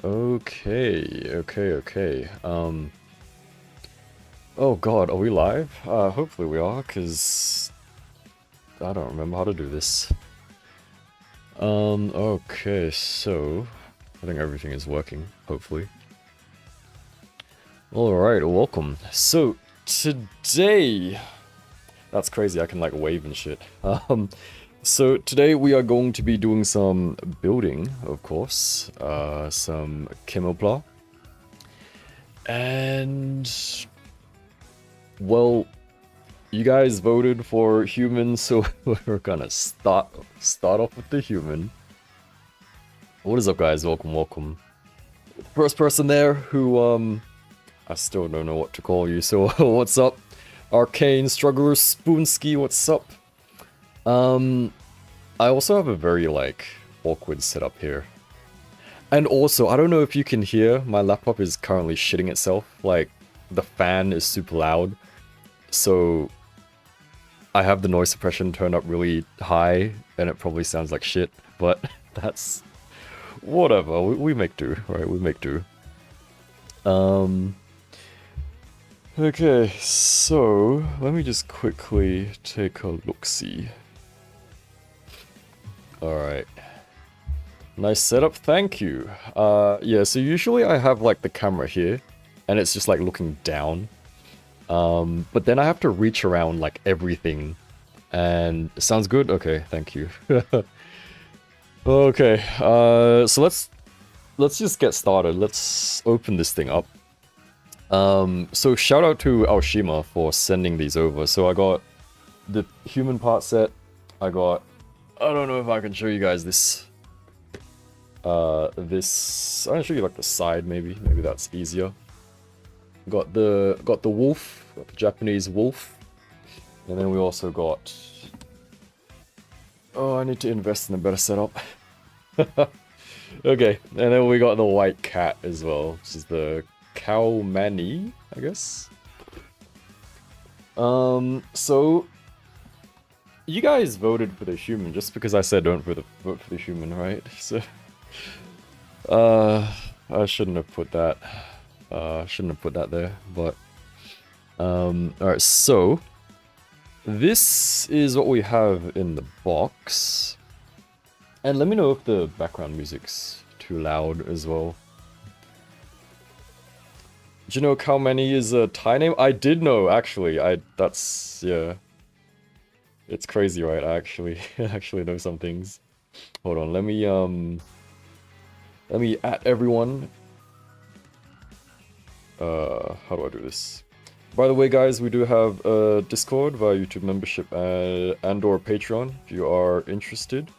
Okay. Oh god, are we live? Hopefully we are, because I don't remember how to do this. Okay, so I think everything is working, hopefully. Alright, welcome. So, today... That's crazy, I can like wave and shit. So today we are going to be doing some building, of course. Some Kemopla. And... well, you guys voted for human, so we're gonna start off with the human. What is up, guys? Welcome. First person there who, I still don't know what to call you, so what's up? Arcane Struggler Spoonsky, what's up? I also have a very, like, awkward setup here. And also, I don't know if you can hear, my laptop is currently shitting itself. Like, the fan is super loud. So, I have the noise suppression turned up really high, and it probably sounds like shit, but that's... whatever, we make do, right? We make do. Okay, so, let me just quickly take a look-see. Alright. Nice setup, thank you. Yeah, so usually I have, like, the camera here, and it's just, like, looking down. But then I have to reach around, like, everything. And sounds good? Okay, thank you. Okay, so let's just get started. Let's open this thing up. So shout out to Aoshima for sending these over. So I got the human part set. I don't know if I can show you guys this. I'm gonna show you like the side maybe that's easier. Got the wolf, got the Japanese wolf. And then we also got... oh, I need to invest in a better setup. Okay, and then we got the white cat as well, which is the Khao Manee, I guess. So you guys voted for the human just because I said don't vote for the human, right? So I shouldn't have put that. There, but alright, so this is what we have in the box. And let me know if the background music's too loud as well. Do you know Khao Manee is a Thai name? I did know, actually. That's, yeah. It's crazy, right? I actually know some things. Hold on, let me at everyone. How do I do this? By the way, guys, we do have a Discord via YouTube membership and/or Patreon if you are interested.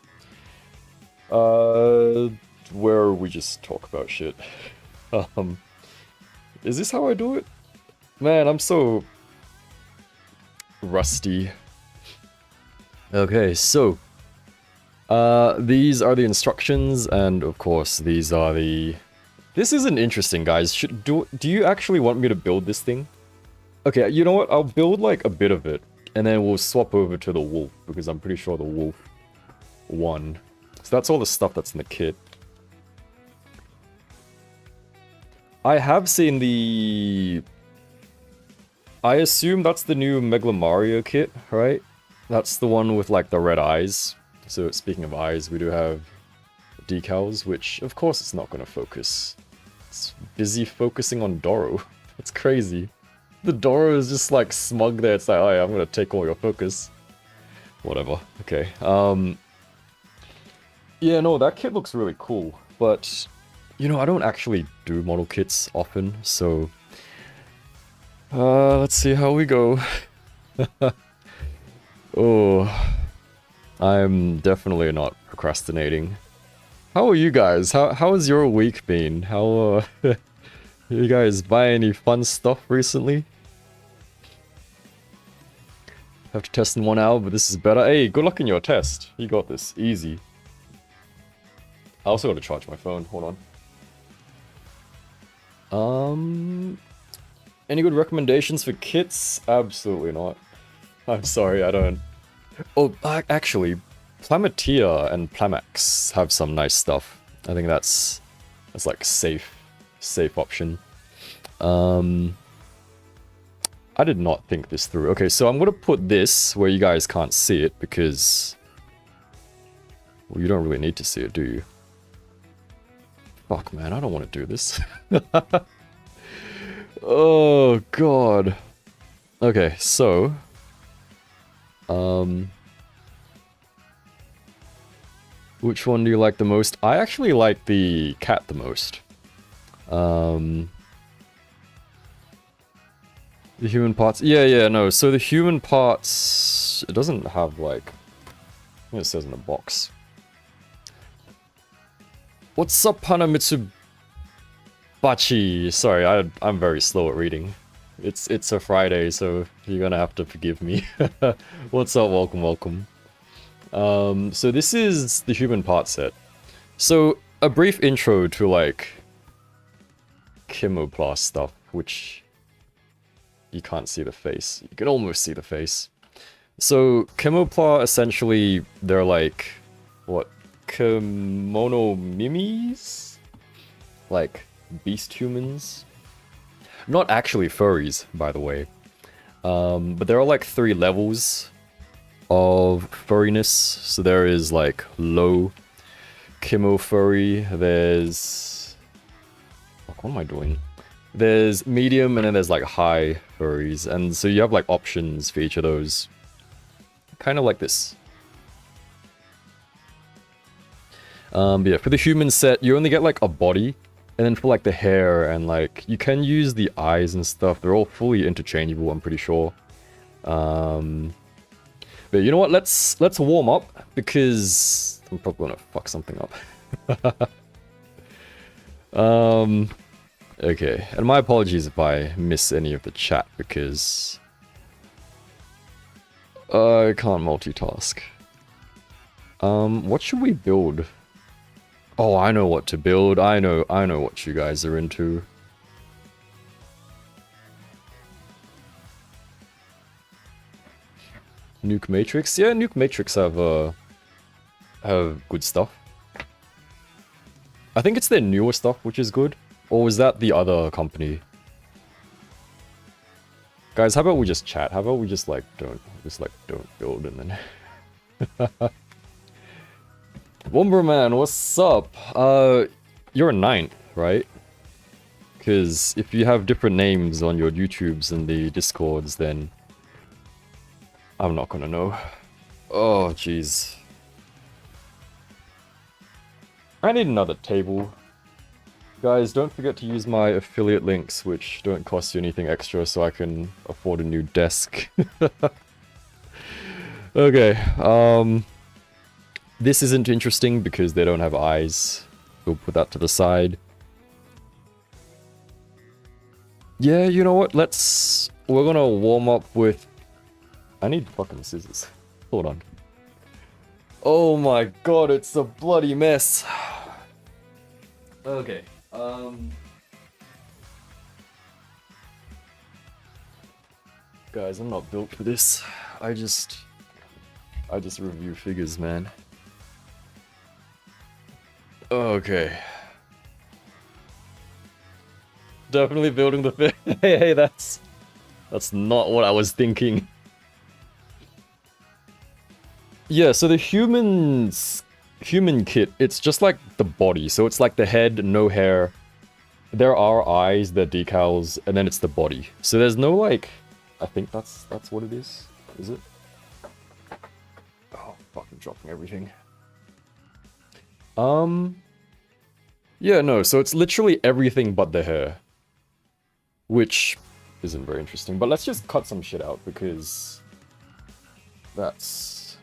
Where we just talk about shit. Is this how I do it? Man, I'm so rusty. Okay, so these are the instructions, and of course these are the... This isn't interesting, guys. Do you actually want me to build this thing? Okay, you know what? I'll build like a bit of it, and then we'll swap over to the wolf, because I'm pretty sure the wolf won. So that's all the stuff that's in the kit. I have seen the... I assume that's the new Megla Mario kit, right? That's the one with like the red eyes. So speaking of eyes, we do have decals, which of course it's not going to focus. It's busy focusing on Doro. That's crazy. The Doro is just like smug there. It's like, oh yeah, I'm going to take all your focus. Whatever. Okay. Yeah, no, that kit looks really cool, but you know, I don't actually do model kits often, so let's see how we go. Oh, I'm definitely not procrastinating. How are you guys? How has your week been? How you guys buy any fun stuff recently? Have to test in 1 hour, but this is better. Hey, good luck in your test. You got this. Easy. I also got to charge my phone. Hold on. Any good recommendations for kits? Absolutely not. I'm sorry, I don't. Oh, actually, Plamatia and Plamax have some nice stuff. I think that's It's like safe option. I did not think this through. Okay, so I'm gonna put this where you guys can't see it because, well, you don't really need to see it, do you? Fuck, man, I don't want to do this. Oh god. Okay, so which one do you like the most? I actually like the cat the most. The human parts. Yeah, no. So the human parts, it doesn't have like, I think it says in the box. What's up, Hanamitsubachi? Sorry, I'm very slow at reading. It's a Friday, so you're gonna have to forgive me. What's up? Welcome. So this is the human part set. So a brief intro to like Kemopla stuff, which you can't see the face. You can almost see the face. So Kemopla, essentially, they're like, what, kemonomimis? Like beast humans? Not actually furries, by the way. But there are like 3 levels of furriness. So there is like low kemo furry, there's... What am I doing? There's medium, and then there's like high furries. And so you have like options for each of those. Kind of like this. But yeah, for the human set, you only get like a body. And then for like the hair and like, you can use the eyes and stuff. They're all fully interchangeable, I'm pretty sure. But you know what? Let's warm up, because I'm probably gonna fuck something up. Okay, and my apologies if I miss any of the chat, because I can't multitask. What should we build? Oh, I know what to build. I know what you guys are into. Nuke Matrix? Yeah, Nuke Matrix have good stuff. I think it's their newer stuff, which is good. Or was that the other company? Guys, how about we just chat? How about we just don't build and then... Womberman, what's up? You're a 9th, right? Because if you have different names on your YouTubes and the Discords, then... I'm not gonna know. Oh, jeez. I need another table. Guys, don't forget to use my affiliate links, which don't cost you anything extra, so I can afford a new desk. Okay, this isn't interesting because they don't have eyes. We'll put that to the side. Yeah, you know what? We're gonna warm up with... I need fucking scissors. Hold on. Oh my god, it's a bloody mess. Okay, guys, I'm not built for this. I just review figures, man. Okay. Definitely building the fig. Hey, that's not what I was thinking. Yeah, so the human kit, it's just like the body. So it's like the head, no hair. There are eyes, they're decals, and then it's the body. So there's no like, I think that's what it is. Is it? Oh, fucking dropping everything. Yeah, no, so it's literally everything but the hair. Which isn't very interesting, but let's just cut some shit out, because that's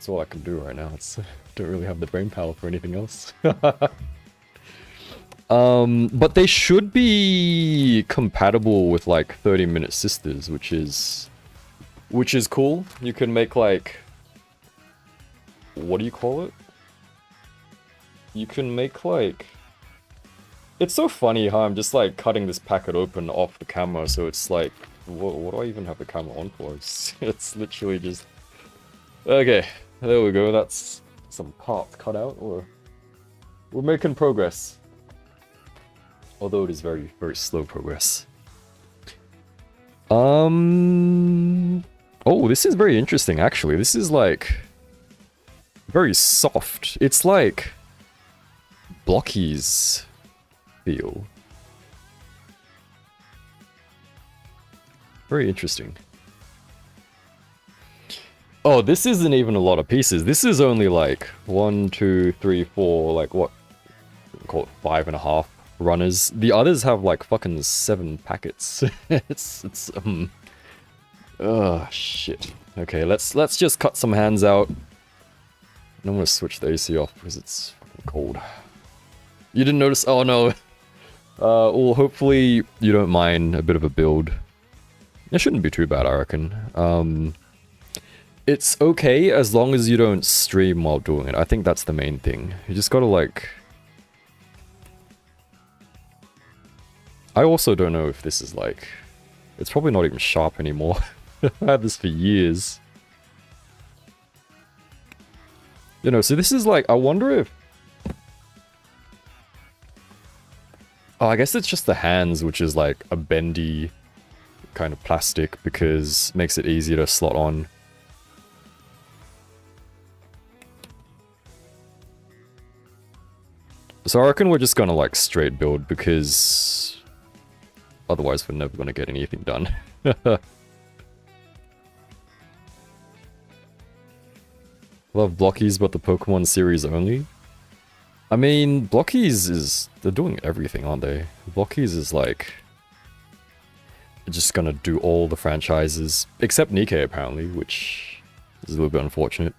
all I can do right now. Don't really have the brain power for anything else. But they should be compatible with like 30-minute sisters, which is cool. You can make like, what do you call it? You can make like, it's so funny how I'm just like cutting this packet open off the camera, so it's like, what do I even have the camera on for? It's literally just, okay, there we go. That's some parts cut out, or we're making progress. Although it is very, very slow progress. Oh, this is very interesting, actually. This is, like, very soft. It's like Blocky's feel. Very interesting. Oh, this isn't even a lot of pieces. This is only like 1, 2, 3, 4, like what? Call it 5.5 runners. The others have like fucking 7 packets. Oh shit. Okay, let's just cut some hands out. And I'm gonna switch the AC off because it's fucking cold. You didn't notice? Oh no. Well, hopefully you don't mind a bit of a build. It shouldn't be too bad, I reckon. It's okay as long as you don't stream while doing it. I think that's the main thing. You just gotta like... I also don't know if this is like... It's probably not even sharp anymore. I've had this for years. You know, so this is like... I wonder if... Oh, I guess it's just the hands, which is like a bendy kind of plastic because it makes it easier to slot on. So I reckon we're just gonna like straight build because otherwise we're never gonna get anything done. Love Blockies, but the Pokemon series only? I mean, Blockies is... They're doing everything, aren't they? Blockies is like... just gonna do all the franchises. Except Nikkei, apparently, which is a little bit unfortunate.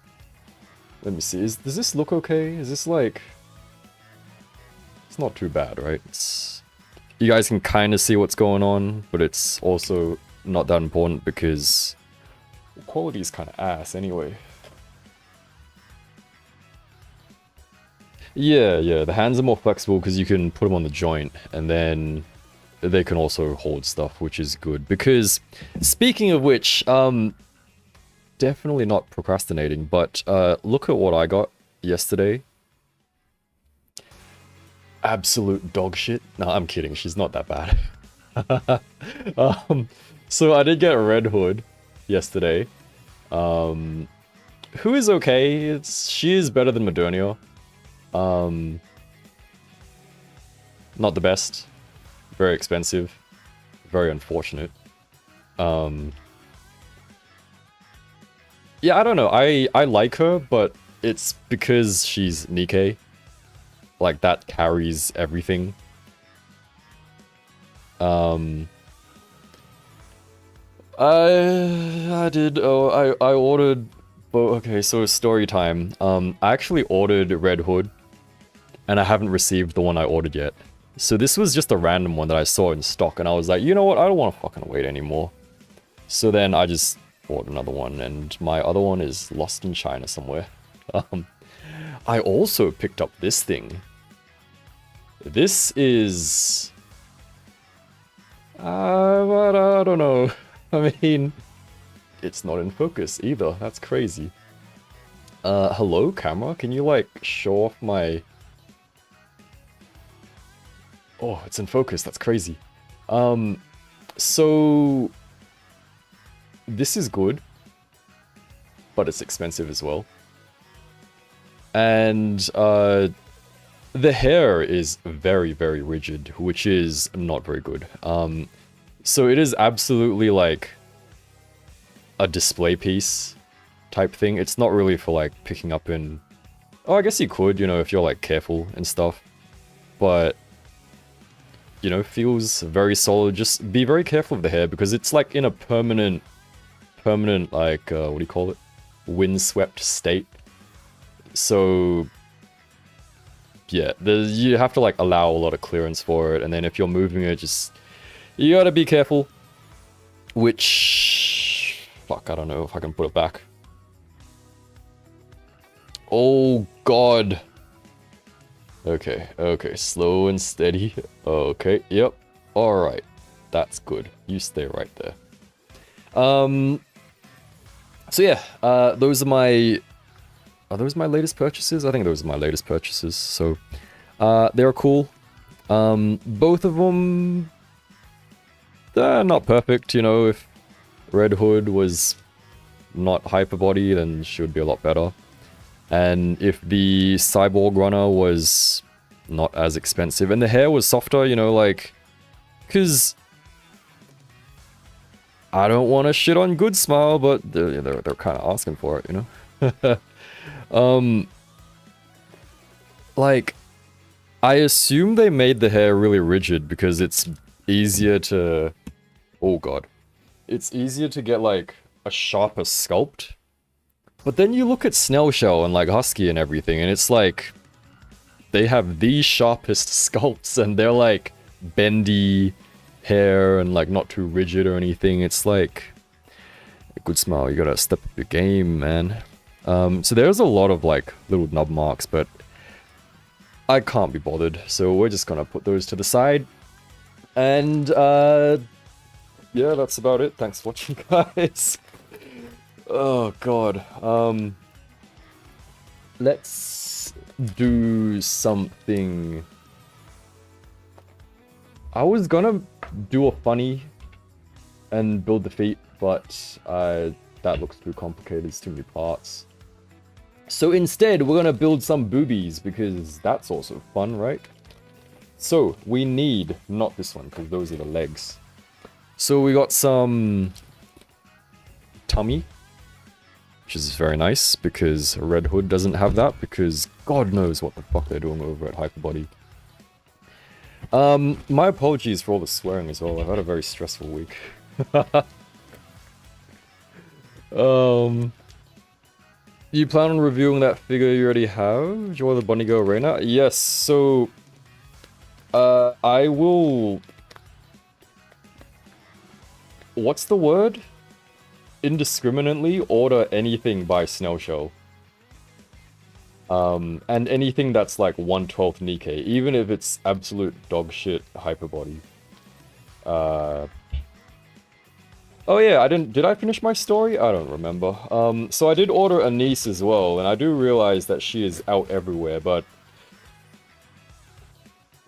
Let me see. Does this look okay? Is this like... It's not too bad, right? You guys can kind of see what's going on, but it's also not that important because the quality is kind of ass anyway. Yeah, the hands are more flexible because you can put them on the joint and then they can also hold stuff, which is good. Because, speaking of which, definitely not procrastinating, but look at what I got yesterday. Absolute dog shit. No, I'm kidding. She's not that bad. So I did get a Red Hood yesterday. Who is okay. She is better than Modernia. Not the best. Very expensive. Very unfortunate. Yeah, I don't know. I like her, but it's because she's Nikkei. Like, that carries everything. I did... Oh, I ordered... Oh, okay, so story time. I actually ordered Red Hood, and I haven't received the one I ordered yet. So this was just a random one that I saw in stock, and I was like, you know what, I don't want to fucking wait anymore. So then I just bought another one, and my other one is lost in China somewhere. I also picked up this thing. This is... but I don't know. I mean, it's not in focus either. That's crazy. Hello, camera? Can you, like, show off my... Oh, it's in focus. That's crazy. So... This is good. But it's expensive as well. And, the hair is very, very rigid, which is not very good. So it is absolutely, like, a display piece type thing. It's not really for, like, picking up in... Oh, I guess you could, you know, if you're, like, careful and stuff. But... You know, feels very solid. Just be very careful of the hair, because it's, like, in a permanent, like, what do you call it? Windswept state. So... Yeah, you have to, like, allow a lot of clearance for it, and then if you're moving it, just... You gotta be careful. Which... Fuck, I don't know if I can put it back. Oh, God. Okay, slow and steady. Okay, yep. Alright. That's good. You stay right there. So yeah, those are my... Are those my latest purchases? I think those are my latest purchases, so... they're cool. Both of them, they're not perfect, you know. If Red Hood was not hyper body, then she would be a lot better. And if the Cyborg Runner was not as expensive, and the hair was softer, you know, like, because I don't want to shit on Good Smile, but they're kind of asking for it, you know. Like, I assume they made the hair really rigid because it's easier to, oh god, it's easier to get like a sharper sculpt. But then you look at Snail Shell and like Husky and everything, and it's like they have the sharpest sculpts, and they're like bendy hair and like not too rigid or anything. It's like, Good Smile, you gotta step up your game, man. So there's a lot of like little nub marks, but I can't be bothered, so we're just gonna put those to the side. And yeah, that's about it. Thanks for watching, guys. Oh god. Let's do something. I was gonna do a funny and build the feet, but that looks too complicated. It's too many parts. So instead, we're gonna build some boobies, because that's also fun, right? So, we need, not this one, because those are the legs. So we got some tummy, which is very nice, because Red Hood doesn't have that, because God knows what the fuck they're doing over at Hyperbody. My apologies for all the swearing as well. I've had a very stressful week. You plan on reviewing that figure you already have? Joy the Bunny Girl Reina? Yes, so I will, what's the word? Indiscriminately order anything by Snail Shell. And anything that's like 1/12 Nikkei, even if it's absolute dog shit hyperbody. Oh yeah, did I finish my story? I don't remember. So I did order a niece as well, and I do realize that she is out everywhere, but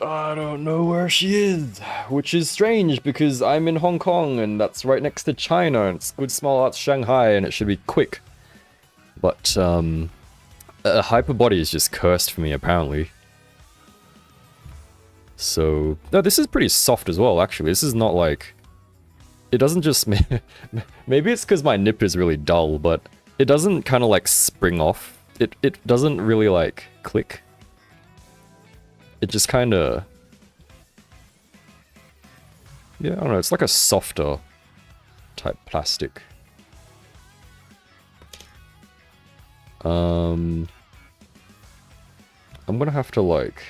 I don't know where she is, which is strange because I'm in Hong Kong and that's right next to China, and it's Good Small Arts Shanghai, and it should be quick. But Hyperbody is just cursed for me apparently. So no, this is pretty soft as well. Actually, this is not like, it doesn't just maybe it's because my nip is really dull, but it doesn't kind of like spring off. It doesn't really like click. It just kind of, yeah, I don't know, it's like a softer type plastic. I'm gonna have to like,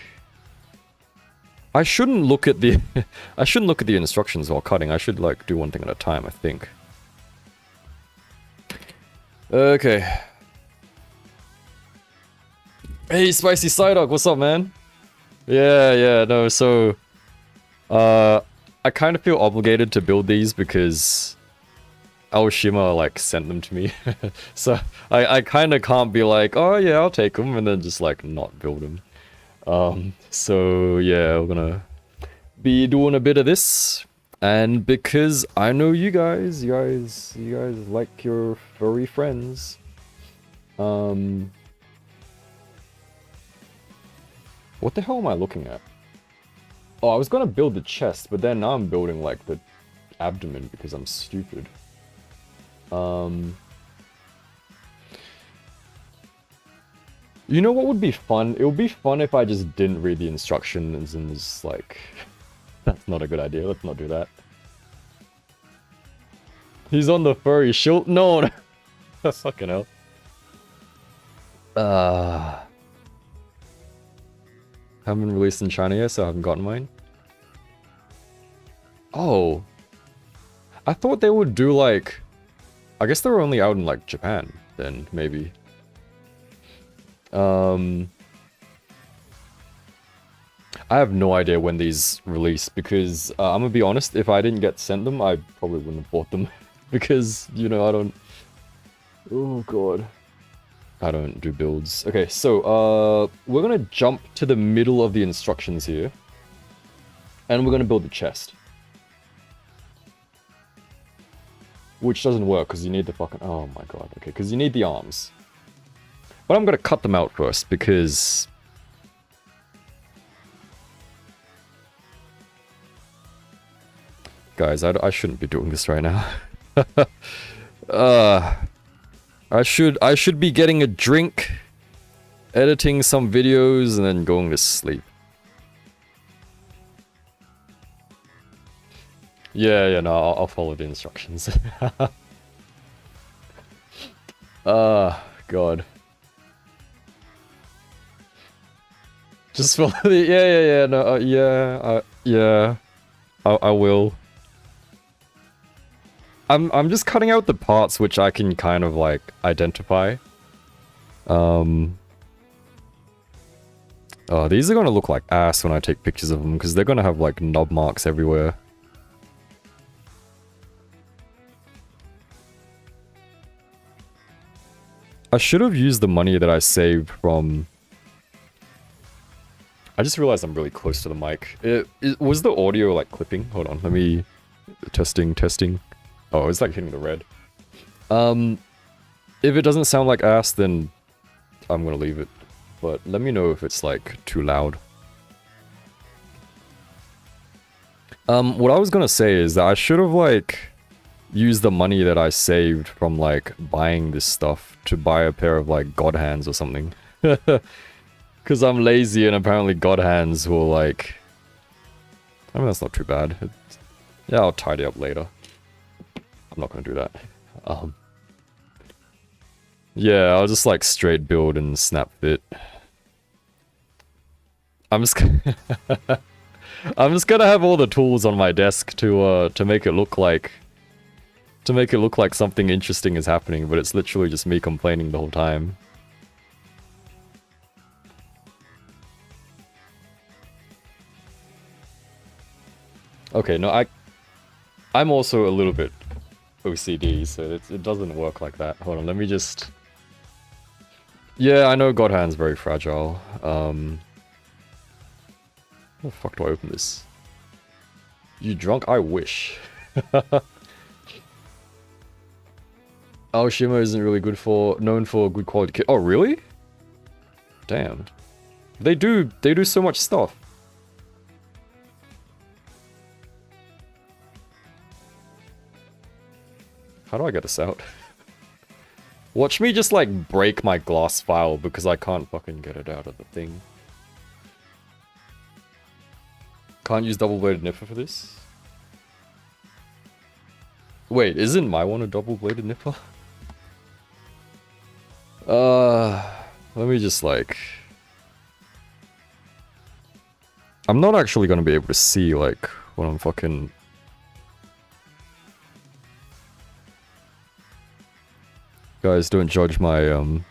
I shouldn't look at the I shouldn't look at the instructions while cutting. I should like do one thing at a time, I think. Okay. Hey, Spicy Psyduck, what's up, man? Yeah, no, so I kind of feel obligated to build these because Aoshima like sent them to me. So I kind of can't be like, oh yeah, I'll take them, and then just like not build them. So yeah, we're gonna be doing a bit of this, and because I know you guys like your furry friends. What the hell am I looking at? Oh, I was gonna build the chest, but then now I'm building like the abdomen because I'm stupid. You know what would be fun? It would be fun if I just didn't read the instructions and just like... That's not a good idea, let's not do that. He's on the furry shield? No! Fucking hell. Haven't been released in China yet, so I haven't gotten mine. Oh. I thought they would do like... I guess they were only out in like Japan, then, maybe. I have no idea when these release, because I'm gonna be honest, if I didn't get sent them, I probably wouldn't have bought them. Because, you know, I don't... Oh god. I don't do builds. Okay, so, we're gonna jump to the middle of the instructions here. And we're gonna build the chest. Which doesn't work, because you need the fucking... Oh my god, okay, because you need the arms. But I'm gonna cut them out first, because... Guys, I shouldn't be doing this right now. I should be getting a drink, editing some videos, and then going to sleep. Yeah, no, I'll follow the instructions. God. Just follow the... Yeah, no, yeah. I will. I'm just cutting out the parts which I can kind of, like, identify. These are gonna look like ass when I take pictures of them, because they're gonna have, like, knob marks everywhere. I should have used the money that I saved from... I just realized I'm really close to the mic. Was the audio, like, clipping? Hold on, let me... Testing. Oh, it's like hitting the red. If it doesn't sound like ass, then I'm gonna leave it. But let me know if it's, like, too loud. What I was gonna say is that I should have, like... use the money that I saved from, like, buying this stuff to buy a pair of, like, god hands or something. Because I'm lazy and apparently god hands will, like... I mean, that's not too bad. Yeah, I'll tidy up later. I'm not gonna do that. Yeah, I'll just, like, straight build and snap fit. I'm just I'm just gonna have all the tools on my desk to make it look like... To make it look like something interesting is happening, but it's literally just me complaining the whole time. Okay, no, I'm also a little bit OCD, so it doesn't work like that. Hold on, let me just... Yeah, I know God Hand's very fragile. How the fuck do I open this? You drunk? I wish. Aoshima isn't really known for good quality kit. Oh, really? Damn. They do so much stuff. How do I get this out? Watch me just, like, break my glass file because I can't fucking get it out of the thing. Can't use double-bladed nipper for this? Wait, isn't my one a double-bladed nipper? Let me just, like... I'm not actually gonna be able to see, like, what I'm fucking... Guys, don't judge my, you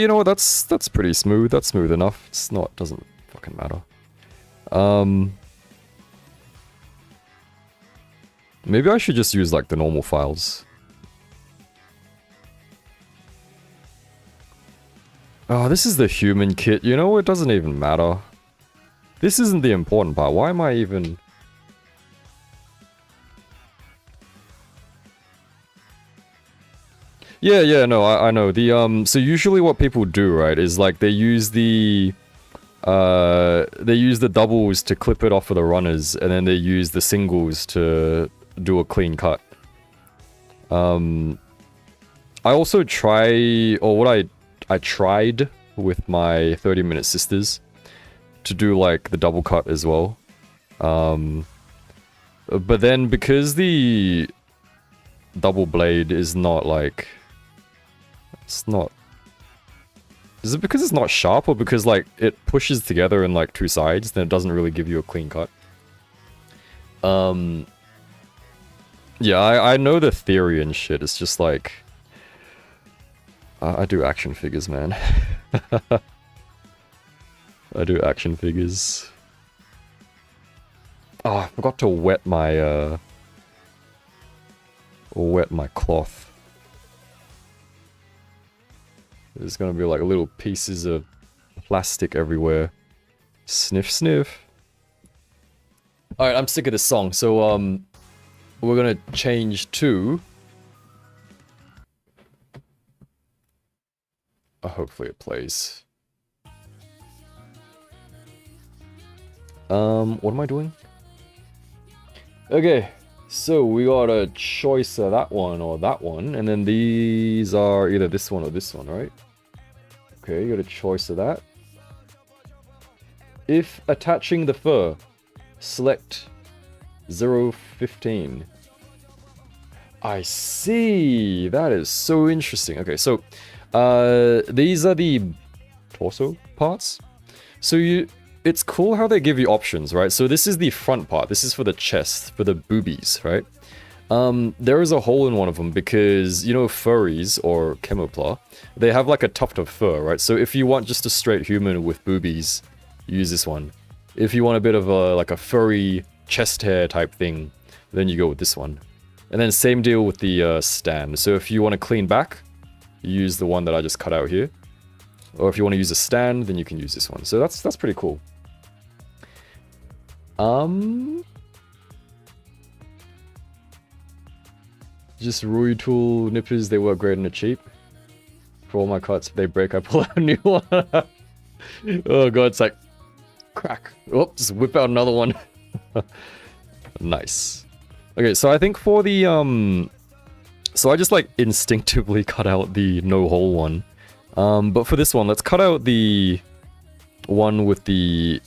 know what, that's pretty smooth. That's smooth enough. It's not, doesn't fucking matter. Maybe I should just use, like, the normal files. Oh, this is the human kit. You know, it doesn't even matter. This isn't the important part. Why am I even... Yeah, no, I know. The, so usually what people do, right, is, like, they use the doubles to clip it off of the runners, and then they use the singles to do a clean cut. I also I tried with my 30-minute sisters to do, like, the double cut as well. But then because the double blade is not, like... It's not... Is it because it's not sharp, or because, like, it pushes together in, like, two sides, then it doesn't really give you a clean cut? Yeah, I know the theory and shit. It's just, like... I do action figures, man. I do action figures. Oh, I forgot to wet my cloth. There's gonna be like little pieces of plastic everywhere. Sniff, sniff. Alright, I'm sick of this song, so, we're gonna change to... hopefully it plays. What am I doing? Okay, so we got a choice of that one or that one, and then these are either this one or this one, right? Okay, you got a choice of that. If attaching the fur, select 015. I see! That is so interesting. Okay, so, these are the torso parts. So it's cool how they give you options, right? So this is the front part. This is for the chest, for the boobies, right? There is a hole in one of them because, you know, furries, or Kemopla, they have like a tuft of fur, right? So if you want just a straight human with boobies, use this one. If you want a bit of a, like a furry chest hair type thing, then you go with this one. And then same deal with the stand. So if you want to clean back, use the one that I just cut out here. Or if you want to use a stand, then you can use this one. So that's pretty cool. Just Rui tool nippers, they work great and are cheap. For all my cuts, if they break, I pull out a new one. Oh god, it's like crack. Oh, just whip out another one. Nice. Okay, so I think for the so I just like instinctively cut out the no hole one. But for this one, let's cut out the one with the...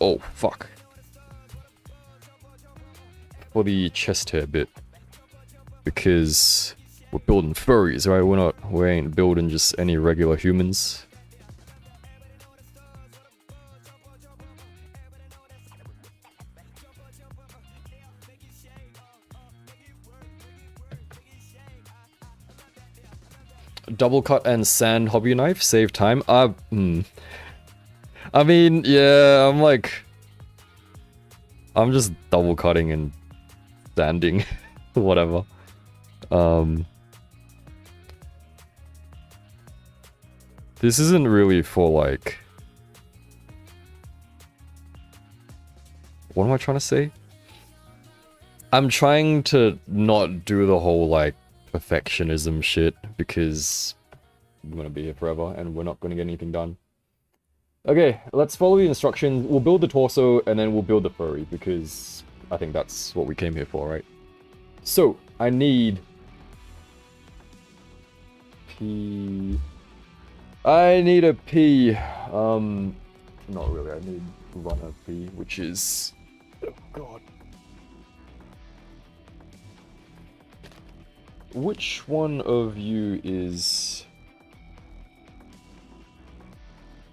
Oh, fuck. For the chest hair bit. Because we're building furries, right? We ain't building just any regular humans. Double cut and sand hobby knife, save time. I mean, yeah, I'm just double cutting and sanding, whatever. This isn't really for like... What am I trying to say? I'm trying to not do the whole like perfectionism shit because I'm gonna be here forever and we're not gonna get anything done. Okay, let's follow the instructions. We'll build the torso and then we'll build the furry because I think that's what we came here for, right? So, I need... P... I need a P. Not really, I need runner P, which is... Oh god. Which one of you is...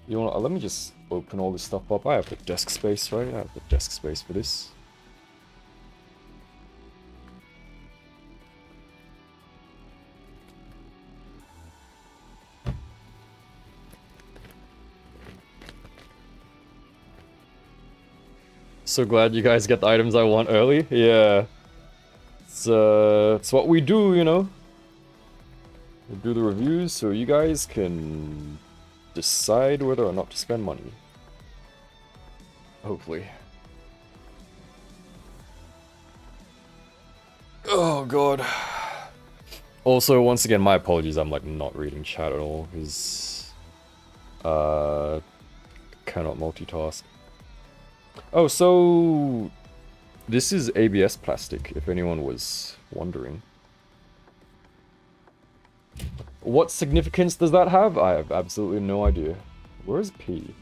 You know what, let me just open all this stuff up. I have the desk space, right? I have the desk space for this. So glad you guys get the items I want early. Yeah. It's what we do, you know. We do the reviews so you guys can decide whether or not to spend money. Hopefully. Oh god. Also, once again, my apologies, I'm like not reading chat at all, because cannot multitask. Oh, so this is ABS plastic, if anyone was wondering. What significance does that have? I have absolutely no idea. Where is P?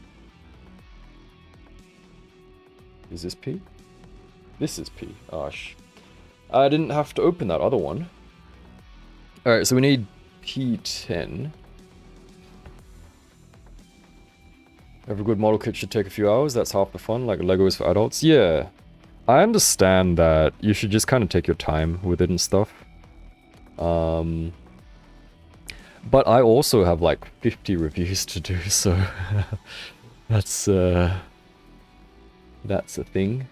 Is this P? This is P. Gosh. I didn't have to open that other one. Alright, so we need P10. Every good model kit should take a few hours. That's half the fun, like Legos for adults. Yeah. I understand that you should just kind of take your time with it and stuff. But I also have like 50 reviews to do, so that's a thing.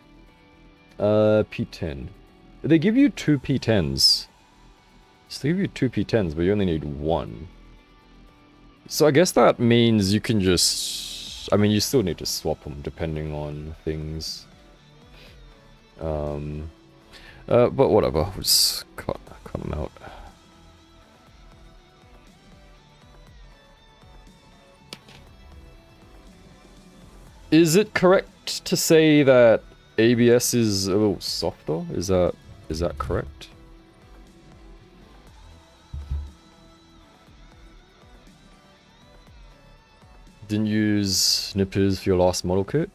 P10. They give you 2 P10s. So they give you 2 P10s, but you only need 1. So I guess that means you can just... I mean, you still need to swap them depending on things. But whatever, we'll just cut them out. Is it correct to say that ABS is a little softer? Is that correct? Didn't use nippers for your last model kit?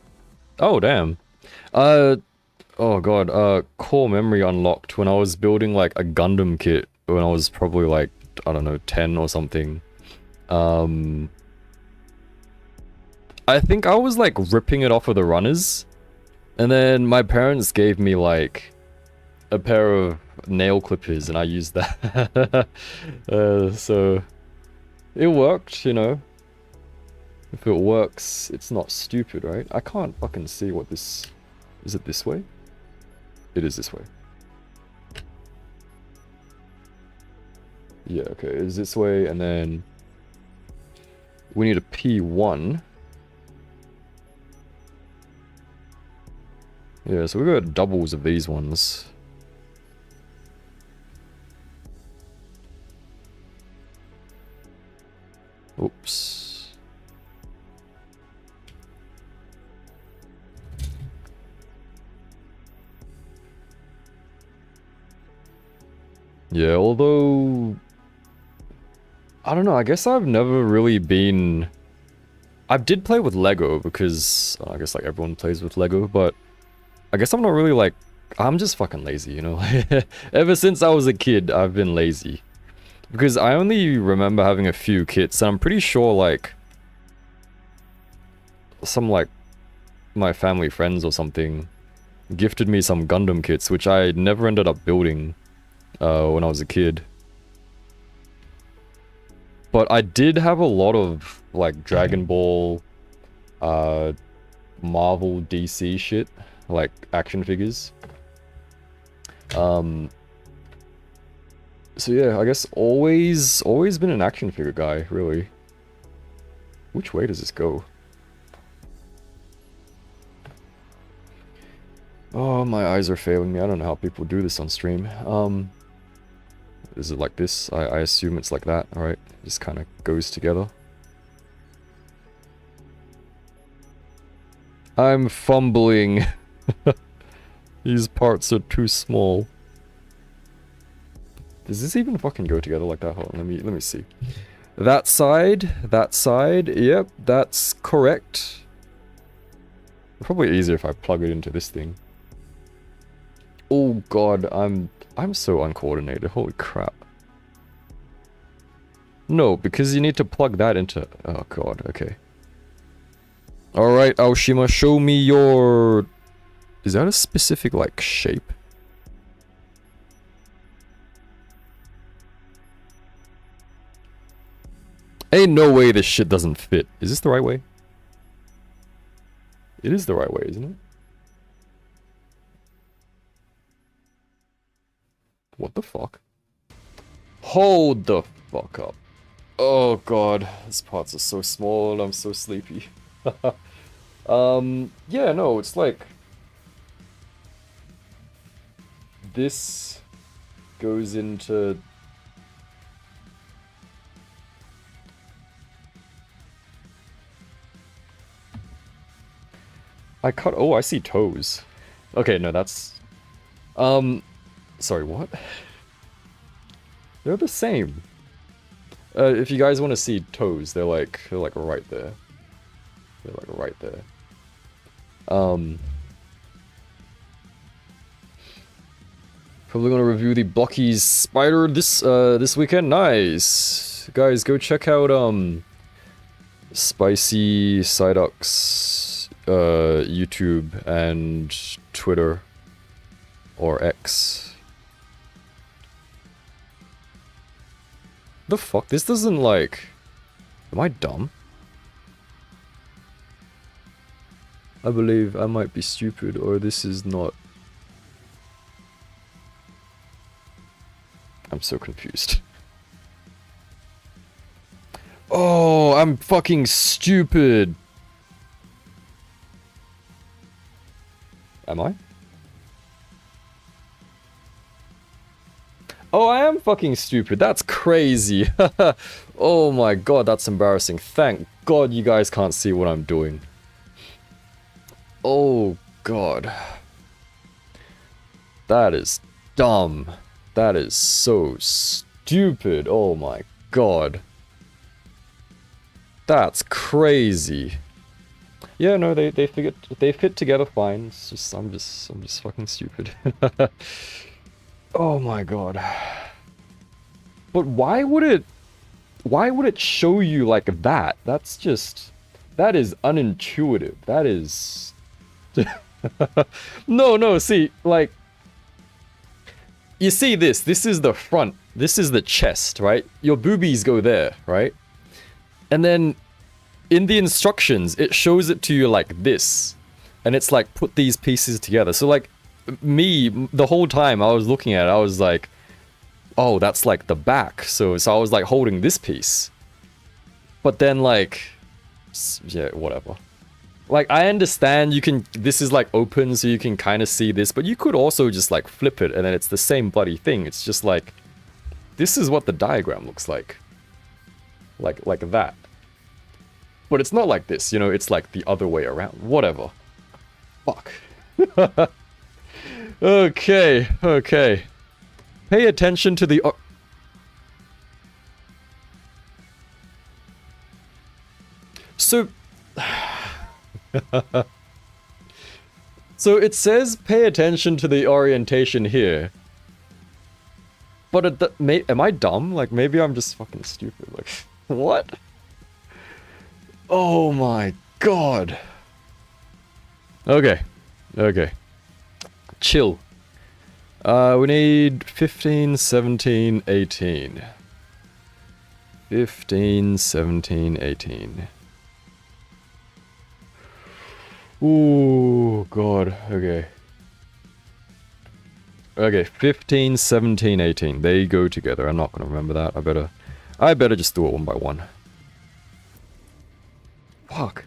Oh damn. Oh god, core memory unlocked when I was building like a Gundam kit when I was probably like, I don't know, 10 or something. I think I was like ripping it off of the runners, and then my parents gave me like a pair of nail clippers and I used that. So it worked, you know. If it works, it's not stupid, right? I can't fucking see what this... Is it this way? It is this way. Yeah, okay, it is this way, and then... We need a P1. Yeah, so we got doubles of these ones. Oops. Yeah, although... I don't know, I guess I've never really been... I did play with Lego because I guess like everyone plays with Lego, but I guess I'm not really like... I'm just fucking lazy, you know? Ever since I was a kid, I've been lazy. Because I only remember having a few kits, and I'm pretty sure like... Some like... My family friends or something gifted me some Gundam kits, which I never ended up building. When I was a kid. But I did have a lot of, like, Dragon Ball, Marvel, DC shit. Like, action figures. So yeah, I guess always been an action figure guy, really. Which way does this go? Oh, my eyes are failing me. I don't know how people do this on stream. Is it like this? I assume it's like that, alright? Just kind of goes together. I'm fumbling. These parts are too small. Does this even fucking go together like that? Hold on, let me see. That side, yep, that's correct. Probably easier if I plug it into this thing. Oh god, I'm so uncoordinated, holy crap. No, because you need to plug that into... Oh god, okay. Alright, Aoshima, show me your... Is that a specific, like, shape? Ain't no way this shit doesn't fit. Is this the right way? It is the right way, isn't it? What the fuck? Hold the fuck up. Oh god, these parts are so small and I'm so sleepy. Yeah, no, it's like... This goes into... I cut... Oh, I see toes. Okay, no, that's... Sorry, what? They're the same. If you guys want to see toes, they're like right there. They're like right there. Probably gonna review the Blockies Spider this weekend. Nice, guys. Go check out Spicy Psyduck's YouTube and Twitter or X. The fuck? This doesn't like... Am I dumb? I believe I might be stupid, or this is not... I'm so confused. Oh, I'm fucking stupid. Am I? Oh, I am fucking stupid. That's crazy. Oh my god, that's embarrassing. Thank god you guys can't see what I'm doing. Oh god. That is dumb. That is so stupid. Oh my god. That's crazy. Yeah, no, they figured they fit together fine. It's just I'm just fucking stupid. Oh my god. But why would it show you like that? That's just that is unintuitive. That is No, see, like you see this is the front. This is the chest, right? Your boobies go there, right? And then in the instructions, it shows it to you like this. And it's like, put these pieces together. So like, me, the whole time I was looking at it, I was like, oh, that's like the back. So I was like holding this piece. But then like, yeah, whatever. Like, I understand you can, this is like open so you can kind of see this, but you could also just like flip it and then it's the same bloody thing. It's just like, this is what the diagram looks like. Like that. But it's not like this, you know, it's like the other way around. Whatever. Fuck. Okay. Pay attention to the... So... So it says pay attention to the orientation here. But am I dumb? Like, maybe I'm just fucking stupid. Like, what? Oh my god. Okay. Chill. We need 15, 17, 18. 15, 17, 18. Ooh, god. Okay. Okay, 15, 17, 18. They go together. I'm not gonna remember that. I better just do it one by one. Fuck.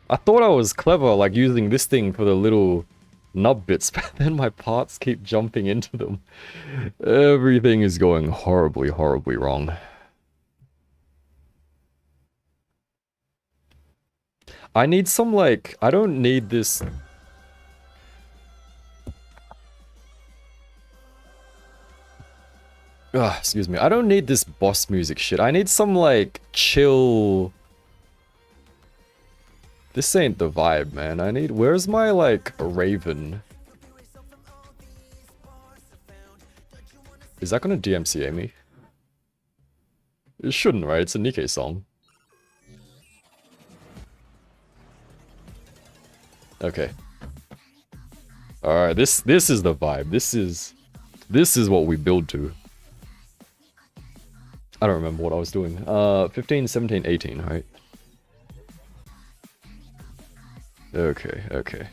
I thought I was clever, like, using this thing for the little nub bits, but then my parts keep jumping into them. Everything is going horribly, horribly wrong. I need some, like, I don't need this... Ugh, excuse me. I don't need this boss music shit. I need some, like, chill... This ain't the vibe, man. I need... Where's my, like, Raven? Is that gonna DMCA me? It shouldn't, right? It's a Nikkei song. Okay. Alright, this is the vibe. This is what we build to. I don't remember what I was doing. 15, 17, 18, right? Okay.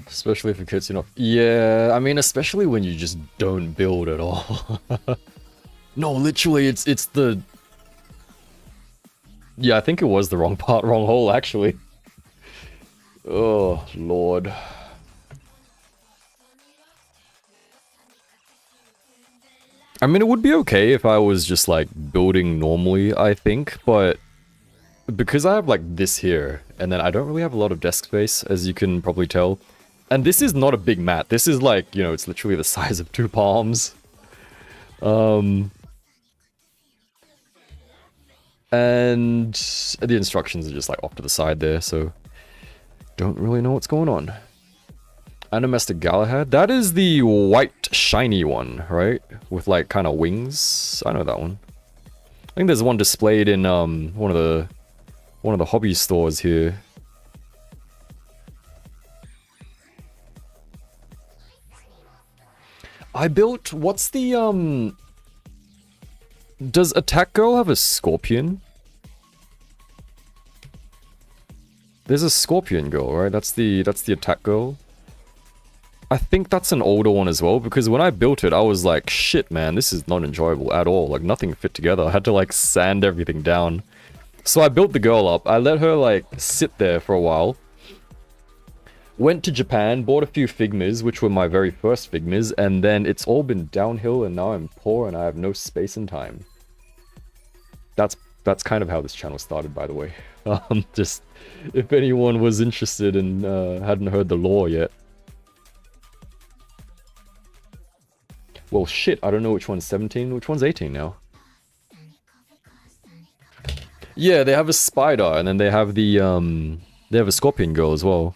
Especially if it gets enough. Yeah, I mean, especially when you just don't build at all. No, literally, it's the... Yeah, I think it was the wrong part, wrong hole, actually. Oh, lord. I mean, it would be okay if I was just, like, building normally, I think, but... Because I have, like, this here, and then I don't really have a lot of desk space, as you can probably tell. And this is not a big mat. This is, like, you know, it's literally the size of 2 palms. And the instructions are just, like, off to the side there, so... Don't really know what's going on. Animester Galahad? That is the white, shiny one, right? With, like, kind of wings. I know that one. I think there's one displayed in, one of the hobby stores here. I built... What's the, Does Attack Girl have a scorpion? There's a scorpion girl, right? That's the Attack Girl. I think that's an older one as well, because when I built it, I was like, shit, man, this is not enjoyable at all. Like, nothing fit together. I had to, like, sand everything down. So I built the girl up. I let her, like, sit there for a while. Went to Japan, bought a few Figmas, which were my very first Figmas, and then it's all been downhill, and now I'm poor, and I have no space and time. That's kind of how this channel started, by the way. Just, if anyone was interested and hadn't heard the lore yet. Well, shit, I don't know which one's 17, which one's 18 now. Yeah, they have a spider, and then they have the, they have a scorpion girl as well.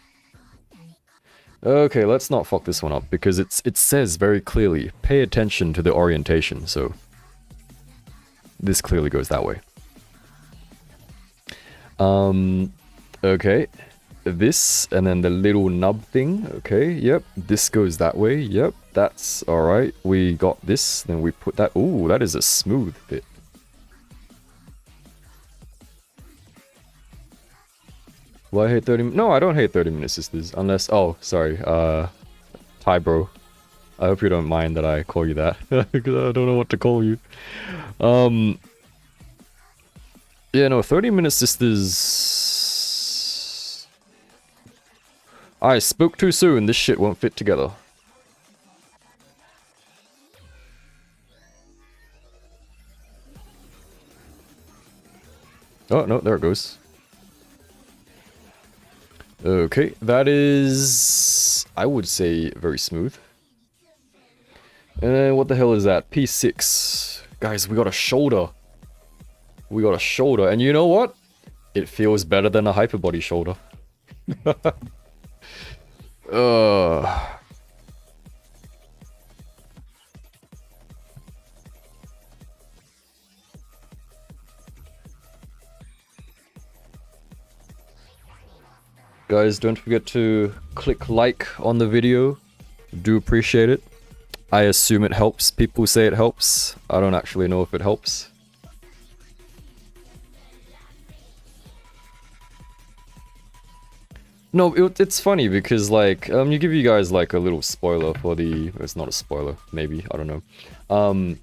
Okay, let's not fuck this one up, because it says very clearly, pay attention to the orientation, so... This clearly goes that way. Okay. This, and then the little nub thing, okay, yep. This goes that way, yep, that's alright. We got this, then we put that, ooh, that is a smooth fit. Well, I hate 30 no, I don't hate 30-minute sisters, unless, oh, sorry, Ty bro. I hope you don't mind that I call you that, because I don't know what to call you. Yeah, no, 30-minute sisters... I spoke too soon, this shit won't fit together. Oh, no, there it goes. Okay, that is... I would say very smooth. And what the hell is that? P6. Guys, we got a shoulder. We got a shoulder, and you know what? It feels better than a hyperbody shoulder. Guys, don't forget to click like on the video. Do appreciate it. I assume it helps. People say it helps. I don't actually know if it helps. No, it's funny because, like, you give you guys, like, a little spoiler for the... It's not a spoiler, maybe, I don't know.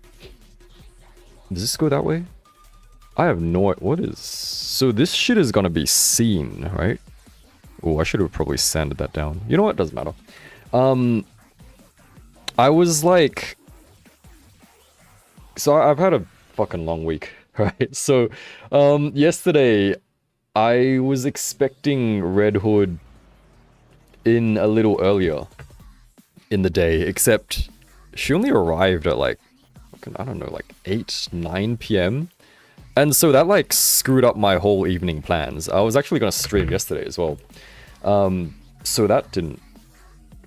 Does this go that way? I have no... What is... So this shit is gonna be seen, right? Oh, I should have probably sanded that down. You know what? Doesn't matter. I was, like... So I've had a fucking long week, right? So, yesterday... I was expecting Red Hood in a little earlier in the day, except she only arrived at like, I don't know, like 8, 9 p.m. And so that like screwed up my whole evening plans. I was actually going to stream yesterday as well. So that didn't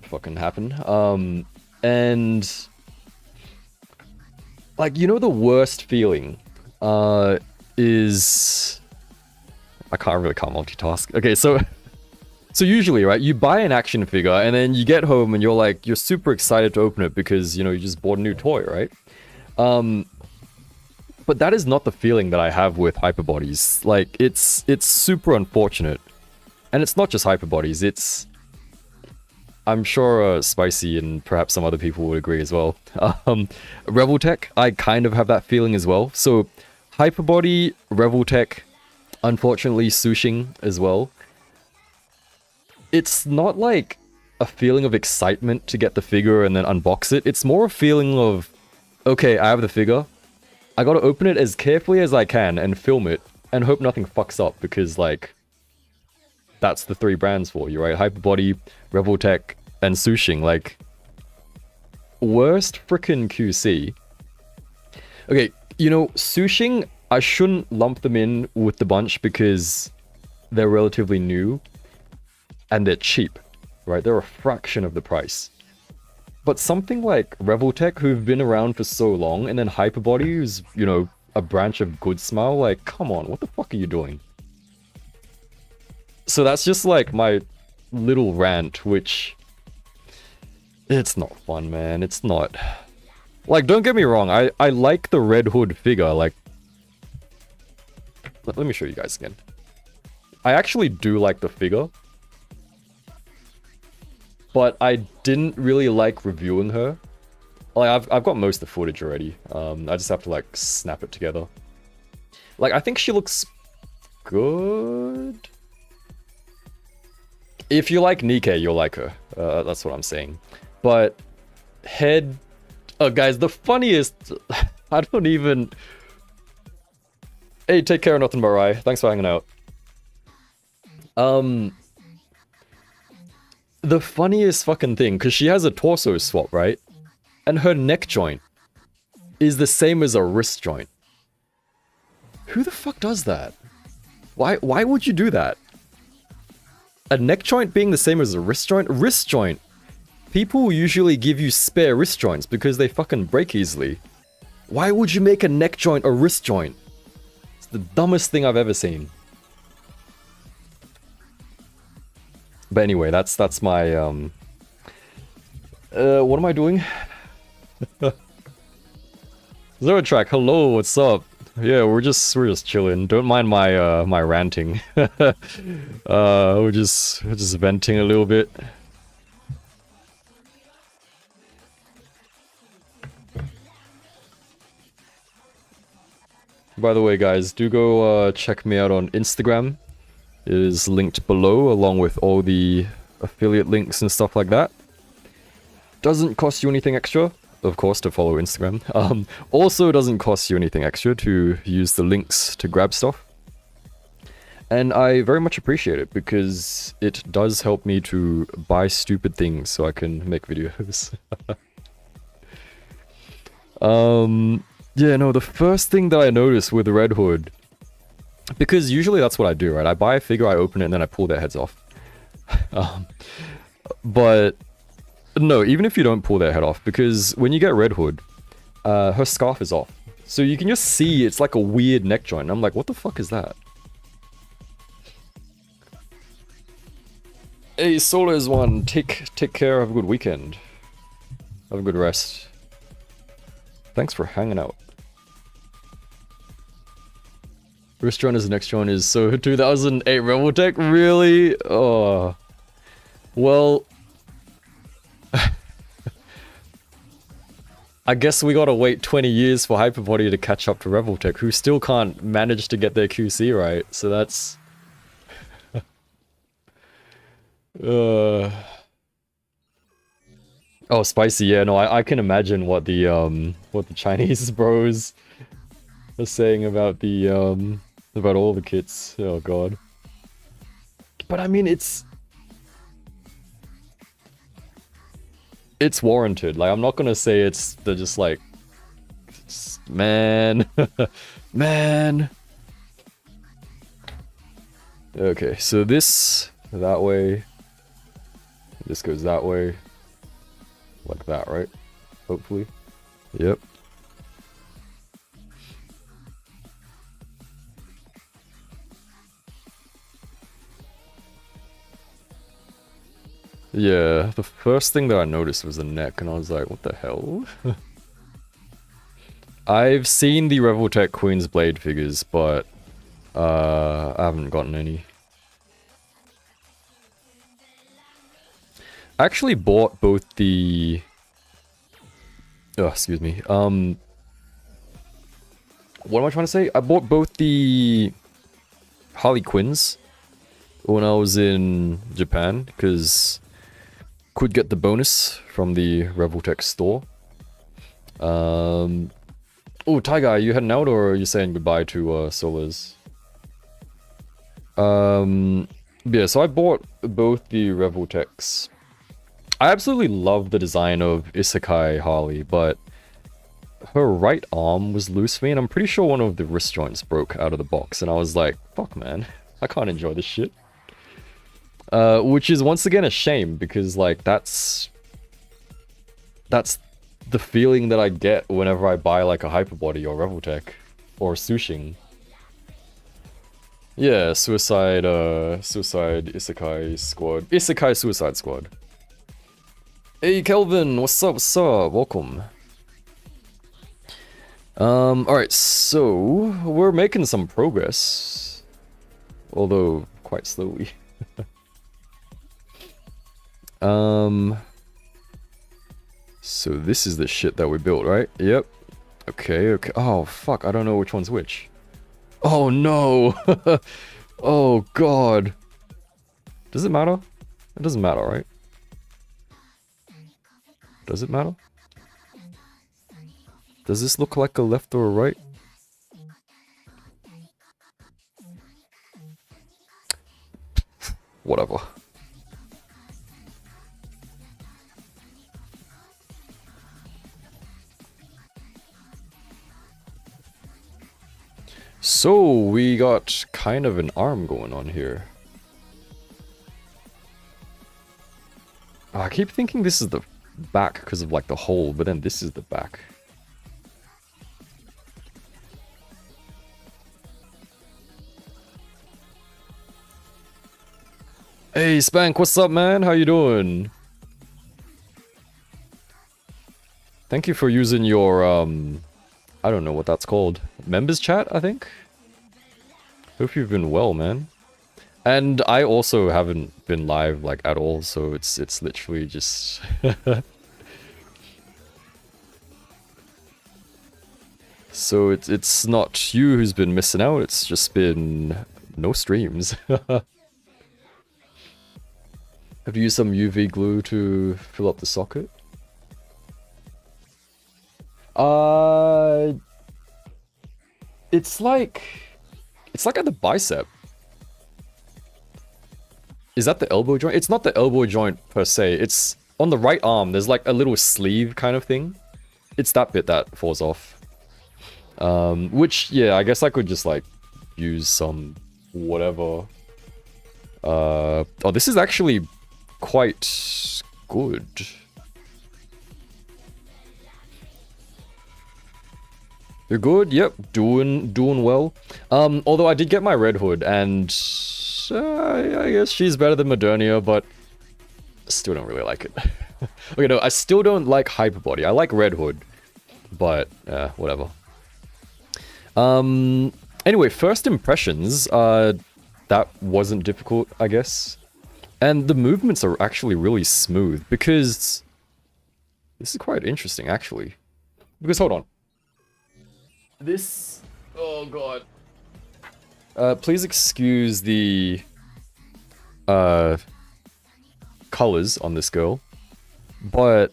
fucking happen. And like, you know, the worst feeling is... I can't multitask. Okay, so usually, right, you buy an action figure and then you get home and you're super excited to open it because, you know, you just bought a new toy, right? But that is not the feeling that I have with hyperbodies. Like, it's super unfortunate. And it's not just hyperbodies, it's... I'm sure Spicy and perhaps some other people would agree as well. Reveltech, I kind of have that feeling as well. So, hyperbody, Reveltech... Unfortunately, Sushing as well. It's not like a feeling of excitement to get the figure and then unbox it. It's more a feeling of, okay, I have the figure. I gotta open it as carefully as I can and film it and hope nothing fucks up because, like, that's the 3 brands for you, right? Hyperbody, Reveltech, and Sushing. Like, worst frickin' QC. Okay, you know, Sushing... I shouldn't lump them in with the bunch because they're relatively new and they're cheap, right? They're a fraction of the price. But something like Reveltech, who've been around for so long, and then Hyperbody, who's, you know, a branch of Good Smile, like, come on, what the fuck are you doing? So that's just like my little rant, which... It's not fun, man. It's not... Like, don't get me wrong, I like the Red Hood figure, like... Let me show you guys again. I actually do like the figure. But I didn't really like reviewing her. Like, I've got most of the footage already. I just have to, like, snap it together. Like, I think she looks good. If you like Nikkei, you'll like her. That's what I'm saying. But head... Oh, guys, the funniest... I don't even... Hey, take care of nothing but Rai. Thanks for hanging out. The funniest fucking thing, because she has a torso swap, right? And her neck joint is the same as a wrist joint. Who the fuck does that? Why would you do that? A neck joint being the same as a wrist joint? Wrist joint. People usually give you spare wrist joints because they fucking break easily. Why would you make a neck joint a wrist joint? It's the dumbest thing I've ever seen. But anyway, that's my what am I doing? Zero Track, hello, what's up? Yeah, we're just chilling. Don't mind my my ranting. We're just venting a little bit. By the way, guys, do go check me out on Instagram. It is linked below, along with all the affiliate links and stuff like that. Doesn't cost you anything extra, of course, to follow Instagram. Also doesn't cost you anything extra to use the links to grab stuff. And I very much appreciate it, because it does help me to buy stupid things so I can make videos. Yeah, no, the first thing that I noticed with the Red Hood, because usually that's what I do, right? I buy a figure, I open it, and then I pull their heads off. But no, even if you don't pull their head off, because when you get Red Hood, her scarf is off. So you can just see it's like a weird neck joint. And I'm like, what the fuck is that? Hey, Solo's one. Take care, have a good weekend. Have a good rest. Thanks for hanging out. Wrist joint is the next joint is so 2008 Rebel Tech? Really? Oh. Well... I guess we gotta wait 20 years for Hyperbody to catch up to Rebel Tech, who still can't manage to get their QC right, so that's... Oh, spicy, yeah, no, I can imagine what the Chinese bros are saying about the, about all the kits. Oh god. But I mean, it's warranted. Like, I'm not gonna say they're just like, man, man. Okay, so this, that way, this goes that way, like that, right? Hopefully. Yep. Yeah, the first thing that I noticed was the neck, and I was like, what the hell? I've seen the Revoltech Queen's Blade figures, but I haven't gotten any. I actually bought both the... Oh, excuse me. What am I trying to say? I bought both the Harley Quinns when I was in Japan, because could get the bonus from the Revoltech store. Oh, Tiger, are you heading out, or are you saying goodbye to Solas? Yeah, so I bought both the Revoltechs. I absolutely love the design of Isekai Harley, but her right arm was loose for me, and I'm pretty sure one of the wrist joints broke out of the box, and I was like, fuck man, I can't enjoy this shit. Which is once again a shame, because like that's the feeling that I get whenever I buy like a Hyperbody or Revoltech or Sushing. Yeah, Suicide Isekai Squad. Isekai Suicide Squad. Hey Kelvin, what's up, welcome. Alright, so we're making some progress. Although quite slowly. So this is the shit that we built, right? Yep. Okay, okay. Oh, fuck, I don't know which one's which. Oh, no! Oh, God. Does it matter? It doesn't matter, right? Does it matter? Does this look like a left or a right? Whatever. So, we got kind of an arm going on here. I keep thinking this is the back because of like the hole, but then this is the back. Hey Spank, what's up man? How you doing? Thank you for using your I don't know what that's called. Members chat, I think? Hope you've been well, man. And I also haven't been live like at all, so it's literally just So it's not you who's been missing out, it's just been no streams. Have you used some UV glue to fill up the socket? It's like at the bicep. Is that the elbow joint? It's not the elbow joint per se. It's on the right arm. There's like a little sleeve kind of thing. It's that bit that falls off. Which, yeah, I guess I could just like use some whatever. Oh, this is actually quite good. You're good? Yep, doing well. Although I did get my Red Hood, and I guess she's better than Modernia, but still don't really like it. Okay, no, I still don't like Hyperbody. I like Red Hood, but whatever. Anyway, first impressions. That wasn't difficult, I guess. And the movements are actually really smooth, because this is quite interesting, actually. Because, hold on. This... oh god. Please excuse the colors on this girl, but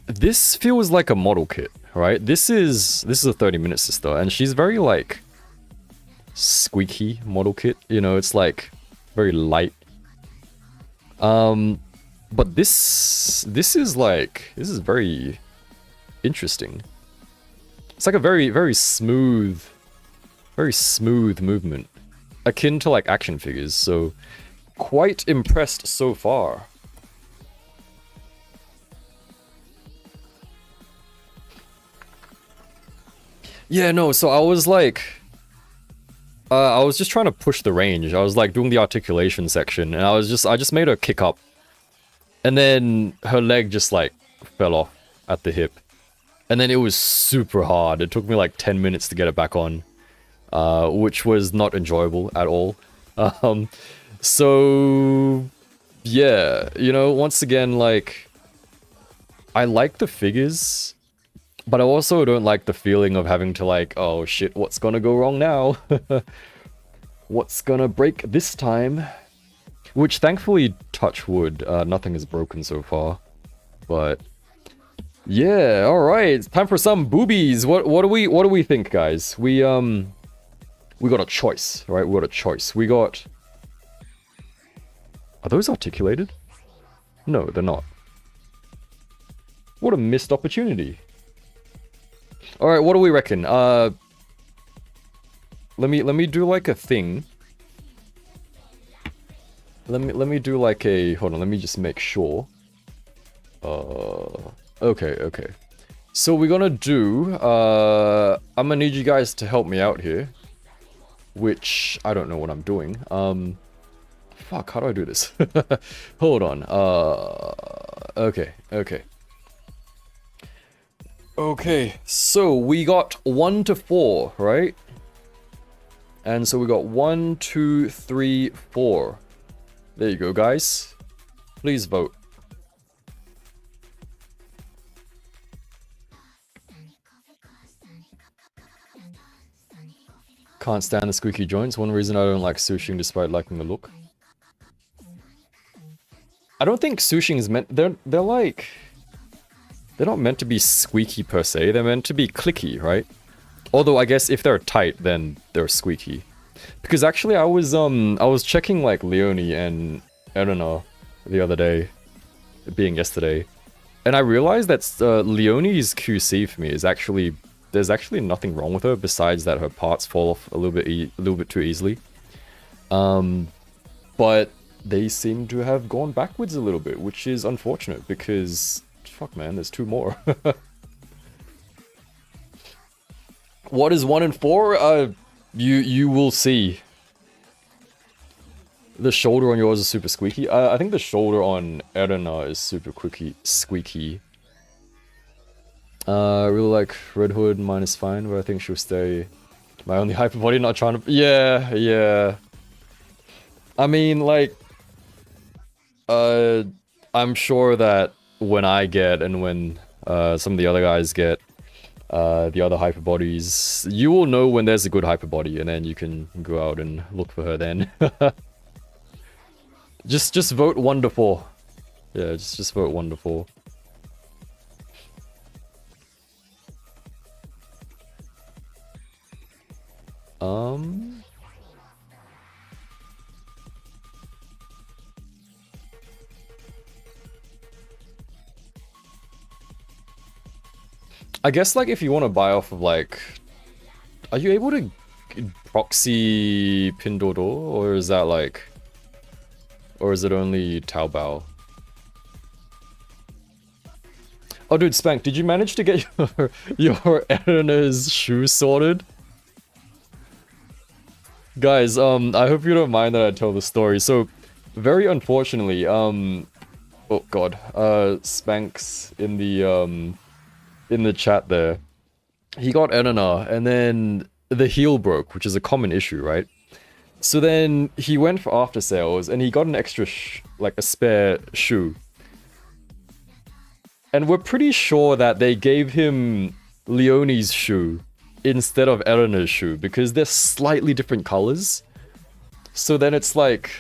this feels like a model kit, right? This is a 30-minute sister, and she's very like squeaky model kit, you know, it's like very light. But this is like, this is very interesting. It's like a very smooth movement, akin to like action figures, so quite impressed so far. Yeah, no, so I was like, I was just trying to push the range. I was like doing the articulation section, and I just made her kick up, and then her leg just like fell off at the hip. And then it was super hard. It took me like 10 minutes to get it back on, which was not enjoyable at all. So, yeah, you know, once again, like, I like the figures, but I also don't like the feeling of having to like, oh shit, what's gonna go wrong now? What's gonna break this time? Which, thankfully, touch wood, nothing is broken so far, but... yeah, all right. It's time for some boobies. What do we think, guys? We got a choice, right? We got a choice. We got... are those articulated? No, they're not. What a missed opportunity. All right, what do we reckon? Let me do like a thing. Let me do like a, hold on, let me just make sure. Okay. So we're gonna do, I'm gonna need you guys to help me out here. Which, I don't know what I'm doing. Fuck, how do I do this? Hold on, okay. Okay, so we got 1 to 4, right? And so we got 1, 2, 3, 4. There you go, guys. Please vote. Can't stand the squeaky joints. One reason I don't like Sushing despite liking the look. I don't think Sushing is meant... They're like... They're not meant to be squeaky per se. They're meant to be clicky, right? Although I guess if they're tight, then they're squeaky. Because actually I was checking like Leonie and Erina the other day, being yesterday, and I realized that Leonie's QC for me is actually, there's actually nothing wrong with her besides that her parts fall off a little bit too easily. But they seem to have gone backwards a little bit, which is unfortunate because fuck man, there's 2 more. What is 1 and 4? You will see. The shoulder on yours is super squeaky. I think the shoulder on Erina is super squeaky. I really like Red Hood, mine is fine, but I think she'll stay. My only hyper body, not trying to... Yeah. I mean, like... I'm sure that when I get, and when some of the other guys get, the other hyper bodies, you will know when there's a good hyper body, and then you can go out and look for her then. Just vote 1 to 4. Yeah, just vote 1 to 4. I guess like if you want to buy off of like, are you able to proxy Pinduoduo, or is that like, or is it only Taobao? Oh dude, Spank, did you manage to get your Erina's shoe sorted? Guys, I hope you don't mind that I tell the story. So, very unfortunately, oh god, Spanks in the chat there, he got Erina, and then the heel broke, which is a common issue, right? So then he went for after sales, and he got an extra, like a spare shoe. And we're pretty sure that they gave him Leonie's shoe instead of Erina's shoe, because they're slightly different colors. So then it's like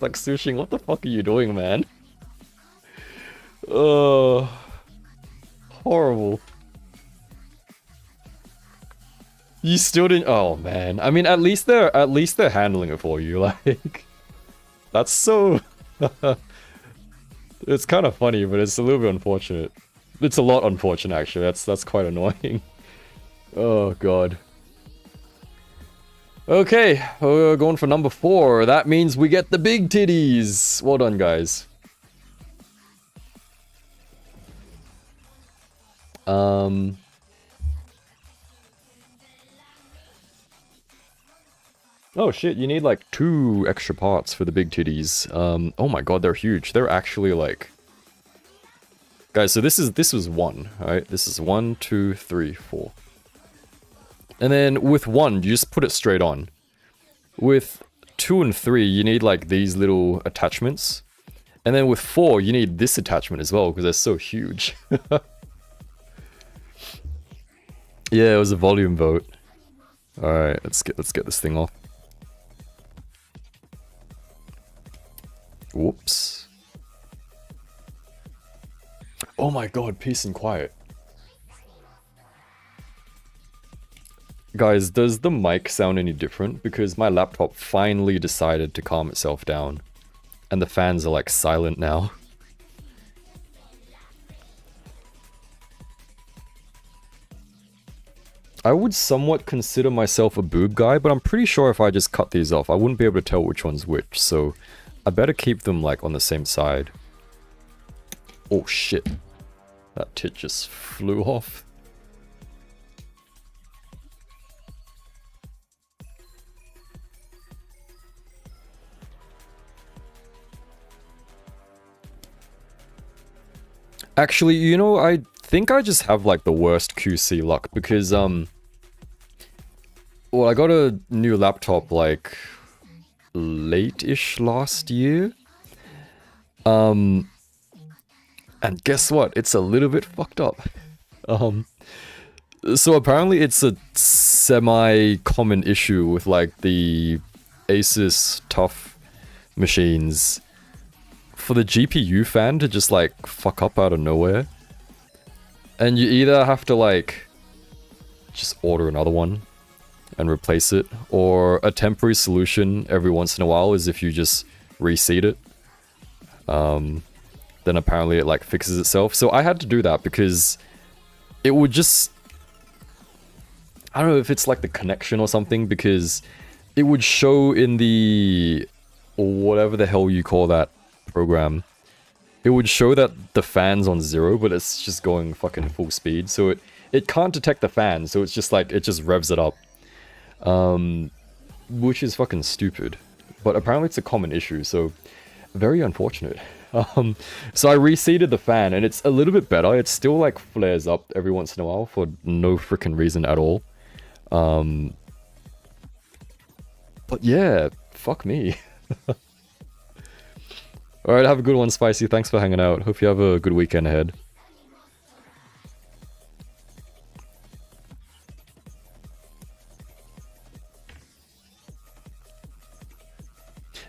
Sushing, what the fuck are you doing, man? Horrible. You still didn't. Oh man, I mean, at least they're handling it for you. Like, that's so. It's kind of funny, but it's a little bit unfortunate. It's a lot unfortunate, actually. That's quite annoying. Oh god. Okay, we're going for number 4. That means we get the big titties. Well done, guys. Oh shit, you need like 2 extra parts for the big titties. Oh my god, they're huge. They're actually like... Guys, so this was 1, alright? This is 1, 2, 3, 4. And then with 1, you just put it straight on. With 2 and 3, you need like these little attachments. And then with 4, you need this attachment as well, because they're so huge. Yeah, it was a volume vote. Alright, let's get this thing off. Whoops. Oh my god, peace and quiet. Guys, does the mic sound any different? Because my laptop finally decided to calm itself down. And the fans are like silent now. I would somewhat consider myself a boob guy, but I'm pretty sure if I just cut these off, I wouldn't be able to tell which one's which, so I better keep them like on the same side. Oh shit. That tit just flew off. Actually, you know, I think I just have like the worst QC luck because well, I got a new laptop like late-ish last year. And guess what? It's a little bit fucked up. So apparently it's a semi-common issue with like the Asus TUF machines for the GPU fan to just like fuck up out of nowhere. And you either have to like just order another one and replace it, or a temporary solution every once in a while is if you just reseat it. Then apparently it like fixes itself. So I had to do that because it would just... I don't know if it's like the connection or something, because it would show in the... whatever the hell you call that program. It would show that the fan's on 0, but it's just going fucking full speed. So it can't detect the fan, so it's just like, it just revs it up. Which is fucking stupid. But apparently it's a common issue, so very unfortunate. So I reseated the fan, and it's a little bit better. It still like flares up every once in a while for no freaking reason at all. But yeah, fuck me. Alright, have a good one, Spicy. Thanks for hanging out. Hope you have a good weekend ahead.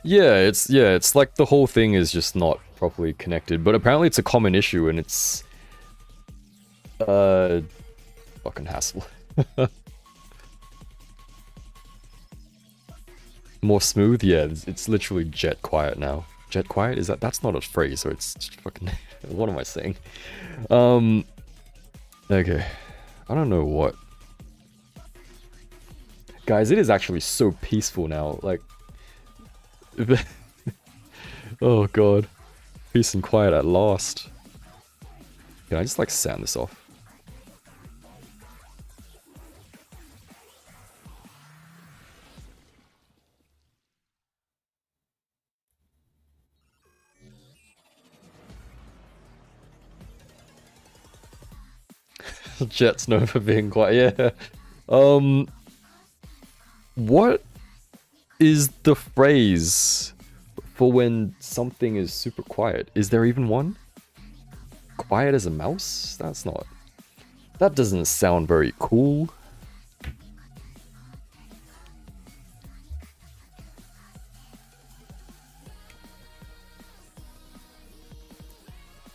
Yeah, it's like the whole thing is just not properly connected, but apparently it's a common issue and it's fucking hassle. More smooth? Yeah, it's literally jet quiet now. Jet quiet? Is that's not a phrase, so it's just fucking... What am I saying? Okay. I don't know what. Guys, it is actually so peaceful now, like... Oh god. Peace and quiet at last. Can I just like sound this off? Jet's known for being quiet, yeah. What is the phrase for when something is super quiet? Is there even one? Quiet as a mouse? That's not... That doesn't sound very cool.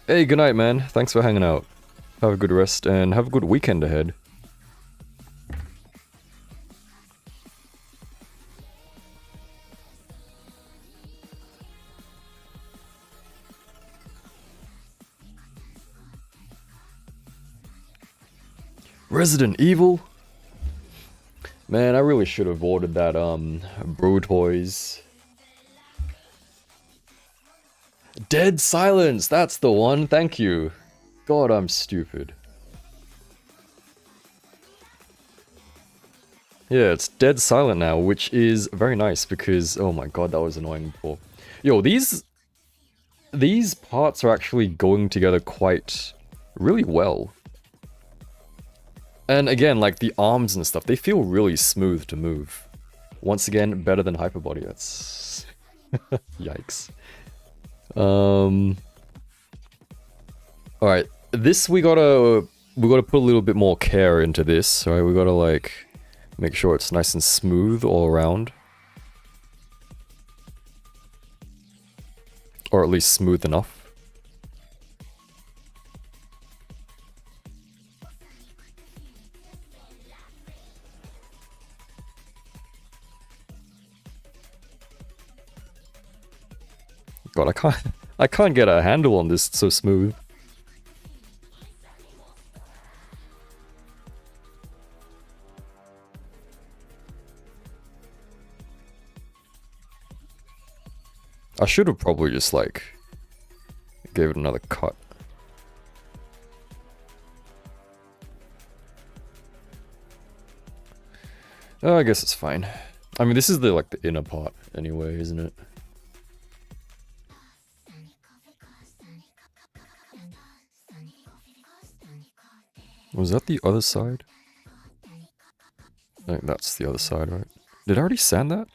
Hey, good night, man. Thanks for hanging out. Have a good rest and have a good weekend ahead. Resident Evil? Man, I really should have ordered that, Toys. Dead Silence! That's the one, thank you. God, I'm stupid. Yeah, it's dead silent now, which is very nice because, oh my god, that was annoying before. Yo, these parts are actually going together quite, really well. And again, like the arms and stuff, they feel really smooth to move. Once again, better than Hyperbody, that's... Yikes. Alright, this we gotta put a little bit more care into this, right? We gotta like make sure it's nice and smooth all around. Or at least smooth enough. God, I can't get a handle on this, it's so smooth. I should have probably just like gave it another cut. Oh, I guess it's fine. I mean, this is the like the inner part anyway, isn't it? Was that the other side? I think that's the other side, right? Did I already sand that?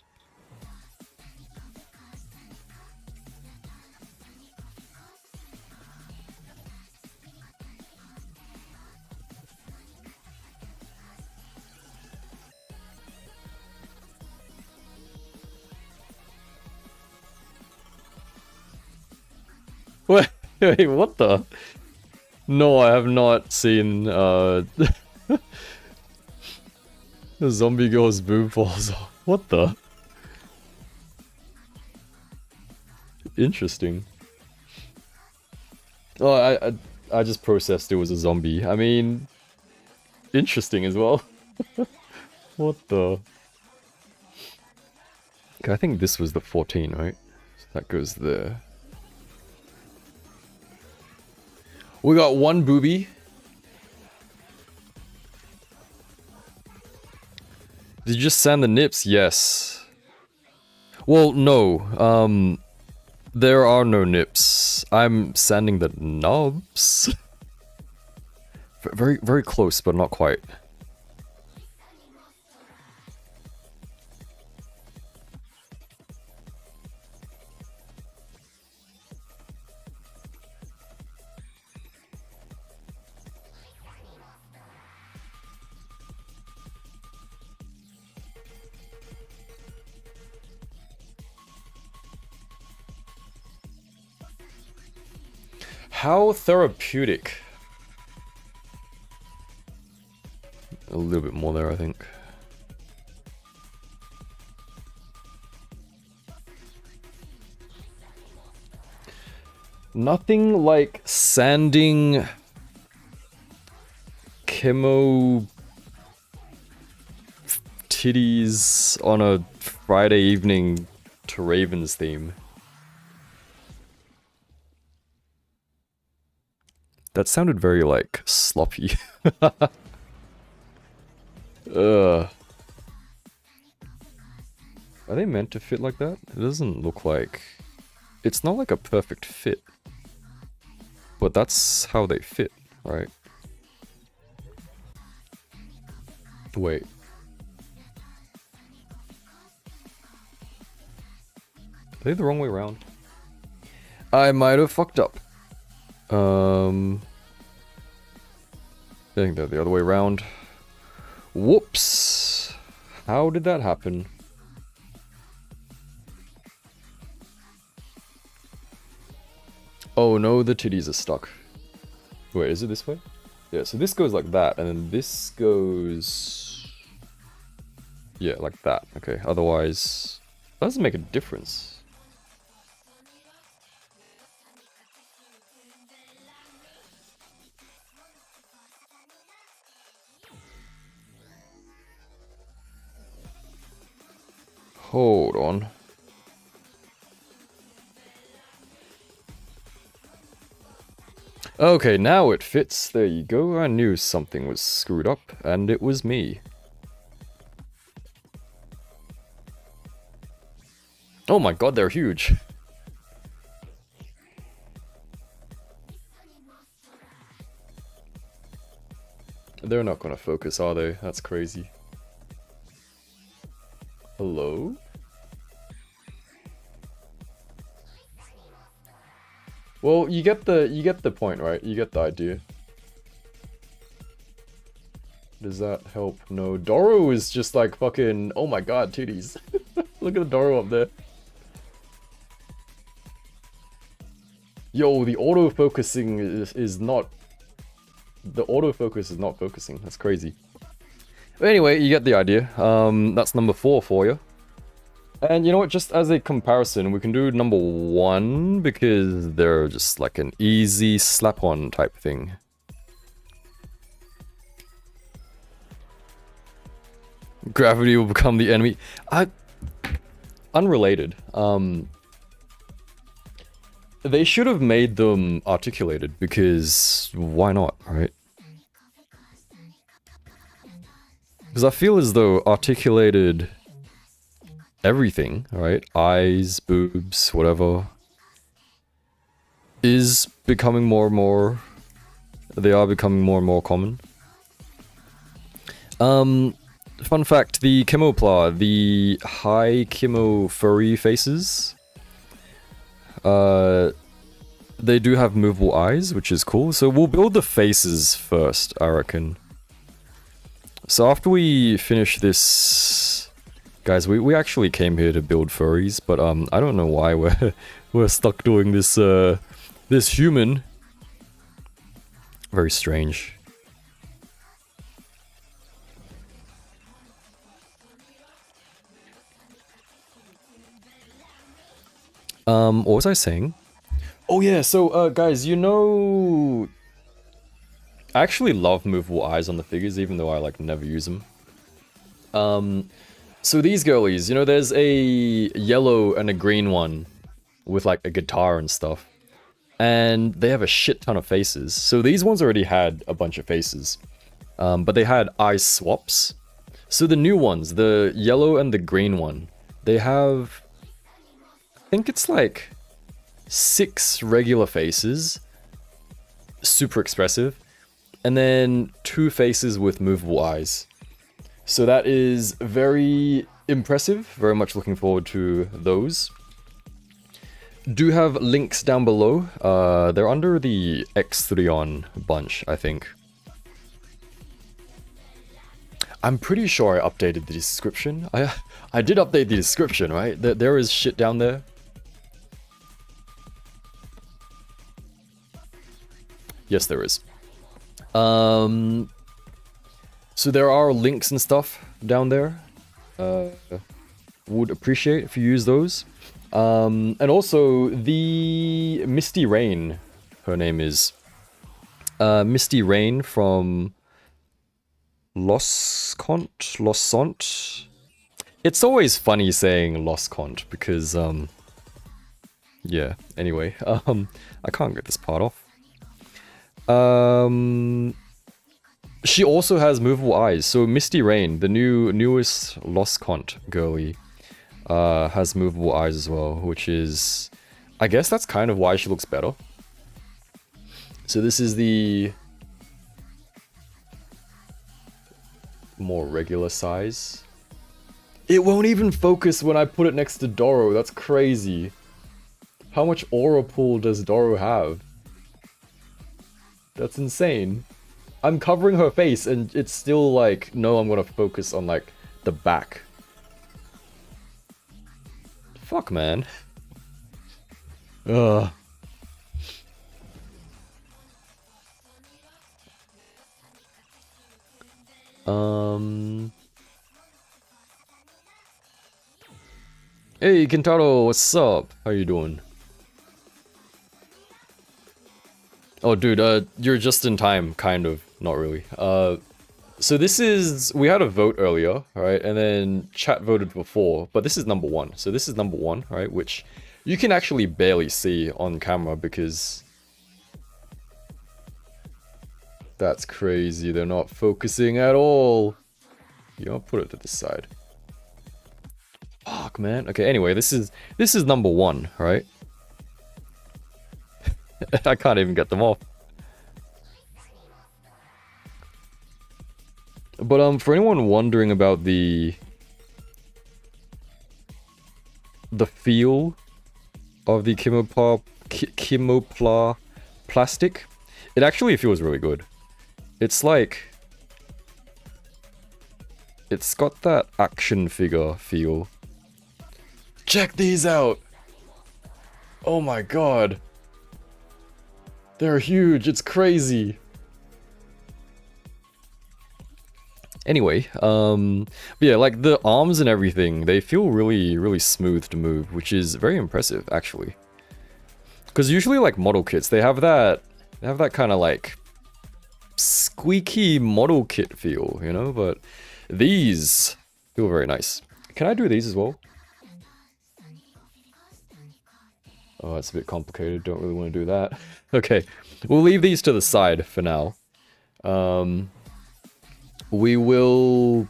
Wait, what the? No, I have not seen, the zombie girl's boob falls off. What the? Interesting. Oh, I just processed it was a zombie. I mean, interesting as well. What the? Okay, I think this was the 14, right? So that goes there. We got one booby. Did you just sand the nips? Yes. Well, no. There are no nips. I'm sanding the knobs. Very, very close, but not quite. How therapeutic. A little bit more there, I think. Nothing like sanding chemo titties on a Friday evening to Ravens theme. That sounded very, like, sloppy. Are they meant to fit like that? It doesn't look like... It's not like a perfect fit. But that's how they fit, right? Wait. Are they the wrong way around? I might have fucked up. I think they're the other way around. Whoops! How did that happen? Oh no, the titties are stuck. Wait, is it this way? Yeah, so this goes like that, and then this goes... Yeah, like that. Okay, otherwise... That doesn't make a difference. Hold on. Okay, now it fits. There you go. I knew something was screwed up, and it was me. Oh my god, they're huge. They're not gonna focus, are they? That's crazy. Hello? Well, you get the point, right? You get the idea. Does that help? No. Doro is just like fucking... Oh my god, titties. Look at the Doro up there. Yo, the auto-focusing is not... The autofocus is not focusing. That's crazy. But anyway, you get the idea. That's number 4 for you. And you know what, just as a comparison, we can do number 1, because they're just like an easy slap-on type thing. Gravity will become the enemy. Unrelated. They should have made them articulated, because why not, right? Because I feel as though articulated everything, right? Eyes, boobs, whatever, is becoming more and more... They are becoming more and more common. Fun fact, the Kemopla, the high Kemo furry faces, they do have movable eyes, which is cool. So we'll build the faces first, I reckon. So after we finish this... Guys, we actually came here to build furries, but I don't know why we're stuck doing this this human. Very strange. What was I saying? Oh yeah, so guys, you know, I actually love movable eyes on the figures, even though I like never use them. So these girlies, you know, there's a yellow and a green one with like a guitar and stuff, and they have a shit ton of faces. So these ones already had a bunch of faces, but they had eye swaps. So the new ones, the yellow and the green one, they have, I think it's like 6 regular faces, super expressive, and then 2 faces with movable eyes. So that is very impressive, very much looking forward to those. Do have links down below, they're under the X3on bunch, I think. I'm pretty sure I updated the description. I did update the description, right? There is shit down there. Yes, there is. So there are links and stuff down there. Would appreciate if you use those. And also the Misty Rain, her name is. Misty Rain from Loscont. It's always funny saying Loscont because yeah, anyway, I can't get this part off. She also has movable eyes. So Misty Rain, the newest Loscont girly, has movable eyes as well, which is, I guess that's kind of why she looks better. So this is the more regular size. It won't even focus when I put it next to Doro. That's crazy. How much aura pool does Doro have? That's insane. I'm covering her face and it's still like, no, I'm gonna focus on like the back. Fuck, man. Ugh. Hey, Kentaro, what's up? How you doing? Oh, dude, you're just in time, kind of. Not really. So this is... We had a vote earlier, right? And then chat voted before, but this is number 1. So this is number 1, right? Which you can actually barely see on camera because... That's crazy. They're not focusing at all. You know, put it to the side. Fuck, man. Okay, anyway, this is number 1, right? I can't even get them off. But for anyone wondering about the feel of the Kemopla plastic, it actually feels really good. It's like, it's got that action figure feel. Check these out! Oh my god. They're huge, it's crazy. Anyway, yeah, like the arms and everything, they feel really, really smooth to move, which is very impressive, actually. Because usually, like model kits, they have that kind of like squeaky model kit feel, you know. But these feel very nice. Can I do these as well? Oh, it's a bit complicated. Don't really want to do that. Okay, we'll leave these to the side for now. We will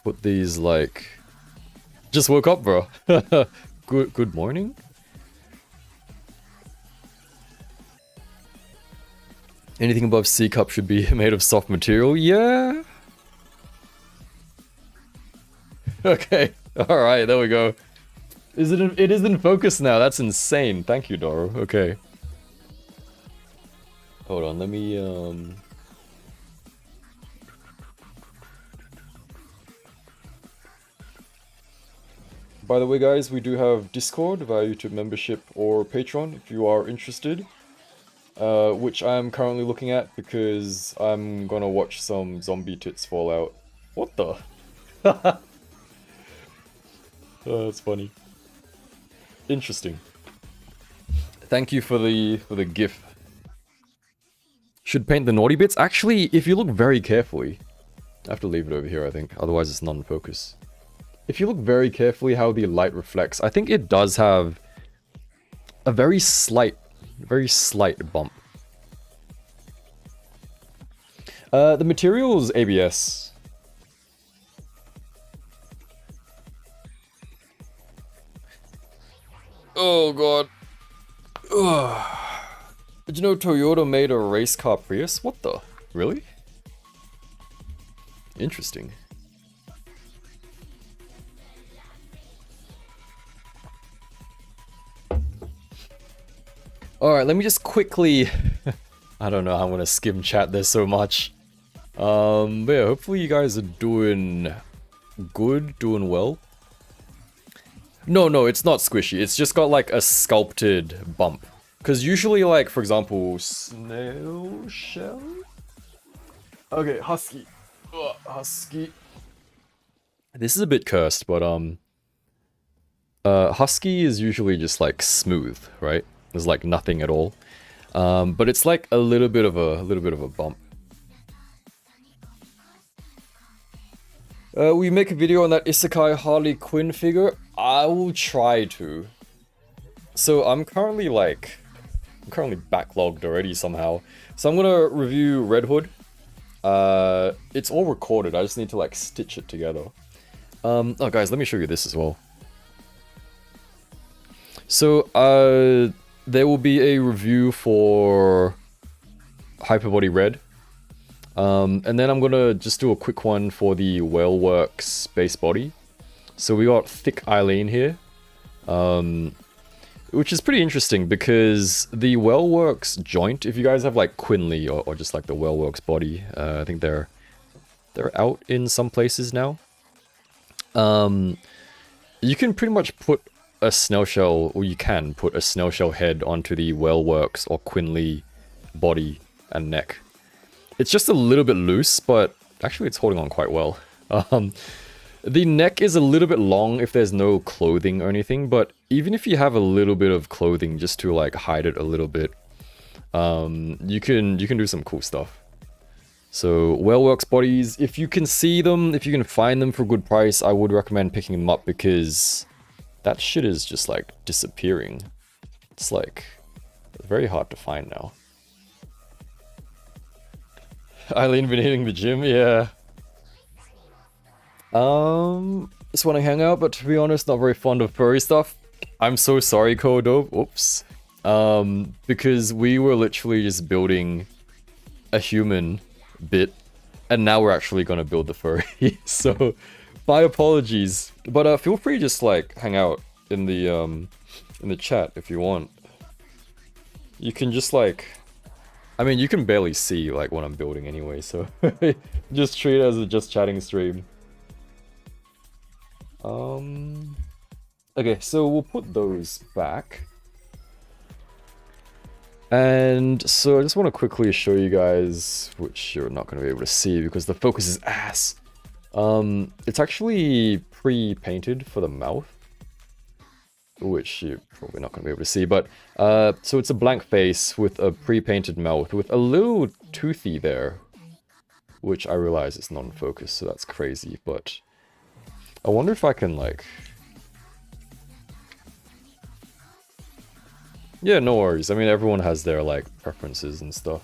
put these like... Just woke up, bro. Good morning? Anything above C cup should be made of soft material. Yeah, Okay, alright, there we go. It is in focus now, that's insane. Thank you, Doro. Okay. Hold on, let me, By the way, guys, we do have Discord via YouTube membership or Patreon if you are interested. Which I'm currently looking at because I'm gonna watch some zombie tits fall out. What the? Oh, that's funny. Interesting. Thank you for the GIF. Should paint the naughty bits? Actually, if you look very carefully... I have to leave it over here, I think. Otherwise it's non-focus. If you look very carefully how the light reflects, I think it does have a very slight bump. The material's ABS. Oh god. Ugh. Did you know Toyota made a race car Prius? What the? Really? Interesting. Alright, let me just quickly... I don't know how I'm gonna skim chat this so much. But yeah, hopefully you guys are doing good, doing well. No, it's not squishy. It's just got like a sculpted bump. Because usually, like, for example, Snail shell? Okay, Husky. Ugh, Husky. This is a bit cursed, but Husky is usually just like smooth, right? There's like nothing at all. But it's like a little bit of a bump. We make a video on that Isekai Harley Quinn figure? I will try to. So I'm currently backlogged already somehow. So I'm gonna review Red Hood. It's all recorded, I just need to like stitch it together. Oh guys, let me show you this as well. So, there will be a review for Hyperbody Red. And then I'm gonna just do a quick one for the Whaleworks base body. So we got Thick Eileen here. Which is pretty interesting because the Whaleworks joint, if you guys have like Quinley or just like the Whaleworks body, I think they're out in some places now. You can pretty much put a snail shell, or you can put a snail shell head onto the Whaleworks or Quinley body and neck. It's just a little bit loose, but actually it's holding on quite well. The neck is a little bit long if there's no clothing or anything, but even if you have a little bit of clothing just to like hide it a little bit, you can do some cool stuff. So Whaleworks bodies, if you can see them, if you can find them for a good price, I would recommend picking them up because that shit is just like disappearing. It's like very hard to find now. Eileen been hitting the gym, yeah. Just want to hang out, but to be honest, not very fond of furry stuff. I'm so sorry, Kodo. Oops. Because we were literally just building a human bit, and now we're actually gonna build the furry. So, my apologies. But feel free to just like hang out in the chat if you want. You can just like, I mean, you can barely see like what I'm building anyway, so just treat it as a just chatting stream. Okay, so we'll put those back. And so I just want to quickly show you guys, which you're not going to be able to see because the focus is ass. It's actually pre-painted for the mouth, which you're probably not going to be able to see, but so it's a blank face with a pre-painted mouth with a little toothy there, which I realize is non-focus, so that's crazy, but I wonder if I can, like... Yeah, no worries. I mean, everyone has their, like, preferences and stuff.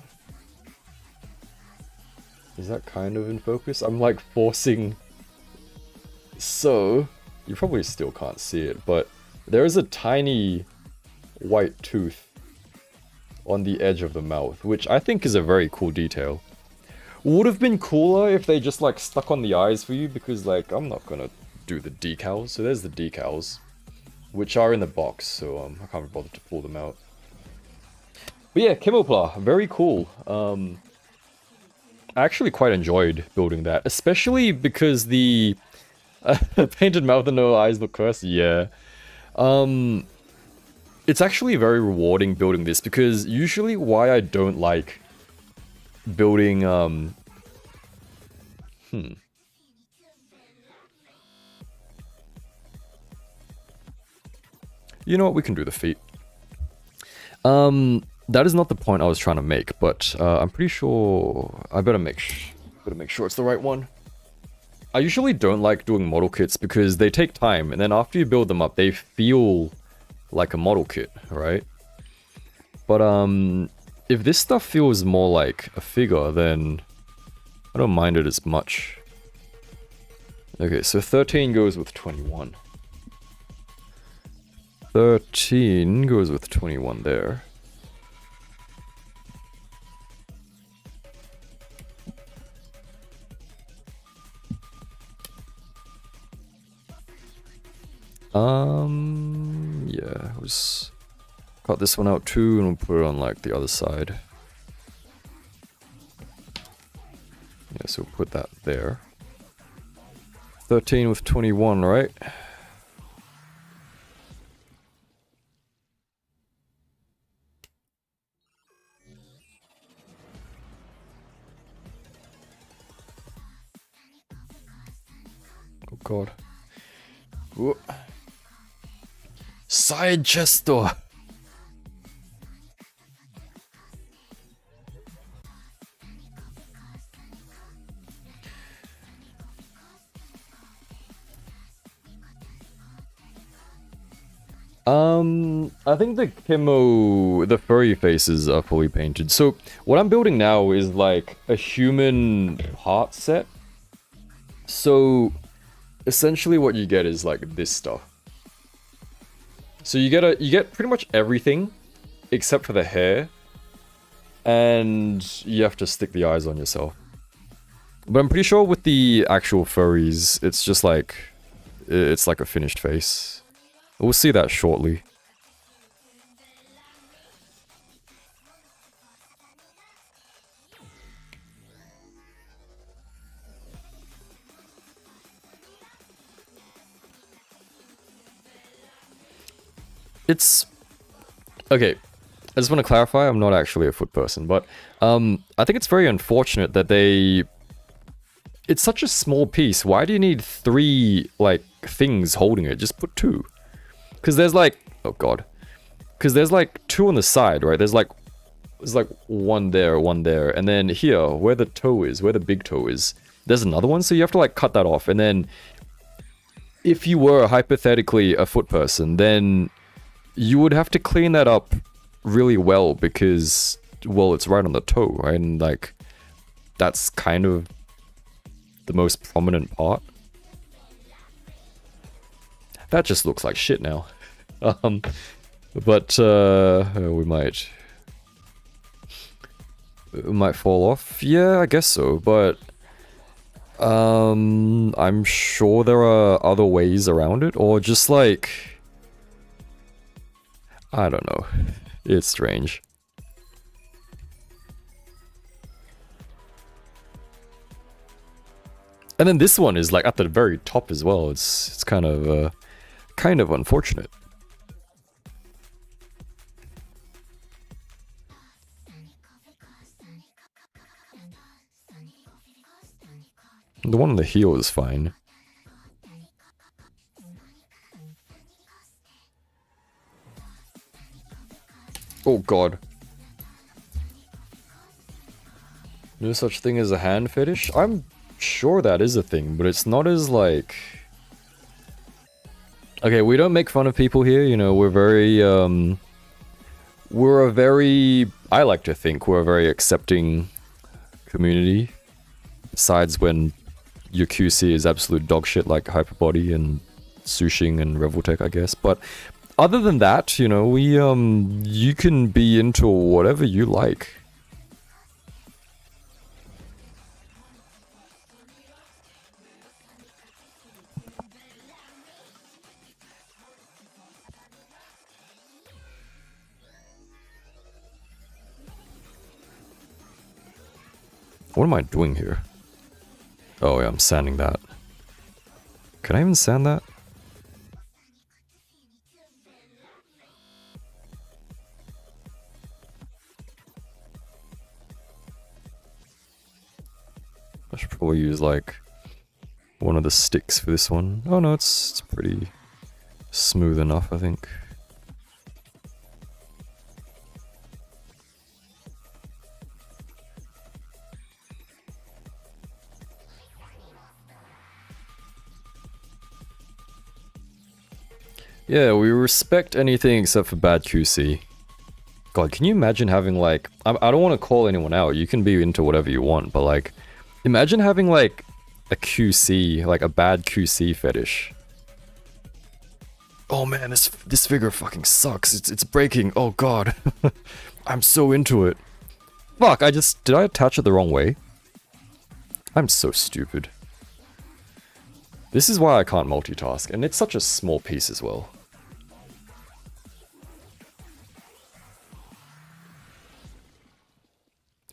Is that kind of in focus? I'm, like, forcing... So, you probably still can't see it, but there is a tiny white tooth on the edge of the mouth, which I think is a very cool detail. Would have been cooler if they just, like, stuck on the eyes for you, because, like, I'm not gonna do the decals. So there's the decals, which are in the box, so I can't be bothered to pull them out. But yeah, Kemopla, very cool. I actually quite enjoyed building that, especially because the painted mouth and no eyes look cursed. Yeah. It's actually very rewarding building this, because usually why I don't like building, You know what, we can do the feet. That is not the point I was trying to make, but I'm pretty sure I better make sure it's the right one. I usually don't like doing model kits because they take time, and then after you build them up, they feel like a model kit, right? But if this stuff feels more like a figure, then I don't mind it as much. Okay, so 13 goes with 21. 13 goes with 21 there. Yeah, we'll just cut this one out too, and we'll put it on like the other side. Yeah, so we'll put that there. 13 with 21, right? Oh god. Whoa. Side chest door. I think the furry faces are fully painted. So what I'm building now is like a human heart set. So essentially what you get is like this stuff. So you get pretty much everything except for the hair, and you have to stick the eyes on yourself. But I'm pretty sure with the actual furries, it's just like it's like a finished face. We'll see that shortly. It's okay. I just want to clarify, I'm not actually a foot person, but I think it's very unfortunate that it's such a small piece. Why do you need 3 like things holding it? Just put 2. Because there's like, oh god, because there's like 2 on the side, right? There's like one there, and then here where the toe is, where the big toe is, there's another one. So you have to like cut that off, and then if you were hypothetically a foot person, then you would have to clean that up really well, because, well, it's right on the toe, right? And like, that's kind of the most prominent part. That just looks like shit now. But we might fall off. Yeah, I guess so, but I'm sure there are other ways around it, or just like, I don't know. It's strange. And then this one is like at the very top as well. It's kind of unfortunate. The one on the heel is fine. Oh god. No such thing as a hand fetish? I'm sure that is a thing, but it's not as like... Okay, we don't make fun of people here, you know, we're very, I like to think we're a very accepting community. Besides when your QC is absolute dog shit like Hyperbody and Sushing and Reveltech, I guess, but... Other than that, you know, you can be into whatever you like. What am I doing here? Oh yeah, I'm sanding that. Can I even sand that? I should probably use like one of the sticks for this one. Oh no, it's pretty smooth enough, I think. Yeah, we respect anything except for bad QC. God, can you imagine having like... I don't want to call anyone out, you can be into whatever you want, but like... Imagine having like a QC, like a bad QC fetish. Oh man, this figure fucking sucks, it's breaking, oh god. I'm so into it. Fuck, did I attach it the wrong way? I'm so stupid. This is why I can't multitask, and it's such a small piece as well.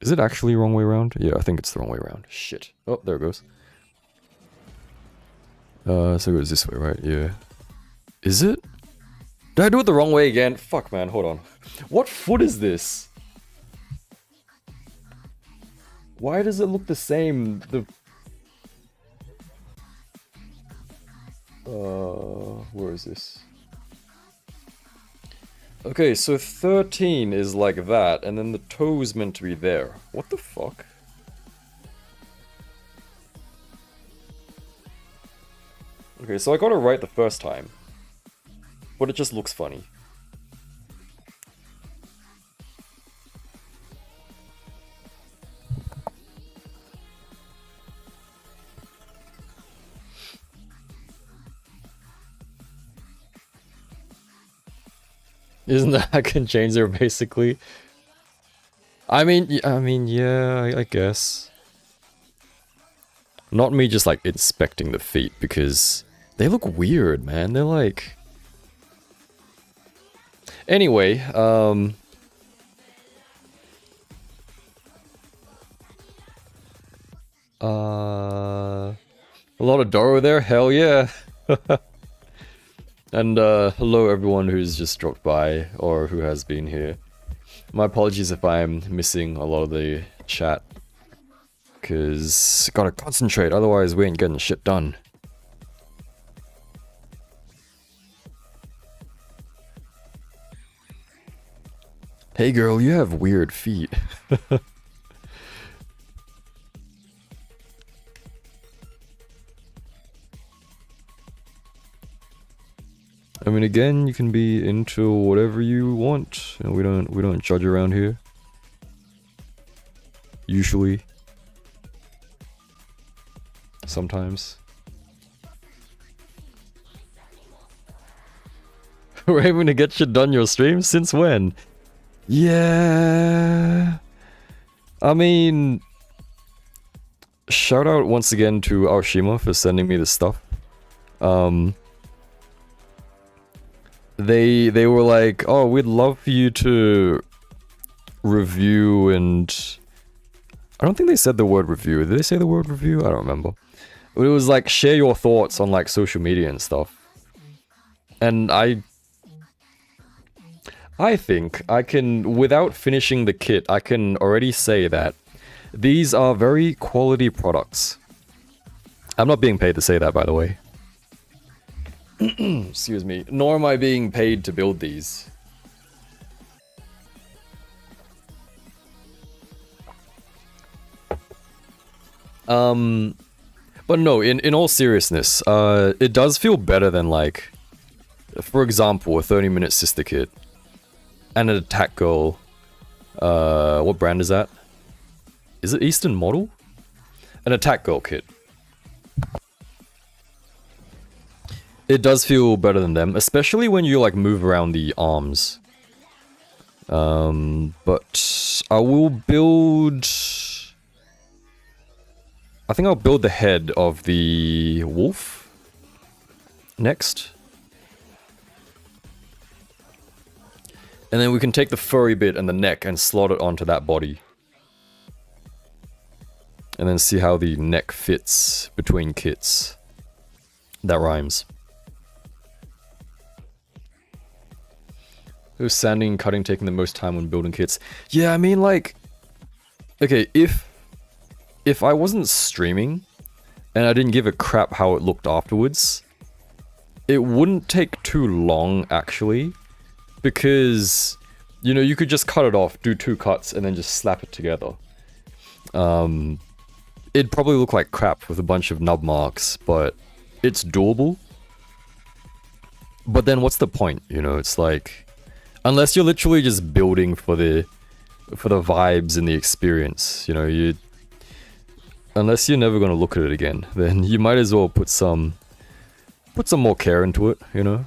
Is it actually wrong way around? Yeah, I think it's the wrong way around. Shit. Oh, there it goes. So it goes this way, right? Yeah. Is it? Did I do it the wrong way again? Fuck, man, hold on. What foot is this? Why does it look the same? Where is this? Okay, so 13 is like that, and then the toe's meant to be there. What the fuck? Okay, so I got it right the first time. But it just looks funny. Isn't that I can change there basically? I mean, yeah, I guess. Not me just like inspecting the feet because they look weird, man. They're like... Anyway, a lot of Doro there, hell yeah. And hello everyone who's just dropped by or who has been here. My apologies if I'm missing a lot of the chat. Cause gotta concentrate, otherwise we ain't getting shit done. Hey girl, you have weird feet. I mean, again, you can be into whatever you want, and we don't judge around here. Usually. Sometimes. We're aiming to get shit done your stream? Since when? Yeah. I mean, shout out once again to Aoshima for sending me this stuff. They were like, oh, we'd love for you to review, and I don't think they said the word review. Did they say the word review? I don't remember. But it was like, share your thoughts on like social media and stuff. And I think I can, without finishing the kit, I can already say that these are very quality products. I'm not being paid to say that, by the way. Excuse me. Nor am I being paid to build these. But no, in all seriousness, it does feel better than like, for example, a 30-minute sister kit. And an attack girl. What brand is that? Is it Eastern Model? An attack girl kit. It does feel better than them, especially when you like move around the arms. But I will build... I think I'll build the head of the wolf next. And then we can take the furry bit and the neck and slot it onto that body. And then see how the neck fits between kits. That rhymes. Who's sanding and cutting taking the most time when building kits? Yeah, I mean, like... Okay, if I wasn't streaming, and I didn't give a crap how it looked afterwards, it wouldn't take too long, actually. Because, you know, you could just cut it off, do 2 cuts, and then just slap it together. It'd probably look like crap with a bunch of nub marks, but it's doable. But then what's the point, you know? It's like... Unless you're literally just building for the vibes and the experience, you know, unless you're never gonna look at it again, then you might as well put some more care into it, you know?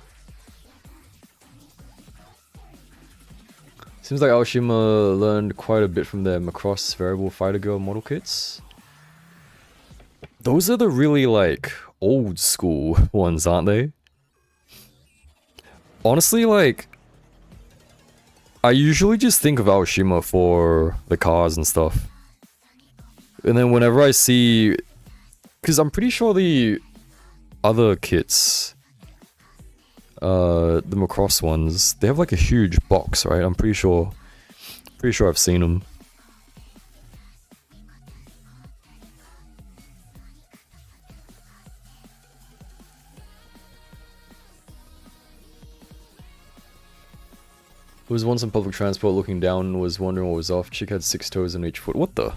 Seems like Aoshima learned quite a bit from their Macross Variable Fighter Girl model kits. Those are the really, like, old school ones, aren't they? Honestly, like... I usually just think of Aoshima for the cars and stuff. And then whenever I see... Because I'm pretty sure the other kits... the Macross ones, they have like a huge box, right? I'm pretty sure I've seen them. There was once on public transport looking down and was wondering what was off. Chick had 6 toes on each foot. What the?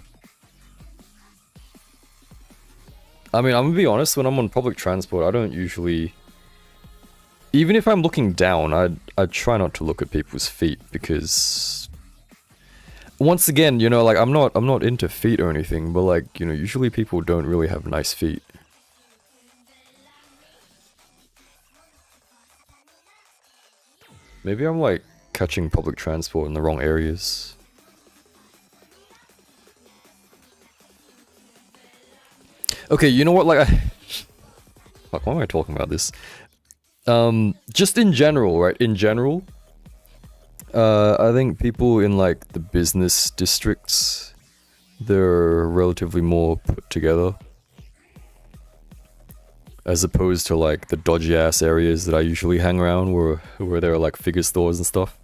I mean, I'm gonna be honest, when I'm on public transport, I don't usually... Even if I'm looking down, I try not to look at people's feet, because... Once again, you know, like, I'm not into feet or anything, but like, you know, usually people don't really have nice feet. Maybe I'm like... catching public transport in the wrong areas. Okay, you know what, like, fuck, why am I talking about this? Just in general, right, in general, I think people in, like, the business districts, they're relatively more put together. As opposed to, like, the dodgy-ass areas that I usually hang around, where there are, like, figure stores and stuff.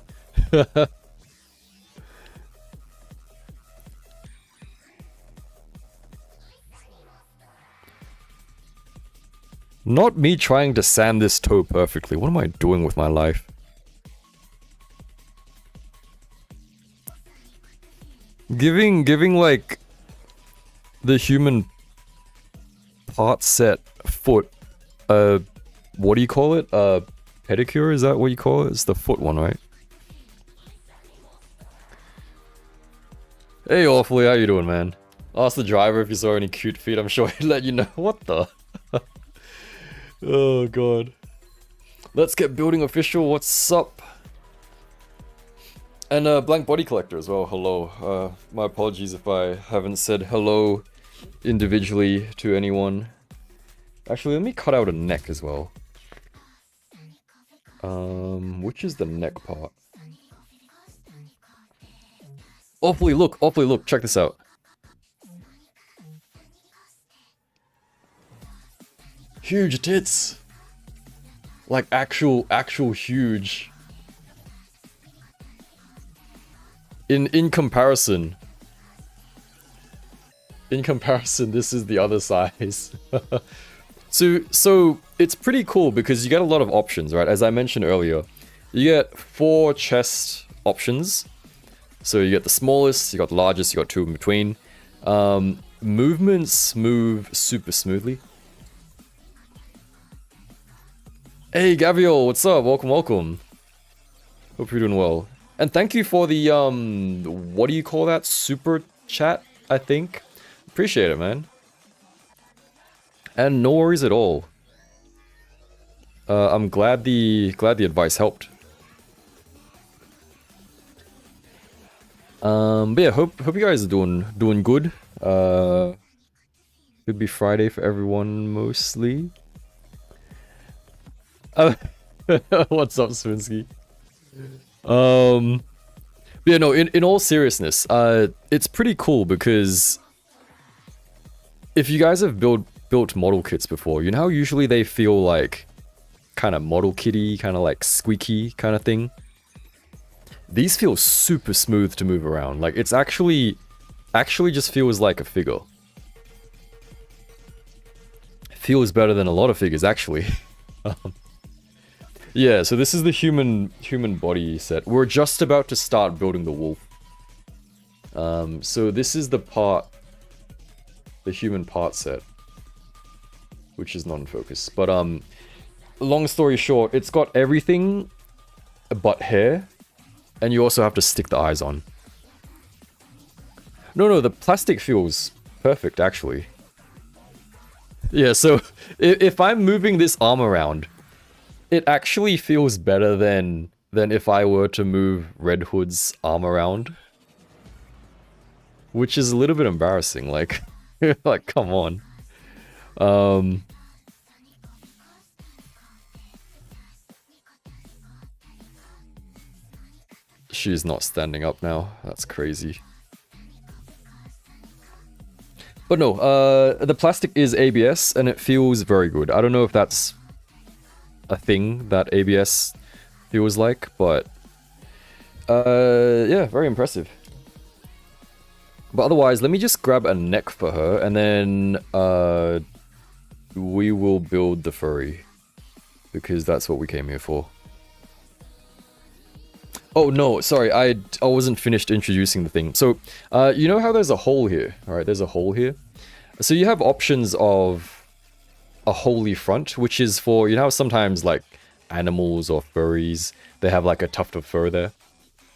Not me trying to sand this toe perfectly. What am I doing with my life? Giving like the human part set foot what do you call it? Pedicure, is that what you call it? It's the foot one, right? Hey Awfully, how you doing, man? Ask the driver if you saw any cute feet, I'm sure he'd let you know. What the? Oh god. Let's get building official, what's up? And Blank Body Collector as well, hello. My apologies if I haven't said hello individually to anyone. Actually, let me cut out a neck as well. Which is the neck part? Awfully, look, check this out. Huge tits! Like actual huge. In comparison. In comparison, this is the other size. So it's pretty cool because you get a lot of options, right? As I mentioned earlier, you get 4 chest options. So you get the smallest, you got the largest, you got 2 in between. Movements move super smoothly. Hey Gabriel, what's up? Welcome. Hope you're doing well. And thank you for the, what do you call that? Super chat, I think. Appreciate it, man. And no worries at all. I'm glad the advice helped. But yeah, hope you guys are doing good. Could be Friday for everyone mostly. What's up, Swinsky? Yeah, no, in all seriousness, it's pretty cool because if you guys have built model kits before, you know how usually they feel like kind of model kitty, kind of like squeaky kind of thing? These feel super smooth to move around. Like, it's actually just feels like a figure. Feels better than a lot of figures, actually. Yeah, so this is the human body set. We're just about to start building the wolf. So this is the human part set, which is not in focus. But long story short, it's got everything but hair, and you also have to stick the eyes on. No, the plastic feels perfect, actually. Yeah, so if I'm moving this arm around, it actually feels better than if I were to move Red Hood's arm around. Which is a little bit embarrassing, like, like, come on. She's not standing up now, that's crazy. But no, the plastic is ABS, and it feels very good. I don't know if that's a thing that ABS feels like, but yeah, very impressive. But otherwise, let me just grab a neck for her, and then we will build the furry, because that's what we came here for. Oh no, sorry, I wasn't finished introducing the thing. So, you know how there's a hole here? Alright, there's a hole here. So you have options of a holy front, which is for, you know how sometimes like animals or furries, they have like a tuft of fur there?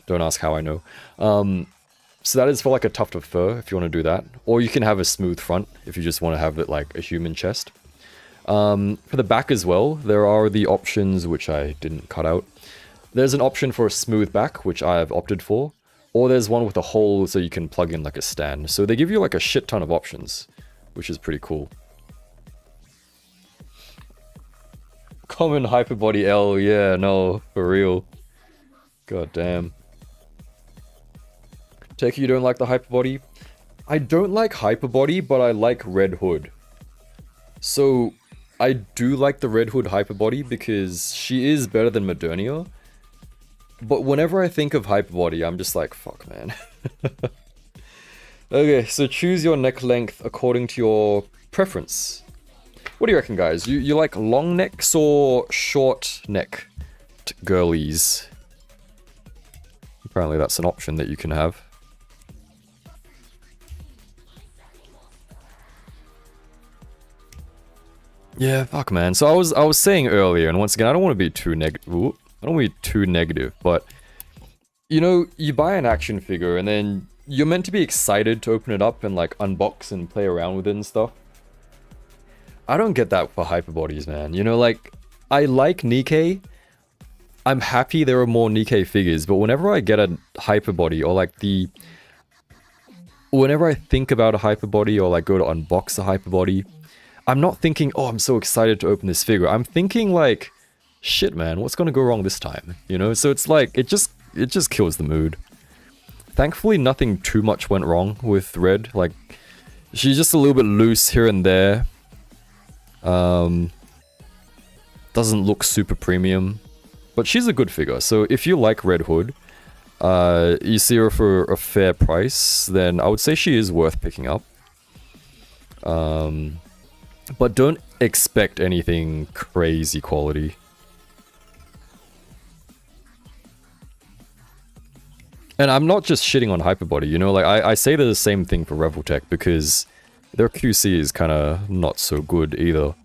Don't ask how I know. So that is for like a tuft of fur, if you want to do that. Or you can have a smooth front, if you just want to have it like a human chest. For the back as well, there are the options, which I didn't cut out. There's an option for a smooth back, which I have opted for. Or there's one with a hole so you can plug in like a stand. So they give you like a shit ton of options, which is pretty cool. Common hyperbody L, yeah, no, for real. God damn. Take it you don't like the hyperbody? I don't like hyperbody, but I like Red Hood. So, I do like the Red Hood hyperbody because she is better than Modernia. But whenever I think of hyperbody, I'm just like, fuck, man. Okay, so choose your neck length according to your preference. What do you reckon, guys? You like long necks or short neck girlies? Apparently that's an option that you can have. Yeah, fuck, man. So I was saying earlier, and once again, I don't want to be too negative. I don't want to be too negative, but you know, you buy an action figure and then you're meant to be excited to open it up and like unbox and play around with it and stuff. I don't get that for hyperbodies, man. You know, like, I like Nikkei. I'm happy there are more Nikkei figures, but whenever I get a hyperbody or like whenever I think about a hyperbody or like go to unbox a hyperbody, I'm not thinking, oh, I'm so excited to open this figure. I'm thinking like, shit, man, what's gonna go wrong this time? You know, so it's like, it just kills the mood. Thankfully, nothing too much went wrong with Red. Like, she's just a little bit loose here and there. Doesn't look super premium, but she's a good figure. So if you like Red Hood, you see her for a fair price, then I would say she is worth picking up. But don't expect anything crazy quality. And I'm not just shitting on Hyperbody, you know, like, I say the same thing for Reveltech because their QC is kind of not so good either.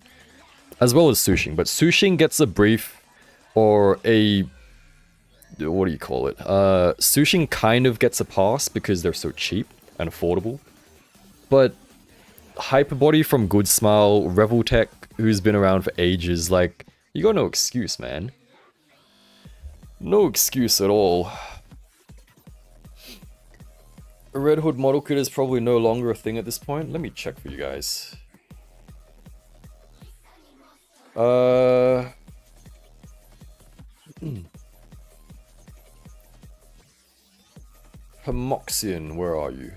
As well as Sushing, but Sushing gets a brief, or a... what do you call it? Sushing kind of gets a pass because they're so cheap and affordable. But Hyperbody from Good Smile, Reveltech, who's been around for ages, like, you got no excuse, man. No excuse at all. A Red Hood model kit is probably no longer a thing at this point. Let me check for you guys. Homoxian, where are you?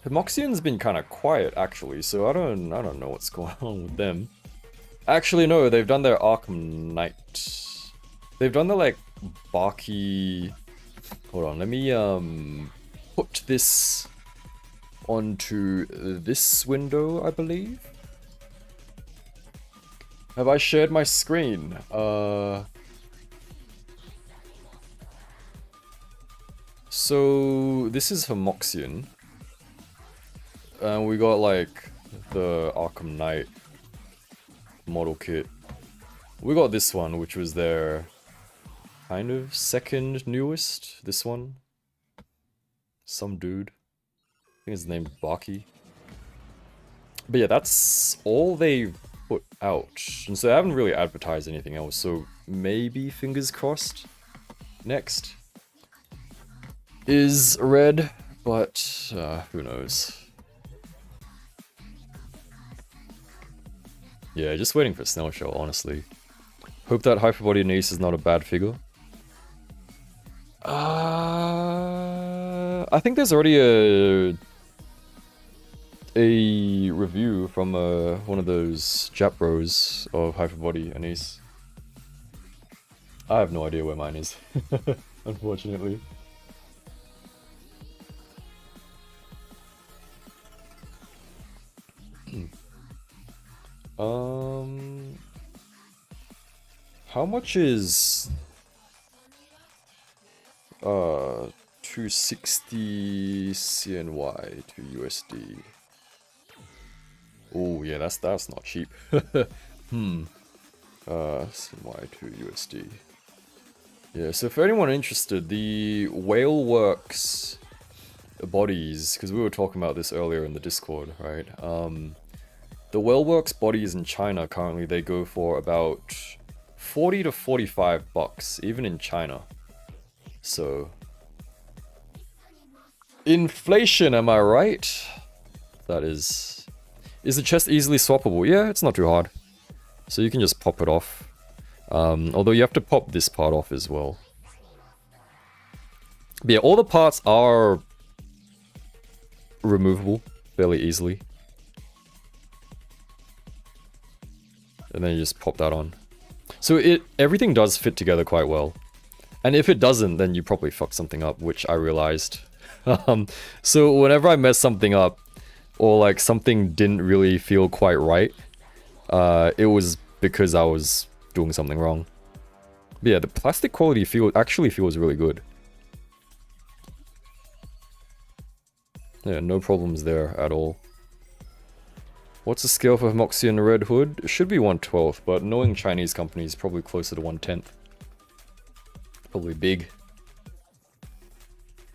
Moxian's been kind of quiet actually, so I don't know what's going on with them. Actually, no, they've done their Arkham Knight. They've done the like Barky. Hold on, let me put this onto this window, I believe. Have I shared my screen? So this is Homoxian. And we got like the Arkham Knight model kit. We got this one, which was their kind of second newest. This one. Some dude. I think his name's Baki. But yeah, that's all they put out. And so they haven't really advertised anything else. So maybe, fingers crossed, next is red. But who knows. Yeah, just waiting for Snail Shell, honestly. Hope that Hyperbody Niece is not a bad figure. I think there's already a review from one of those Jap bros of Hyperbody Anise. I have no idea where mine is, unfortunately. How much is 260 CNY to USD? Oh yeah, that's not cheap. CNY to USD. Yeah, so for anyone interested, the Whale Works bodies, because we were talking about this earlier in the Discord, right? The Whaleworks bodies in China currently, they go for about 40 to 45 bucks, even in China. So, inflation, am I right? That is the chest easily swappable? Yeah, it's not too hard. So you can just pop it off. Although you have to pop this part off as well. But yeah, all the parts are removable fairly easily. And then you just pop that on. So everything does fit together quite well. And if it doesn't, then you probably fucked something up, which I realized. So whenever I mess something up, or like something didn't really feel quite right, it was because I was doing something wrong. But yeah, the plastic quality actually feels really good. Yeah, no problems there at all. What's the scale for Homoxian Red Hood? It should be 1/12, but knowing Chinese companies, probably closer to 1/10. Probably big.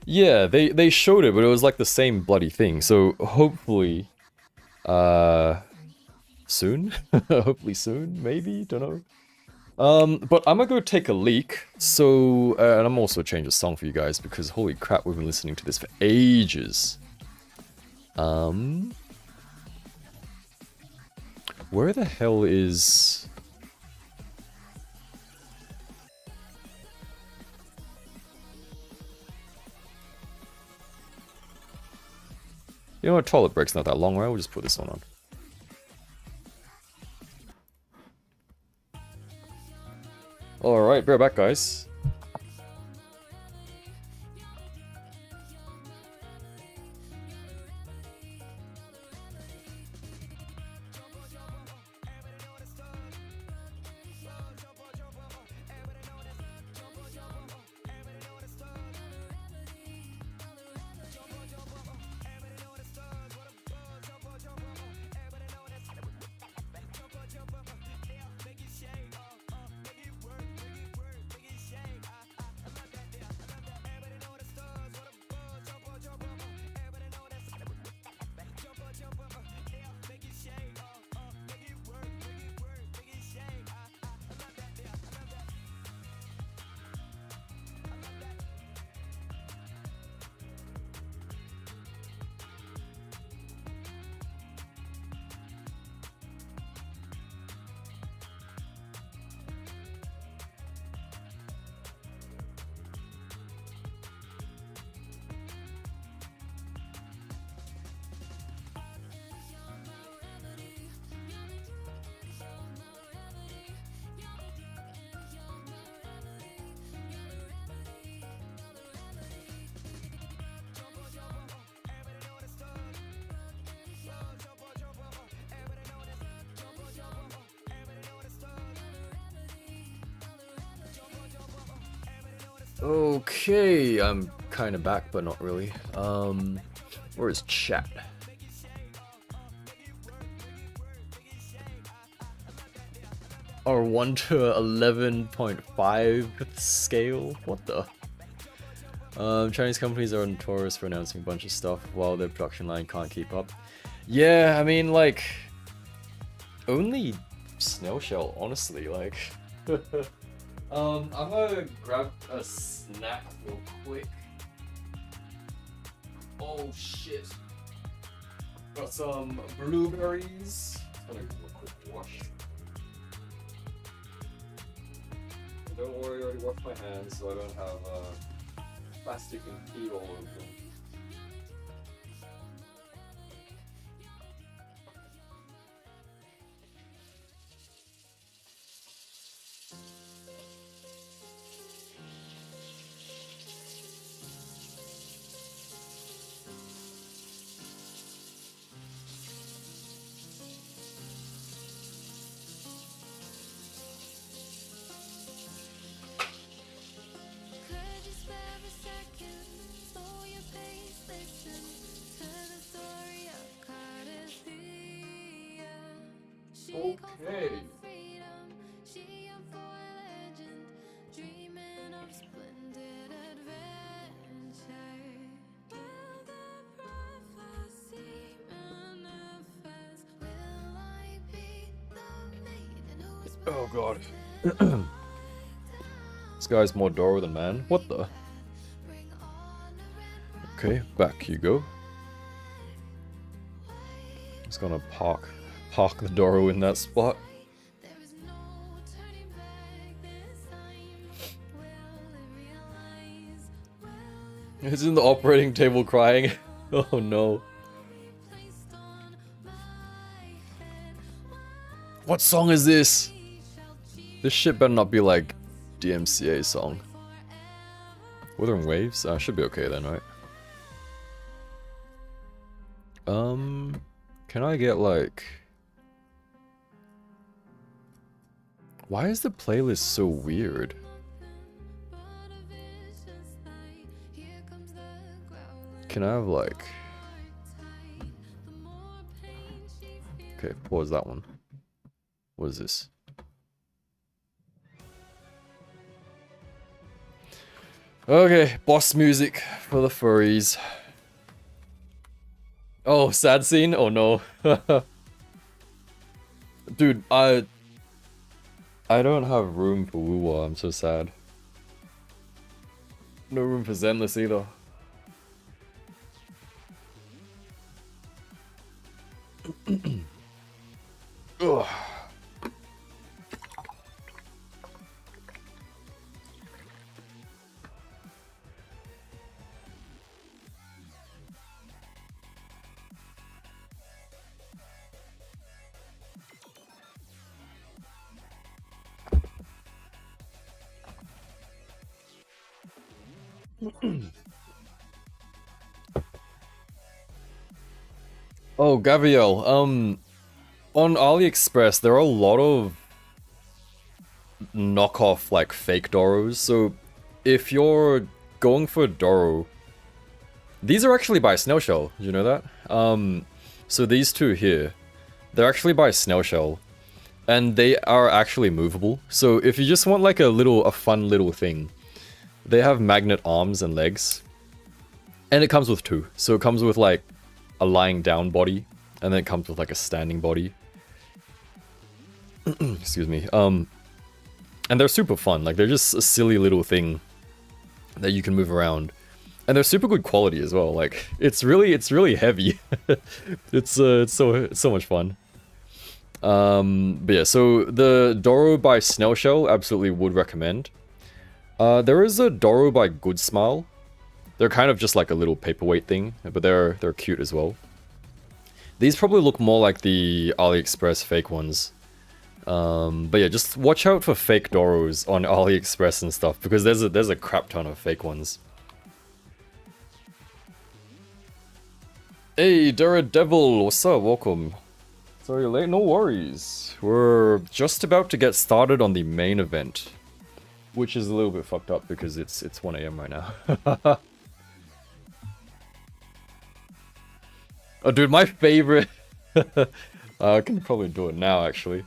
Yeah, they showed it, but it was like the same bloody thing. So hopefully, soon? Hopefully soon, maybe? Don't know. But I'm gonna go take a leak. So, and I'm also change the song for you guys because holy crap, we've been listening to this for ages. Where the hell is... You know what, toilet break's not that long, right? We'll just put this one on. Alright, bear back, guys. Okay, I'm kind of back, but not really. Where is chat? Our 1 to 11.5 scale? What the? Chinese companies are notorious for announcing a bunch of stuff while their production line can't keep up. Yeah, I mean, like, only Snail Shell, honestly, like. I'm gonna grab a snack real quick. Oh shit. Got some blueberries. Gonna give them a quick wash. Don't worry, I already washed my hands so I don't have plastic and pee all over them. Okay. Oh god. This guy's more Doro than man. What the? Okay, back you go. Just gonna park the Doro in that spot. It's in the operating table crying. Oh no. What song is this? This shit better not be like DMCA song. Wuthering Waves? Should be okay then, right? Can I get like... Why is the playlist so weird? Can I have like... Okay, what was that one? What is this? Okay, boss music for the furries. Oh, sad scene? Oh no. Dude, I don't have room for Woo-Wah, I'm so sad. No room for Zenless either. Ugh. Oh, Gabrielle, on AliExpress there are a lot of knockoff, like, fake Doros, so if you're going for Doro, these are actually by Snail Shell, did you know that? So these two here, they're actually by Snail Shell, and they are actually movable, so if you just want like a fun little thing, they have magnet arms and legs, and it comes with two, so it comes with like a lying down body, and then it comes with like a standing body. Excuse me. And they're super fun, like they're just a silly little thing that you can move around. And they're super good quality as well, like it's really heavy. it's so much fun. But yeah, so the Doro by Snail Shell, absolutely would recommend. There is a Doro by Good Smile. They're kind of just like a little paperweight thing, but they're cute as well. These probably look more like the AliExpress fake ones. But yeah, just watch out for fake Doros on AliExpress and stuff, because there's a crap ton of fake ones. Hey, Daredevil, what's up? Welcome. Sorry you're late, no worries. We're just about to get started on the main event. Which is a little bit fucked up because it's 1 AM right now. Oh, dude, my favorite... I can probably do it now, actually.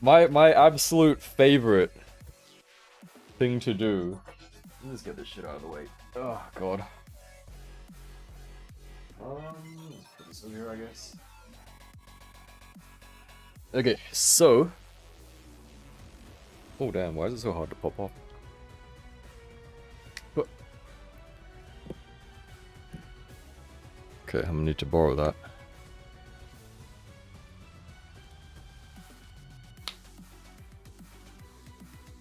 My absolute favorite thing to do... Let's get this shit out of the way. Oh, God. Let's put this over here, I guess. Okay, so... Oh, damn, why is it so hard to pop off? Okay, I'm gonna need to borrow that.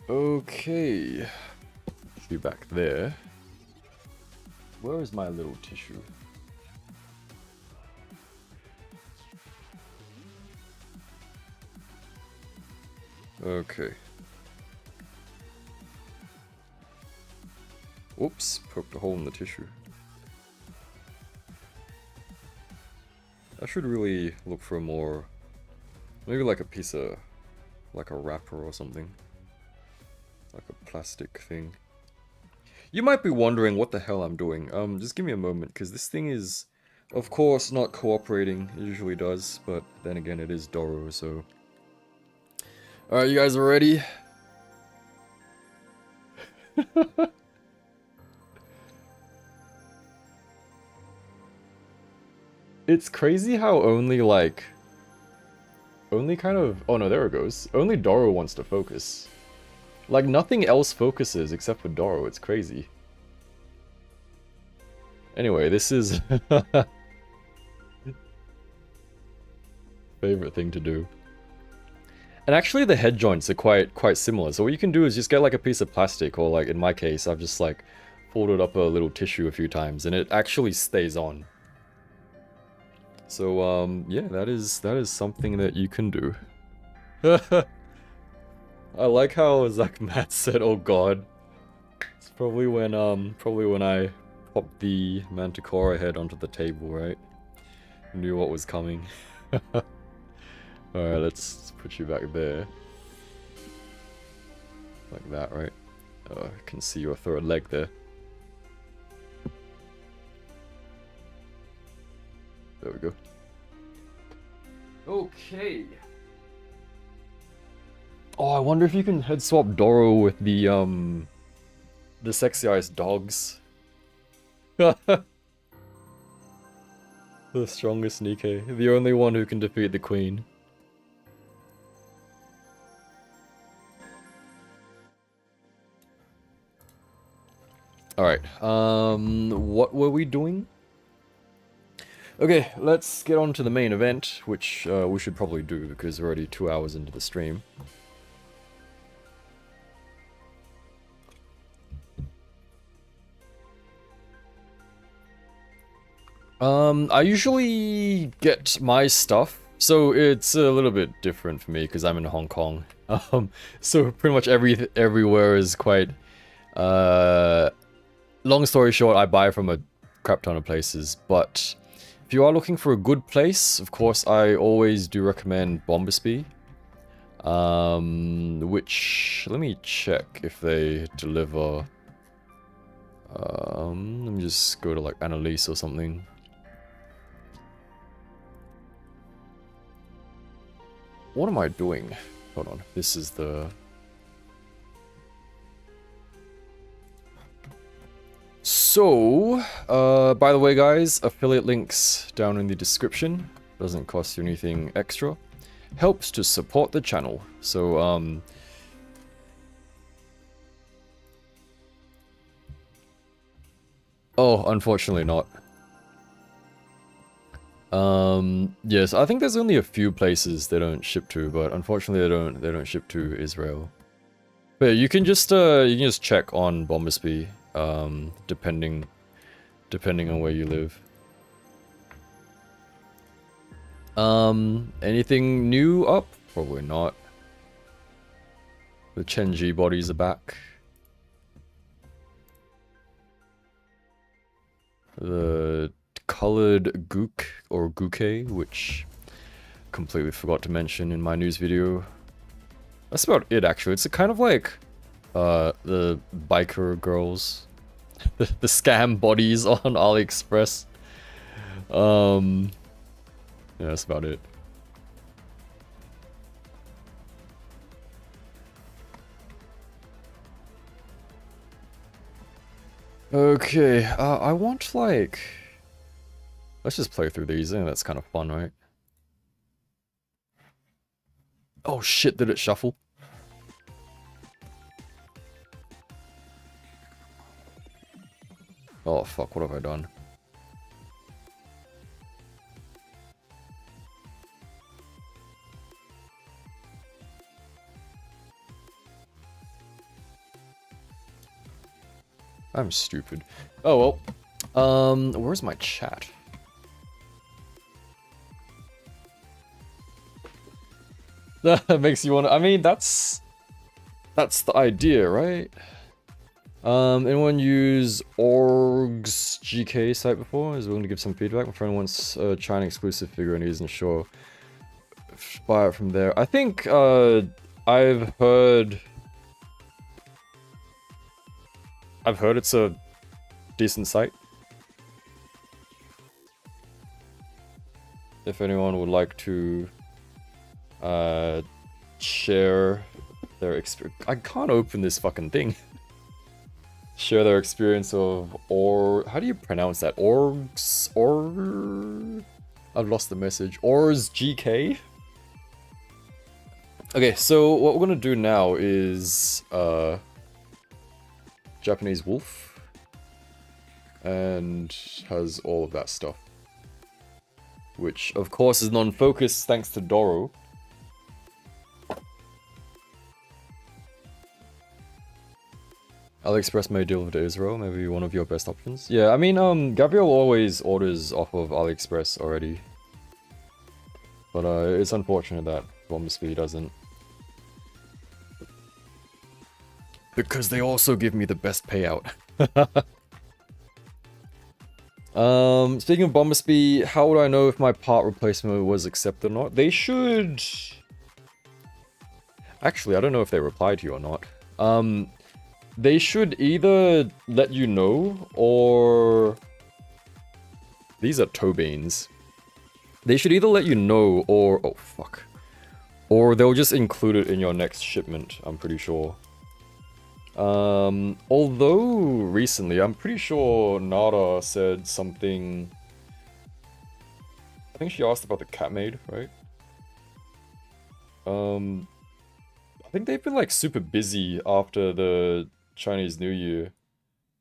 Okay. Be back there. Where is my little tissue? Okay. Whoops, poked a hole in the tissue. I should really look for a more... Maybe like a piece of... like a wrapper or something. Like a plastic thing. You might be wondering what the hell I'm doing. Just give me a moment, because this thing is, of course, not cooperating. It usually does, but then again, it is Doro, so... Alright, you guys are ready? It's crazy how only kind of... Oh no, there it goes. Only Doro wants to focus. Like, nothing else focuses except for Doro. It's crazy. Anyway, this is... favorite thing to do. And actually the head joints are quite similar. So what you can do is just get like a piece of plastic, or like in my case, I've just like folded up a little tissue a few times and it actually stays on. So, yeah, that is something that you can do. I like how Zach Matt said, "Oh God." It's probably when I popped the Manticora head onto the table, right? Knew what was coming. Alright, let's put you back there. Like that, right? I can see your third leg there. There we go. Okay. Oh, I wonder if you can head swap Doro with the sexy eyes dogs. The strongest Nikkei. The only one who can defeat the queen. Alright, what were we doing? Okay, let's get on to the main event, which we should probably do because we're already 2 hours into the stream. I usually get my stuff, so it's a little bit different for me because I'm in Hong Kong. So pretty much everywhere is quite, long story short, I buy from a crap ton of places, but if you are looking for a good place, of course, I always do recommend Bombasby. Which, let me check if they deliver. Let me just go to like Annalise or something. What am I doing? Hold on, this is the... So, by the way guys, affiliate links down in the description. Doesn't cost you anything extra. Helps to support the channel. So, oh, unfortunately not. Yes, I think there's only a few places they don't ship to, but unfortunately they don't ship to Israel. But yeah, you can just check on Bombasby. Depending on where you live. Anything new up? Probably not. The Chenji bodies are back. The colored gook or guke, which completely forgot to mention in my news video. That's about it actually. It's a kind of like the biker girls, the scam bodies on AliExpress. Yeah, that's about it. Okay, I want like, let's just play through these. I think that's kind of fun, right? Oh shit, did it shuffle? Oh fuck, what have I done? I'm stupid. Oh well. Where's my chat? That makes you wanna, I mean, that's the idea, right? Anyone use Org's GK site before? Is willing to give some feedback? My friend wants a China exclusive figure and he isn't sure. Buy it from there. I think, I've heard it's a decent site. If anyone would like to, share their experience. I can't open this fucking thing. Share their experience of, or how do you pronounce that? I've lost the message. Or's GK. Okay, so what we're gonna do now is Japanese wolf, and has all of that stuff, which of course is non-focused thanks to Doro. AliExpress may deal with Israel, maybe one of your best options. Yeah, I mean, Gabriel always orders off of AliExpress already. But it's unfortunate that Bombsby doesn't. Because they also give me the best payout. Speaking of Bombsby, how would I know if my part replacement was accepted or not? They should... Actually, I don't know if they replied to you or not. They should either let you know, or... These are toe beans. They should either let you know, or... Oh, fuck. Or they'll just include it in your next shipment, I'm pretty sure. Although recently, I'm pretty sure Nara said something... I think she asked about the cat maid, right? I think they've been like super busy after the Chinese New Year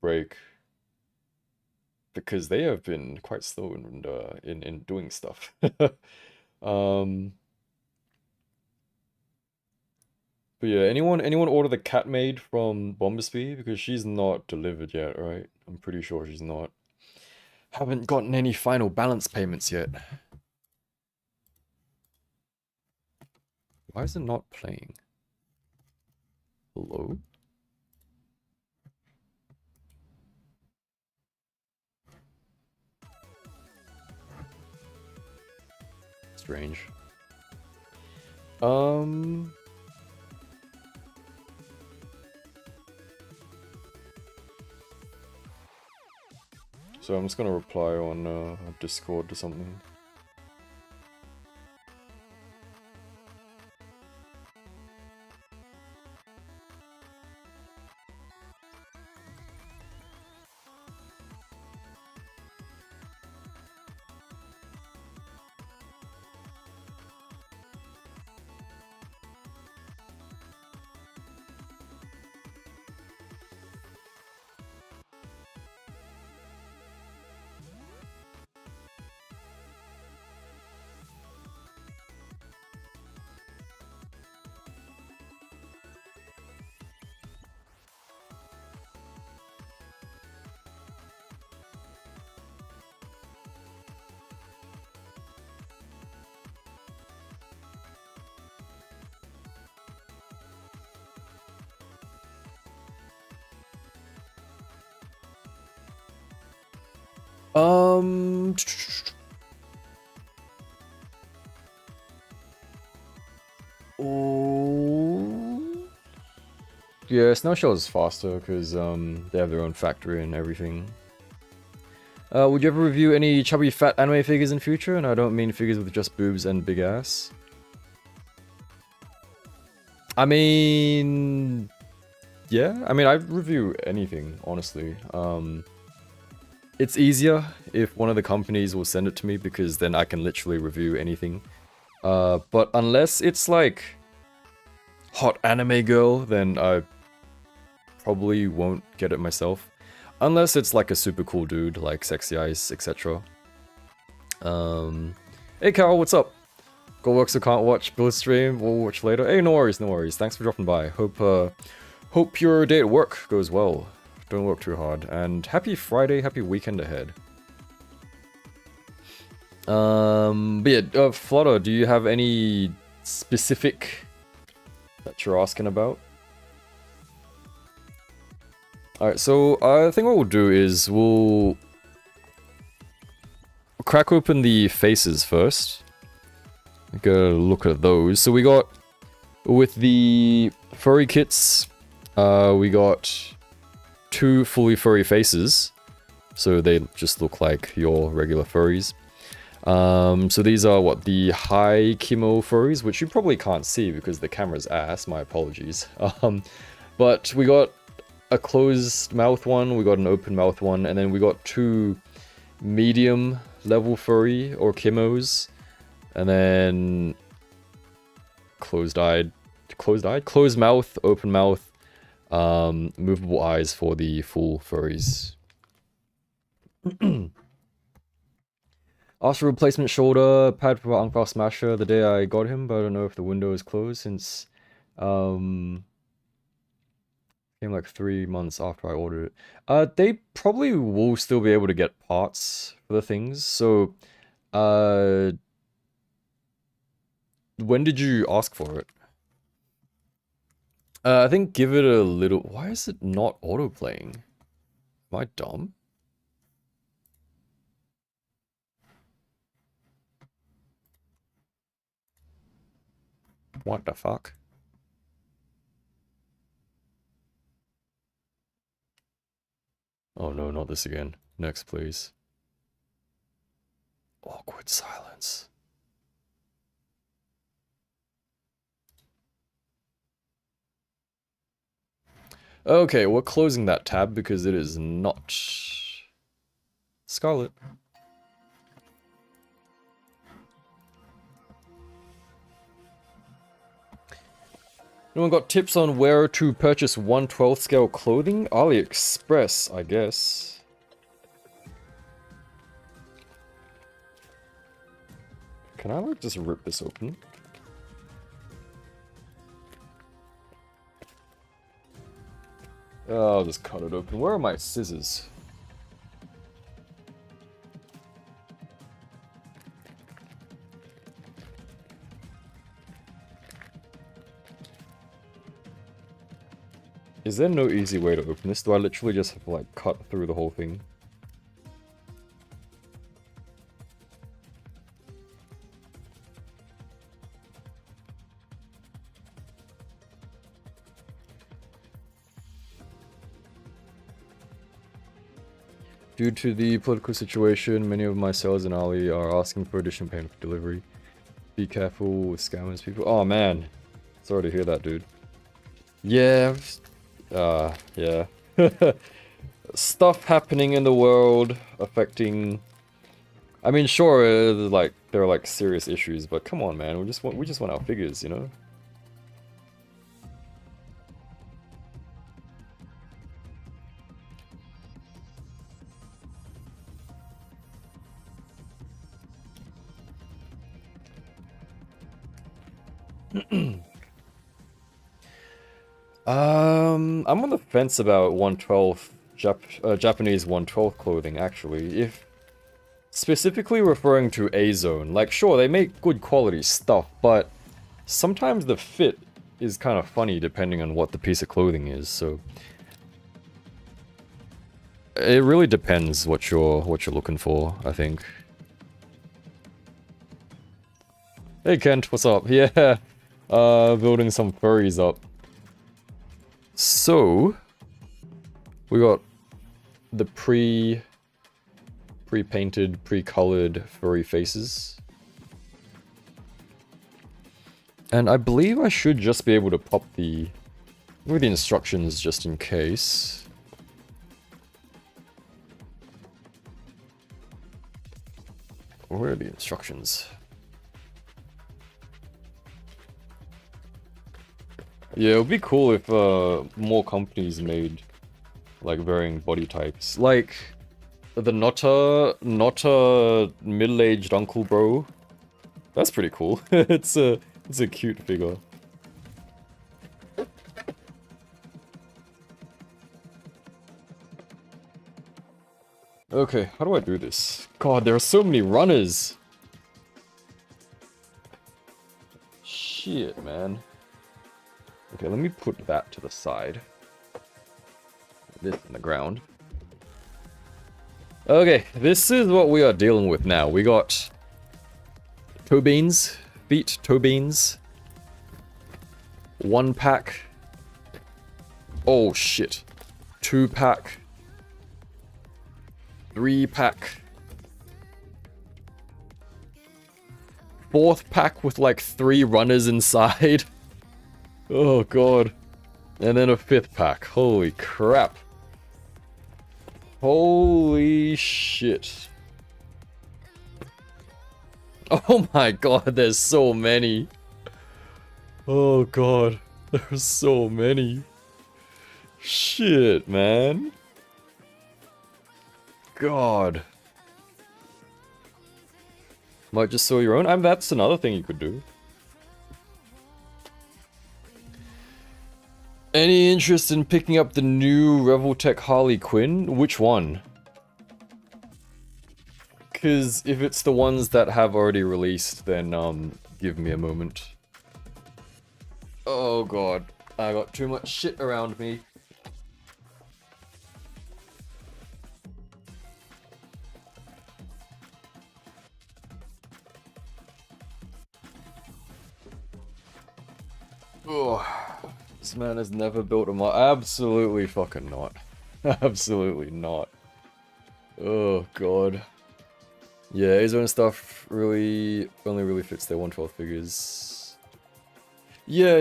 break. Because they have been quite slow in doing stuff. But yeah, anyone order the cat maid from Bombsby? Because she's not delivered yet, right? I'm pretty sure she's not. Haven't gotten any final balance payments yet. Why is it not playing? Hello? Strange. So I'm just gonna reply on Discord to something. Oh. Yeah, Snail is faster because they have their own factory and everything. Would you ever review any chubby fat anime figures in future? And I don't mean figures with just boobs and big ass. I mean... yeah, I mean, I review anything, honestly. It's easier if one of the companies will send it to me because then I can literally review anything. But unless it's like hot anime girl, then I probably won't get it myself. Unless it's like a super cool dude, like Sexy Ice, etc. Hey Kael, what's up? Got work so can't watch, Bill stream, we'll watch later. Hey, no worries, no worries. Thanks for dropping by. Hope your day at work goes well. Don't work too hard. And happy Friday, happy weekend ahead. But yeah, Flutter, do you have any specific that you're asking about? Alright, so I think what we'll do is we'll crack open the faces first. Go look at those. So we got, with the furry kits, we got 2 fully furry faces. So they just look like your regular furries. So these are what, the high chemo furries, which you probably can't see because the camera's ass, my apologies. But we got a closed mouth one, we got an open mouth one, and then we got 2 medium level furry or chemos, and then closed mouth, open mouth, movable eyes for the full furries. Asked for replacement shoulder pad for Angbao Smasher the day I got him, but I don't know if the window is closed since came like 3 months after I ordered it. They probably will still be able to get parts for the things. So, when did you ask for it? I think give it a little... Why is it not auto-playing? Am I dumb? What the fuck? Oh no, not this again. Next, please. Awkward silence. Okay, we're closing that tab because it is not Scarlet. Anyone got tips on where to purchase 1/12 scale clothing? AliExpress, I guess. Can I like just rip this open? Oh, I'll just cut it open. Where are my scissors? Is there no easy way to open this? Do I literally just have to like cut through the whole thing? Due to the political situation, many of my sellers in Ali are asking for additional payment for delivery. Be careful with scammers, people. Oh man, sorry to hear that, dude. Yeah. Yeah. Stuff happening in the world affecting... I mean, sure, like there are like serious issues, but come on, man, we just want our figures, you know? I'm on the fence about 1/12 Japanese 1/12 clothing, actually. If specifically referring to A-Zone, like sure, they make good quality stuff, but sometimes the fit is kind of funny depending on what the piece of clothing is, so it really depends what you're looking for, I think. Hey Kent, what's up? Yeah, building some furries up. So we got the pre-painted, pre-colored furry faces. And I believe I should just be able to pop the instructions just in case. Where are the instructions? Yeah, it would be cool if more companies made like varying body types. Like the not a middle-aged uncle bro. That's pretty cool. It's a cute figure. Okay, how do I do this? God, there are so many runners. Shit, man. Okay, let me put that to the side. This in the ground. Okay, this is what we are dealing with now. We got toe beans, feet, toe beans. 1 pack. Oh shit. 2 pack. 3 pack. 4th pack with like 3 runners inside. Oh god. And then a 5th pack. Holy crap. Holy shit. Oh my god, there's so many. Oh god. There's so many. Shit, man. God. Might just sew your own? That's another thing you could do. Any interest in picking up the new Reveltech Harley Quinn? Which one? Because if it's the ones that have already released, then give me a moment. Oh god, I got too much shit around me. Oh, this man has never built a mod. Absolutely fucking not. Absolutely not. Oh god. Yeah, his own stuff really only really fits their 1/12 figures. Yeah.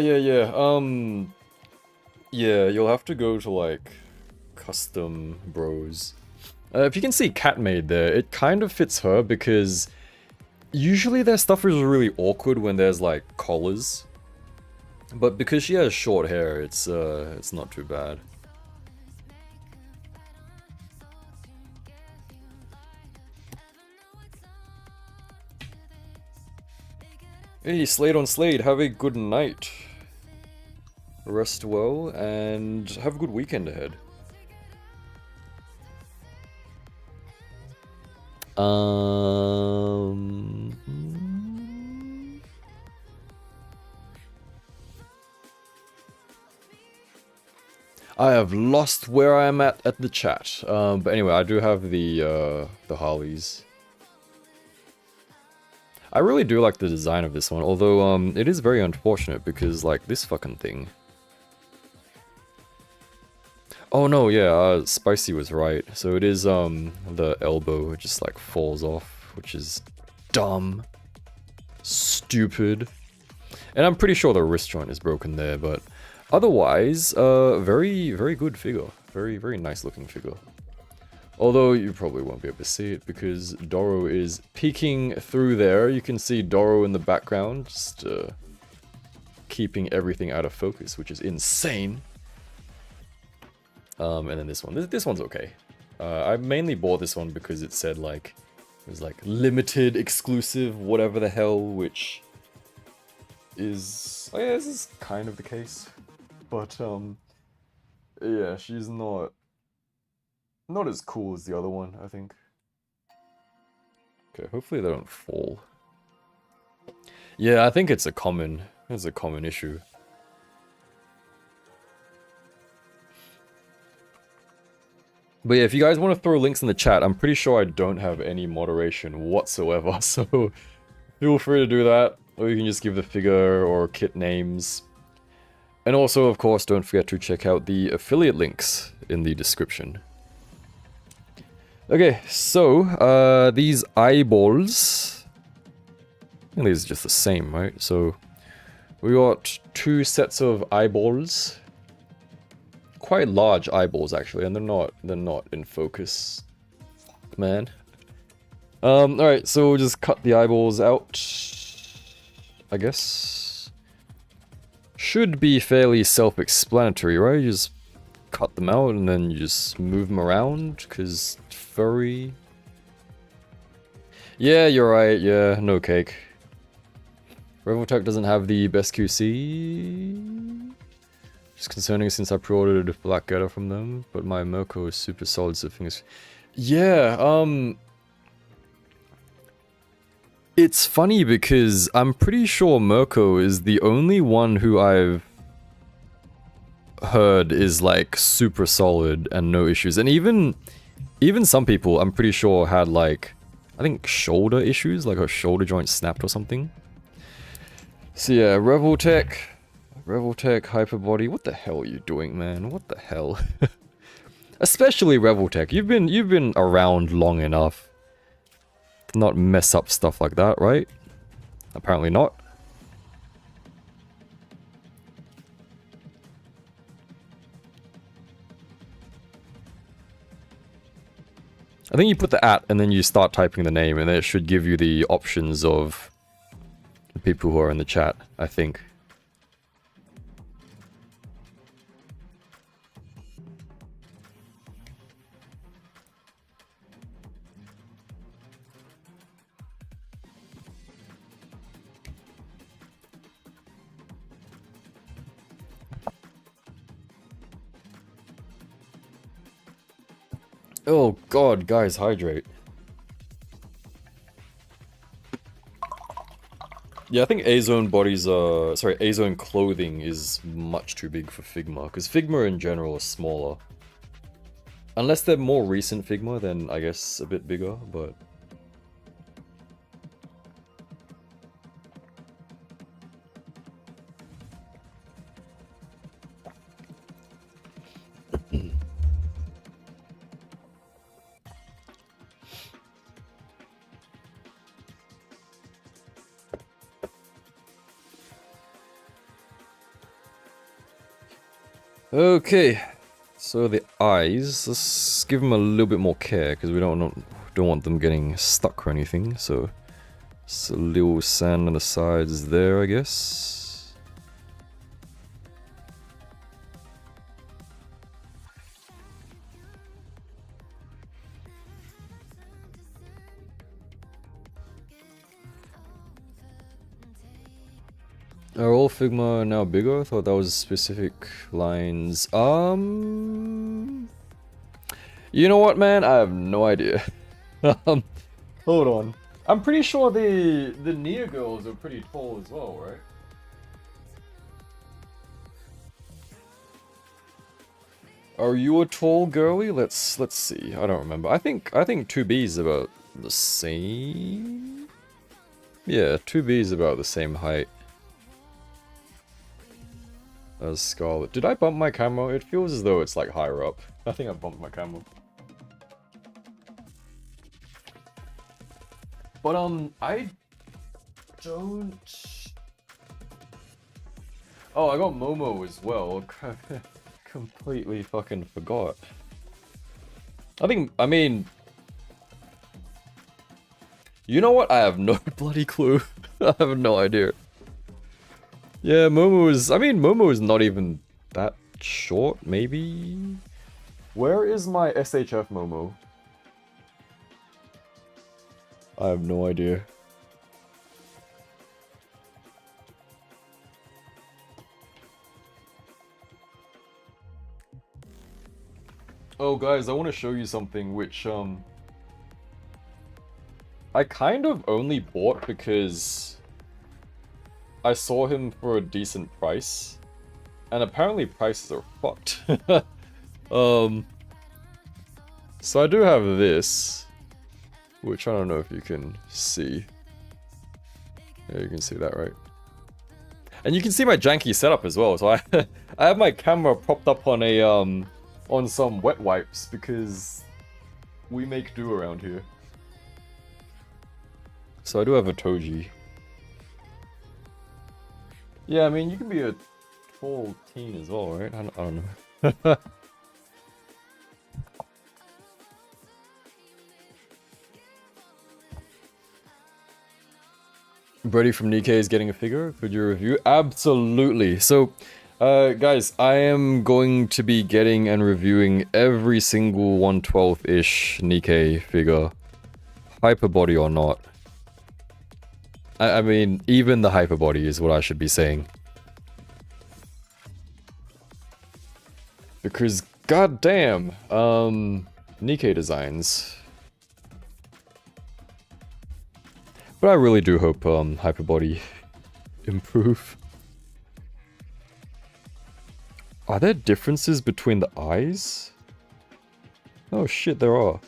Yeah, you'll have to go to like custom bros. If you can see Cat Maid there, it kind of fits her because usually their stuff is really awkward when there's like collars. But because she has short hair, it's not too bad. Hey, Slade on Slade, have a good night. Rest well, and have a good weekend ahead. I have lost where I am at the chat. But anyway, I do have the Harleys. I really do like the design of this one, although it is very unfortunate because like this fucking thing. Oh no, yeah, Spicy was right. So it is the elbow just like falls off, which is dumb, stupid. And I'm pretty sure the wrist joint is broken there, but otherwise, very, very good figure. Very, very nice looking figure. Although you probably won't be able to see it because Doro is peeking through there. You can see Doro in the background, just keeping everything out of focus, which is insane. And then this one. This one's okay. I mainly bought this one because it said like, it was like limited, exclusive, whatever the hell, which is, oh yeah, this is kind of the case. But, yeah, she's not as cool as the other one, I think. Okay, hopefully they don't fall. Yeah, I think it's a common issue. But yeah, if you guys want to throw links in the chat, I'm pretty sure I don't have any moderation whatsoever, so feel free to do that. Or you can just give the figure or kit names. And also, of course, don't forget to check out the affiliate links in the description. Okay, so, these eyeballs... I think these are just the same, right? So, we got 2 sets of eyeballs. Quite large eyeballs, actually, and they're not in focus. Man. Alright, so we'll just cut the eyeballs out, I guess. Should be fairly self-explanatory, right? You just cut them out and then you just move them around, because furry... Yeah, you're right, yeah, no cake. Revoltech doesn't have the best QC. Just concerning since I pre-ordered Black Getter from them, but my Miko is super solid, so fingers... Yeah, it's funny because I'm pretty sure Miko is the only one who I've heard is like super solid and no issues. And even some people I'm pretty sure had like, I think shoulder issues, like her shoulder joint snapped or something. So yeah, Revoltech, Hyperbody, what the hell are you doing, man? What the hell? Especially Revoltech, you've been around long enough to not mess up stuff like that, right? Apparently not. I think you put the @ and then you start typing the name, and then it should give you the options of the people who are in the chat, I think. Oh god, guys, hydrate. Yeah, I think A-Zone bodies are... Sorry, A-Zone clothing is much too big for Figma, because Figma in general is smaller. Unless they're more recent Figma, then I guess a bit bigger, but... Okay, so the eyes, let's give them a little bit more care, because we don't want them getting stuck or anything, so... Just a little sand on the sides there, I guess. Are all Figma now bigger? I thought that was specific lines. You know what, man? I have no idea. Hold on. I'm pretty sure the Nia girls are pretty tall as well, right? Are you a tall girly? Let's see. I don't remember. I think 2B is about the same. Yeah, 2B is about the same height as Scarlet. Did I bump my camera? It feels as though it's like higher up. I think I bumped my camera. But I don't... Oh, I got Momo as well. Completely fucking forgot. I mean... You know what? I have no bloody clue. I have no idea. Yeah, Momo is... I mean, Momo is not even that short, maybe? Where is my SHF Momo? I have no idea. Oh, guys, I want to show you something which, I kind of only bought because I saw him for a decent price, and apparently prices are fucked. So I do have this, which I don't know if you can see. Yeah, you can see that, right? And you can see my janky setup as well. So I I have my camera propped up on a on some wet wipes because we make do around here. So I do have a Toji. Yeah, I mean you can be a tall teen as well, right? I don't know. Brady from Nikkei is getting a figure. Could you review? Absolutely. So, guys, I am going to be getting and reviewing every single 112-ish Nikkei figure. Hyperbody or not. I mean, even the hyperbody is what I should be saying. Because, goddamn, Nikkei designs. But I really do hope hyperbody improve. Are there differences between the eyes? Oh shit, there are.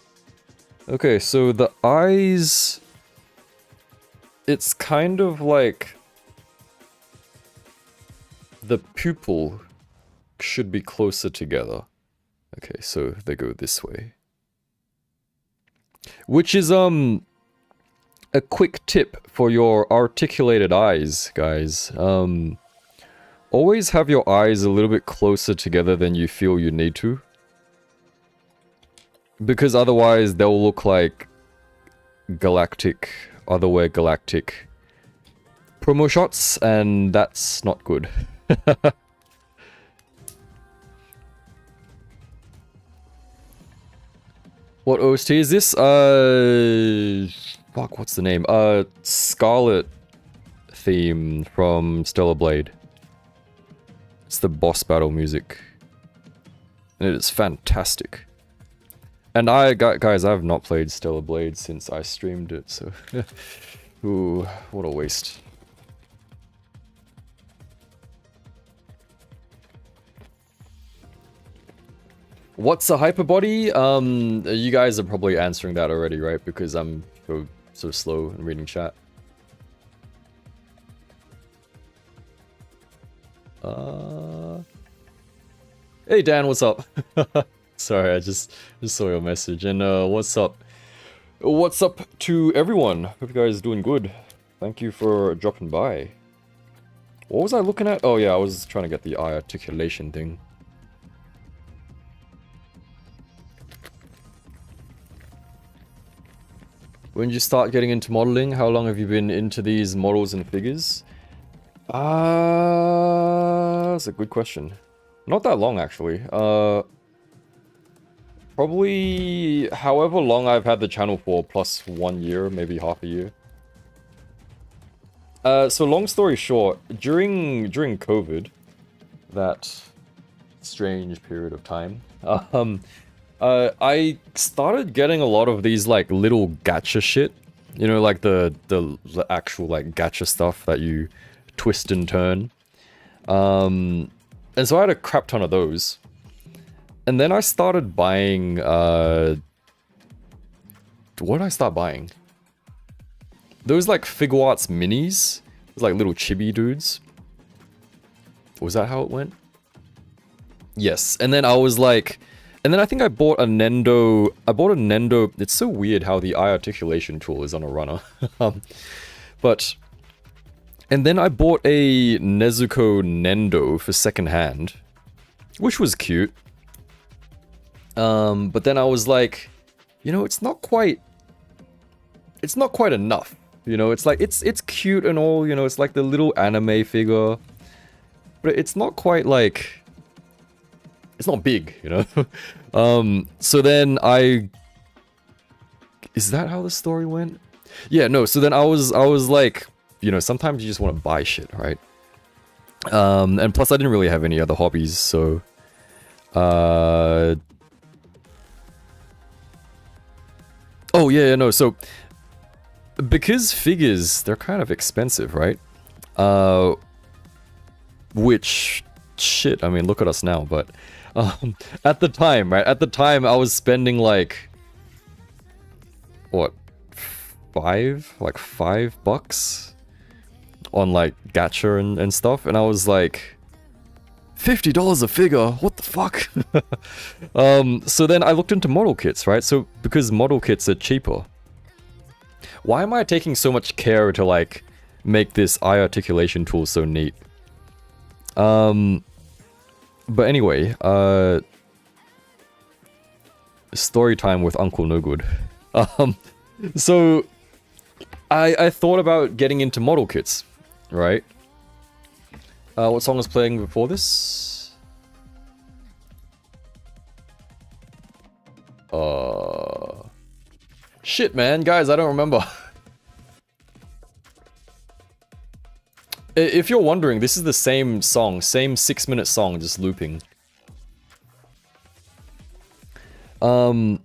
Okay, so the eyes... It's kind of like... The pupil should be closer together. Okay, so they go this way. Which is, a quick tip for your articulated eyes, guys. Always have your eyes a little bit closer together than you feel you need to. Because otherwise they'll look like Galactic, Otherwhere Galactic promo shots, and that's not good. What OST is this? Fuck, what's the name? Scarlet theme from Stellar Blade. It's the boss battle music. And it is fantastic. And guys, I have not played Stellar Blade since I streamed it, so... Ooh, what a waste. What's a hyperbody? You guys are probably answering that already, right? Because I'm so slow in reading chat. Hey Dan, what's up? Sorry, I just saw your message. And what's up? What's up to everyone? Hope you guys are doing good. Thank you for dropping by. What was I looking at? Oh yeah, I was trying to get the eye articulation thing. When did you start getting into modeling? How long have you been into these models and figures? That's a good question. Not that long, actually. Probably however long I've had the channel for, plus 1 year, maybe half a year. So long story short, during COVID, that strange period of time, I started getting a lot of these like little gacha shit, you know, like the actual like gacha stuff that you twist and turn. And so I had a crap ton of those. And then I started buying, what did I start buying? Those like Figuarts minis, those like little chibi dudes. Was that how it went? Yes, and then I was like, and then I think I bought a Nendo, it's so weird how the eye articulation tool is on a runner. And then I bought a Nezuko Nendo for secondhand, which was cute. But then I was like, you know, it's not quite enough. You know, it's like, it's cute and all, you know, it's like the little anime figure. But it's not quite like, it's not big, you know? So then is that how the story went? Yeah, no, so then I was like, you know, sometimes you just want to buy shit, right? And plus I didn't really have any other hobbies, so... Oh, yeah, no, so... Because figures, they're kind of expensive, right? Which... Shit, I mean, look at us now, but... at the time, right? At the time, I was spending like... What? $5 bucks? on like gacha and stuff, and I was like, $50 a figure, what the fuck? So then I looked into model kits, right? So because model kits are cheaper. Why am I taking so much care to like make this eye articulation tool so neat? But anyway, story time with Uncle No Good. So I thought about getting into model kits, right? What song was playing before this? Shit, man, guys, I don't remember. If you're wondering, this is the same song, same 6-minute song, just looping. So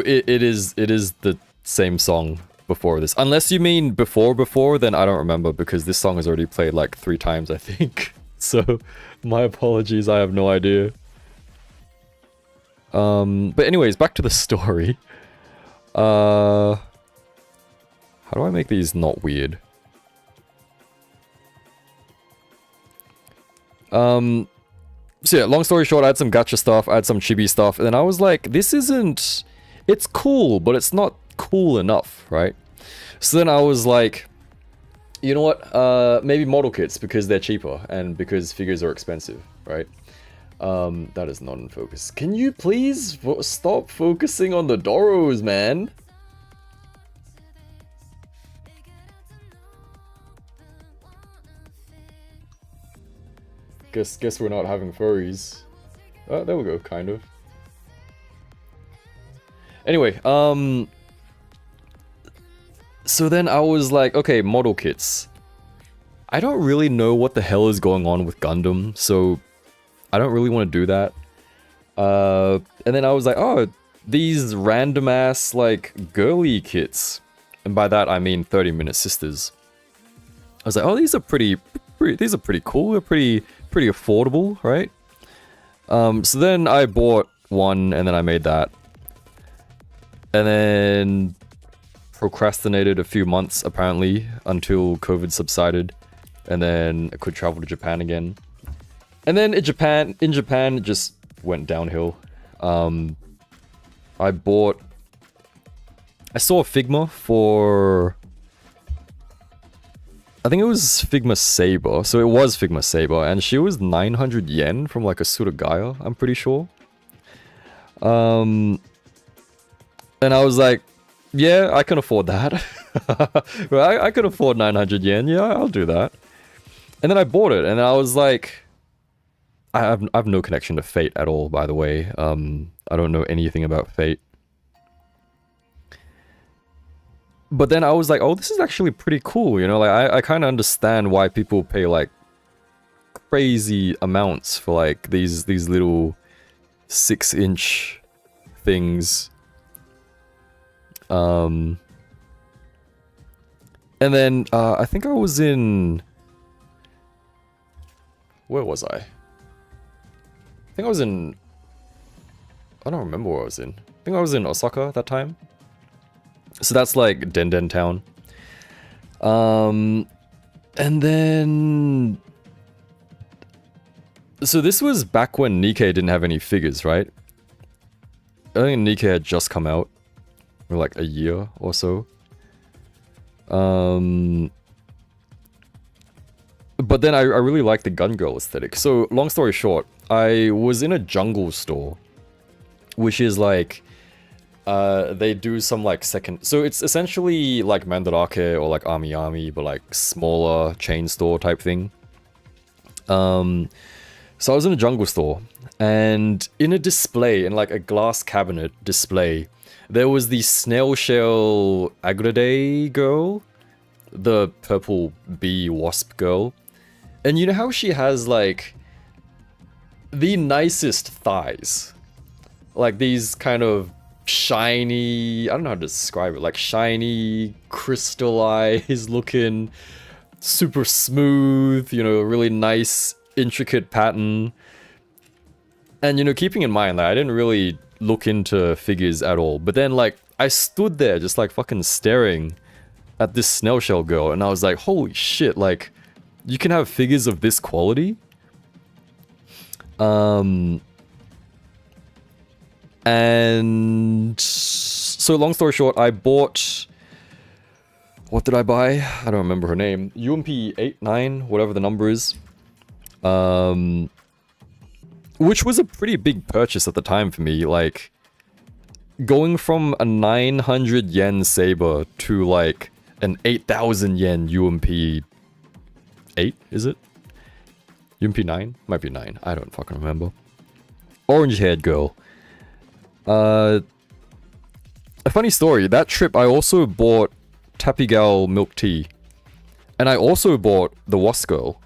it is the same song before this. Unless you mean before, then I don't remember, because this song has already played like 3 times, I think. So, my apologies, I have no idea. But anyways, back to the story. How do I make these not weird? So yeah, long story short, I had some gacha stuff, I had some chibi stuff, and then I was like, this isn't... It's cool, but it's not cool enough, right? So then I was like, you know what, maybe model kits, because they're cheaper, and because figures are expensive, right? That is not in focus. Can you please stop focusing on the Doros, man? Guess we're not having furries. Oh, there we go, kind of. Anyway, so then I was like, okay, model kits. I don't really know what the hell is going on with Gundam, so I don't really want to do that. And then I was like, oh, these random ass, like, girly kits. And by that I mean 30-minute sisters. I was like, oh, these are pretty cool. They're pretty affordable, right? So then I bought one, and then I made that. And then procrastinated a few months, apparently, until COVID subsided. And then I could travel to Japan again. And then in Japan, it just went downhill. I saw a Figma for... I think it was Figma Saber. So it was Figma Saber, and she was 900 yen from like a Surugaya, I'm pretty sure. And I was like, yeah, I can afford that. I can afford 900 yen, yeah, I'll do that. And then I bought it, and I was like... I have no connection to Fate at all, by the way. I don't know anything about Fate. But then I was like, oh, this is actually pretty cool, you know? Like, I kind of understand why people pay, like, crazy amounts for, like, these little 6-inch things. And then, I think I was in... Where was I? I think I was in... I don't remember where I was in. I think I was in Osaka at that time. So that's like Den Town. And then... So this was back when Nikkei didn't have any figures, right? I think Nikkei had just come out. For like a year or so. But then I really like the gun girl aesthetic. So, long story short, I was in a jungle store, which is like, they do some like second... So it's essentially like Mandarake or like Ami, but like smaller chain store type thing. So I was in a jungle store, and in a display, in like a glass cabinet display, there was the snail shell Agrade girl, the purple bee wasp girl. And you know how she has, like, the nicest thighs? Like, these kind of shiny... I don't know how to describe it. Like, shiny, crystallized looking, super smooth, you know, really nice, intricate pattern. And, you know, keeping in mind that I didn't really look into figures at all. But then, like, I stood there just, like, fucking staring at this snail shell girl, and I was like, holy shit, like, you can have figures of this quality? And so long story short, I bought, what did I buy? I don't remember her name. UMP 8, 9, whatever the number is. Which was a pretty big purchase at the time for me, like, going from a 900 yen saber to like an 8,000 yen UMP 8, is it? UMP 9? Might be 9, I don't fucking remember. Orange haired girl. A funny story, that trip I also bought Tapigal milk tea. And I also bought the Wasp girl.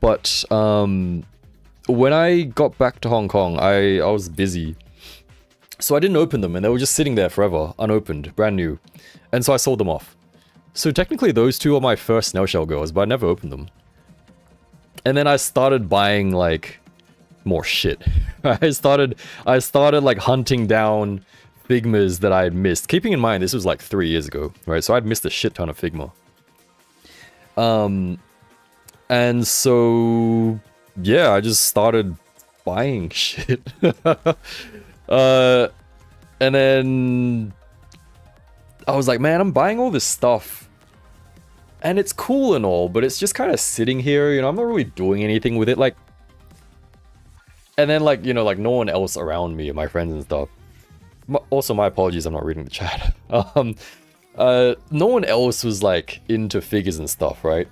But when I got back to Hong Kong, I was busy. So I didn't open them, and they were just sitting there forever, unopened, brand new. And so I sold them off. So technically those two are my first snail shell girls, but I never opened them. And then I started buying, like, more shit. I started like hunting down Figmas that I had missed. Keeping in mind, this was like 3 years ago, right? So I'd missed a shit ton of Figma. And so, yeah, I just started buying shit. And then I was like, man, I'm buying all this stuff. And it's cool and all, but it's just kind of sitting here, you know, I'm not really doing anything with it, like... And then, like, you know, like, no one else around me, my friends and stuff. Also, my apologies, I'm not reading the chat. No one else was, like, into figures and stuff, right?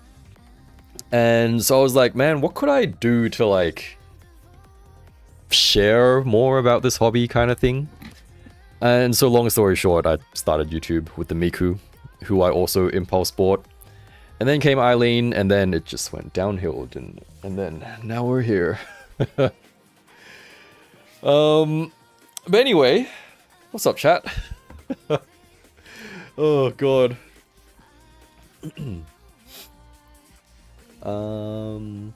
And so I was like, man, what could I do to, like, share more about this hobby kind of thing? And so, long story short, I started YouTube with the Miku, who I also impulse bought. And then came Eileen, and then it just went downhill, and then now we're here. But anyway, what's up, chat? Oh god. Model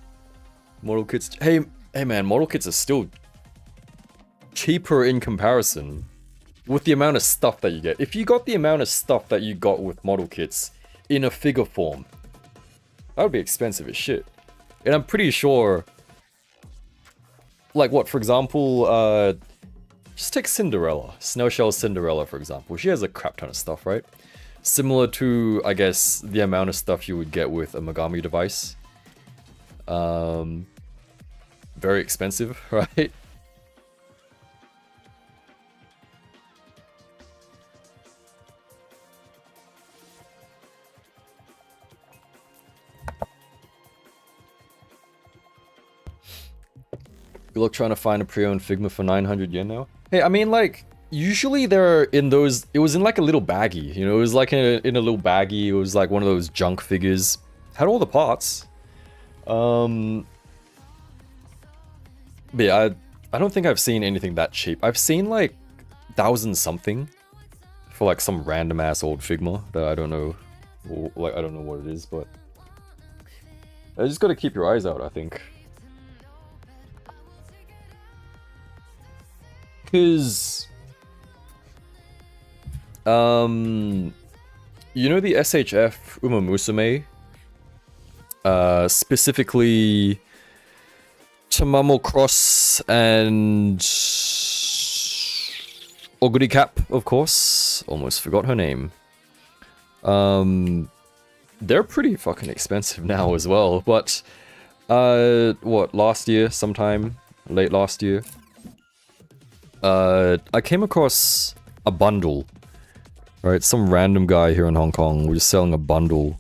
kits. Hey man, model kits are still cheaper in comparison with the amount of stuff that you get. If you got the amount of stuff that you got with model kits in a figure form, that would be expensive as shit. And I'm pretty sure, like, what, for example, just take Cinderella. Snowshell Cinderella, for example. She has a crap ton of stuff, right? Similar to, I guess, the amount of stuff you would get with a Megami device. Very expensive, right? Good luck trying to find a pre-owned Figma for 900 yen now. Hey, I mean, like, usually they're in those... It was in, like, a little baggie, you know? It was, like, in a little baggie. It was, like, one of those junk figures. Had all the parts. But yeah, I don't think I've seen anything that cheap. I've seen, like, 1,000-something for, like, some random-ass old Figma that I don't know... Like, I don't know what it is, but... I just gotta keep your eyes out, I think. Because, you know the SHF Uma Musume? Specifically, Tamamo Cross and Oguri Cap, of course. Almost forgot her name. They're pretty fucking expensive now as well, but, what, last year, sometime, late last year? I came across a bundle, right? Some random guy here in Hong Kong was selling a bundle.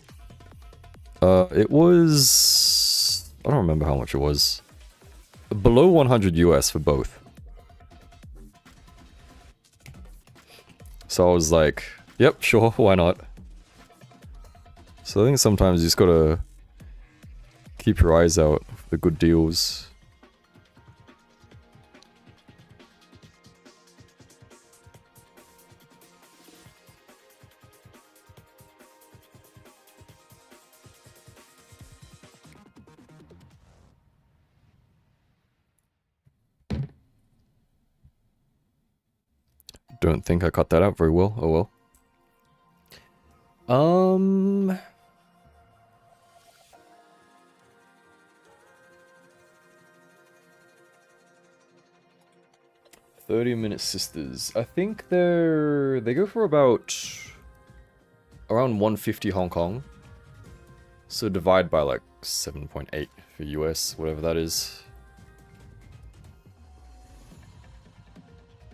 It was... I don't remember how much it was. Below 100 US for both. So I was like, yep, sure, why not? So I think sometimes you just gotta keep your eyes out for the good deals. Don't think I cut that out very well. Oh well. Um... 30-minute sisters. I think they go for about around 150 Hong Kong. So divide by like 7.8 for US, whatever that is.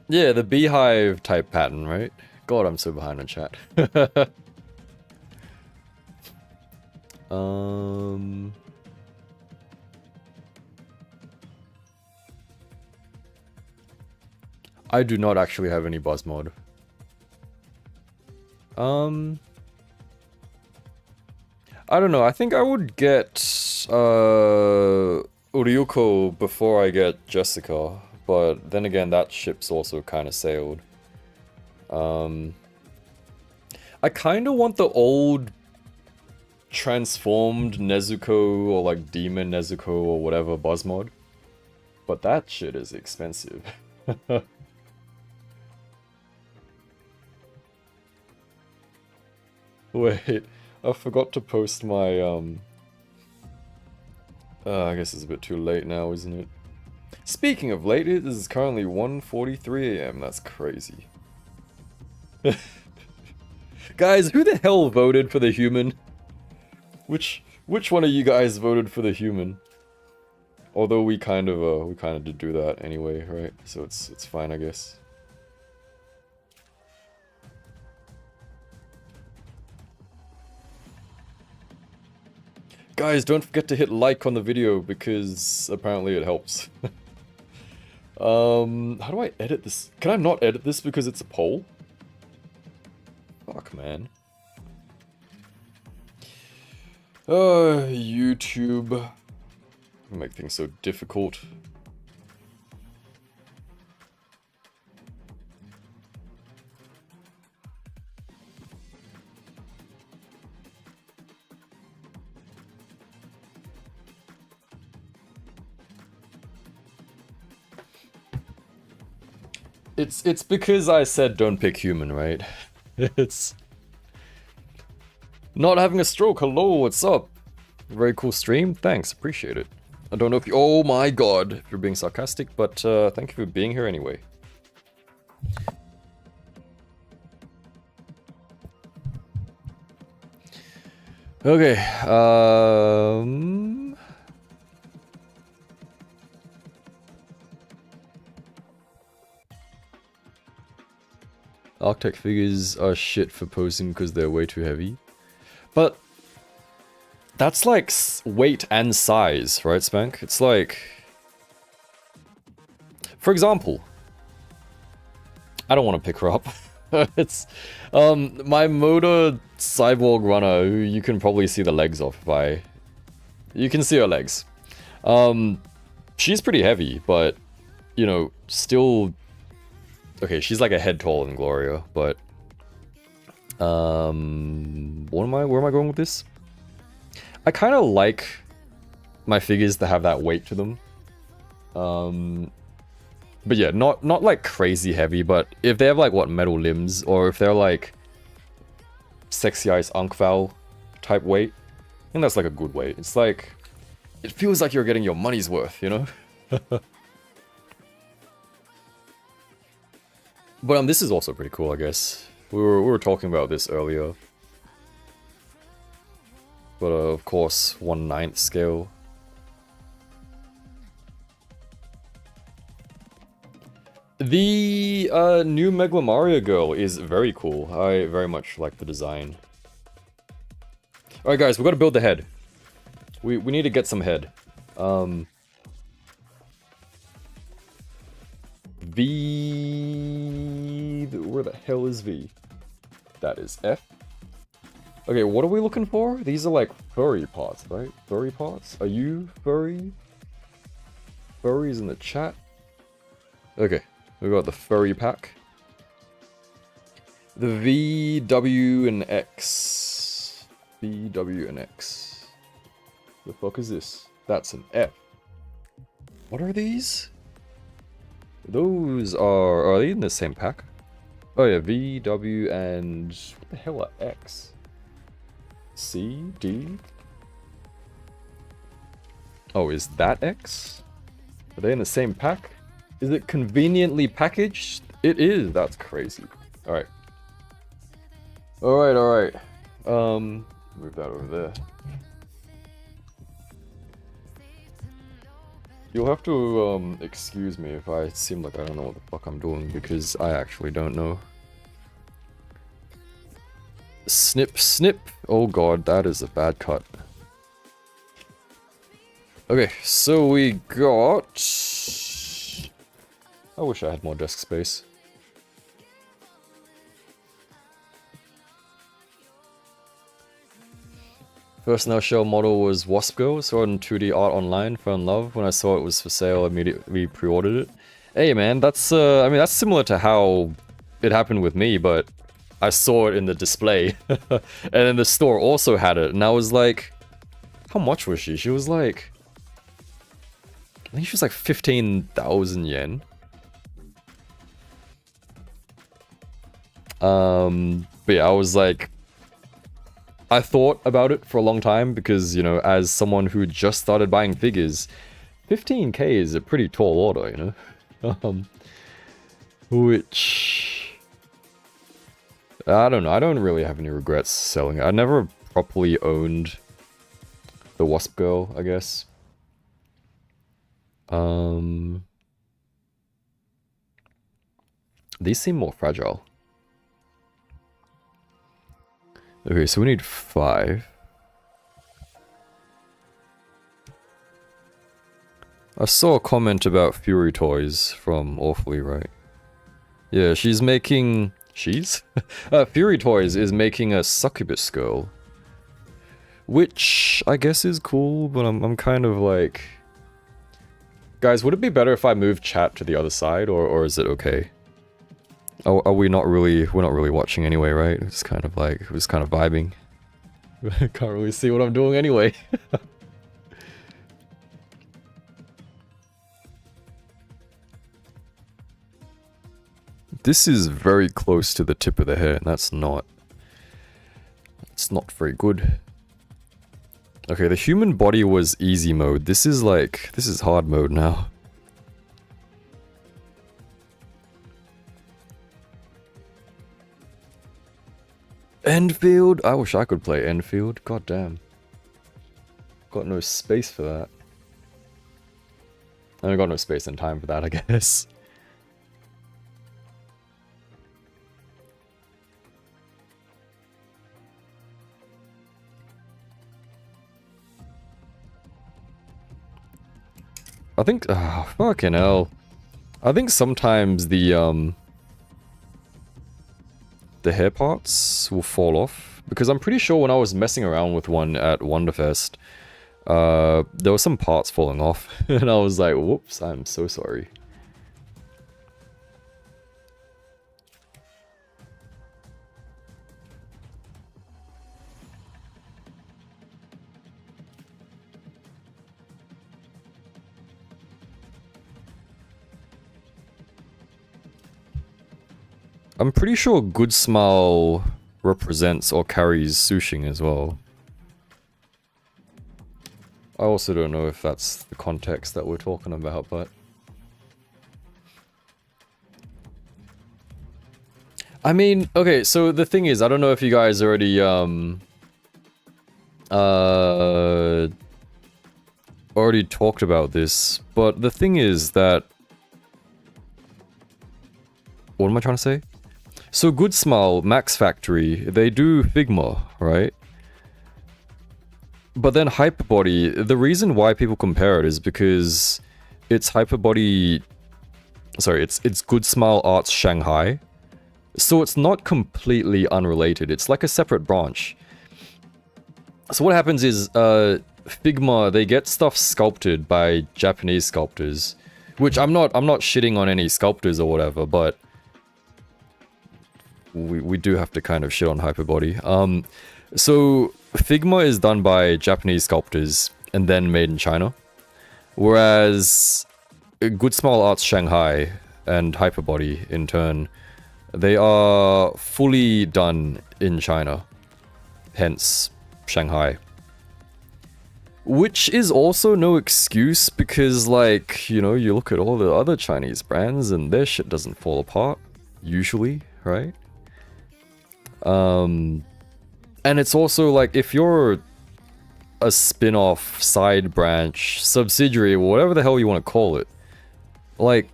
Yeah, the beehive type pattern, right? God, I'm so behind on chat. I do not actually have any buzz mod. I don't know, I think I would get Ryuko before I get Jessica, but then again that ship's also kind of sailed. I kind of want the old transformed Nezuko or like demon Nezuko or whatever buzz mod, but that shit is expensive. Wait, I forgot to post my, I guess it's a bit too late now, isn't it? Speaking of late, it is currently 1:43 AM, that's crazy. Guys, who the hell voted for the human? Which one of you guys voted for the human? Although we kind of did do that anyway, right? So it's fine, I guess. Guys, don't forget to hit like on the video, because apparently it helps. How do I edit this? Can I not edit this because it's a poll? Fuck, man. YouTube. Make things so difficult. It's because I said don't pick human, right? It's not having a stroke. Hello, what's up? Very cool stream. Thanks, appreciate it. I don't know if you. Oh my god, if you're being sarcastic, but thank you for being here anyway. Okay. Arctech figures are shit for posing because they're way too heavy. But that's like weight and size, right, Spank? It's like... For example... I don't want to pick her up. It's... my Moda Cyborg runner, who you can probably see the legs of if I... You can see her legs. She's pretty heavy, but... You know, still... Okay, she's like a head taller than Gloria, but... where am I going with this? I kind of like my figures to have that weight to them. But yeah, not like crazy heavy, but if they have like, what, metal limbs, or if they're like Sexy Ice Unkval type weight, I think that's like a good weight. It's like, it feels like you're getting your money's worth, you know? But this is also pretty cool, I guess. We were talking about this earlier. But of course, 1/9 scale. The new Megalamaria girl is very cool. I very much like the design. Alright guys, we gotta build the head. We need to get some head. V... Where the hell is V? That is F. Okay, what are we looking for? These are like furry parts, right? Furry parts? Are you furry? Furries in the chat? Okay, we got the furry pack. The V, W, and X. V, W, and X. The fuck is this? That's an F. What are these? Those are they in the same pack? Oh yeah, V, W, and what the hell are X? C, D. Oh, is that X? Are they in the same pack? Is it conveniently packaged? It is. That's crazy. All right. All right. All right. Move that over there. You'll have to excuse me if I seem like I don't know what the fuck I'm doing, because I actually don't know. Snip, snip. Oh god, that is a bad cut. Okay, so we got... I wish I had more desk space. First now shell model was Wasp Girl, saw it in 2D art online, fell in love. When I saw it was for sale, immediately pre-ordered it. Hey man, that's I mean that's similar to how it happened with me, but I saw it in the display. And then the store also had it, and I was like, how much was she? She was like, I think she was like 15,000 yen. But yeah, I was like, I thought about it for a long time because, you know, as someone who just started buying figures, 15k is a pretty tall order, you know? Which... I don't know, I don't really have any regrets selling it. I never properly owned the Wasp Girl, I guess. These seem more fragile. Okay, so we need 5. I saw a comment about Fury Toys from Awfully Right. Yeah, she's making... She's? Fury Toys is making a succubus girl. Which, I guess is cool, but I'm kind of like... Guys, would it be better if I moved chat to the other side, or is it okay? Are we not really... We're not really watching anyway, right? It's kind of like... We're just kind of vibing. Can't really see what I'm doing anyway. This is very close to the tip of the hair, and that's not... It's not very good. Okay, the human body was easy mode. This is like... This is hard mode now. Enfield? I wish I could play Enfield. God damn. Got no space for that. I got no space and time for that, I guess. I think... fucking hell. I think sometimes the hair parts will fall off. Because I'm pretty sure when I was messing around with one at Wonderfest, there were some parts falling off. And I was like, whoops, I'm so sorry. I'm pretty sure Good Smile represents or carries Sushing as well. I also don't know if that's the context that we're talking about, but... I mean, okay, so the thing is, I don't know if you guys already, already talked about this, but the thing is that... What am I trying to say? So Good Smile, Max Factory, they do Figma, right? But then Hyperbody, the reason why people compare it is because it's Hyperbody... Sorry, it's Good Smile Arts Shanghai. So it's not completely unrelated, it's like a separate branch. So what happens is, Figma, they get stuff sculpted by Japanese sculptors. Which I'm not shitting on any sculptors or whatever, but... We do have to kind of shit on Hyperbody. So Figma is done by Japanese sculptors and then made in China. Whereas Good Smile Arts Shanghai and Hyperbody in turn, they are fully done in China. Hence Shanghai. Which is also no excuse because, like, you know, you look at all the other Chinese brands and their shit doesn't fall apart, usually, right? And it's also like, if you're a spin-off, side branch, subsidiary, whatever the hell you want to call it, like,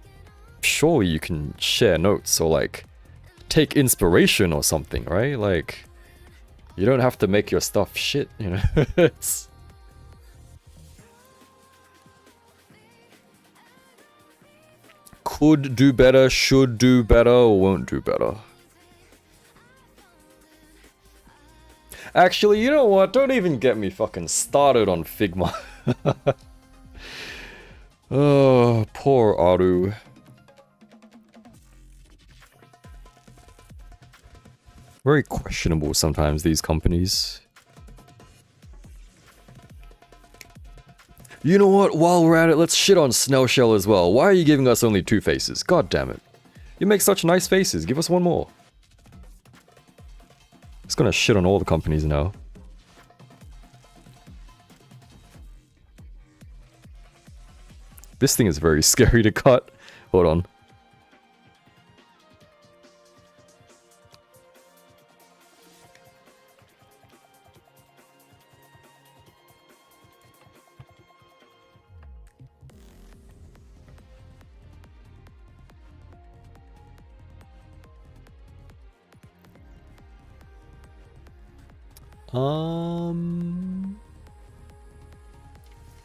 surely you can share notes or, like, take inspiration or something, right? Like, you don't have to make your stuff shit, you know? It's... Could do better, should do better, or won't do better. Actually, you know what? Don't even get me fucking started on Figma. Oh, poor Aru. Very questionable sometimes, these companies. You know what? While we're at it, let's shit on Snail Shell as well. Why are you giving us only 2 faces? God damn it. You make such nice faces. Give us one more. It's gonna shit on all the companies now. This thing is very scary to cut. Hold on.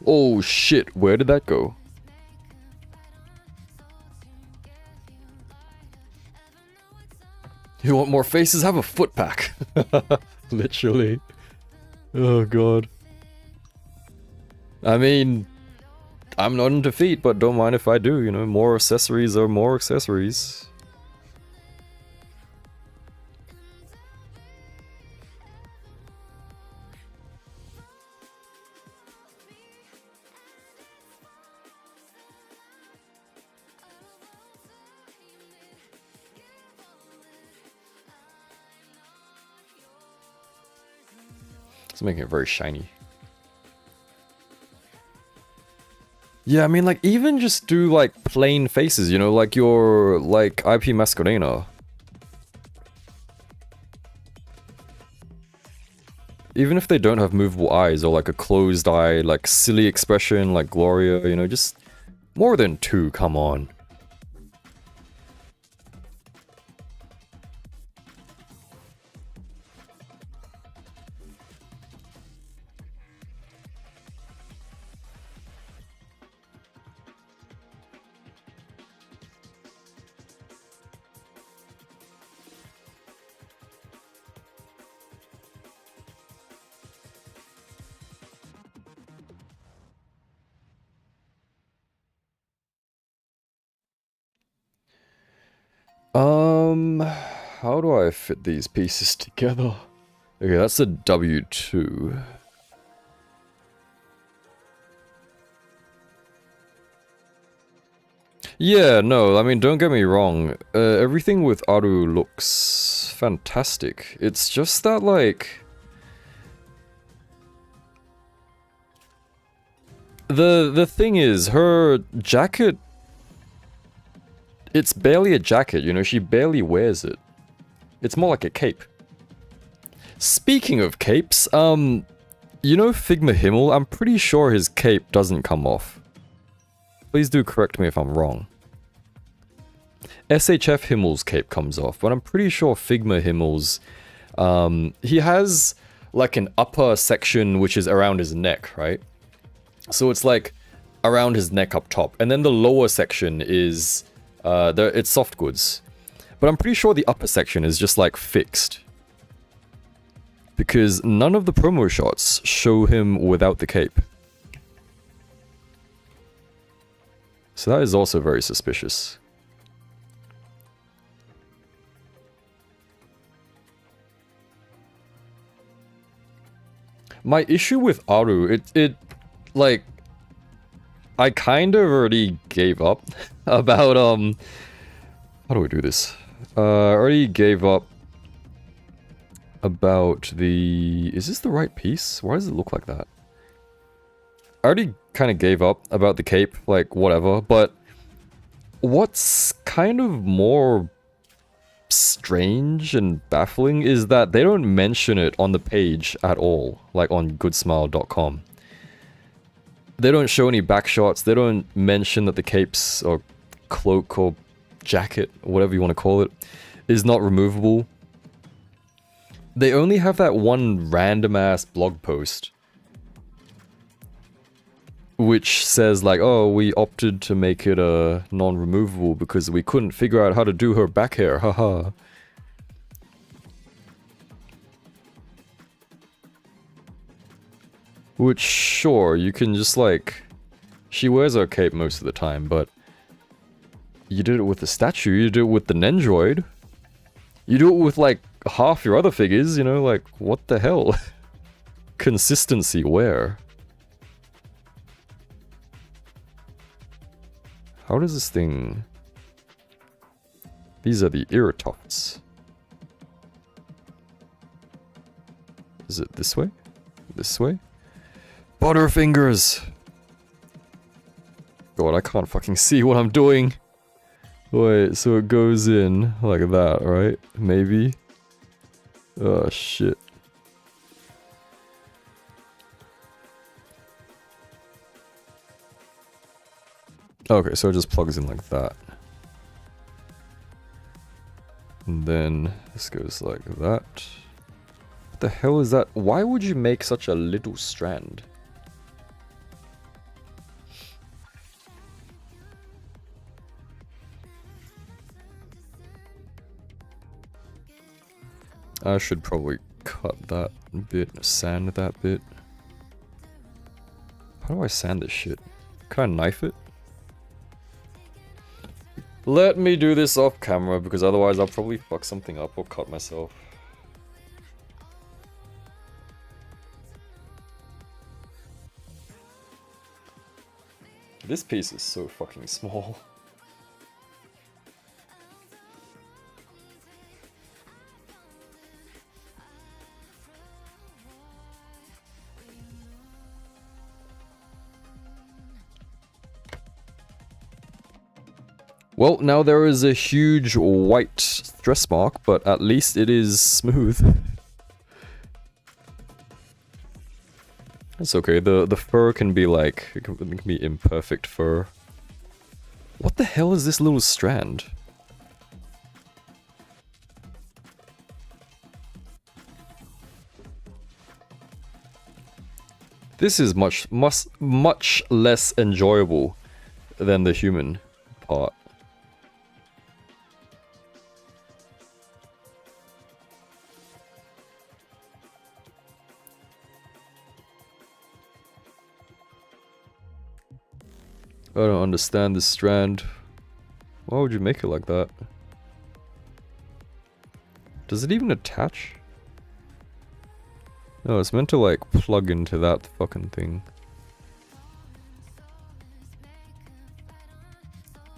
Oh shit, where did that go? You want more faces? Have a foot pack. Literally. Oh god. I mean, I'm not in defeat, but don't mind if I do, you know, more accessories are more accessories. It's making it very shiny. Yeah, I mean, like, even just do, like, plain faces, you know, like your, like, IP Masquerena. Even if they don't have movable eyes, or, like, a closed eye, like, silly expression, like Gloria, you know, just more than 2, come on. How do I fit these pieces together? Okay, that's a W2. Yeah, no, I mean, don't get me wrong. Everything with Aru looks fantastic. It's just that, like... The thing is, her jacket... It's barely a jacket, you know, she barely wears it. It's more like a cape. Speaking of capes, you know Figma Himmel? I'm pretty sure his cape doesn't come off. Please do correct me if I'm wrong. SHF Himmel's cape comes off, but I'm pretty sure Figma Himmel's... he has, like, an upper section which is around his neck, right? So it's, like, around his neck up top. And then the lower section is... it's soft goods. But I'm pretty sure the upper section is just, like, fixed. Because none of the promo shots show him without the cape. So that is also very suspicious. My issue with Aru, like... I kind of already gave up about, how do we do this? I already gave up about the... Is this the right piece? Why does it look like that? I already kind of gave up about the cape, like, whatever, but what's kind of more strange and baffling is that they don't mention it on the page at all, like on goodsmile.com. They don't show any back shots, they don't mention that the capes or cloak or jacket, whatever you want to call it, is not removable. They only have that one random ass blog post which says like, oh, we opted to make it non-removable because we couldn't figure out how to do her back hair, haha. Which, sure, you can just like... She wears her cape most of the time, but... You did it with the statue, you did it with the Nendroid. You do it with like half your other figures, you know, like, what the hell? Consistency where? How does this thing... These are the ear tufts. Is it this way? This way? Butterfingers! God, I can't fucking see what I'm doing. Wait, so it goes in like that, right? Maybe? Oh, shit. Okay, so it just plugs in like that. And then this goes like that. What the hell is that? Why would you make such a little strand? I should probably cut that bit, sand that bit. How do I sand this shit? Can I knife it? Let me do this off camera, because otherwise I'll probably fuck something up or cut myself. This piece is so fucking small. Well, now there is a huge white stress mark, but at least it is smooth. That's okay, the fur can be like, it can be imperfect fur. What the hell is this little strand? This is much less enjoyable than the human part. I don't understand this strand. Why would you make it like that? Does it even attach? No, it's meant to like plug into that fucking thing.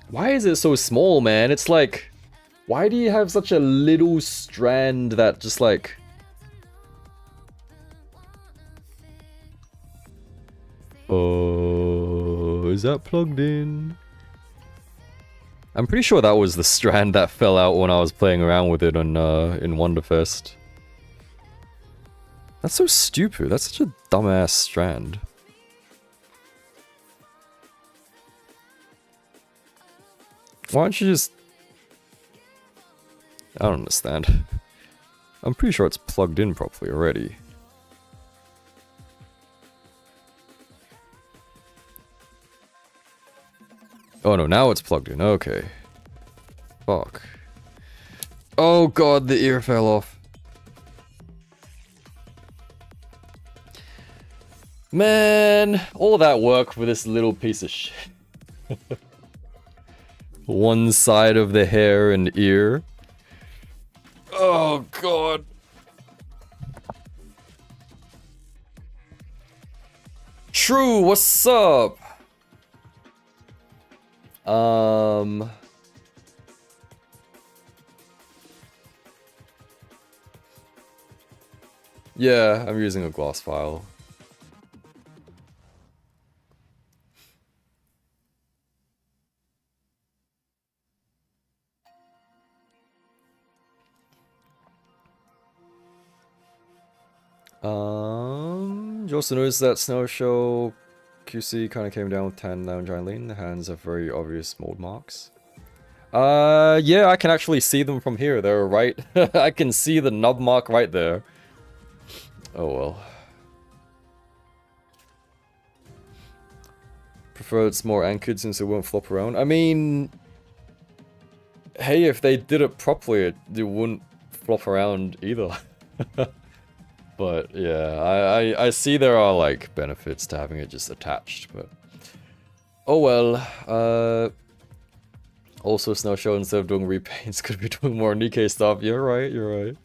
Why is it so small, man? It's like, why do you have such a little strand that just like... Is that plugged in? I'm pretty sure that was the strand that fell out when I was playing around with it on, in Wonderfest. That's so stupid. That's such a dumbass strand. Why don't you just... I don't understand. I'm pretty sure it's plugged in properly already. Oh no, now it's plugged in. Okay. Fuck. Oh god, the ear fell off. Man, all that work for this little piece of shit. One side of the hair and ear. Oh god. True, what's up? Yeah, I'm using a glass file. You also noticed that Snow Show QC kind of came down with Tan Lounge Eileen. The hands have very obvious mold marks. Yeah, I can actually see them from here. They're right. I can see the nub mark right there. Oh well. Prefer it's more anchored since it won't flop around. I mean, hey, if they did it properly, it wouldn't flop around either. But yeah, I see there are like benefits to having it just attached, but oh well. Also, Snow Show, instead of doing repaints, could be doing more Nikkei stuff. You're right, you're right.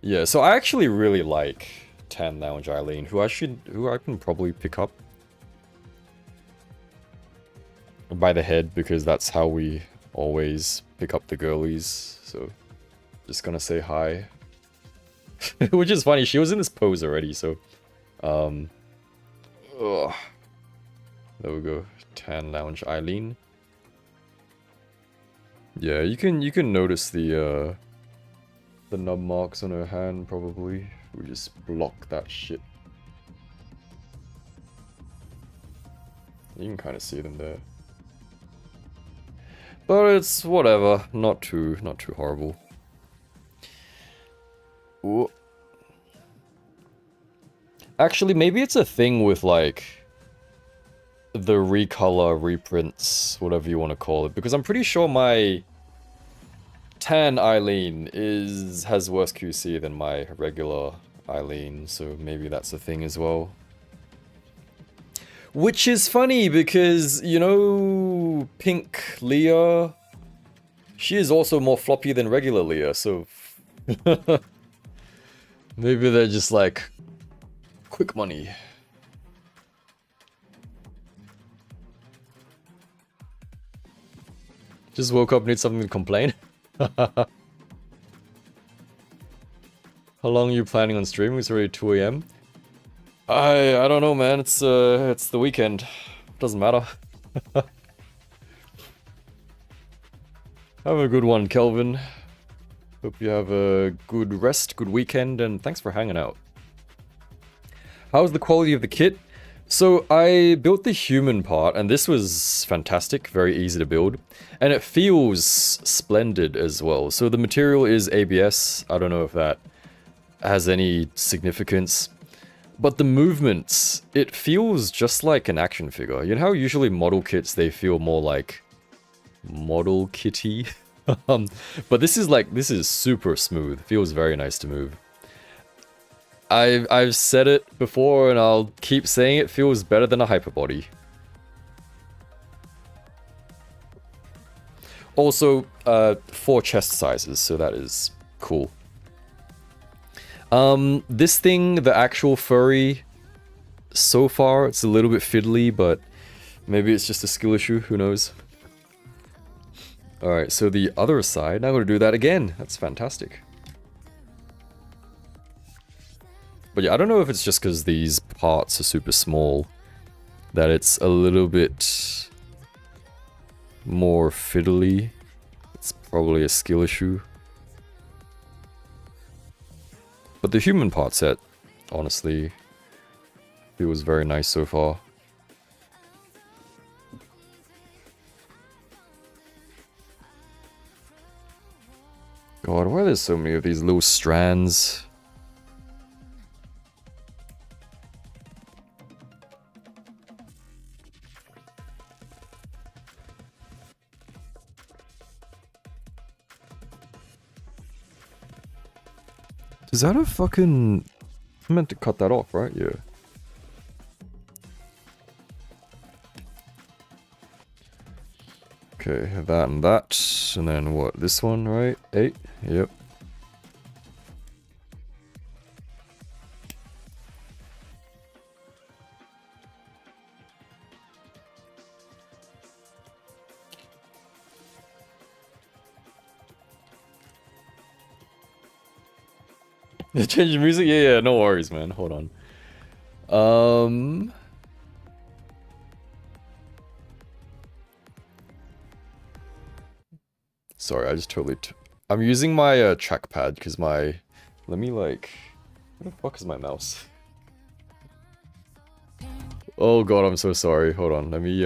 Yeah, so I actually really like Tan Lounge Eileen, who I can probably pick up by the head, because that's how we always pick up the girlies. So just gonna say hi. Which is funny, she was in this pose already, so ugh. There we go. Tan Lounge Eileen. Yeah, you can notice the nub marks on her hand probably. We just block that shit. You can kind of see them there. But it's whatever, not too horrible. Ooh. Actually, maybe it's a thing with like the recolor, reprints, whatever you want to call it, because I'm pretty sure my Tan Eileen has worse QC than my regular Eileen, so maybe that's a thing as well. Which is funny because, you know, pink Liya, she is also more floppy than regular Liya, so maybe they're just like quick money. Just woke up, need something to complain. How long are you planning on streaming? It's already 2 AM. I don't know, man. It's the weekend. Doesn't matter. Have a good one, Kelvin. Hope you have a good rest, good weekend, and thanks for hanging out. How's the quality of the kit? So I built the human part, and this was fantastic, very easy to build. And it feels splendid as well. So the material is ABS. I don't know if that has any significance. But the movements, it feels just like an action figure. You know how usually model kits, they feel more like model kitty? But this is super smooth. Feels very nice to move. I've said it before and I'll keep saying it, feels better than a hyperbody. Also, 4 chest sizes, so that is cool. This thing, the actual furry, so far it's a little bit fiddly, but maybe it's just a skill issue, who knows. Alright, so the other side, now I'm going to do that again. That's fantastic. But yeah, I don't know if it's just because these parts are super small that it's a little bit more fiddly. It's probably a skill issue. But the human part set, honestly, feels very nice so far. God, why are there so many of these little strands? Is that a fucking... I meant to cut that off, right? Yeah. Okay, that and that. And then what? This one, right? 8? Yep. Change the music? Yeah, no worries, man. Hold on. Sorry, I just totally... I'm using my trackpad because my... Let me like... Where the fuck is my mouse? Oh god, I'm so sorry. Hold on, let me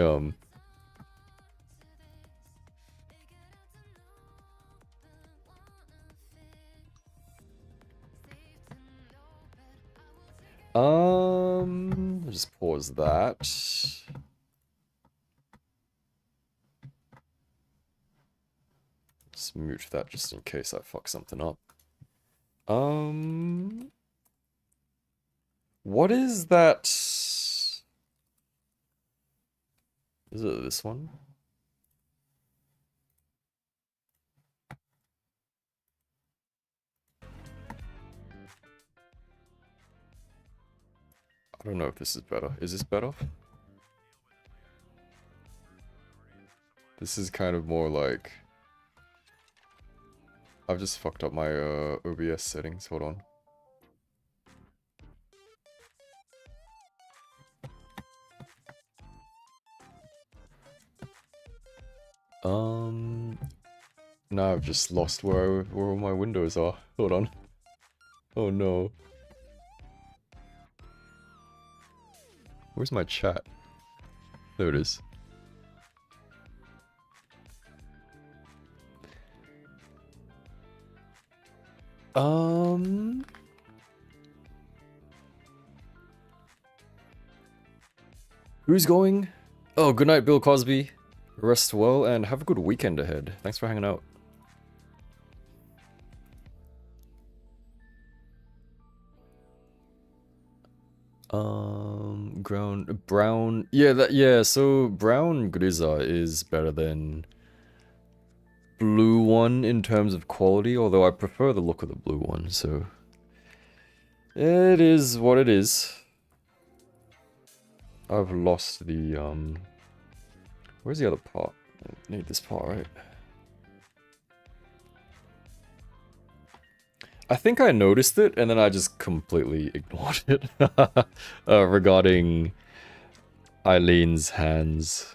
just pause that. Just mute that just in case I fuck something up. What is that? Is it this one? I don't know if this is better. Is this better? This is kind of more like... I've just fucked up my OBS settings. Hold on. Now I've just lost where all my windows are. Hold on. Oh no. Where's my chat? There it is. Who's going? Oh, good night, Bill Cosby. Rest well and have a good weekend ahead. Thanks for hanging out. Brown. Yeah, so brown Griza is better than blue one in terms of quality, although I prefer the look of the blue one, so it is what it is. I've lost the where's the other part? I need this part, right? I think I noticed it and then I just completely ignored it regarding Eileen's hands.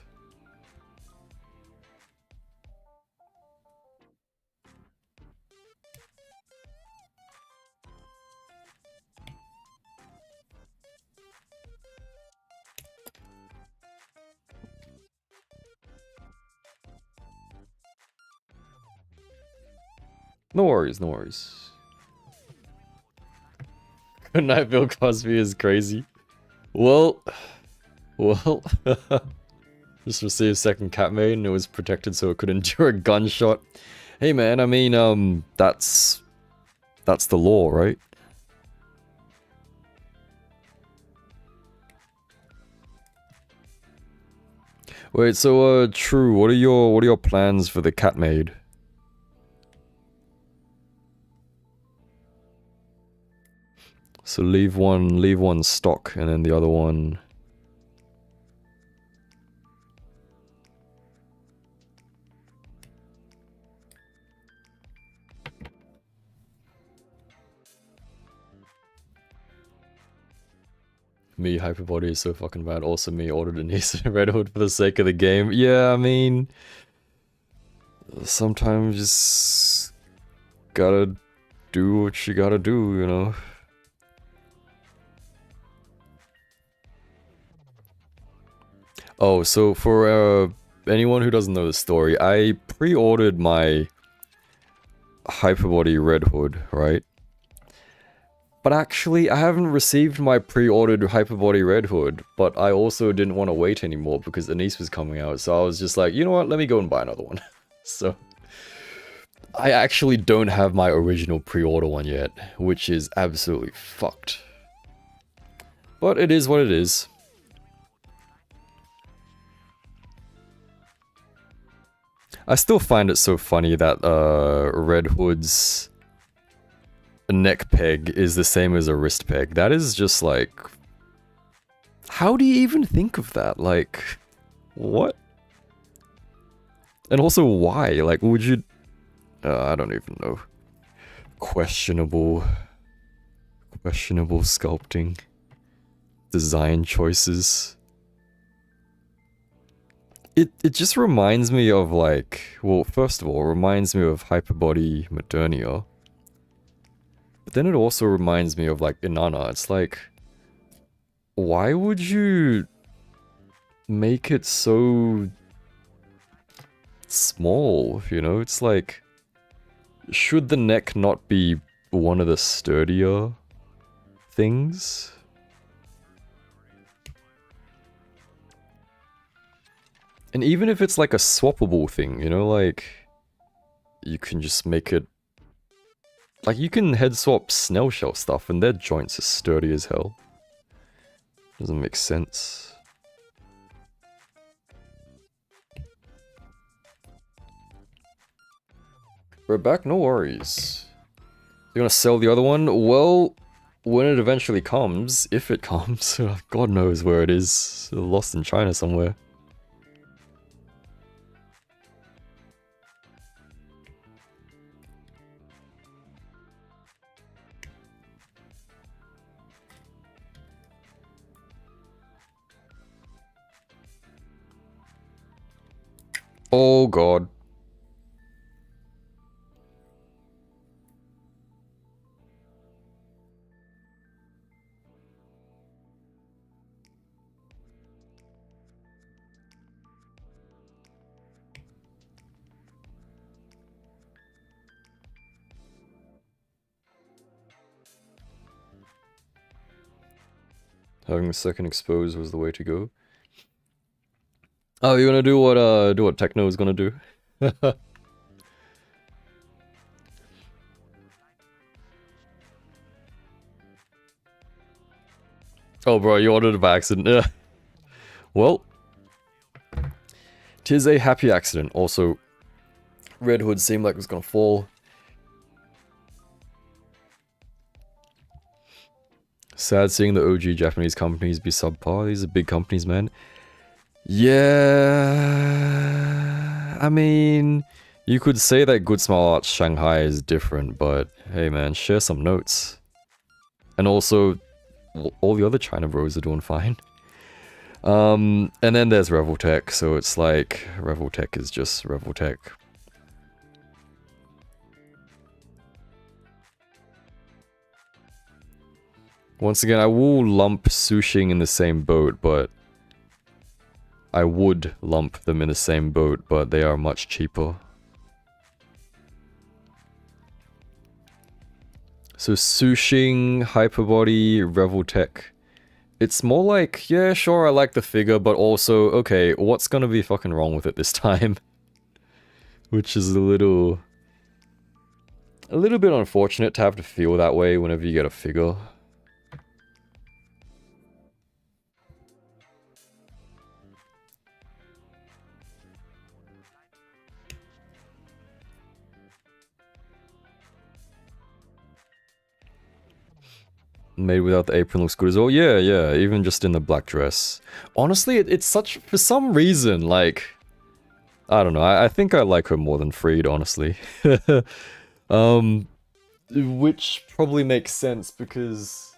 No worries, no worries. Good night, Bill Cosby is crazy. Well, just received second cat maid and it was protected so it could endure a gunshot. Hey man, I mean, that's the law, right? Wait, so True, what are your plans for the cat maid? So leave one stock and then the other one. Me, Hyperbody is so fucking bad. Also me, ordered a niece Red Hood for the sake of the game. Yeah, I mean... Sometimes just... gotta do what you gotta do, you know? Oh, so for anyone who doesn't know the story, I pre-ordered my Hyperbody Red Hood, right? But actually, I haven't received my pre-ordered Hyperbody Red Hood, but I also didn't want to wait anymore because Anise was coming out, so I was just like, you know what, let me go and buy another one. So, I actually don't have my original pre-order one yet, which is absolutely fucked. But it is what it is. I still find it so funny that Red Hood's neck peg is the same as a wrist peg. That is just like... How do you even think of that? Like, what? And also why? Like, would you... I don't even know. Questionable. Questionable sculpting. Design choices. It just reminds me of like, well, first of all, it reminds me of Hyperbody Modernia. But then it also reminds me of like Inanna. It's like, why would you make it so small, you know? It's like, should the neck not be one of the sturdier things? And even if it's like a swappable thing, you know, like, you can just make it... Like, you can head swap snail shell stuff and their joints are sturdy as hell. Doesn't make sense. We're back, no worries. You gonna sell the other one? Well, when it eventually comes, if it comes, God knows where it is. Lost in China somewhere. Oh god. Having the second exposed was the way to go. Oh, you're gonna do what Techno is gonna do? Oh, bro, you ordered it by accident. Yeah. Well, 'tis a happy accident. Also, Red Hood seemed like it was gonna fall. Sad seeing the OG Japanese companies be subpar. These are big companies, man. Yeah, I mean, you could say that Good Smile Arts Shanghai is different, but hey man, share some notes. And also, all the other China bros are doing fine. And then there's Reveltech, so it's like, Reveltech is just Reveltech. Once again, I will lump Sushing in the same boat, but... I would lump them in the same boat, but they are much cheaper. So Sushing, Hyperbody, Reveltech. It's more like, yeah, sure, I like the figure, but also, okay, what's gonna be fucking wrong with it this time? Which is a little bit unfortunate to have to feel that way whenever you get a figure. Made without the apron looks good as well. Yeah, yeah, even just in the black dress. Honestly, it's such... For some reason, like... I don't know, I think I like her more than Freed, honestly. Which probably makes sense, because...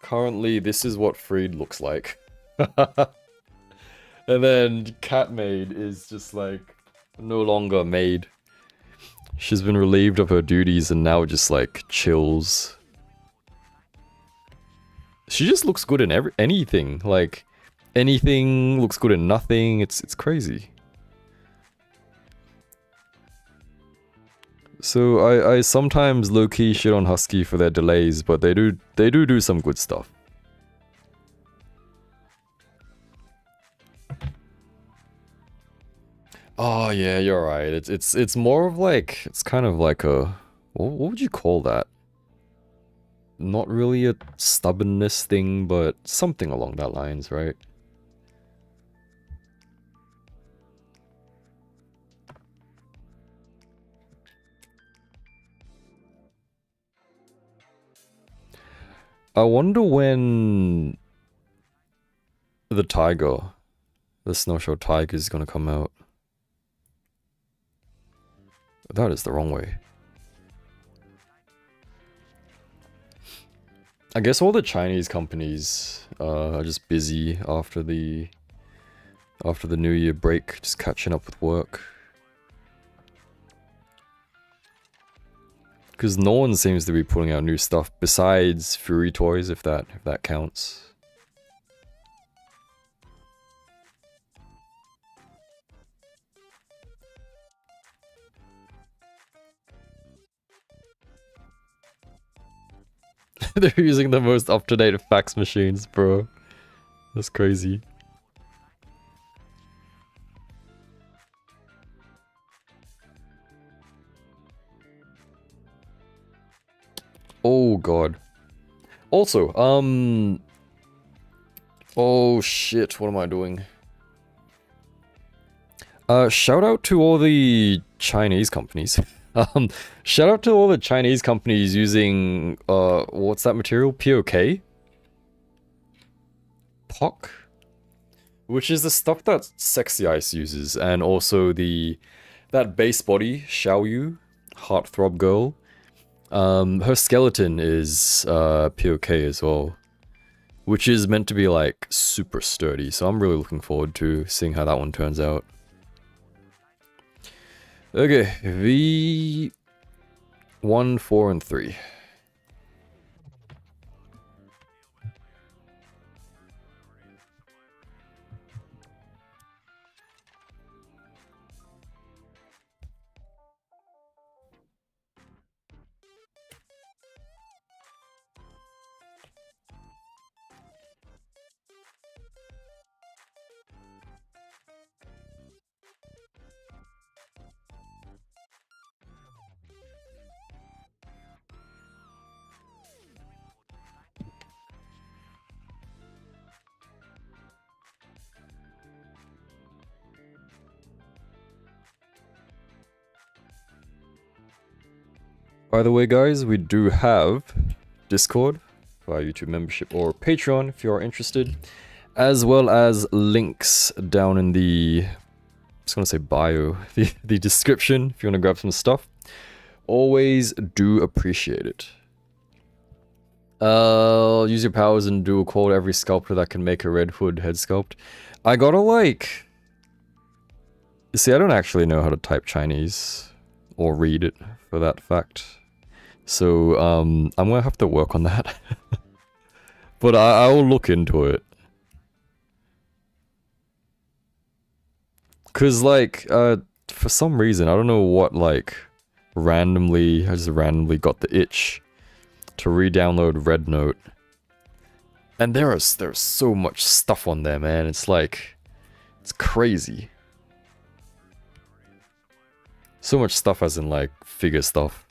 Currently, this is what Freed looks like. And then Cat Maid is just like... No longer Maid. She's been relieved of her duties and now just like chills. She just looks good in anything. Like, anything looks good in nothing. It's crazy. So I sometimes low-key shit on Husky for their delays, but they do some good stuff. Oh yeah, you're right. It's more of like, it's kind of like a, what would you call that? Not really a stubbornness thing, but something along that lines, right? I wonder when the tiger, the Snowshell Tiger is gonna come out. That is the wrong way. I guess all the Chinese companies are just busy after the New Year break, just catching up with work. Because no one seems to be putting out new stuff besides Furry Toys, if that counts. They're using the most up-to-date fax machines, bro. That's crazy. Oh god. Also, oh shit, what am I doing? Shout out to all the Chinese companies. Shout out to all the Chinese companies using, what's that material? POK? POC? Which is the stuff that Sexy Ice uses, and also that base body, Xiao, Heart Throb Girl. Her skeleton is, POK as well. Which is meant to be, like, super sturdy, so I'm really looking forward to seeing how that one turns out. Okay, V1, 4, and 3. By the way, guys, we do have Discord via YouTube membership or Patreon if you are interested, as well as links down in the, I was gonna say bio, the description if you want to grab some stuff. Always do appreciate it. Use your powers and do a quote every sculptor that can make a red hood head sculpt. I gotta like... See, I don't actually know how to type Chinese or read it for that fact. So, I'm gonna have to work on that. But I'll look into it. Cause like, for some reason, I don't know what, like, I just randomly got the itch to re-download Red Note. And there's so much stuff on there, man. It's like, it's crazy. So much stuff as in like, figure stuff.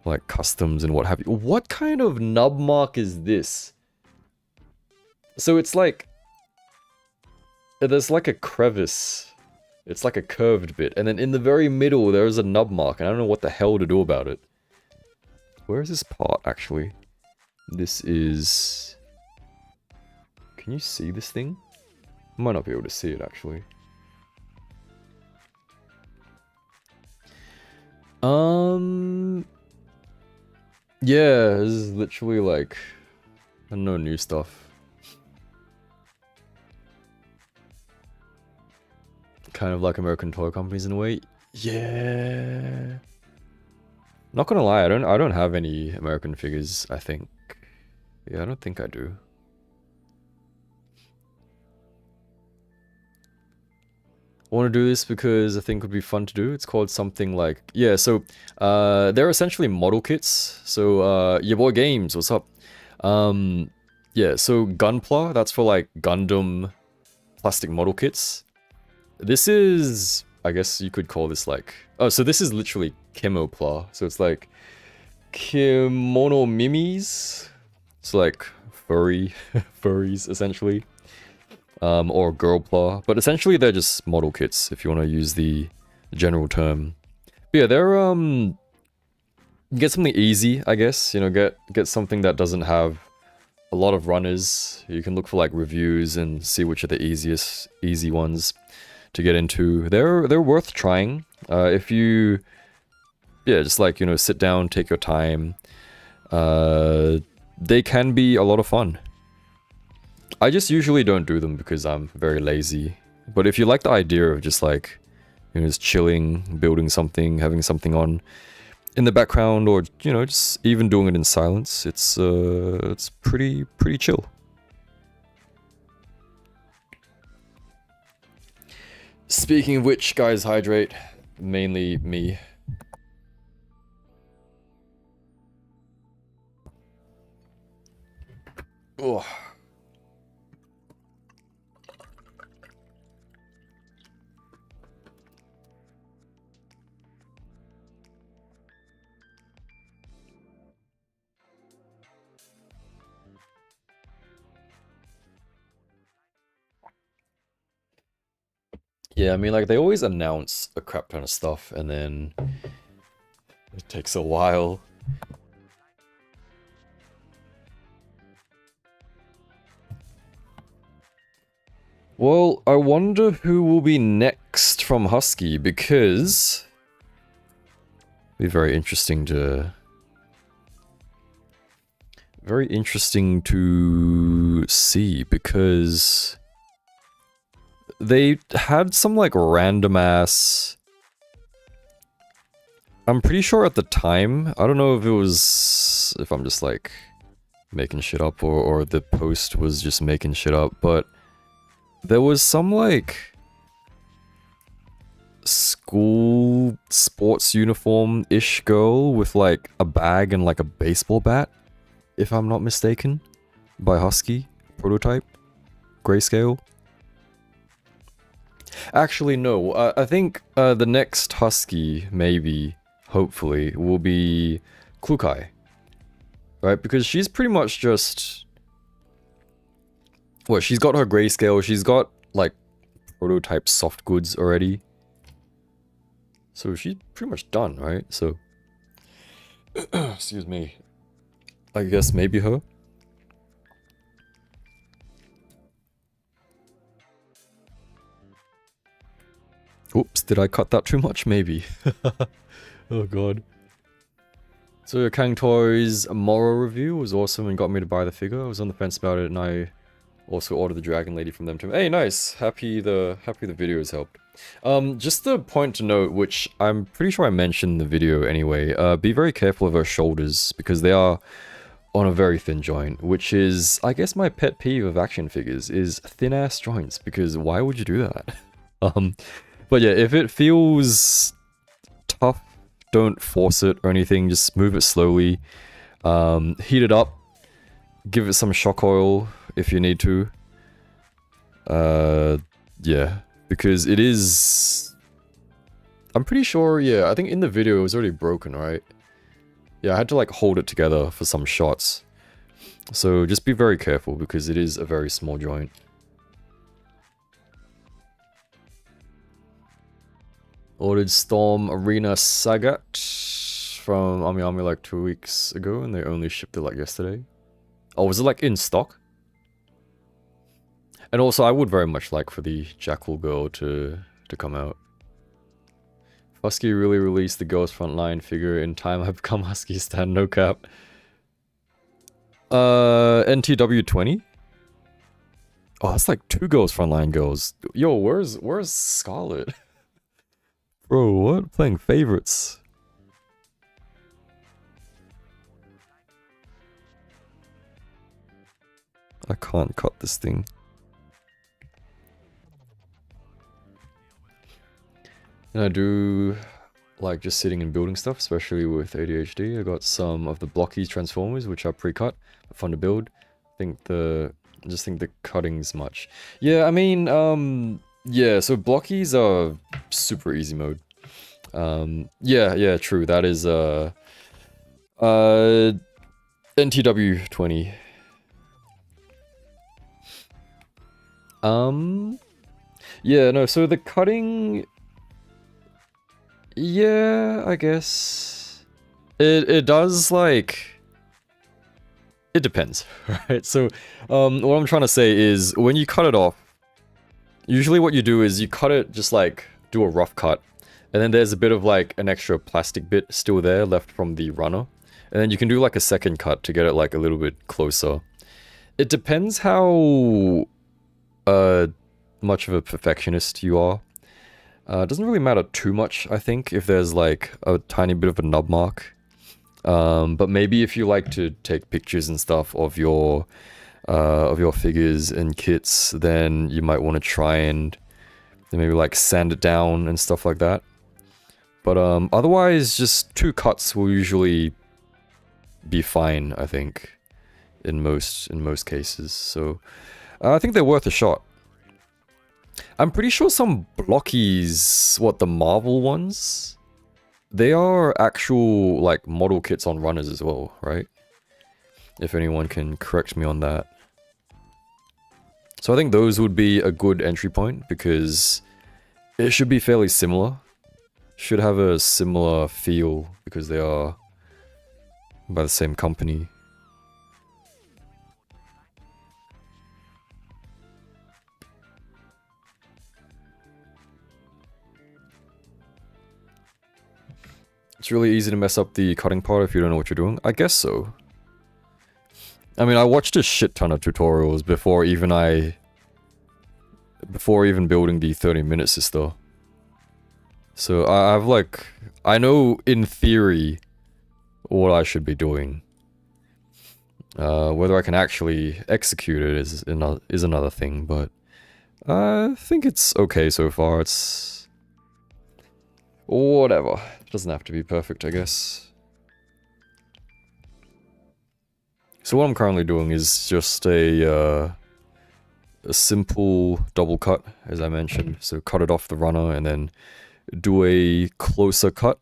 Like customs and what have you. What kind of nub mark is this? So it's like... There's like a crevice. It's like a curved bit. And then in the very middle there's a nub mark. And I don't know what the hell to do about it. Where is this part actually? This is... Can you see this thing? I might not be able to see it actually. Yeah, this is literally like, I don't know, new stuff. Kind of like American toy companies in a way. Yeah. Not gonna lie, I don't have any American figures, I think. Yeah, I don't think I do. I want to do this because I think it would be fun to do. It's called something like... Yeah, so they're essentially model kits. So your boy Games, what's up? Yeah, so Gunpla, that's for like Gundam plastic model kits. This is... I guess you could call this like... Oh, so this is literally Kemopla. So it's like kemonomimis. It's like furries essentially. Or girlpla, but essentially they're just model kits if you want to use the general term. But yeah, they're get something easy, I guess. You know, get something that doesn't have a lot of runners. You can look for like reviews and see which are the easy ones to get into. They're worth trying. If you, yeah, just like, you know, sit down, take your time. they can be a lot of fun. I just usually don't do them because I'm very lazy. But if you like the idea of just like, you know, just chilling, building something, having something on in the background, or, you know, just even doing it in silence, it's pretty chill. Speaking of which, guys, hydrate. Mainly me. Oh. Yeah, I mean, like, they always announce a crap ton of stuff, and then it takes a while. Well, I wonder who will be next from Husky, because it'll be very interesting to see, because they had some like random ass, I'm pretty sure at the time, I don't know if it was, if I'm just like making shit up, or the post was just making shit up, but there was some like school sports uniform-ish girl with like a bag and like a baseball bat, if I'm not mistaken, by Husky, prototype, grayscale. Actually, no, I think the next Husky, maybe, hopefully, will be Klukai, right? Because she's pretty much just... Well, she's got her grayscale, she's got, like, prototype soft goods already. So she's pretty much done, right? So... Excuse me. I guess maybe her? Oops, did I cut that too much? Maybe. Oh god. So Kang Toys Moro review was awesome and got me to buy the figure. I was on the fence about it, and I also ordered the Dragon Lady from them too. Hey, nice! Happy the videos helped. Just a point to note, which I'm pretty sure I mentioned in the video anyway, be very careful of her shoulders, because they are on a very thin joint, which is, I guess, my pet peeve of action figures, is thin-ass joints, because why would you do that? But yeah, if it feels tough, don't force it or anything, just move it slowly. Heat it up, give it some shock oil if you need to. Yeah, because it is... I'm pretty sure, yeah, I think in the video it was already broken, right? Yeah, I had to like hold it together for some shots. So just be very careful, because it is a very small joint. Ordered Storm Arena Sagat from Ami like 2 weeks ago, and they only shipped it like yesterday. Oh, was it like in stock? And also, I would very much like for the Jackal Girl to come out. Husky really released the Girls Frontline figure in time. I've become Husky stan, no cap. NTW20? Oh, that's like 2 Girls Frontline girls. Yo, where's Scarlet? Bro, what? Playing favorites. I can't cut this thing. And I do like just sitting and building stuff, especially with ADHD. I got some of the blocky transformers, which are pre-cut, fun to build. I just think the cutting's much. Yeah, I mean, yeah, so blockies are super easy mode. Yeah, true. That is NTW20. Yeah, no, so the cutting, yeah, I guess it does, like, it depends, right? So what I'm trying to say is, when you cut it off, usually what you do is you cut it, just like do a rough cut, and then there's a bit of like an extra plastic bit still there left from the runner, And then you can do like a second cut to get it like a little bit closer. It depends how much of a perfectionist you are. It doesn't really matter too much, I think, if there's like a tiny bit of a nub mark. But maybe if you like to take pictures and stuff of your figures and kits, then you might want to try and maybe like sand it down and stuff like that. But otherwise, just 2 cuts will usually be fine, I think, in most cases. So I think they're worth a shot. I'm pretty sure some blockies, the Marvel ones, they are actual like model kits on runners as well, right? If anyone can correct me on that. So I think those would be a good entry point because it should be fairly similar. Should have a similar feel because they are by the same company. It's really easy to mess up the cutting part if you don't know what you're doing. I guess so. I mean, I watched a shit ton of tutorials before even building the 30-minute sister. So I've like, I know in theory what I should be doing. Whether I can actually execute it is another thing, but I think it's okay so far. It's whatever. It doesn't have to be perfect, I guess. So what I'm currently doing is just a simple double cut, as I mentioned. So cut it off the runner and then do a closer cut.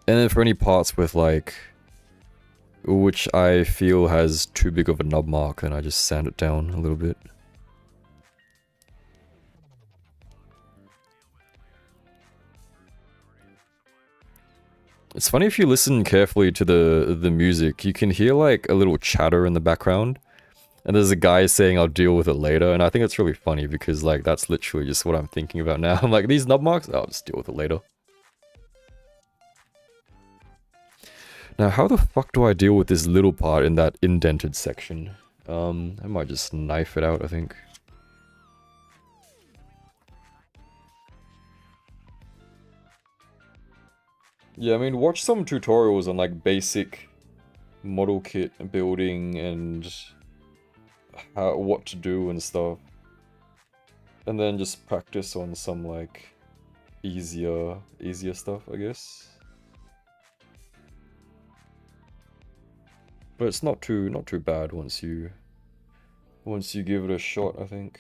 And then for any parts with like, which I feel has too big of a nub mark, then I just sand it down a little bit. It's funny if you listen carefully to the music, you can hear like a little chatter in the background. And there's a guy saying I'll deal with it later, and I think it's really funny because like that's literally just what I'm thinking about now. I'm like, these nub marks? I'll just deal with it later. Now, how the fuck do I deal with this little part in that indented section? I might just knife it out, I think. Yeah, I mean, watch some tutorials on like basic model kit building and what to do and stuff. And then just practice on some like easier stuff, I guess. But it's not too bad once you give it a shot, I think.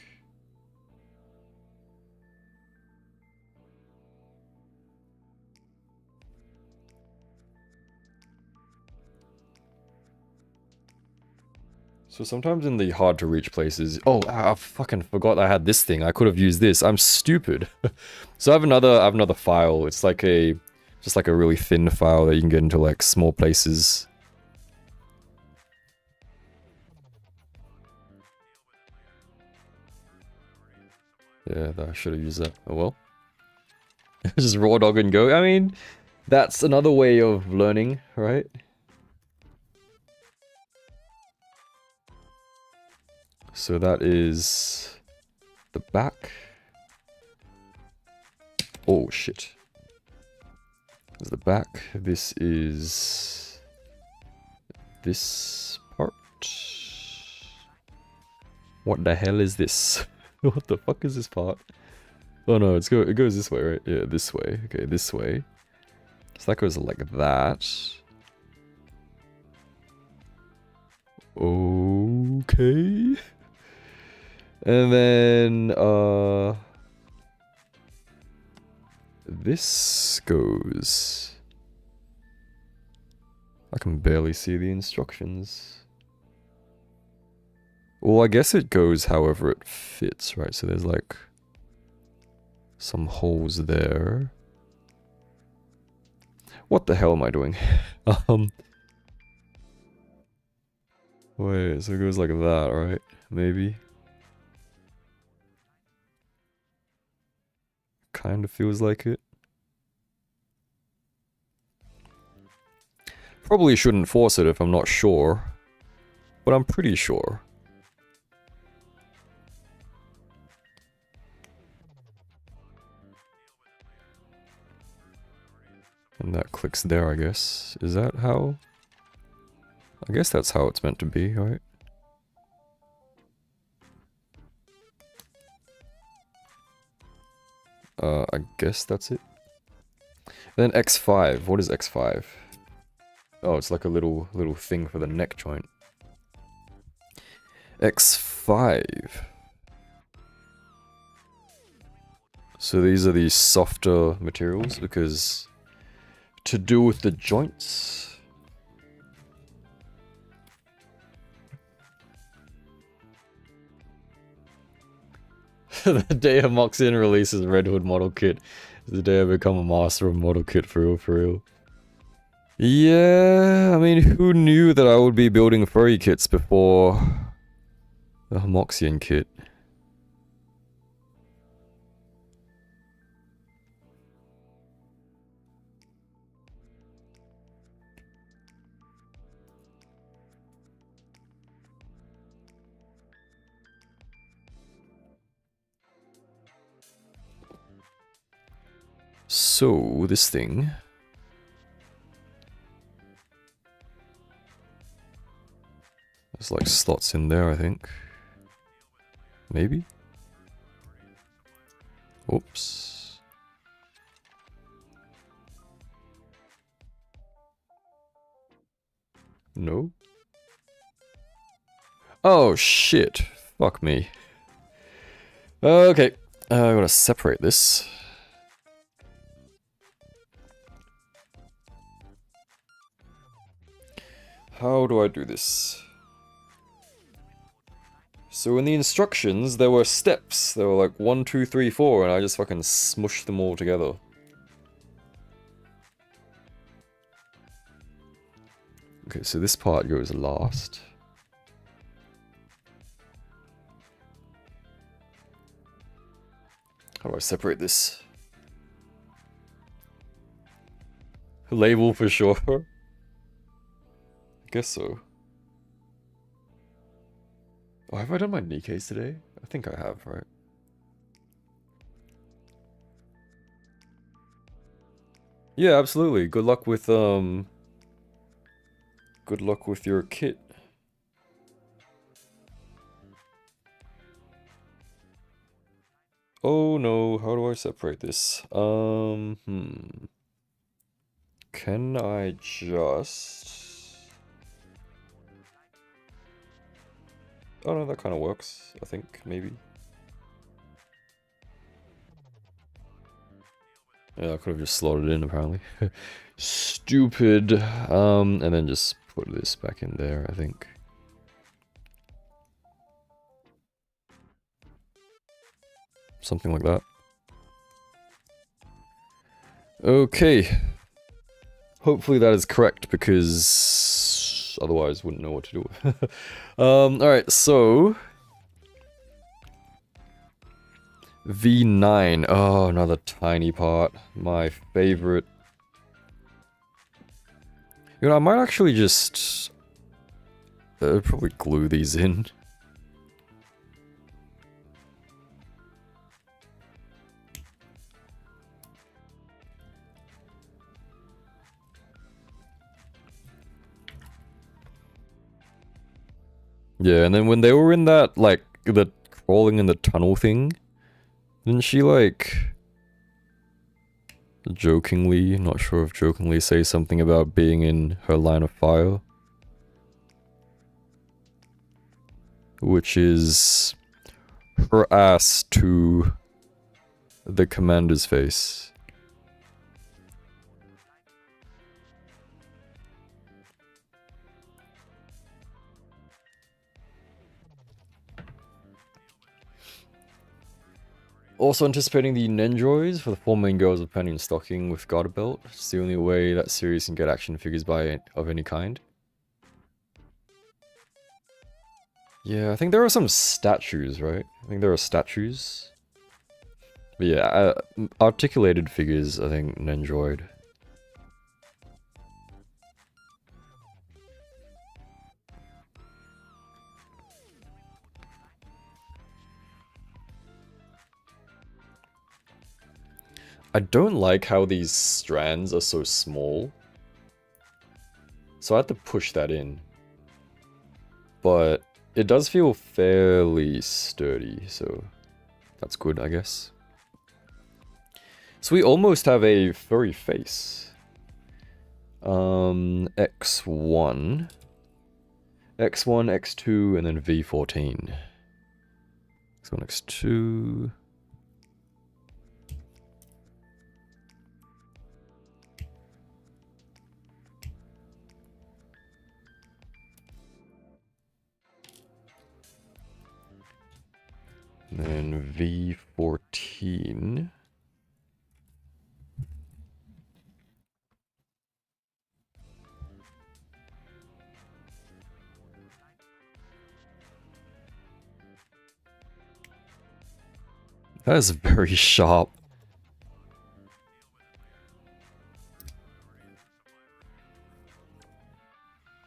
So sometimes in the hard to reach places, oh, I fucking forgot I had this thing. I could have used this. I'm stupid. So I have another file. It's like just like a really thin file that you can get into like small places. Yeah, I should have used that. Oh well. Just raw dog and go. I mean, that's another way of learning, right? So that is the back. Oh shit. There's the back. This is this part. What the hell is this? What the fuck is this part? Oh no, it goes this way, right? Yeah, this way. Okay, this way. So that goes like that. Okay. And then, this goes... I can barely see the instructions. Well, I guess it goes however it fits, right? So there's like some holes there. What the hell am I doing? Wait, so it goes like that, right? Maybe. Kind of feels like it. Probably shouldn't force it if I'm not sure, but I'm pretty sure. And that clicks there, I guess. Is that how? I guess that's how it's meant to be, right? I guess that's it. Then X5. What is X5? Oh, it's like a little thing for the neck joint. X5. So these are the softer materials because to do with the joints. The day a Moxian releases Red Hood model kit is the day I become a master of model kit for real, for real. Yeah, I mean, who knew that I would be building furry kits before the Moxian kit? So, this thing... There's like slots in there, I think. Maybe? Oops. No? Oh, shit. Fuck me. Okay. I gotta separate this. How do I do this? So in the instructions, there were steps. There were like 1, 2, 3, 4, and I just fucking smushed them all together. Okay, so this part goes last. How do I separate this? Label for sure. I guess so. Oh, have I done my knee case today? I think I have, right? Yeah, absolutely. Good luck with your kit. Oh no, how do I separate this? Can I just... Oh no, that kind of works, I think, maybe. Yeah, I could have just slotted it in, apparently. Stupid. And then just put this back in there, I think. Something like that. Okay. Hopefully that is correct, because otherwise wouldn't know what to do. Alright, so... V9. Oh, another tiny part. My favorite. You know, I might actually just... probably glue these in. Yeah, and then when they were in that, like, the crawling in the tunnel thing, didn't she, like, jokingly, not sure if jokingly, say something about being in her line of fire? Which is her ass to the commander's face. Also anticipating the Nendroids for the 4 main girls of Penny and Stocking with Garter Belt. It's the only way that series can get action figures of any kind. Yeah, I think there are some statues, right? I think there are statues. But yeah, articulated figures, I think, Nendroid. I don't like how these strands are so small. So I had to push that in. But it does feel fairly sturdy, so that's good, I guess. So we almost have a furry face. X1, X2, and then V14. X1, X2. And then V14. That is very sharp.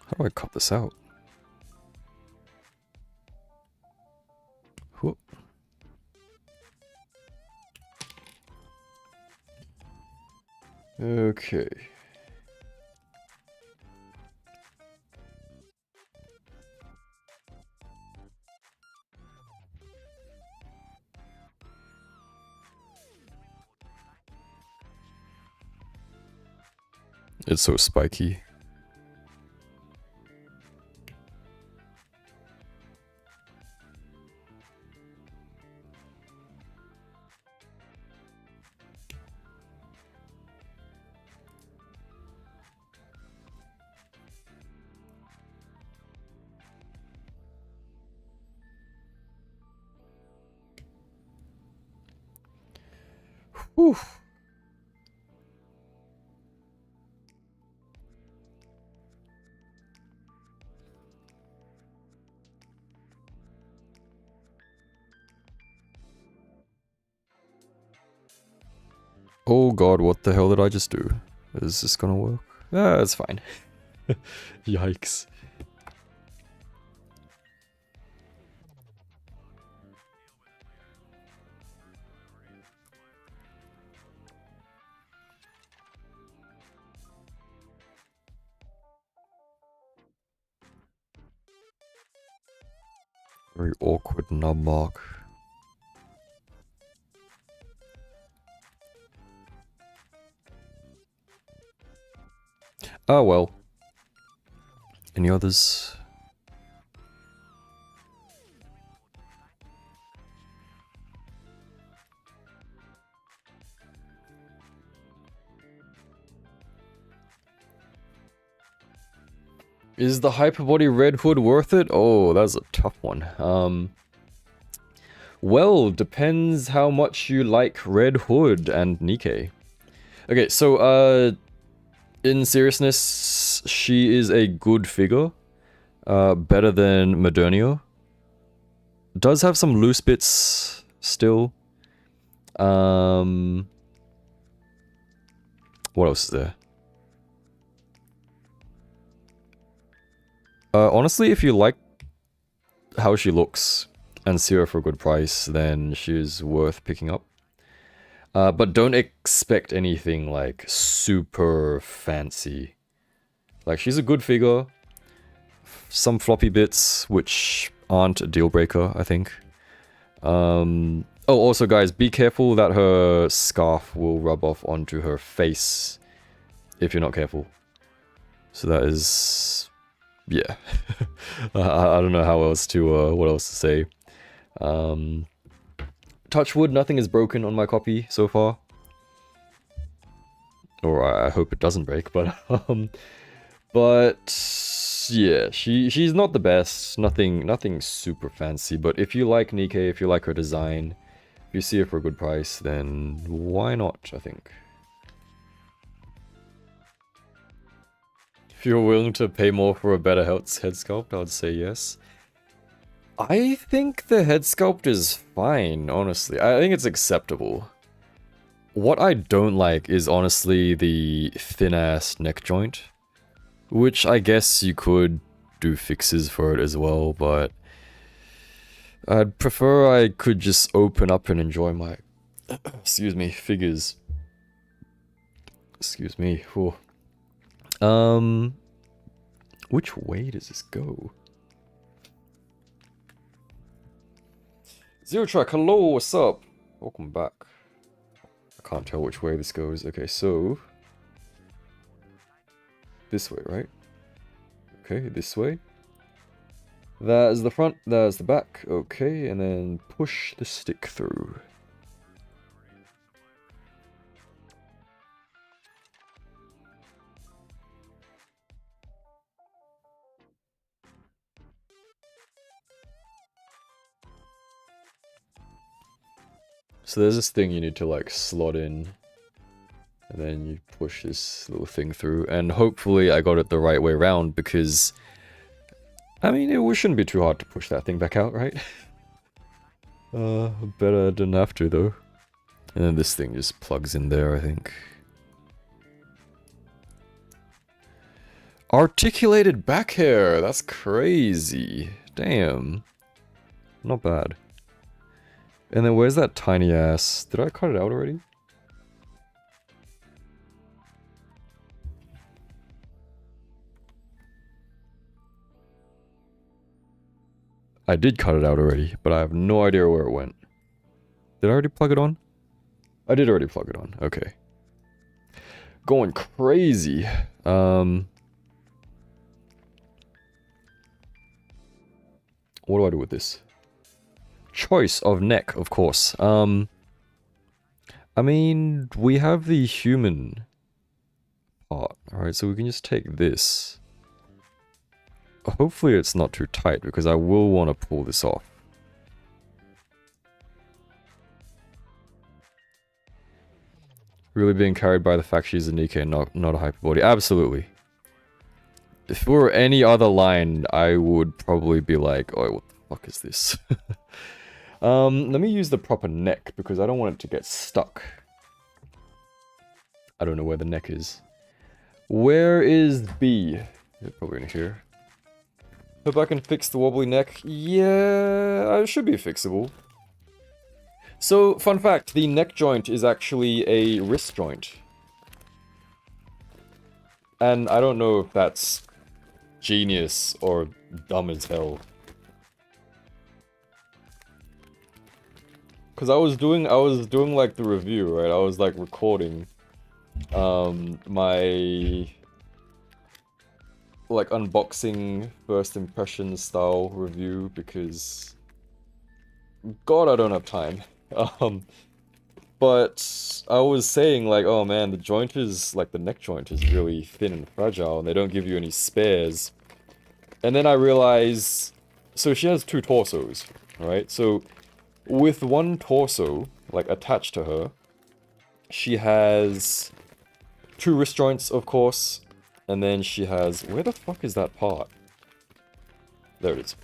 How do I cut this out? Whoop. Okay. It's so spiky. Whew. Oh god, what the hell did I just do? Is this gonna work? Ah, it's fine. Yikes. Very awkward nub mark. Oh well. Any others? Is the Hyperbody Red Hood worth it? Oh, that's a tough one. Well, depends how much you like Red Hood and Nikkei. Okay, so, in seriousness, she is a good figure. Better than Modernio. Does have some loose bits still. What else is there? Honestly, if you like how she looks and see her for a good price, then she's worth picking up. But don't expect anything like super fancy. Like, she's a good figure. Some floppy bits, which aren't a deal breaker, I think. Oh, also guys, be careful that her scarf will rub off onto her face if you're not careful. So that is... yeah. I don't know how else to, what else to say. Touch wood, nothing is broken on my copy so far. Or I hope it doesn't break, but, yeah, she's not the best. Nothing super fancy, but if you like Nikkei, if you like her design, if you see her for a good price, then why not, I think. If you're willing to pay more for a better head sculpt, I would say yes. I think the head sculpt is fine, honestly. I think it's acceptable. What I don't like is honestly the thin-ass neck joint. Which I guess you could do fixes for it as well, but... I'd prefer I could just open up and enjoy my... excuse me, figures Excuse me. Whew. Which way does this go? Zero Track, hello, what's up? Welcome back. I can't tell which way this goes. Okay, so... this way, right? Okay, this way. That is the front, that is the back. Okay, and then push the stick through. So there's this thing you need to like slot in. And then you push this little thing through. And hopefully I got it the right way around because... I mean, it shouldn't be too hard to push that thing back out, right? Better I didn't have to, though. And then this thing just plugs in there, I think. Articulated back hair! That's crazy. Damn. Not bad. And then where's that tiny ass? Did I cut it out already? I did cut it out already, but I have no idea where it went. Did I already plug it on? I did already plug it on. Okay. Going crazy. What do I do with this? Choice of neck, of course. I mean, we have the human part. Alright, so we can just take this. Hopefully it's not too tight, because I will want to pull this off. Really being carried by the fact she's a Nikkei, not a hyperbody. Absolutely. If it were any other line, I would probably be like, oh, what the fuck is this? Let me use the proper neck, because I don't want it to get stuck. I don't know where the neck is. Where is B? It's probably in here. Hope I can fix the wobbly neck. Yeah, it should be fixable. So, fun fact, the neck joint is actually a wrist joint. And I don't know if that's genius or dumb as hell. Cause I was doing like the review, right? I was like recording my like unboxing first impression style review because God, I don't have time. But I was saying like, oh man, the joint is like the neck joint is really thin and fragile and they don't give you any spares. And then I realized, so she has two torsos, right? So with one torso, like attached to her, she has two wrist joints, of course. And then she has... where the fuck is that part? There it is.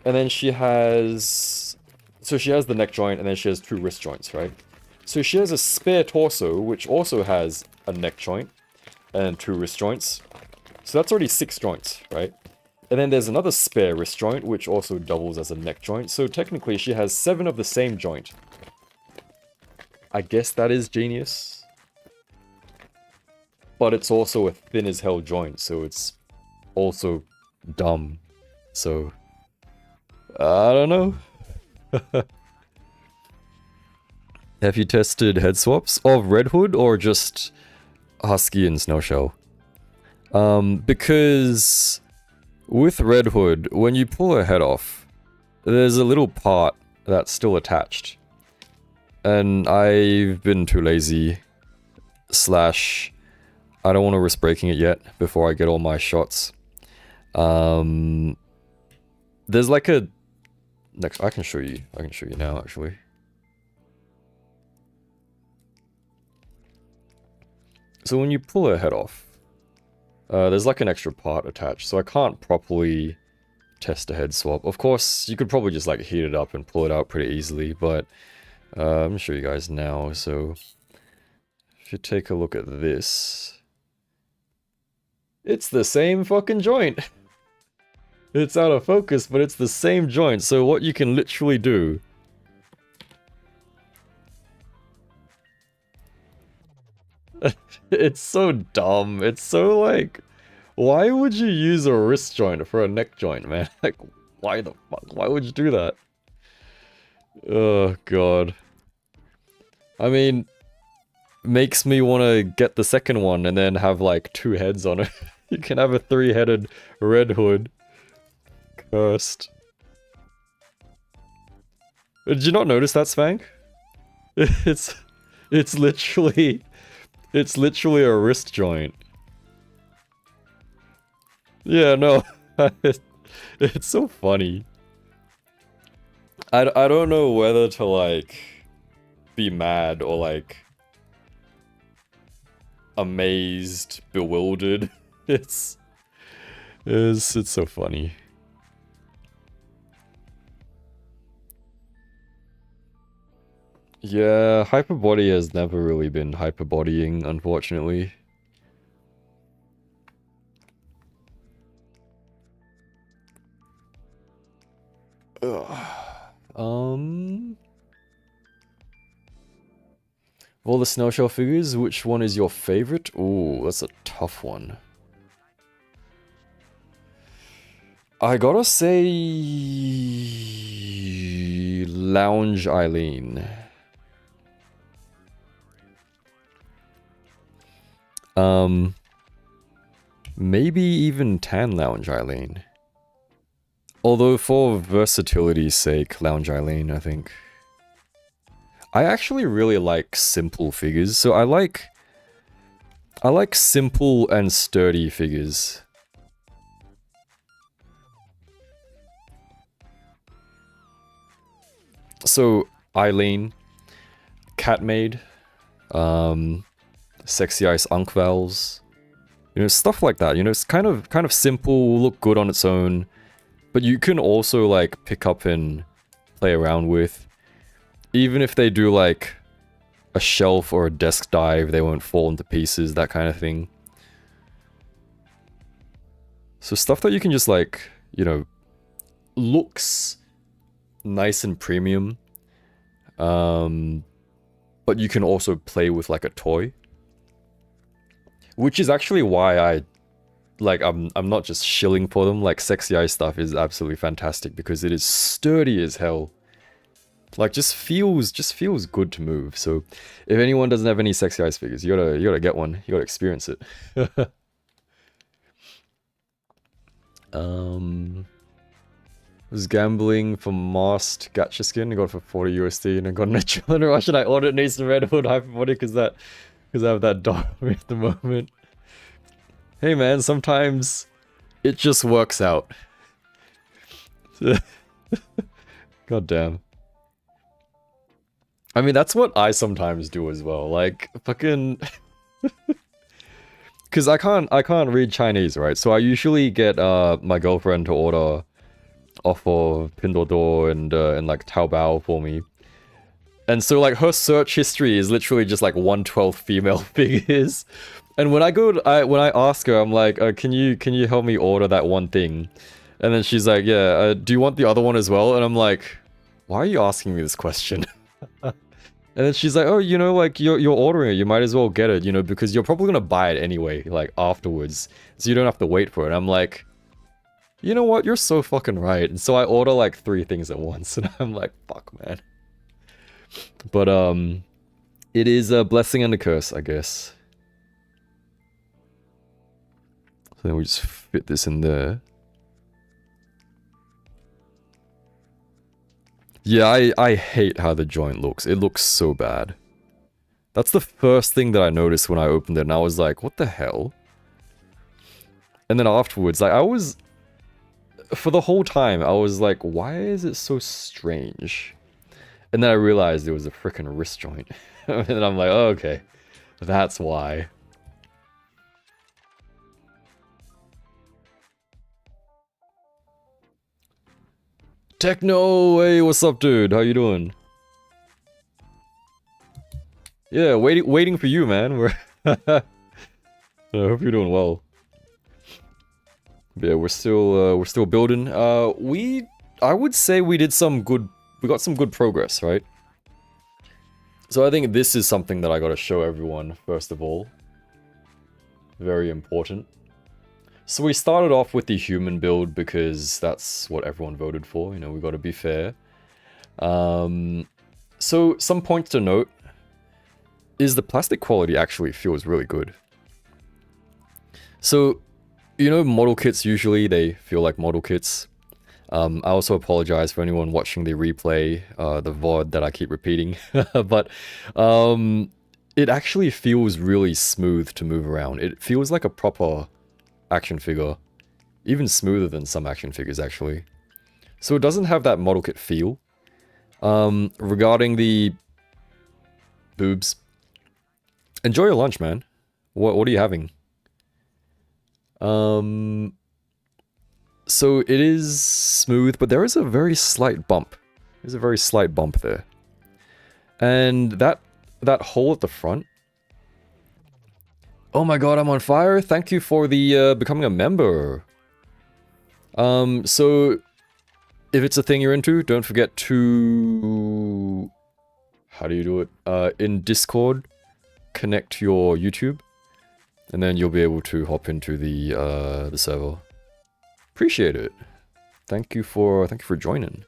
And then she has... so she has the neck joint, and then she has two wrist joints, right? So she has a spare torso, which also has a neck joint, and two wrist joints. So that's already 6 joints, right? And then there's another spare wrist joint, which also doubles as a neck joint. So technically she has 7 of the same joint. I guess that is genius. But it's also a thin as hell joint, so it's also dumb. So, I don't know. Have you tested head swaps of Red Hood or just Husky and Snail? Because with Red Hood, when you pull her head off, there's a little part that's still attached. And I've been too lazy, / I don't want to risk breaking it yet before I get all my shots. There's like a... next, I can show you now, actually. So when you pull her head off, there's like an extra part attached, so I can't properly test a head swap. Of course, you could probably just like heat it up and pull it out pretty easily, but I'm gonna show you guys now. So if you take a look at this, it's the same fucking joint. It's out of focus, but it's the same joint. So what you can literally do It's so dumb. It's so like, why would you use a wrist joint for a neck joint, man? Like, why the fuck? Why would you do that? Oh god. I mean, makes me want to get the second one and then have like 2 heads on it. You can have a 3-headed Red Hood. Cursed. Did you not notice that, Spank? It's literally a wrist joint. Yeah, no. It's so funny. I don't know whether to like be mad or like amazed, bewildered. It's so funny. Yeah, hyperbody has never really been hyperbodying, unfortunately. Ugh. Of all the snail shell figures, which one is your favorite? Ooh, that's a tough one. I gotta say... Lounge Eileen. Maybe even Tan Lounge Eileen. Although for versatility's sake, Lounge Eileen, I think. I actually really like simple figures, so I like simple and sturdy figures. So Eileen, Cat Maid, Sexy Ice Unkvals, you know, stuff like that. You know, it's kind of simple, look good on its own, but you can also like pick up and play around with. Even if they do like a shelf or a desk dive, they won't fall into pieces, that kind of thing. So stuff that you can just like, you know, looks nice and premium, but you can also play with like a toy. Which is actually why I'm not just shilling for them. Like Sexy Eye stuff is absolutely fantastic because it is sturdy as hell. Like just feels good to move. So if anyone doesn't have any Sexy Eyes figures, you gotta get one. You gotta experience it. Was gambling for Masked Gacha skin. I got it for 40 USD and I got an adrenaline rush and I ordered an Ace Red Hood Hyperbody because I have that dog at the moment. Hey man, sometimes it just works out. God damn. I mean, that's what I sometimes do as well. Like, fucking... Because I can't read Chinese, right? So I usually get my girlfriend to order off of Pinduoduo and like Taobao for me. And so like her search history is literally just like 1/12 female figures. And when when I ask her, I'm like, can you help me order that one thing? And then she's like, yeah, do you want the other one as well? And I'm like, why are you asking me this question? And then she's like, oh, you know, like, you're ordering it, you might as well get it, you know, because you're probably gonna buy it anyway, like, afterwards. So you don't have to wait for it. And I'm like, you know what, you're so fucking right. And so I order, like, 3 things at once, and I'm like, fuck, man. But, it is a blessing and a curse, I guess. So then we just fit this in there. Yeah, I hate how the joint looks. It looks so bad. That's the first thing that I noticed when I opened it, and I was like, what the hell? And then afterwards, like, for the whole time, I was like, why is it so strange? And then I realized it was a frickin' wrist joint. And I'm like, oh, okay, that's why. Techno, hey, what's up, dude? How you doing? Yeah, waiting for you, man. I hope you're doing well. Yeah, we're still building. I would say we got some good progress, right? So I think this is something that I gotta show everyone, first of all. Very important. So we started off with the human build because that's what everyone voted for, you know, we gotta be fair. So some points to note is the plastic quality actually feels really good. So, you know, model kits usually, they feel like model kits. I also apologize for anyone watching the replay, the VOD that I keep repeating, but it actually feels really smooth to move around. It feels like a proper action figure, even smoother than some action figures actually. So it doesn't have that model kit feel. Regarding the boobs, enjoy your lunch, man. What are you having? So it is smooth, but there is a very slight bump. There's a very slight bump there. And that hole at the front. Oh my god, I'm on fire. Thank you for the becoming a member. So if it's a thing you're into, don't forget to, how do you do it? In Discord, connect your YouTube, and then you'll be able to hop into the server. Appreciate it. Thank you for joining.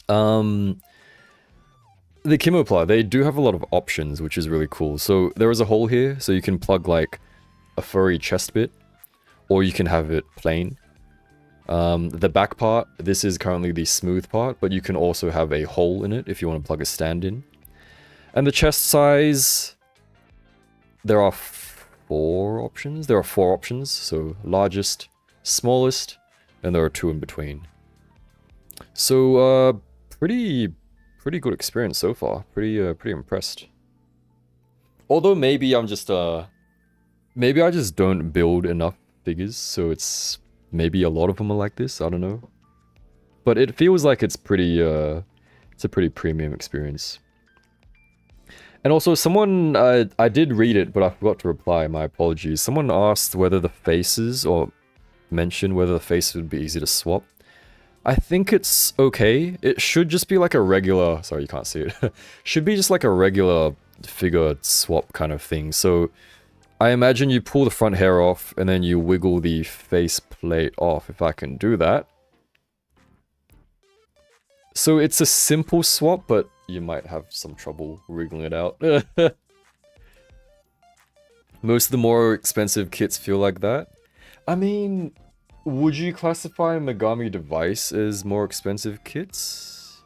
The Kemopla, they do have a lot of options, which is really cool. So there is a hole here, so you can plug like a furry chest bit, or you can have it plain. The back part, this is currently the smooth part, but you can also have a hole in it if you want to plug a stand in. And the chest size, there are 4 options. There are 4 options, so largest, smallest, and there are 2 in between. So, pretty good experience so far. Pretty impressed. Although maybe I'm just, maybe I just don't build enough figures, so it's, maybe a lot of them are like this, I don't know. But it feels like it's pretty, it's a pretty premium experience. And also, someone, I did read it, but I forgot to reply, my apologies. Someone asked whether the faces, or mentioned whether the faces would be easy to swap. I think it's okay. It should just be like a regular, sorry you can't see it, should be just like a regular figure swap kind of thing. So I imagine you pull the front hair off and then you wiggle the face plate off, if I can do that. So it's a simple swap, but you might have some trouble wriggling it out. Most of the more expensive kits feel like that. I mean, would you classify Megami Device as more expensive kits?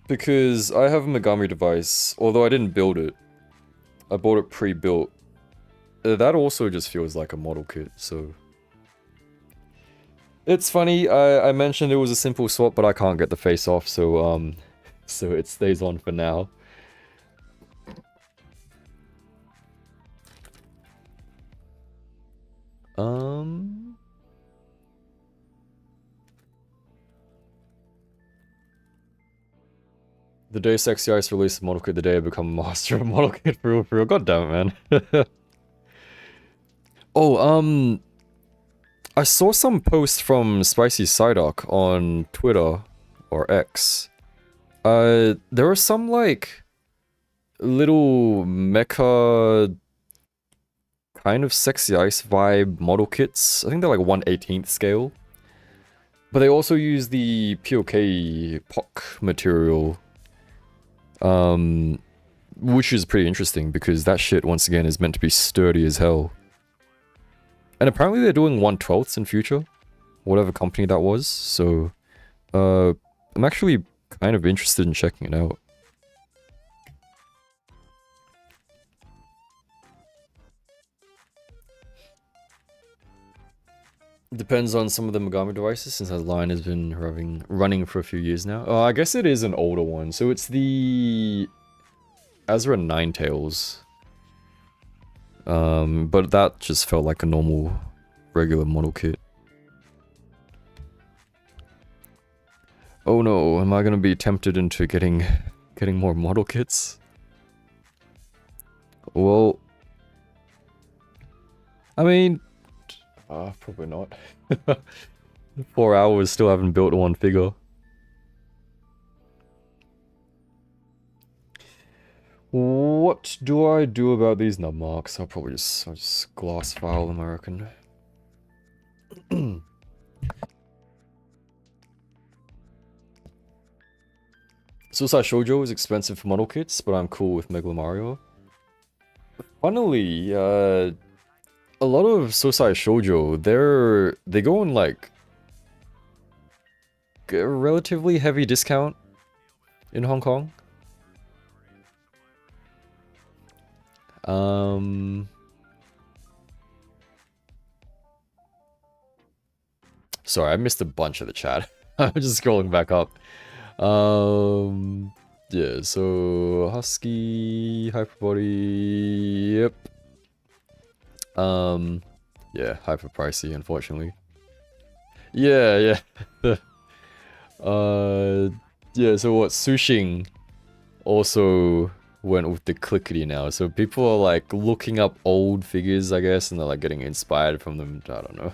Because I have a Megami Device, although I didn't build it. I bought it pre-built. That also just feels like a model kit, so... It's funny, I mentioned it was a simple swap, but I can't get the face off, so, so it stays on for now. The day Sexy Ice released model kit, the day I become a master of model kit for real. God damn it, man. Oh, I saw some posts from Spicy Psyduck on Twitter, or X. There are some, like, little mecha kind of Sexy Ice vibe model kits. I think they're like 1/18th scale. But they also use the POK POC material. Which is pretty interesting because that shit, once again, is meant to be sturdy as hell. And apparently they're doing 1/12 in future. Whatever company that was. So, I'm actually kind of interested in checking it out. Depends on some of the Megami devices, since that line has been running for a few years now. Oh, I guess it is an older one. So it's the Azra Ninetales. But that just felt like a normal, regular model kit. Oh no, am I gonna be tempted into getting more model kits? Well, I mean, probably not. 4 hours, still haven't built one figure. What do I do about these nub marks? I'll just glass file them, I reckon. Suicide Shoujo is expensive for model kits, but I'm cool with Megalo Mario. Funnily, a lot of Suicide Shoujo, they go on like a relatively heavy discount in Hong Kong. Sorry, I missed a bunch of the chat. I'm just scrolling back up. Yeah, so Husky, Hyperbody, yep. Yeah, hyper pricey, unfortunately. Yeah. Yeah, so what, Sushing also went with the clickety now, so people are like looking up old figures, I guess, and they're like getting inspired from them. I don't know.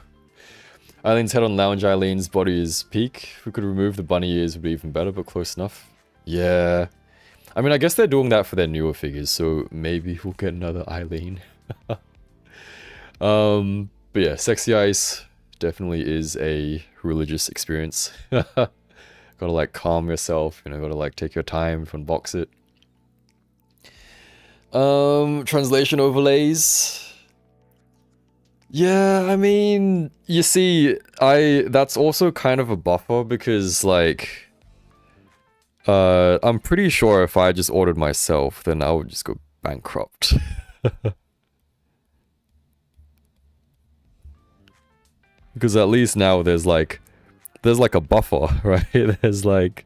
Eileen's head on lounge. Eileen's body is peak. If we could remove the bunny ears, would be even better, but close enough. Yeah. I mean, I guess they're doing that for their newer figures, so maybe we'll get another Eileen. But yeah, Sexy Ice definitely is a religious experience. Gotta like calm yourself, you know, gotta like take your time to unbox it. Translation overlays. Yeah, I mean, you see, that's also kind of a buffer because, like, I'm pretty sure if I just ordered myself, then I would just go bankrupt. Because at least now there's like a buffer, right? There's like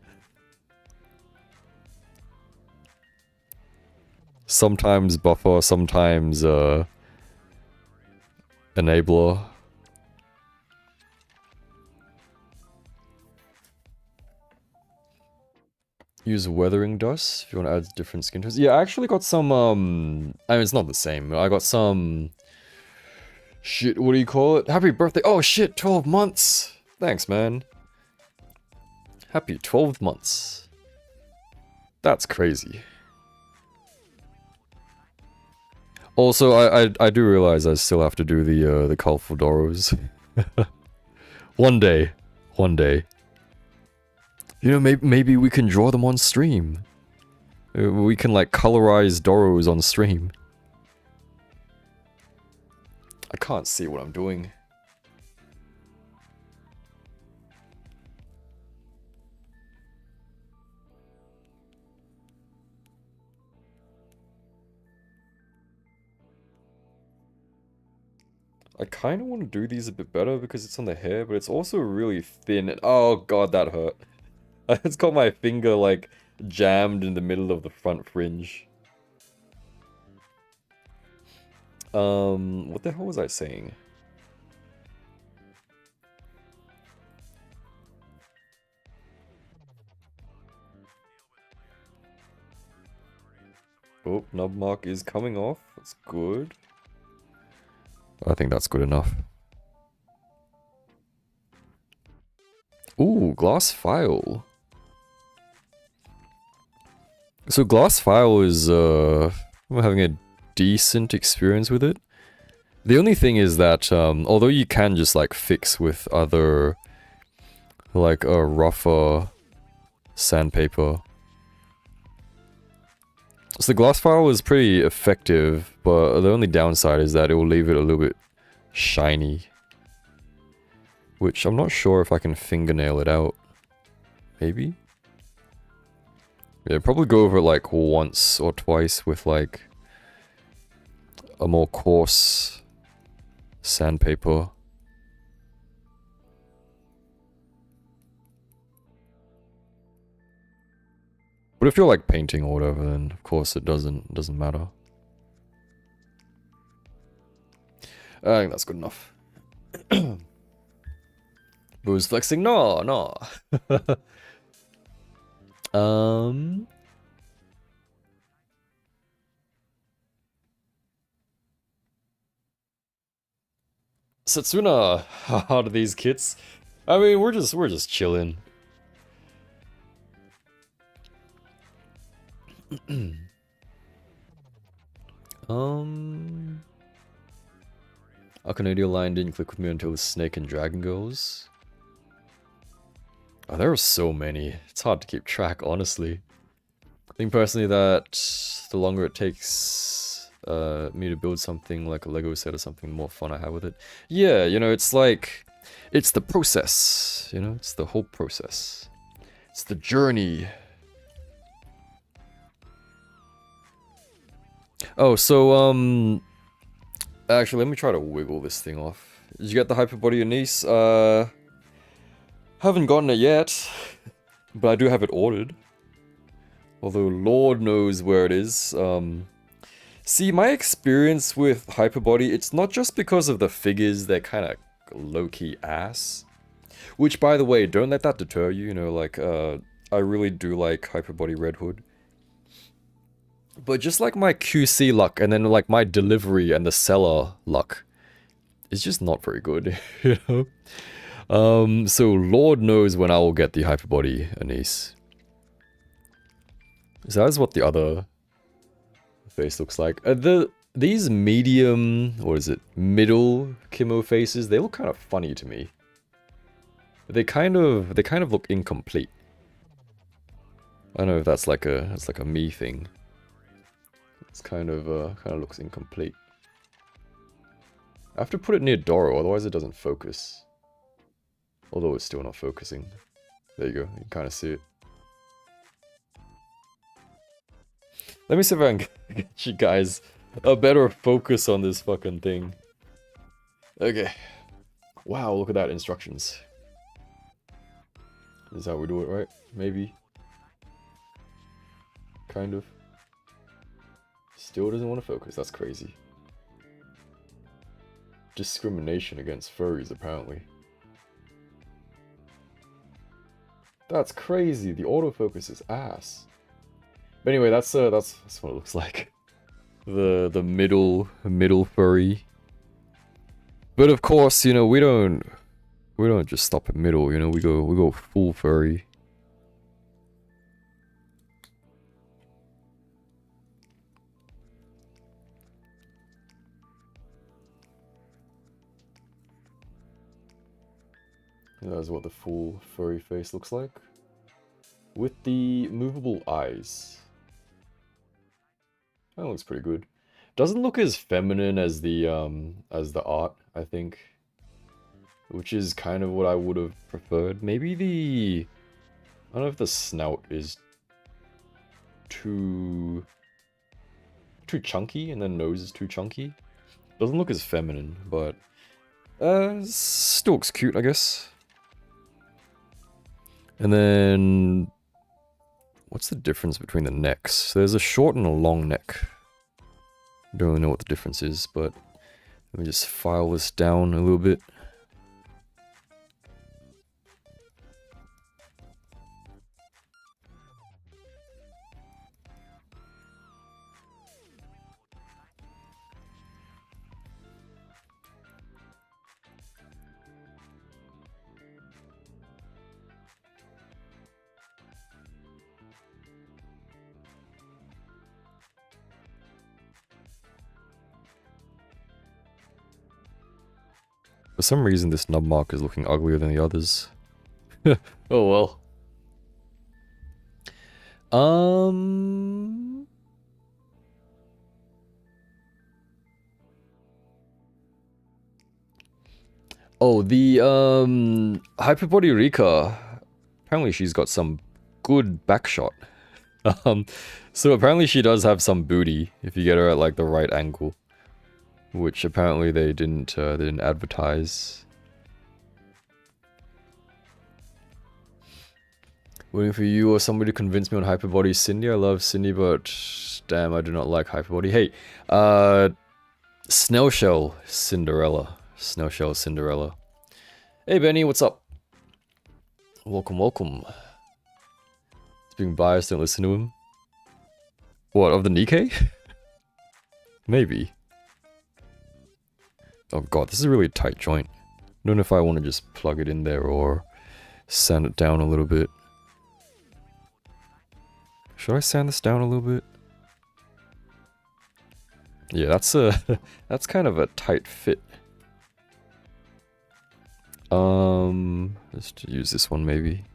sometimes buffer, sometimes enabler. Use weathering dust if you want to add different skin tones. Yeah, I actually got some, I mean, it's not the same. I got some, shit, what do you call it? Happy birthday. Oh shit, 12 months. Thanks, man. Happy 12 months. That's crazy. Also, I do realize I still have to do the colorful Doros. One day. You know, maybe we can draw them on stream. We can like colorize Doros on stream. I can't see what I'm doing. I kind of want to do these a bit better because it's on the hair, but it's also really thin. And oh god, that hurt. It's got my finger like jammed in the middle of the front fringe. What the hell was I saying? Oh, nub mark is coming off. That's good. I think that's good enough. Ooh, glass file. So glass file is, I'm having a decent experience with it. The only thing is that, although you can just like fix with other, like a rougher sandpaper. So the glass file is pretty effective, but the only downside is that it will leave it a little bit shiny. Which I'm not sure if I can fingernail it out. Maybe? Yeah, probably go over it like once or twice with like a more coarse sandpaper. But if you're like painting or whatever, then of course it doesn't matter. I think that's good enough. Who's flexing? No. Setsuna, how do these kits? I mean, we're just chilling. Arcanadia line didn't click with me until the Snake and Dragon Girls. Oh, there are so many. It's hard to keep track, honestly. I think personally that the longer it takes me to build something like a Lego set or something, the more fun I have with it. Yeah, you know, it's like, it's the process, you know, it's the whole process. It's the journey. Oh, so, actually, let me try to wiggle this thing off. Did you get the Hyperbody Anise? Haven't gotten it yet, but I do have it ordered. Although, Lord knows where it is. See, my experience with Hyperbody, it's not just because of the figures, they're kind of low-key ass. Which, by the way, don't let that deter you, you know, like, I really do like Hyperbody Red Hood. But just like my QC luck, and then like my delivery and the seller luck, is just not very good, you know? So Lord knows when I will get the Hyperbody Anise. So that is what the other face looks like. These medium, what is it, middle Kimo faces, they look kind of funny to me. They kind of look incomplete. I don't know if that's like a me thing. It's kind of looks incomplete. I have to put it near Doro, otherwise it doesn't focus. Although it's still not focusing. There you go, you can kind of see it. Let me see if I can get you guys a better focus on this fucking thing. Okay. Wow, look at that, instructions. This is how we do it, right? Maybe. Kind of. Still doesn't want to focus, that's crazy. Discrimination against furries, apparently. That's crazy, the autofocus is ass. But anyway, that's what it looks like. The middle furry. But of course, you know, we don't just stop at middle, you know, we go full furry. That's what the full furry face looks like. With the movable eyes. That looks pretty good. Doesn't look as feminine as the art, I think. Which is kind of what I would have preferred. Maybe the... I don't know if the snout is too chunky and the nose is too chunky. Doesn't look as feminine, but still looks cute, I guess. And then what's the difference between the necks? There's a short and a long neck. Don't really know what the difference is, but let me just file this down a little bit. For some reason, this nub mark is looking uglier than the others. Oh well. Oh, the Hyperbody Rika. Apparently, she's got some good backshot. So apparently she does have some booty if you get her at like the right angle. Which apparently they didn't advertise. Waiting for you or somebody to convince me on Hyperbody Cindy. I love Cindy, but damn, I do not like Hyperbody. Hey, Snail Shell Cinderella. Snail Shell Cinderella. Hey Benny, what's up? Welcome, welcome. It's being biased, don't listen to him. What, of the Nikkei? Maybe. Oh god, this is a really tight joint. I don't know if I want to just plug it in there or sand it down a little bit. Should I sand this down a little bit? Yeah, that's that's kind of a tight fit. Let's use this one maybe.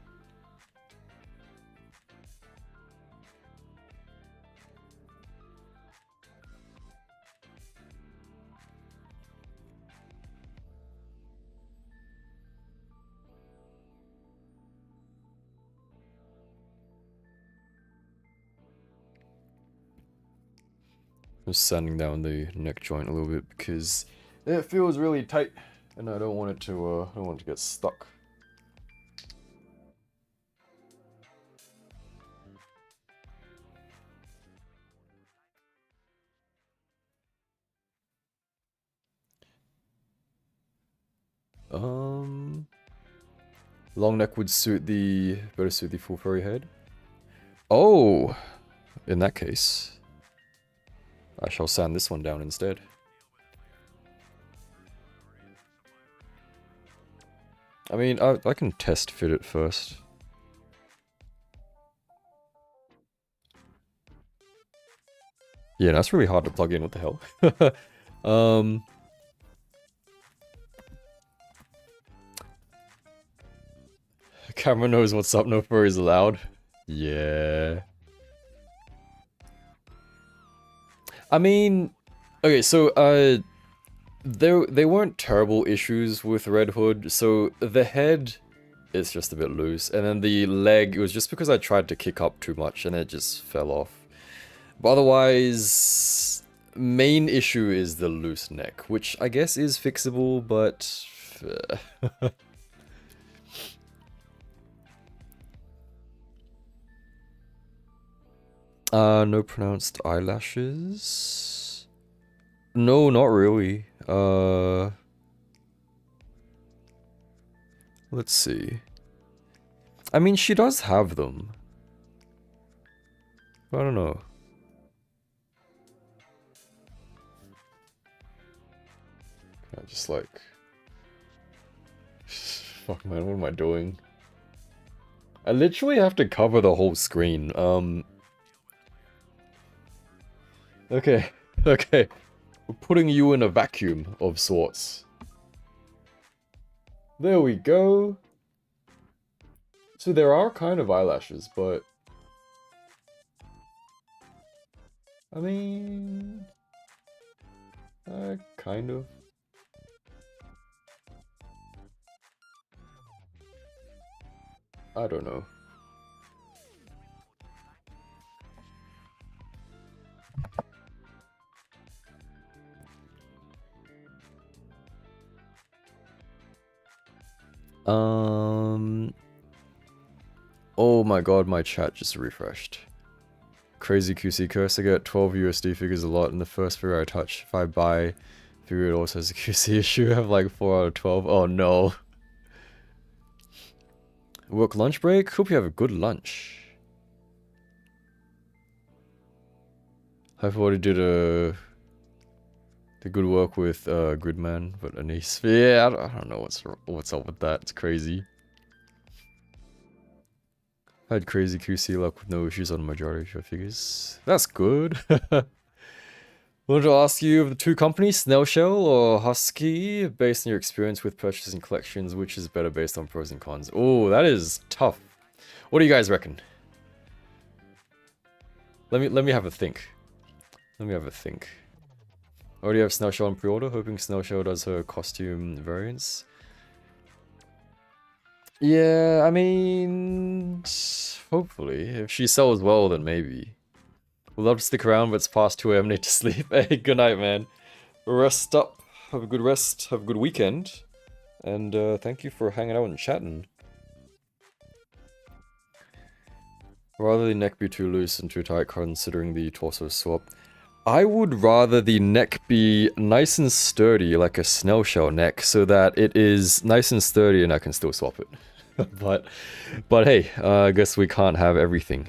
Just sanding down the neck joint a little bit because it feels really tight, and I don't want it to. I don't want it to get stuck. Long neck would better suit the full furry head. Oh, in that case, I shall sand this one down instead. I mean, I can test fit it first. Yeah, that's really hard to plug in, what the hell? Camera knows what's up, no furries allowed. Yeah. I mean, okay, so, they weren't terrible issues with Red Hood, so the head is just a bit loose, and then the leg, it was just because I tried to kick up too much and it just fell off. But otherwise, main issue is the loose neck, which I guess is fixable, but... no pronounced eyelashes? No, not really. Let's see. I mean, she does have them. I don't know. I just like... Fuck man, what am I doing? I literally have to cover the whole screen. Okay, okay. We're putting you in a vacuum of sorts. There we go. So there are kind of eyelashes, but... I mean... kind of. I don't know. Oh my god, my chat just refreshed. Crazy QC curse, I get 12 USD figures a lot in the first figure I touch. If I buy figure it also has a QC issue, I have like 4 out of 12. Oh no. Work lunch break? Hope you have a good lunch. I've already did the good work with Gridman, but Anise. Yeah, I don't know what's up with that. It's crazy. I had crazy QC luck with no issues on the majority of your figures. That's good. Wanted to ask you of the two companies, Snail or Hasuki, based on your experience with purchasing collections, which is better based on pros and cons? Oh, that is tough. What do you guys reckon? Let me have a think. Let me have a think. Already have Snail on pre-order, hoping Snail does her costume variants. Yeah, I mean, hopefully. If she sells well, then maybe. Would love to stick around, but it's past 2 AM, need to sleep. Hey, good night, man. Rest up, have a good rest, have a good weekend. And thank you for hanging out and chatting. Rather the neck be too loose and too tight considering the torso swap. I would rather the neck be nice and sturdy, like a snail shell neck, so that it is nice and sturdy and I can still swap it. but hey, I guess we can't have everything.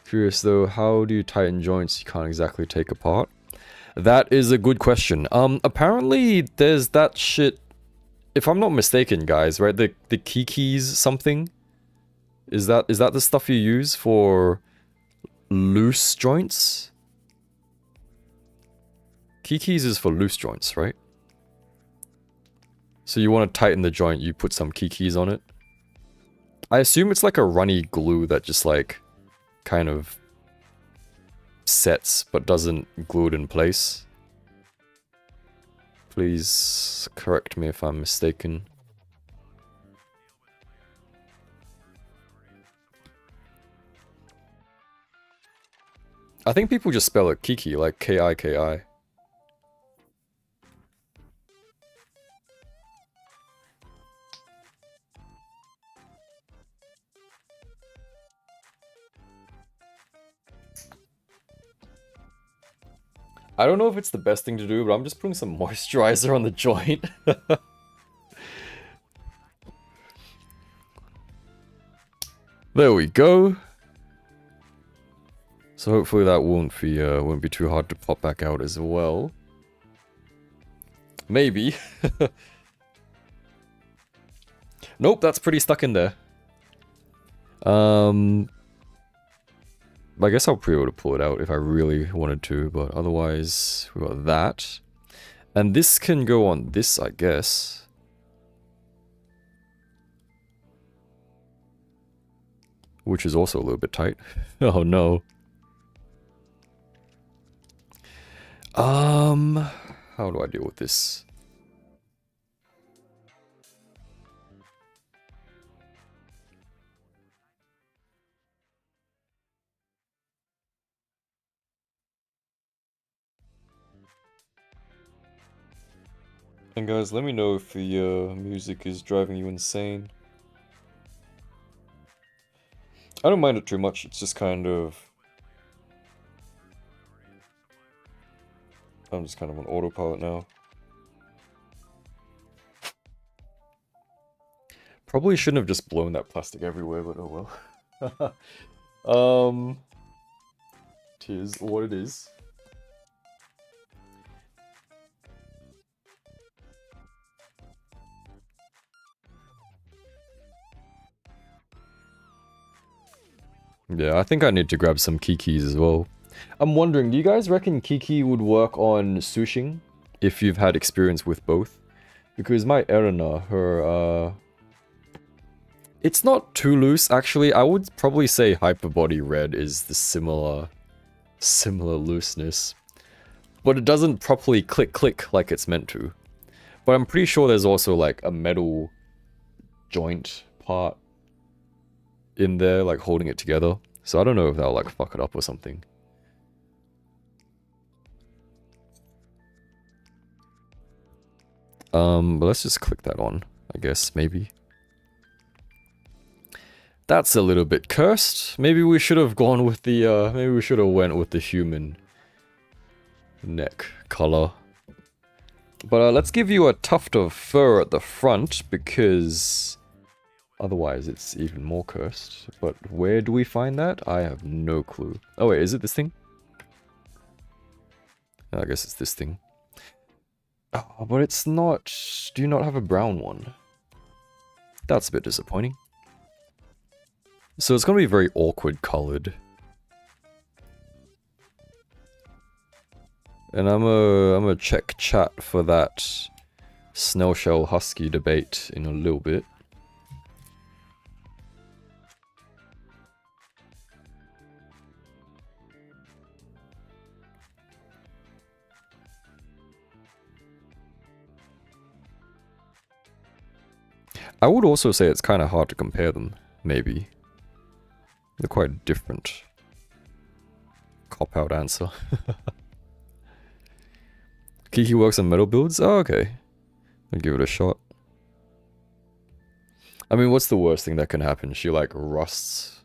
Curious though, how do you tighten joints you can't exactly take apart? That is a good question. Apparently there's that shit, if I'm not mistaken, guys, right? The keys something. Is that the stuff you use for loose joints? Kikis is for loose joints, right? So you want to tighten the joint, you put some kikis on it. I assume it's like a runny glue that just like kind of sets but doesn't glue it in place. Please correct me if I'm mistaken. I think people just spell it Kiki, like K-I-K-I. I don't know if it's the best thing to do, but I'm just putting some moisturizer on the joint. There we go. So hopefully that won't be too hard to pop back out as well. Maybe. Nope, that's pretty stuck in there. I guess I'll be able to pull it out if I really wanted to, but otherwise we got that. And this can go on this, I guess. Which is also a little bit tight. Oh no. How do I deal with this? And guys, let me know if the music is driving you insane. I don't mind it too much, it's just kind of... I'm just kind of on autopilot now. Probably shouldn't have just blown that plastic everywhere, but oh well. Tis what it is. Yeah, I think I need to grab some Kikis as well. I'm wondering, do you guys reckon Kiki would work on Sushing? If you've had experience with both? Because my Erina, her, it's not too loose, actually. I would probably say Hyperbody Red is the similar looseness. But it doesn't properly click like it's meant to. But I'm pretty sure there's also like a metal joint part in there, like holding it together. So I don't know if that'll like fuck it up or something. But let's just click that on, I guess, maybe. That's a little bit cursed. Maybe we should have gone with the, maybe we should have went with the human neck color. But let's give you a tuft of fur at the front, because otherwise it's even more cursed. But where do we find that? I have no clue. Oh wait, is it this thing? I guess it's this thing. Oh, but it's not... Do you not have a brown one? That's a bit disappointing. So it's gonna be very awkward colored. And I'm a check chat for that Snail Shell Husky debate in a little bit. I would also say it's kind of hard to compare them, maybe. They're quite different. Cop-out answer. Kiki works on metal builds? Oh, okay. I'll give it a shot. I mean, what's the worst thing that can happen? She, like, rusts.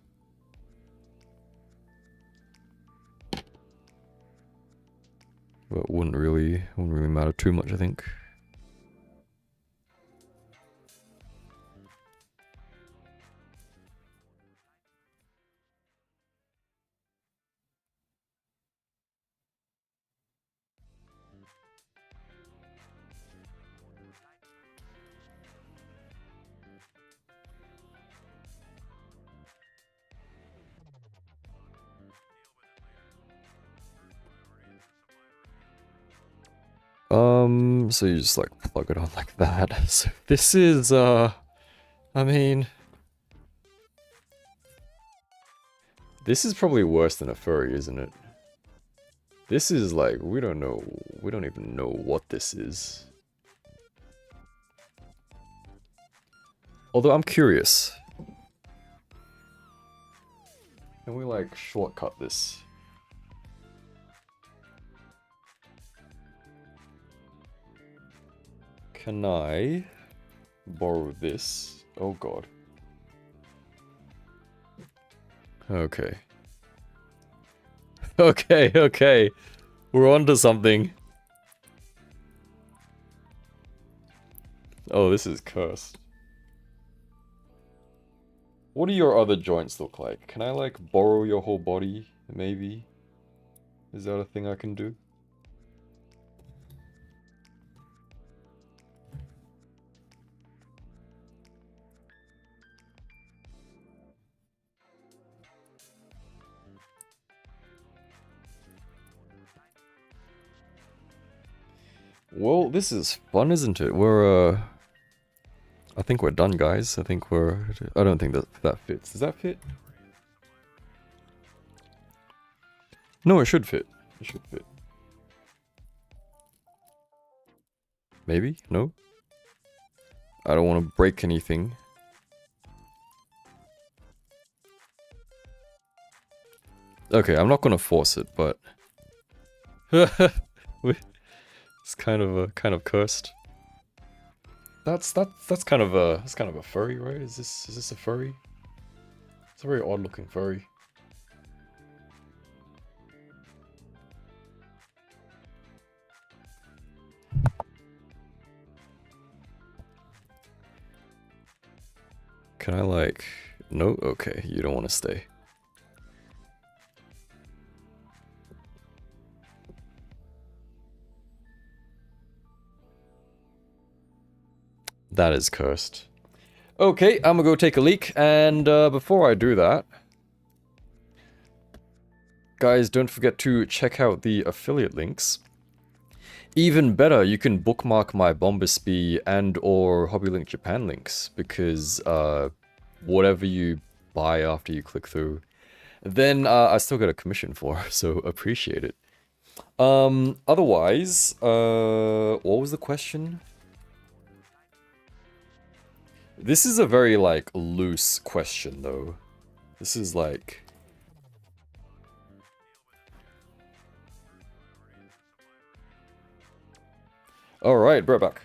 But wouldn't really matter too much, I think. So you just like plug it on like that. So this is I mean, this is probably worse than a furry, isn't it? This is like, we don't even know what this is. Although I'm curious. Can we like shortcut this? Can I borrow this? Oh god. Okay. Okay. We're onto something. Oh, this is cursed. What do your other joints look like? Can I like borrow your whole body, maybe? Is that a thing I can do? Well, this is fun, isn't it? We're, I think we're done, guys. I think we're... I don't think that fits. Does that fit? No, it should fit. It should fit. Maybe? No? I don't want to break anything. Okay, I'm not gonna force it, but... It's kind of cursed. That's kind of a furry, right? Is this a furry? It's a very odd looking furry. Can I like... No? Okay, you don't want to stay. That is cursed. Okay, I'm gonna go take a leak, and before I do that... Guys, don't forget to check out the affiliate links. Even better, you can bookmark my Bombasby and or Hobbylink Japan links, because whatever you buy after you click through, then I still get a commission for, so appreciate it. Otherwise, what was the question? This is a very, like, loose question, though. This is, like... Alright, we're back.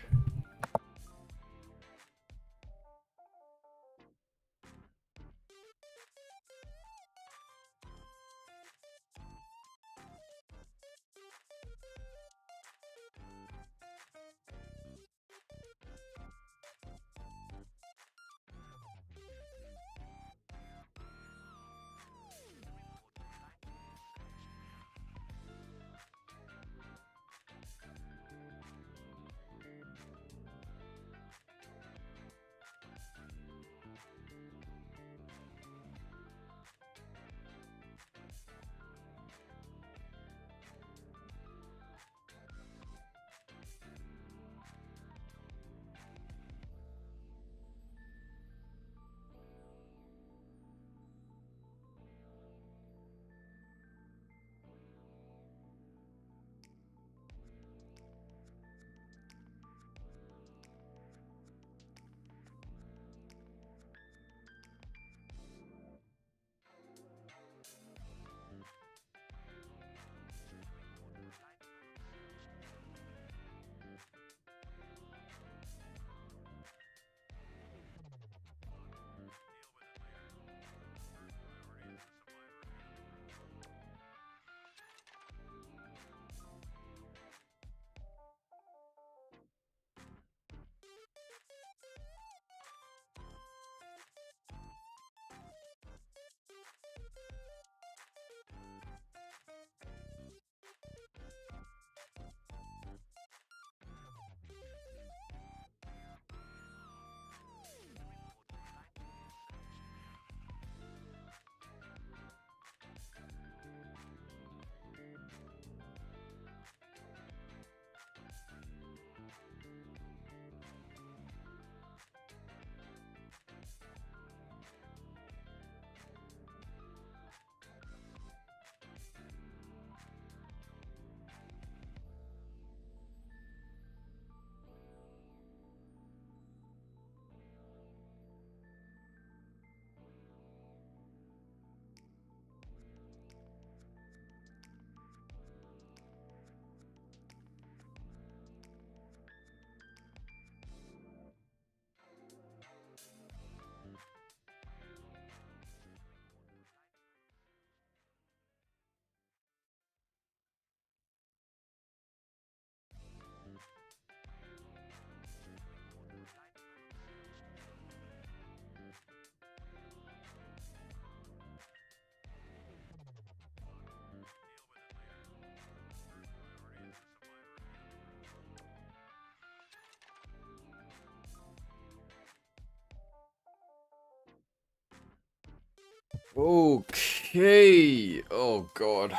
Okay. Oh god.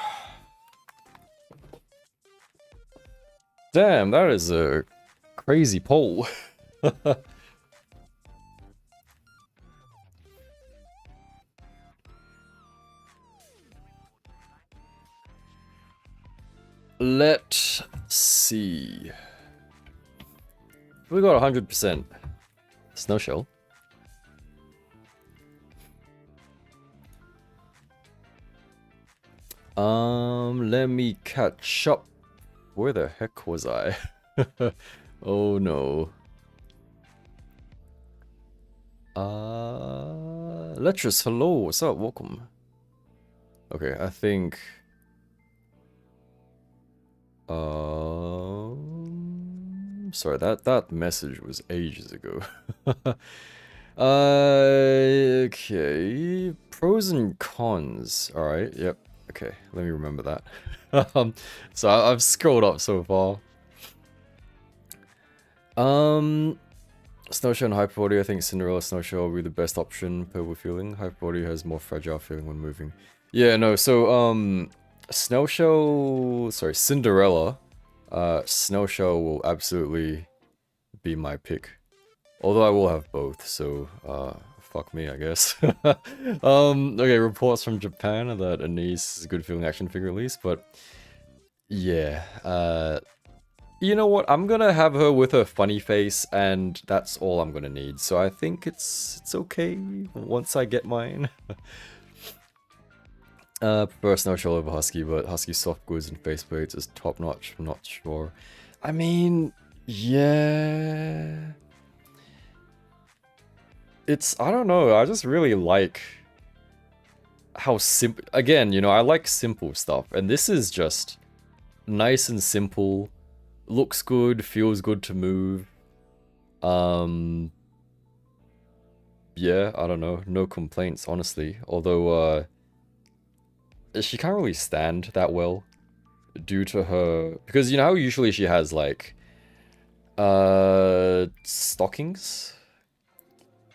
Damn, that is a crazy poll. Let's see. We got 100%. Snow shell. Let me catch up. Where the heck was I? Oh no. Letrus, hello, what's up? Welcome. Okay, I think sorry, that message was ages ago. Okay. Pros and cons. Alright, yep. Okay, let me remember that. So I've scrolled up so far. Snowshell and Hyperbody, I think Cinderella Snowshell will be the best option per feeling. Hyperbody has more fragile feeling when moving. Yeah, no, so Cinderella, Snowshell will absolutely be my pick. Although I will have both, so fuck me, I guess. Okay, reports from Japan that Anise is a good feeling action figure release, but yeah, you know what? I'm gonna have her with her funny face, and that's all I'm gonna need. So I think it's okay once I get mine. Prefer Snowshell over Husky, but Husky soft goods and faceplates is top notch. I'm not sure. I mean, yeah. I don't know, I just really like how simple, again, you know, I like simple stuff, and this is just nice and simple, looks good, feels good to move. Yeah, I don't know, no complaints, honestly, although, she can't really stand that well, due to her, because you know how usually she has, like, stockings?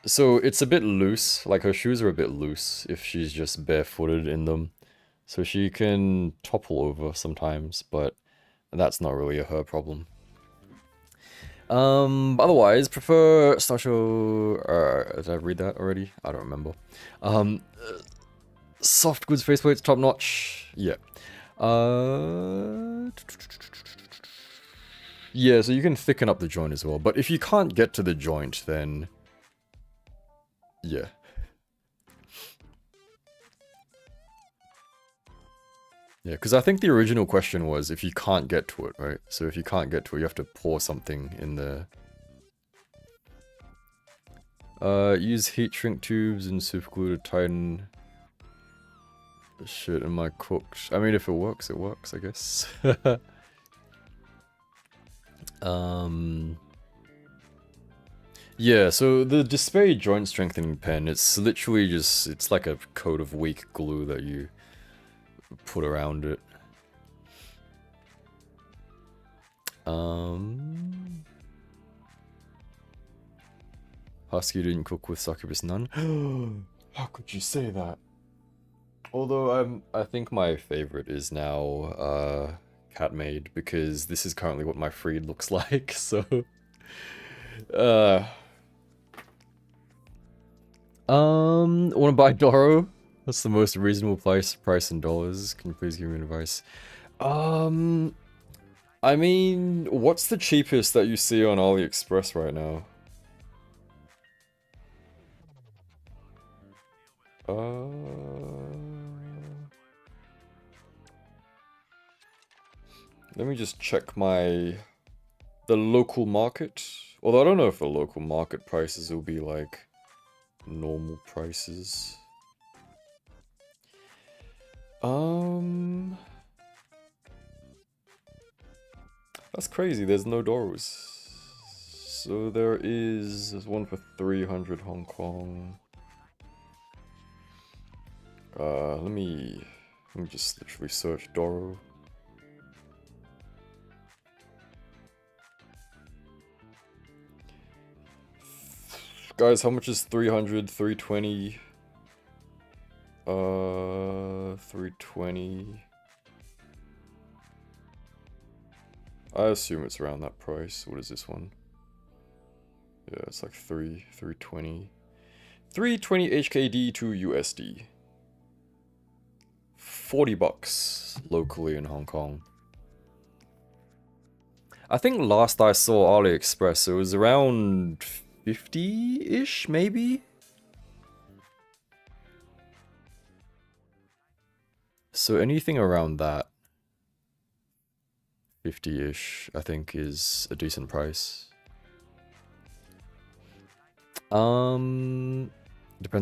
So it's a bit loose, like her shoes are a bit loose if she's just barefooted in them. So she can topple over sometimes, but that's not really her problem. Otherwise, prefer Snowshell, did I read that already? I don't remember. Soft goods faceplates, top notch, yeah. Yeah, so you can thicken up the joint as well, but if you can't get to the joint, then yeah. Yeah, because I think the original question was if you can't get to it, right? So if you can't get to it, you have to pour something in there. Use heat shrink tubes and super glue to tighten the shit in my cooked. I mean, if it works, I guess. Yeah, so the Display joint strengthening pen, it's literally just, it's like a coat of weak glue that you put around it. Husky didn't cook with succubus nun. How could you say that? Although I think my favorite is now Cat Maid, because this is currently what my freed looks like. So wanna buy Doro? That's the most reasonable price in dollars. Can you please give me advice? I mean, what's the cheapest that you see on AliExpress right now? Let me just check the local market. Although I don't know if the local market prices will be like normal prices. That's crazy, there's no Doros. So there's one for 300 Hong Kong. Let me just literally search Doro. Guys, how much is 300, 320? 320. I assume it's around that price. What is this one? Yeah, it's like 320. 320 HKD to USD. 40 bucks locally in Hong Kong. I think last I saw AliExpress, it was around 50-ish, maybe? So anything around that, 50-ish, I think is a decent price. Depends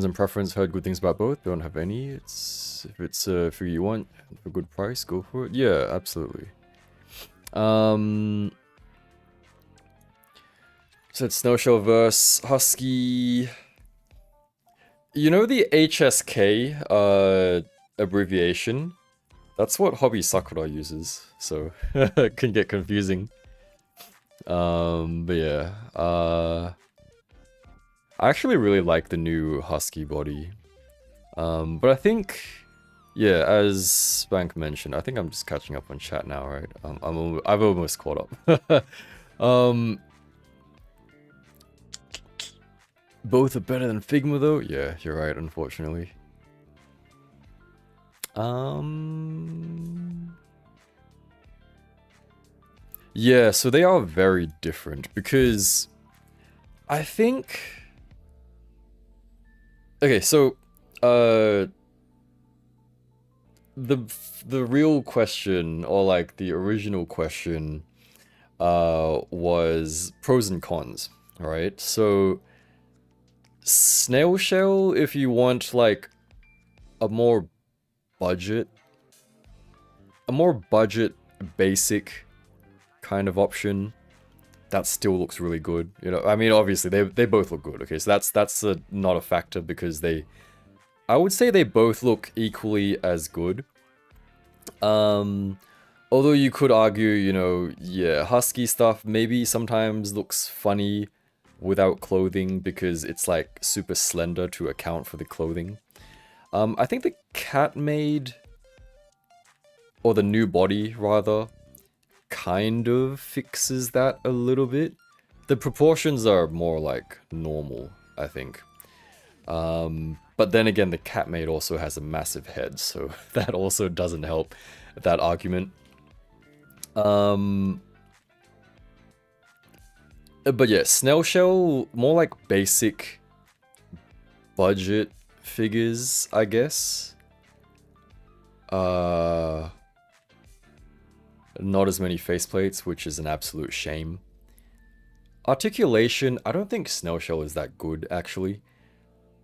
on preference. Heard good things about both. Don't have any. If it's a figure you want for a good price, go for it. Yeah, absolutely. Said Snowshell verse Husky. You know the HSK abbreviation? That's what Hobby Sakura uses, so it can get confusing. But yeah, I actually really like the new Husky body. But I think, yeah, as Spank mentioned, I think I'm just catching up on chat now, right? I've almost caught up. Both are better than Figma though? Yeah, you're right, unfortunately. Yeah, so they are very different because I think... Okay, so the real question, or like the original question, was pros and cons, right? So Snail Shell, if you want like a more budget basic kind of option, that still looks really good. You know, I mean, obviously they both look good. Okay, so that's not a factor because I would say they both look equally as good. Although you could argue, you know, yeah, Husky stuff maybe sometimes looks funny without clothing because it's like super slender to account for the clothing. I think the cat Maid, or the new body rather, kind of fixes that a little bit. The proportions are more like normal, I think. But then again, the cat Maid also has a massive head, so that also doesn't help that argument. But yeah, Snail Shell, more like basic budget figures, I guess. Not as many faceplates, which is an absolute shame. Articulation, I don't think Snail Shell is that good, actually.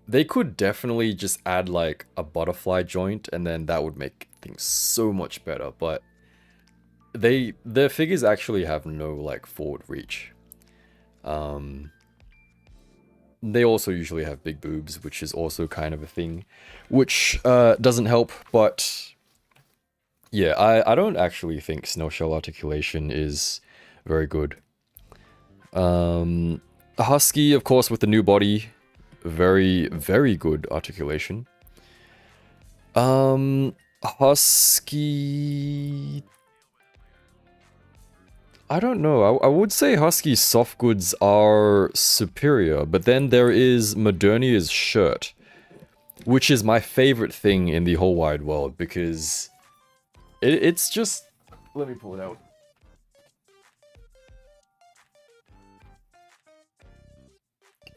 They could definitely just add like a butterfly joint, and then that would make things so much better, but their figures actually have no like forward reach. They also usually have big boobs, which is also kind of a thing, which doesn't help, but yeah, I don't actually think Snowshell articulation is very good. Husky, of course, with the new body, very, very good articulation. Husky... I don't know, I would say Husky's soft goods are superior, but then there is Modernia's shirt, which is my favorite thing in the whole wide world, because it's just... Let me pull it out.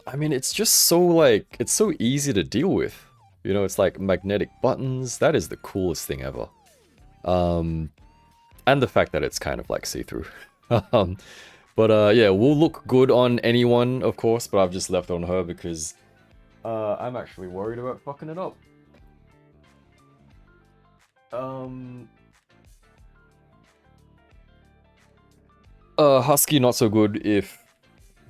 I mean, it's just so, like, it's so easy to deal with. You know, it's like magnetic buttons, that is the coolest thing ever. And the fact that it's kind of like see-through. But yeah, will look good on anyone, of course, but I've just left on her because I'm actually worried about fucking it up. Husky not so good if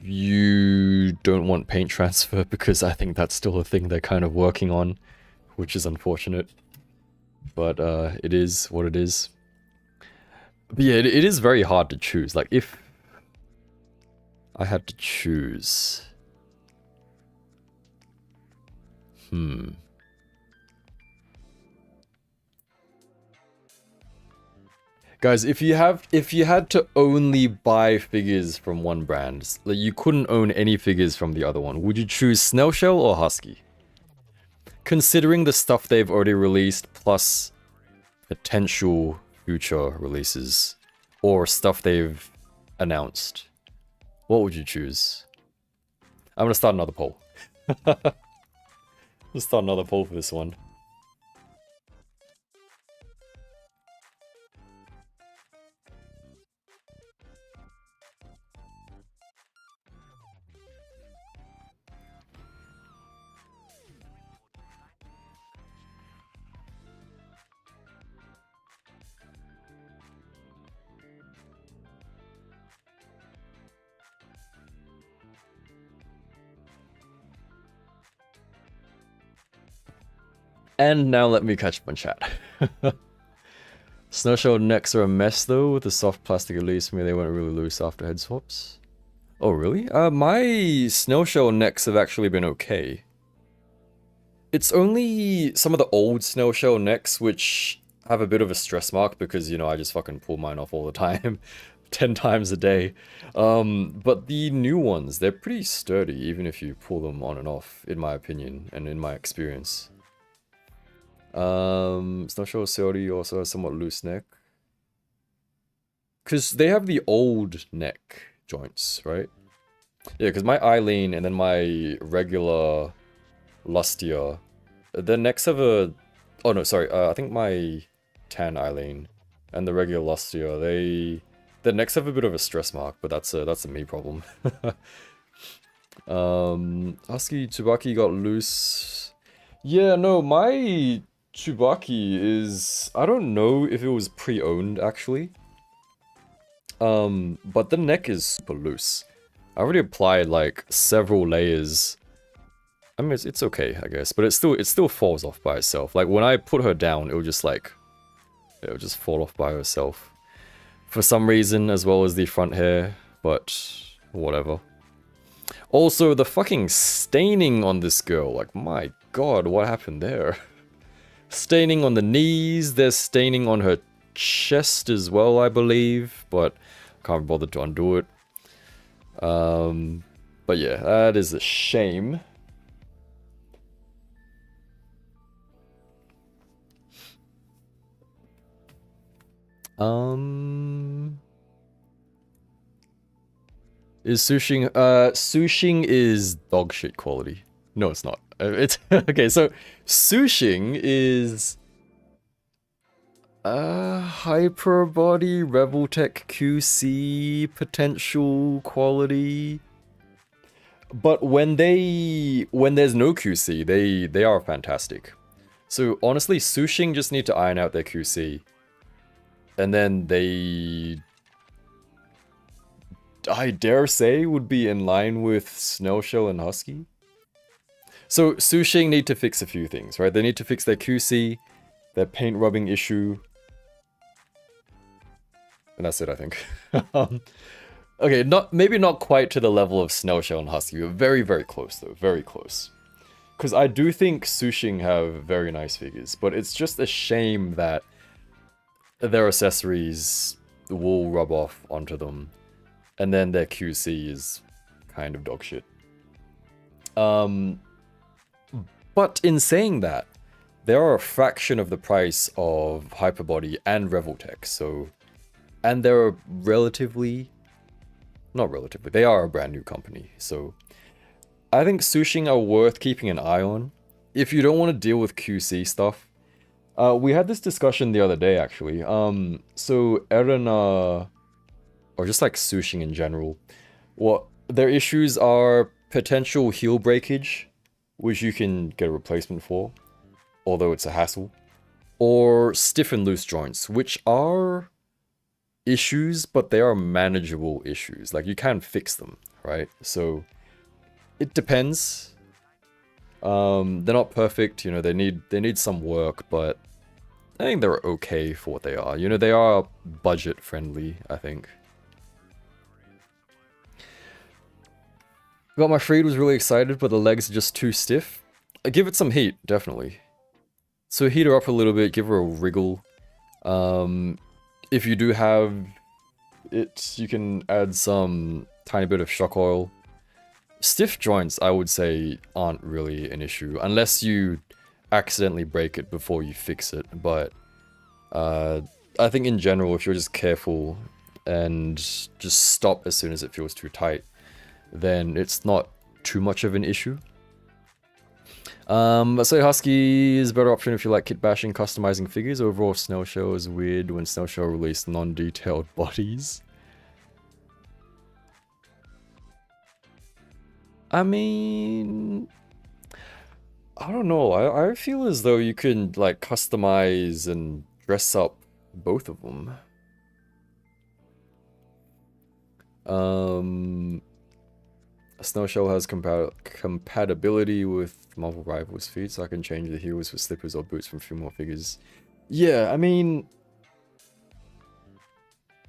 you don't want paint transfer, because I think that's still a thing they're kind of working on, which is unfortunate. But it is what it is. But yeah, it is very hard to choose. Like, if I had to choose... Guys, if you had to only buy figures from one brand, like you couldn't own any figures from the other one, would you choose Snail Shell or Husky? Considering the stuff they've already released, plus potential future releases, or stuff they've announced, what would you choose? I'm gonna start another poll. Let's start another poll for this one. And now let me catch up on chat. Snowshell necks are a mess though, with the soft plastic at least. Maybe they went really loose after head swaps. Oh really? My Snowshell necks have actually been okay. It's only some of the old Snowshell necks which have a bit of a stress mark because, you know, I just fucking pull mine off all the time. 10 times a day. But the new ones, they're pretty sturdy even if you pull them on and off, in my opinion and in my experience. Snowshell Seori also has somewhat loose neck. Because they have the old neck joints, right? Yeah, because my Eileen and then my regular Lustia, their necks have a... Oh no, sorry, I think my tan Eileen and the regular Lustia, their necks have a bit of a stress mark, but that's a me problem. Husky Tsubaki got loose. Yeah, no, my Tsubaki is... I don't know if it was pre-owned, actually. But the neck is super loose. I already applied, like, several layers. I mean, it's okay, I guess. But it still falls off by itself. Like, when I put her down, it would just, like... It would just fall off by herself. For some reason, as well as the front hair. But, whatever. Also, the fucking staining on this girl. Like, my god, what happened there? Staining on the knees, there's staining on her chest as well, I believe, but can't bother to undo it. But yeah, that is a shame. Is Sushing, Sushing is dog shit quality. No, it's not. It's okay, so Sushing is hyper body Reveltech QC potential quality. But when there's no QC, they are fantastic. So honestly, Sushing just need to iron out their QC. And then they, I dare say, would be in line with Snowshell and Husky. So, Sushing need to fix a few things, right? They need to fix their QC, their paint rubbing issue. And that's it, I think. Okay, maybe not quite to the level of Snowshell and Husky, but very, very close, though. Very close. Because I do think Sushing have very nice figures, but it's just a shame that their accessories will rub off onto them, and then their QC is kind of dog shit. But in saying that, they are a fraction of the price of Hyperbody and Reveltech, so... And they're relatively... Not relatively, they are a brand new company, so... I think Sushing are worth keeping an eye on. If you don't want to deal with QC stuff. We had this discussion the other day, actually. So Erina... Or just like Sushing in general. What their issues are potential heel breakage, which you can get a replacement for, although it's a hassle. Or stiff and loose joints, which are issues, but they are manageable issues. Like, you can fix them, right? So, it depends. They're not perfect, you know, they need some work, but I think they're okay for what they are. You know, they are budget friendly, I think. Got my Freed, was really excited, but the legs are just too stiff. Give it some heat, definitely. So heat her up a little bit, give her a wriggle. if you do have it, you can add some tiny bit of shock oil. Stiff joints, I would say, aren't really an issue, unless you accidentally break it before you fix it, but I think in general, if you're just careful and just stop as soon as it feels too tight, then it's not too much of an issue. I say Husky is a better option if you like kit bashing, customizing figures. Overall, Snail Shell is weird when Snail Shell released non-detailed bodies. I mean, I don't know. I feel as though you can like customize and dress up both of them. Snail Shell has compatibility with Marvel Rivals feet, so I can change the heels for slippers or boots from a few more figures. Yeah, I mean,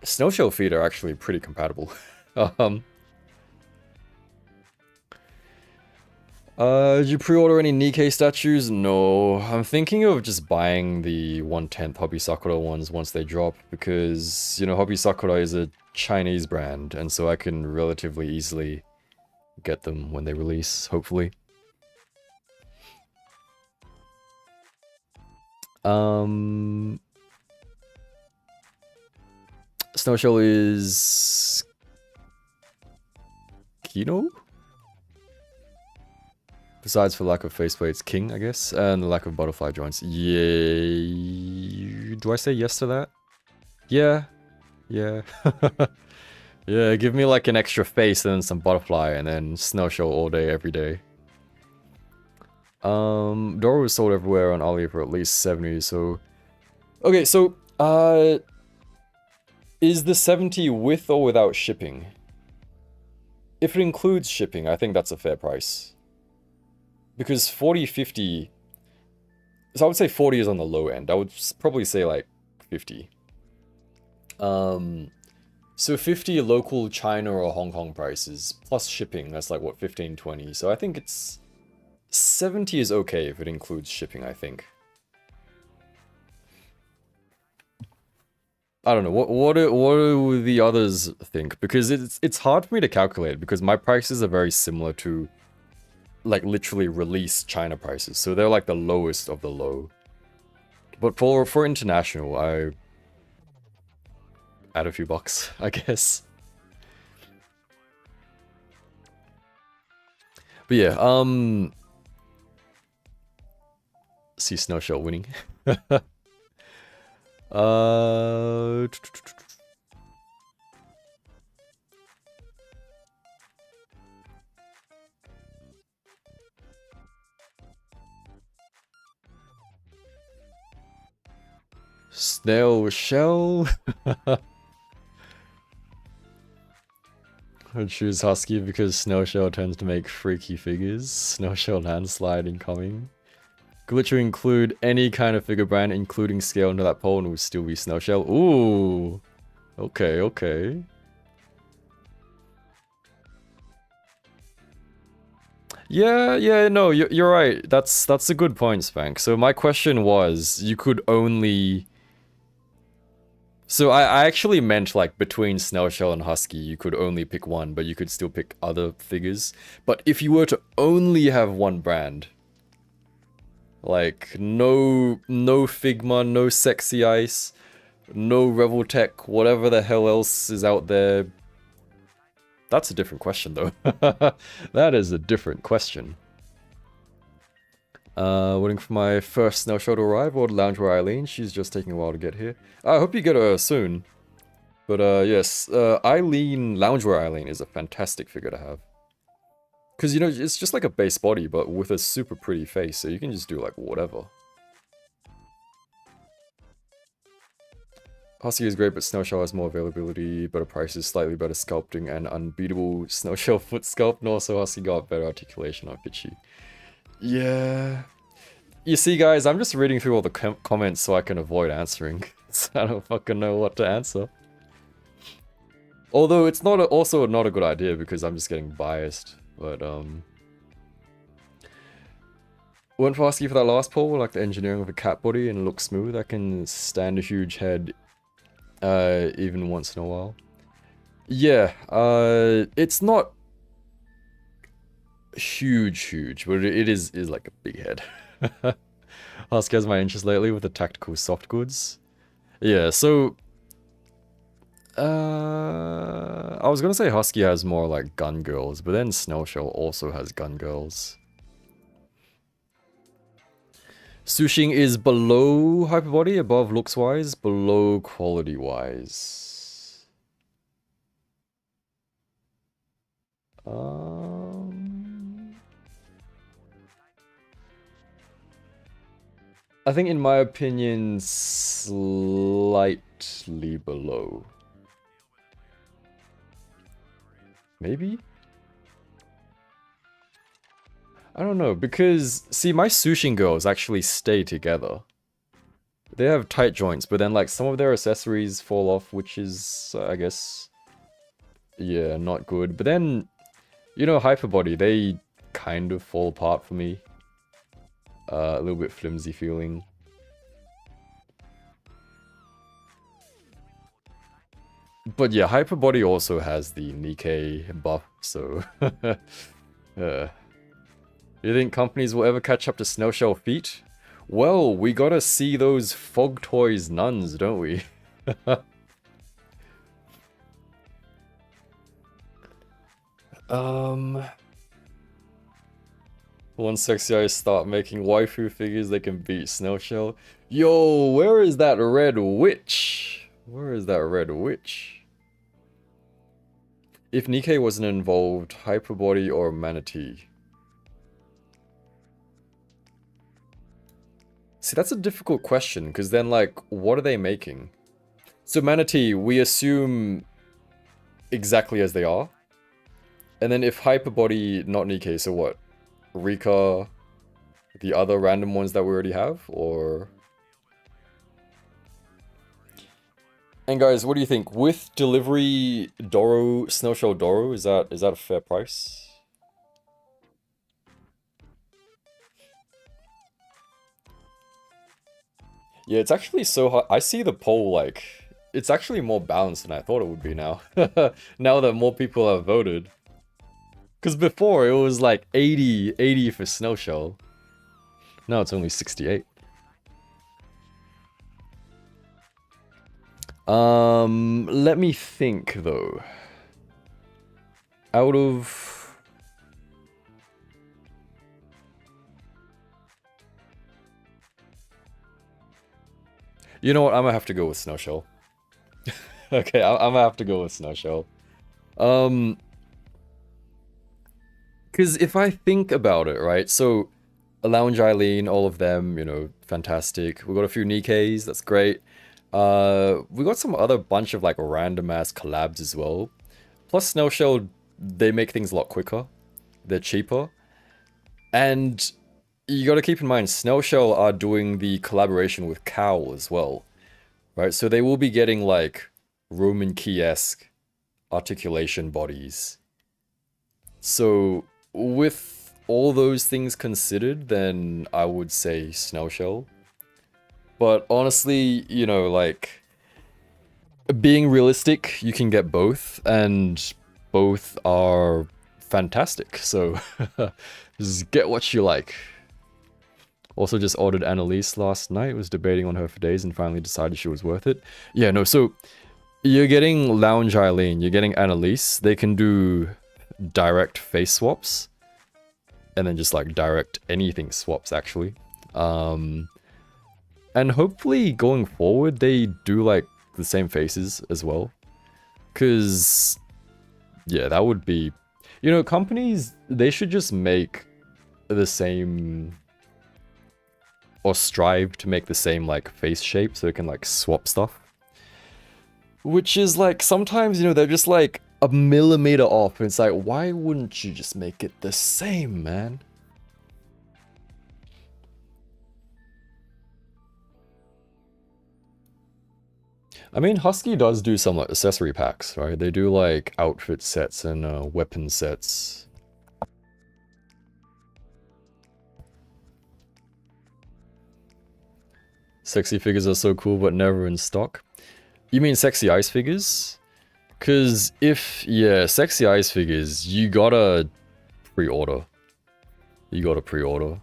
Snail Shell feet are actually pretty compatible. Did you pre-order any Nikkei statues? No, I'm thinking of just buying the 1/10 Hobby Sakura ones once they drop, because, you know, Hobby Sakura is a Chinese brand, and so I can relatively easily get them when they release, hopefully. Snowshell is Kino? Besides for lack of faceplates, king, I guess, and the lack of butterfly joints. Yay. Do I say yes to that? Yeah. Yeah. Yeah, give me like an extra face and then some butterfly and then Snowshell all day, every day. Dora was sold everywhere on Ali for at least 70, so... Okay, so, is the 70 with or without shipping? If it includes shipping, I think that's a fair price. Because 40, 50... So I would say 40 is on the low end. I would probably say like 50. So 50 local China or Hong Kong prices, plus shipping, that's like what, 15, 20. So I think it's... 70 is okay if it includes shipping, I think. I don't know, what do the others think? Because it's hard for me to calculate, because my prices are very similar to, like, literally release China prices. So they're like the lowest of the low. But for international, I add a few bucks, I guess. But yeah, see Snowshell winning. Snail Shell. I choose Husky because Snowshell tends to make freaky figures. Snowshell landslide incoming. Glitch will include any kind of figure brand, including scale into that pole, and it will still be Snowshell. Ooh. Okay, okay. Yeah, no, you're right. That's a good point, Spank. So my question was, you could only... So I actually meant, like, between Snowshell and Husky, you could only pick one, but you could still pick other figures. But if you were to only have one brand, like, no Figma, no Sexy Ice, no Reveltech, whatever the hell else is out there, that's a different question, though. That is a different question. Waiting for my first Snowshell to arrive, or Loungewear Eileen. She's just taking a while to get here. I hope you get her soon. But yes, Eileen, Loungewear Eileen is a fantastic figure to have. Because, you know, it's just like a base body, but with a super pretty face, so you can just do, like, whatever. Husky is great, but Snowshell has more availability, better prices, slightly better sculpting, and unbeatable Snowshell foot sculpt, and also Husky got better articulation on Pitchy. Yeah. You see, guys, I'm just reading through all the comments so I can avoid answering. I don't fucking know what to answer. Although it's not also not a good idea because I'm just getting biased. But went for Husky for that last pull, like the engineering of a cat body and it looks smooth. I can stand a huge head even once in a while. Yeah, it's not huge, but it is like a big head. Husky has my interest lately with the tactical soft goods. Yeah, so I was gonna say Husky has more like gun girls, but then Snowshell also has gun girls. Sushing is below Hyperbody, above looks-wise, below quality-wise. I think in my opinion, slightly below. Maybe? I don't know, because, see, my Sushing girls actually stay together. They have tight joints, but then, like, some of their accessories fall off, which is, I guess, yeah, not good. But then, you know, Hyperbody, they kind of fall apart for me. A little bit flimsy feeling. But yeah, Hyperbody also has the Nikkei buff, so... You think companies will ever catch up to Snowshell feet? Well, we gotta see those Fog Toys nuns, don't we? Once sexy eyes start making waifu figures, they can beat Snowshell. Yo, where is that red witch? Where is that red witch? If Nikkei wasn't involved, Hyperbody or Manatee? See, that's a difficult question, because then, like, what are they making? So Manatee, we assume exactly as they are. And then if Hyperbody, not Nikkei, so what? Rika, the other random ones that we already have, or... And guys, what do you think? With delivery Doro, Snowshell Doro, is that a fair price? Yeah, it's actually so hard. I see the poll, like, it's actually more balanced than I thought it would be now. Now that more people have voted. Because before, it was like 80 for Snowshell. Now it's only 68. Let me think, though. Out of... You know what? I'm gonna have to go with Snowshell. Okay, I'm gonna have to go with Snowshell. Because if I think about it, right? So, Lounge Eileen, all of them, you know, fantastic. We got a few Nikkeis, that's great. We got some other bunch of like random ass collabs as well. Plus Snowshell, they make things a lot quicker. They're cheaper. And you gotta keep in mind, Snowshell are doing the collaboration with Kael as well. Right, so they will be getting like Roman key-esque articulation bodies. So with all those things considered, then I would say Snowshell. But honestly, you know, like, being realistic, you can get both, and both are fantastic, so just get what you like. Also just ordered Annalise last night, was debating on her for days and finally decided she was worth it. Yeah, no, so you're getting Lounge Eileen, you're getting Annalise, they can do direct face swaps, and then just like direct anything swaps actually. And hopefully going forward they do like the same faces as well. Cause yeah, that would be, you know, companies, they should just make the same, or strive to make the same like face shape so it can like swap stuff. Which is like, sometimes, you know, they're just like a millimeter off and it's like, why wouldn't you just make it the same, man? I mean, Husky does do some like accessory packs, right? They do like outfit sets and weapon sets. Sexy figures are so cool, but never in stock. You mean sexy ice figures? Cause if, yeah, sexy ice figures, you gotta pre-order. You gotta pre-order.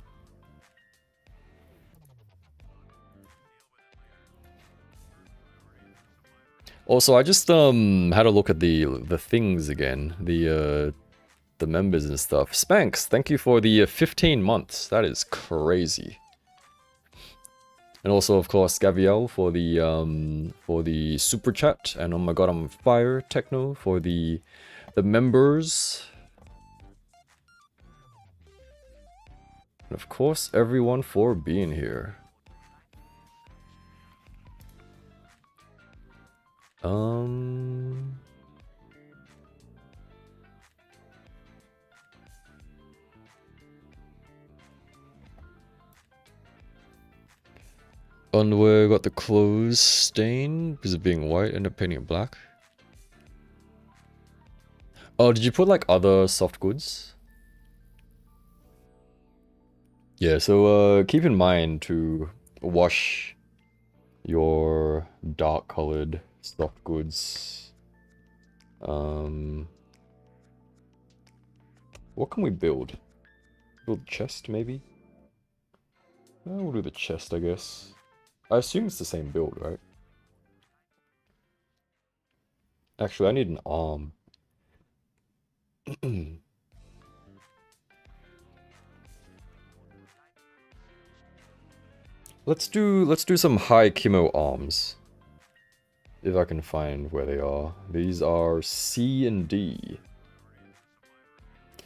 Also, I just had a look at the things again, the members and stuff. Spanx, thank you for the 15 months. That is crazy. And also, of course, Gaviel for the super chat, and oh my god, I'm on fire, Techno for the members. And of course, everyone for being here. Underwear got the clothes stained because of being white, end up painting it black. Oh, did you put like other soft goods? Yeah, so keep in mind to wash your dark colored soft goods. What can we build? Build chest maybe? We'll do the chest, I guess. I assume it's the same build, right? Actually, I need an arm. Let's do some high chemo arms. If I can find where they are. These are C and D.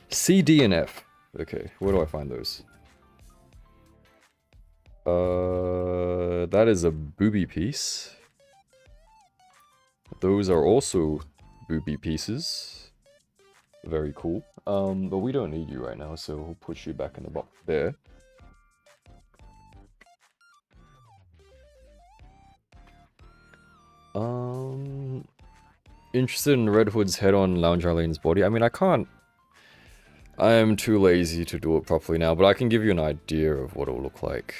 C, D, and F. Okay, where do I find those? That is a booby piece. Those are also booby pieces. Very cool. But we don't need you right now, so we'll put you back in the box there. Interested in Red Hood's head-on Lounge Arlene's body? I mean, I can't... I am too lazy to do it properly now, but I can give you an idea of what it will look like.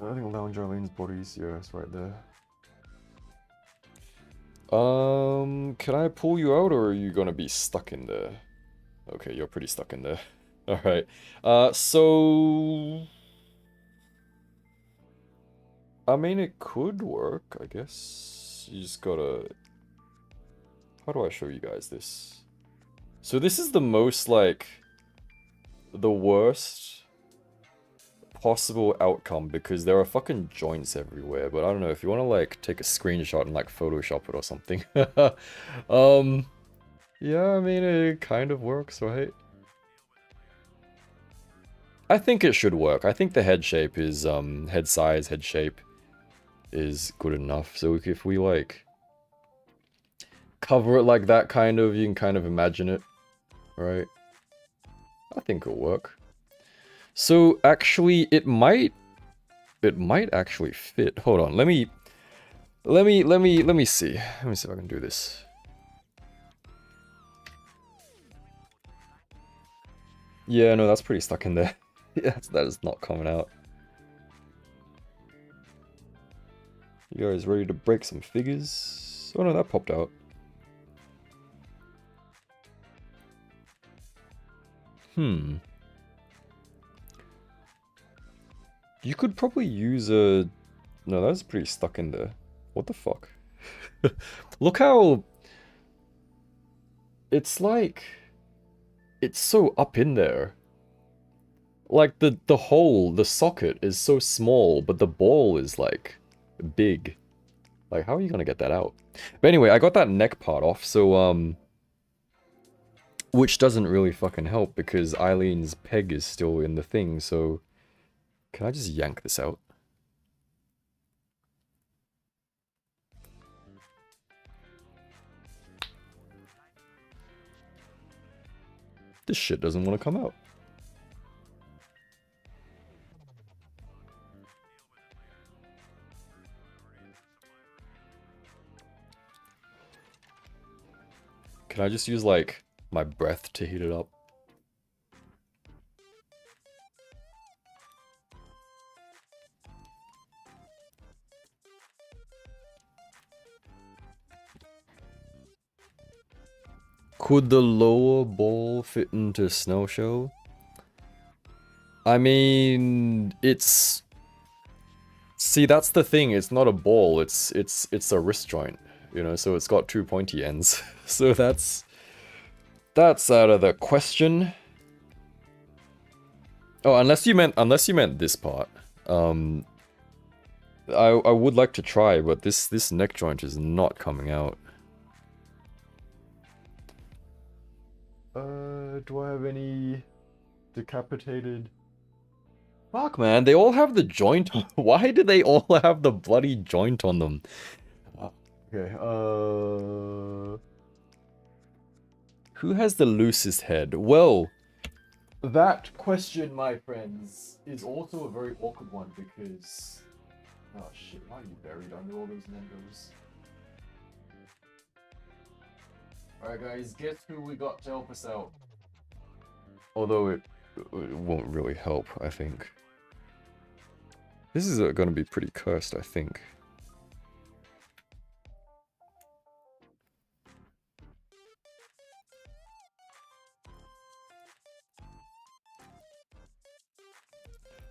I think Lounge Arlene's body's, yeah, it's right there. Can I pull you out, or are you gonna be stuck in there? Okay, you're pretty stuck in there. Alright. So... I mean, it could work, I guess. You just gotta... How do I show you guys this? So this is the most, like... the worst possible outcome, because there are fucking joints everywhere, but I don't know, if you want to, like, take a screenshot and, like, Photoshop it or something. Yeah, I mean, it kind of works, right? I think it should work. I think the head shape is, head size, head shape is good enough. So if we, like, cover it like that, kind of, you can kind of imagine it, right? I think it'll work. So, actually, it might actually fit. Hold on, let me see. Let me see if I can do this. Yeah, no, that's pretty stuck in there. Yeah, that is not coming out. You guys ready to break some figures? Oh no, that popped out. You could probably use a... No, that's pretty stuck in there. What the fuck? Look how... It's like... It's so up in there. Like, the hole, the socket is so small, but the ball is, like, big. Like, how are you gonna get that out? But anyway, I got that neck part off, so, which doesn't really fucking help, because Eileen's peg is still in the thing, so... Can I just yank this out? This shit doesn't want to come out. Can I just use, like, my breath to heat it up? Could the lower ball fit into Snail Shell? I mean, it's... See, that's the thing, it's not a ball, it's a wrist joint, you know, so it's got two pointy ends. So that's out of the question. Oh, unless you meant this part. I would like to try, but this neck joint is not coming out. Do I have any decapitated? Fuck, man, they all have the joint on. Why do they all have the bloody joint on them? Okay, who has the loosest head? Well, that question, my friends, is also a very awkward one because... Oh shit, why are you buried under all those mangoes? Alright guys, guess who we got to help us out? Although it won't really help, I think. This is gonna be pretty cursed, I think.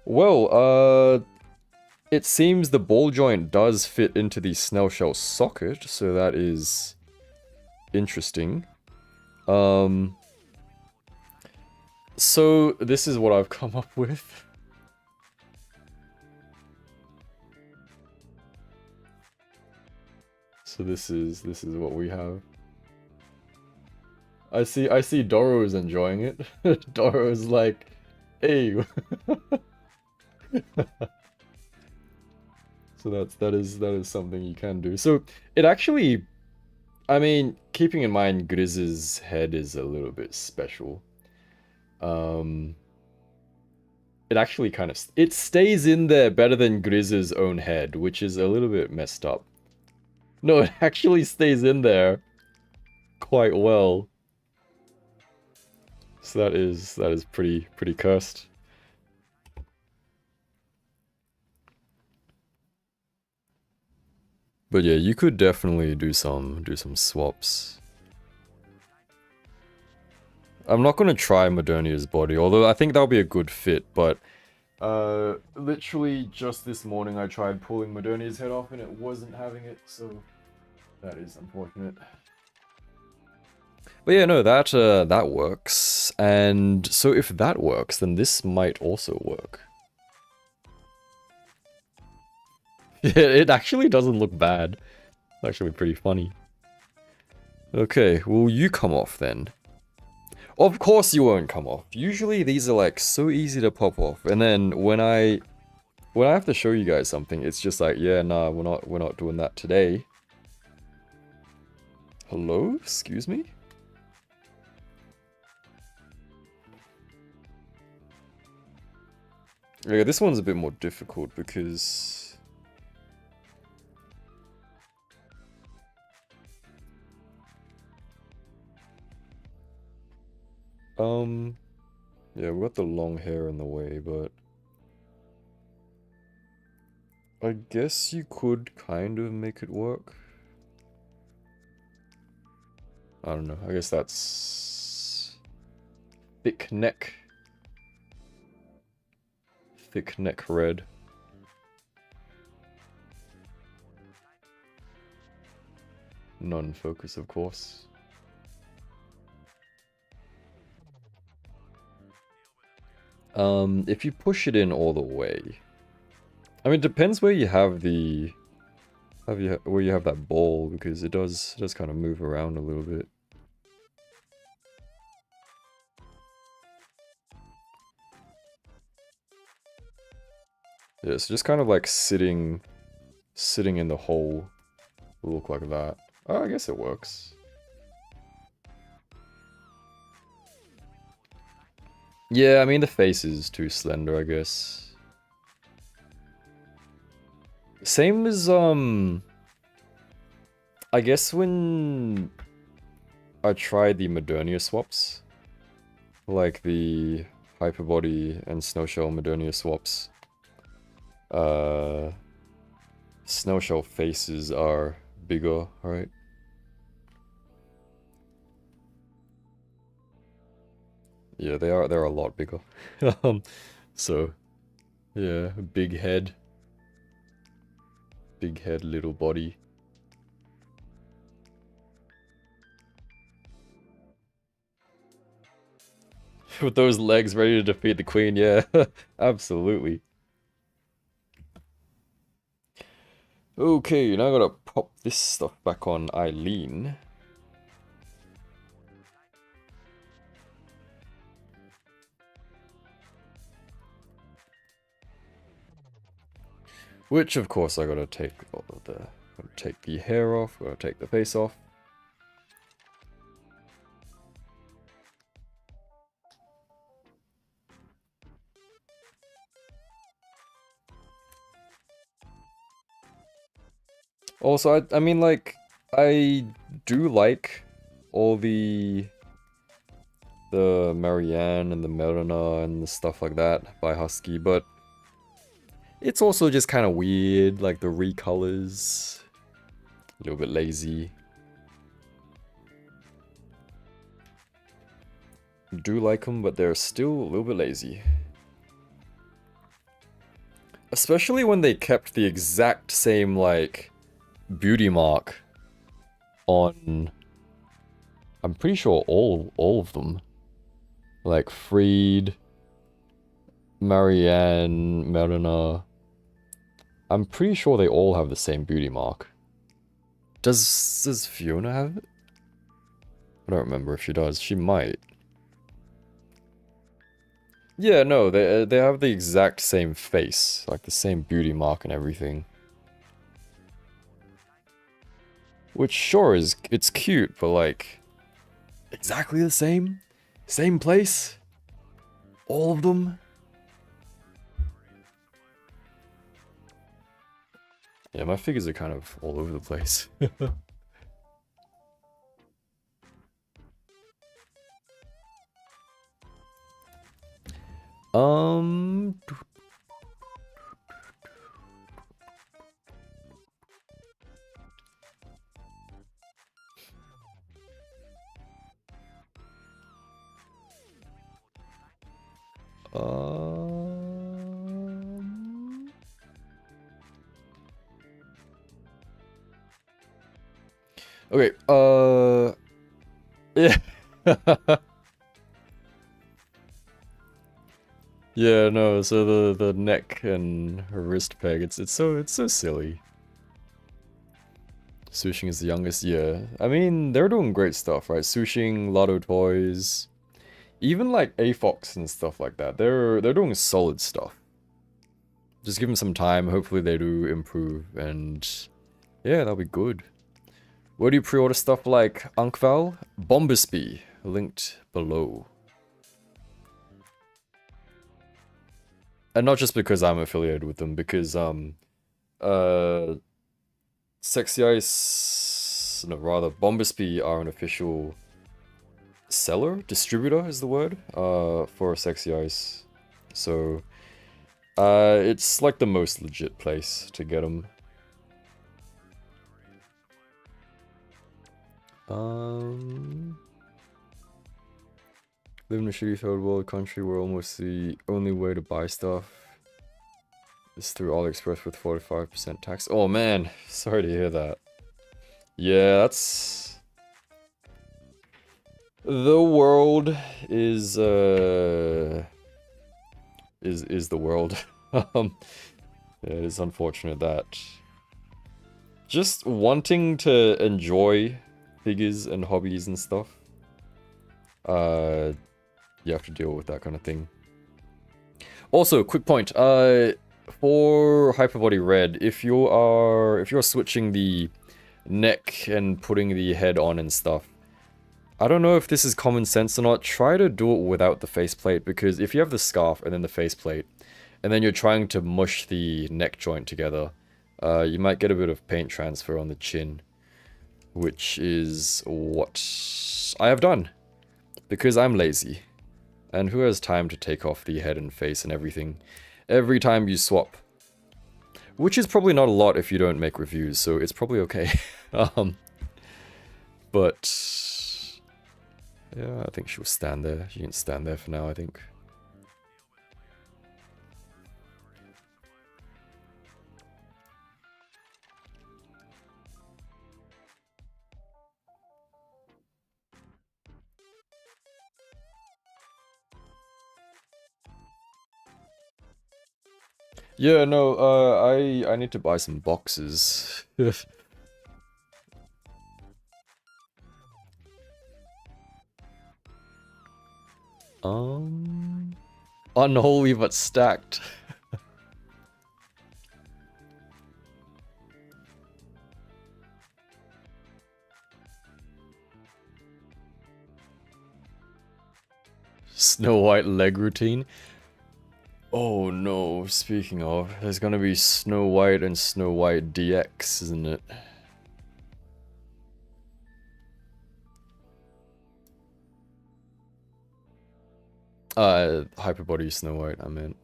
Well, it seems the ball joint does fit into the snail shell socket, so that is interesting. So this is what I've come up with. So this is what we have. I see Doro's enjoying it. Doro's like, hey. So that is something you can do. So it actually, I mean, keeping in mind Grizz's head is a little bit special. It actually kind of it stays in there better than Grizz's own head, which is a little bit messed up. No, it actually stays in there quite well. So that is pretty cursed. But yeah, you could definitely do some swaps. I'm not gonna try Modernia's body, although I think that'll be a good fit, but literally just this morning I tried pulling Modernia's head off and it wasn't having it, so that is unfortunate. But yeah, no, that works. And so if that works, then this might also work. Yeah, it actually doesn't look bad. It's actually pretty funny. Okay, will you come off then? Of course you won't come off. Usually these are like so easy to pop off, and then when I have to show you guys something, it's just like, yeah, nah, we're not doing that today. Hello? Excuse me? Yeah, this one's a bit more difficult because yeah, we got the long hair in the way, but I guess you could kind of make it work. I don't know, I guess that's thick neck red. Non-focus, of course. If you push it in all the way, I mean, it depends where you have the, where you have that ball, because it does kind of move around a little bit. Yeah, so just kind of like sitting in the hole will look like that. Oh, I guess it works. Yeah, I mean, the face is too slender, I guess. Same as, I guess when I tried the Modernia swaps, like the Hyperbody and Snowshell Modernia swaps, Snowshell faces are bigger, right? Yeah, they're a lot bigger. um, so yeah, big head, little body. With those legs ready to defeat the queen, yeah, absolutely. Okay, now I gotta pop this stuff back on Eileen. Which, of course, I gotta take all of the... Gotta take the hair off, gotta take the face off. Also, I mean, like, I do like all the Marianne and the Merina and the stuff like that by Husky, but it's also just kind of weird, like the recolors, a little bit lazy. Do like them, but they're still a little bit lazy. Especially when they kept the exact same, like, beauty mark on, I'm pretty sure all of them. Like Freed, Marianne, Merina. I'm pretty sure they all have the same beauty mark. Does Fiona have it? I don't remember if she does. She might. Yeah, no, they have the exact same face, like the same beauty mark and everything. Which sure it's cute, but like exactly the same? Same place? All of them? Yeah, my figures are kind of all over the place. Um... Okay, yeah. Yeah, no, so the neck and her wrist peg, it's so silly. Sushing is the youngest, yeah. I mean, they're doing great stuff, right? Sushing, Ladotoys, even like AFOX and stuff like that. They're doing solid stuff. Just give them some time, hopefully they do improve, and yeah, that'll be good. Where do you pre-order stuff like Ankval? Bombusby, linked below. And not just because I'm affiliated with them, because, Sexy Ice, no, rather, Bombusby are an official seller? Distributor is the word, for Sexy Ice. So, it's like the most legit place to get them. Live in a shitty third world country where almost the only way to buy stuff is through AliExpress with 45% tax. Oh man, sorry to hear that. Yeah, that's... The world is the world. Yeah, it is unfortunate that just wanting to enjoy figures and hobbies and stuff, you have to deal with that kind of thing. Also, quick point, for Hyperbody Red, if you're switching the neck and putting the head on and stuff, I don't know if this is common sense or not, try to do it without the faceplate, because if you have the scarf and then the faceplate, and then you're trying to mush the neck joint together, you might get a bit of paint transfer on the chin, which is what I have done, because I'm lazy. And who has time to take off the head and face and everything every time you swap? Which is probably not a lot if you don't make reviews, so it's probably okay. But Yeah, I think she'll stand there. She can stand there for now, I think. Yeah, no, I need to buy some boxes. Unholy but stacked. Snow White leg routine. Oh no, speaking of, there's gonna be Snow White and Snow White DX, isn't it? Hyperbody Snow White, I meant.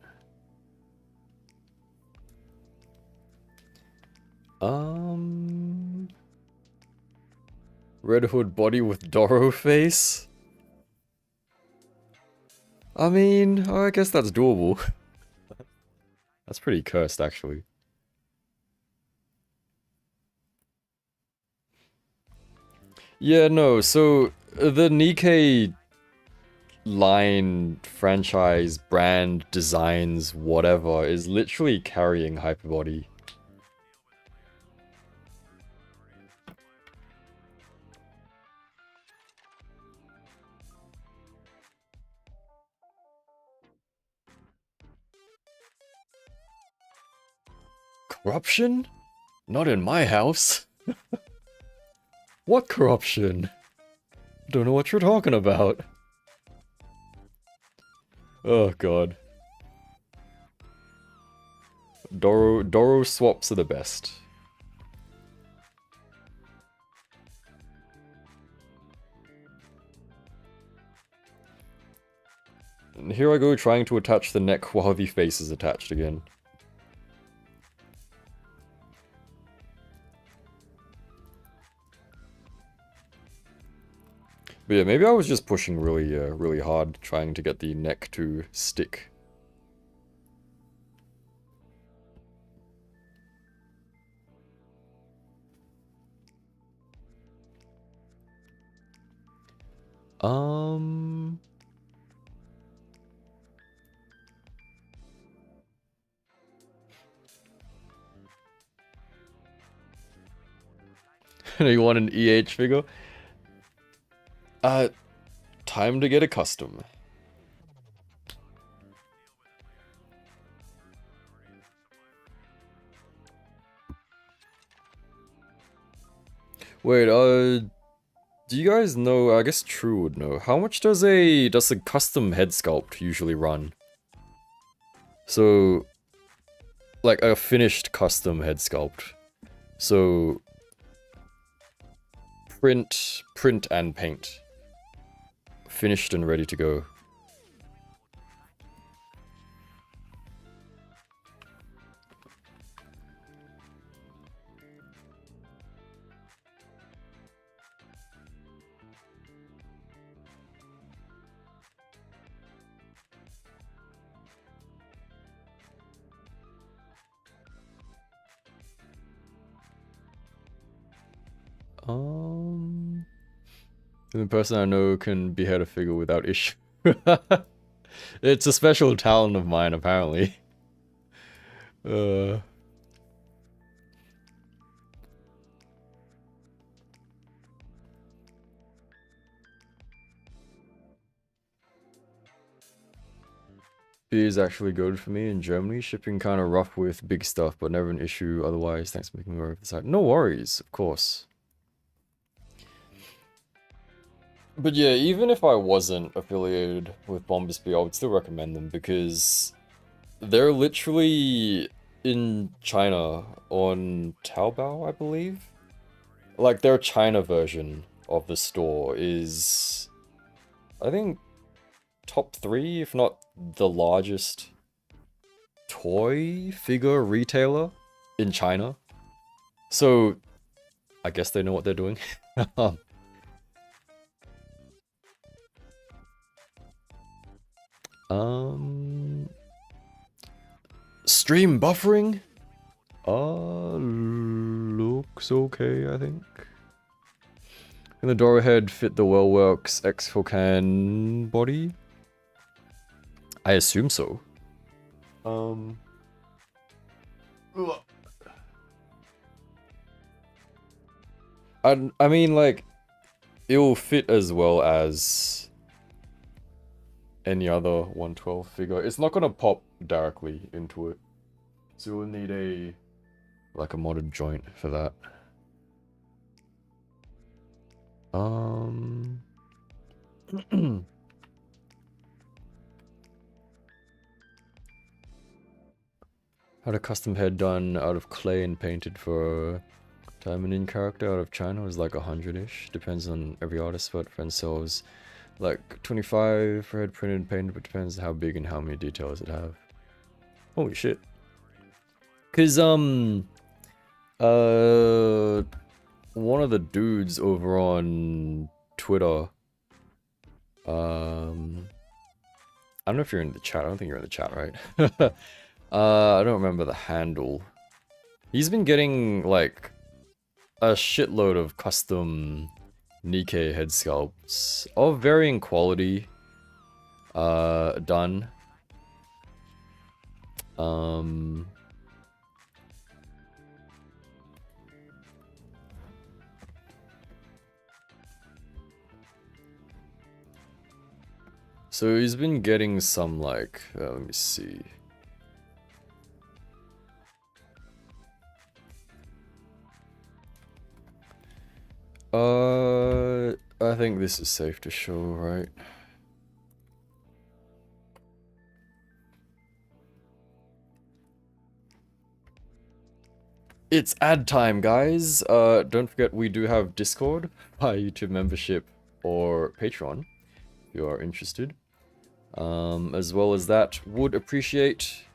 Red Hood body with Doro face? I mean, I guess that's doable. That's pretty cursed, actually. Yeah, no, so the Nikkei line, franchise, brand, designs, whatever, is literally carrying Hyperbody. Corruption? Not in my house. What corruption? Don't know what you're talking about. Oh god. Doro swaps are the best. And here I go trying to attach the neck while the face is attached again. But yeah, maybe I was just pushing really hard, trying to get the neck to stick. You want an EH figure? Time to get a custom. Wait, do you guys know, I guess True would know, how much does a custom head sculpt usually run? So, like a finished custom head sculpt. So, print and paint. Finished and ready to go. The person I know can behead a figure without issue. It's a special talent of mine, apparently. It is actually good for me in Germany. Shipping kind of rough with big stuff, but never an issue otherwise. Thanks for making me aware of the site. No worries, of course. But yeah, even if I wasn't affiliated with Bombasby, I would still recommend them because they're literally in China on Taobao, I believe. Like, their China version of the store is, I think, top 3, if not the largest toy figure retailer in China. So, I guess they know what they're doing. Stream buffering? Looks okay, I think. Can the door head fit the Wellworks X4can body? I assume so. I mean, like, it'll fit as well as any other 112 figure. It's not gonna pop directly into it. So we'll need a modded joint for that. Had a custom head done out of clay and painted for Diamond character out of China. Was like 100-ish. Depends on every artist, but friend sells like 25 for head printed and painted, but depends how big and how many details it have. Holy shit. Cause one of the dudes over on Twitter, I don't know if you're in the chat. I don't think you're in the chat, right? I don't remember the handle. He's been getting like a shitload of custom Nikkei head sculpts of varying quality done. So he's been getting some like, let me see. I think this is safe to show, right? It's ad time, guys. Don't forget we do have Discord, by YouTube membership, or Patreon, if you are interested. As well as that, would appreciate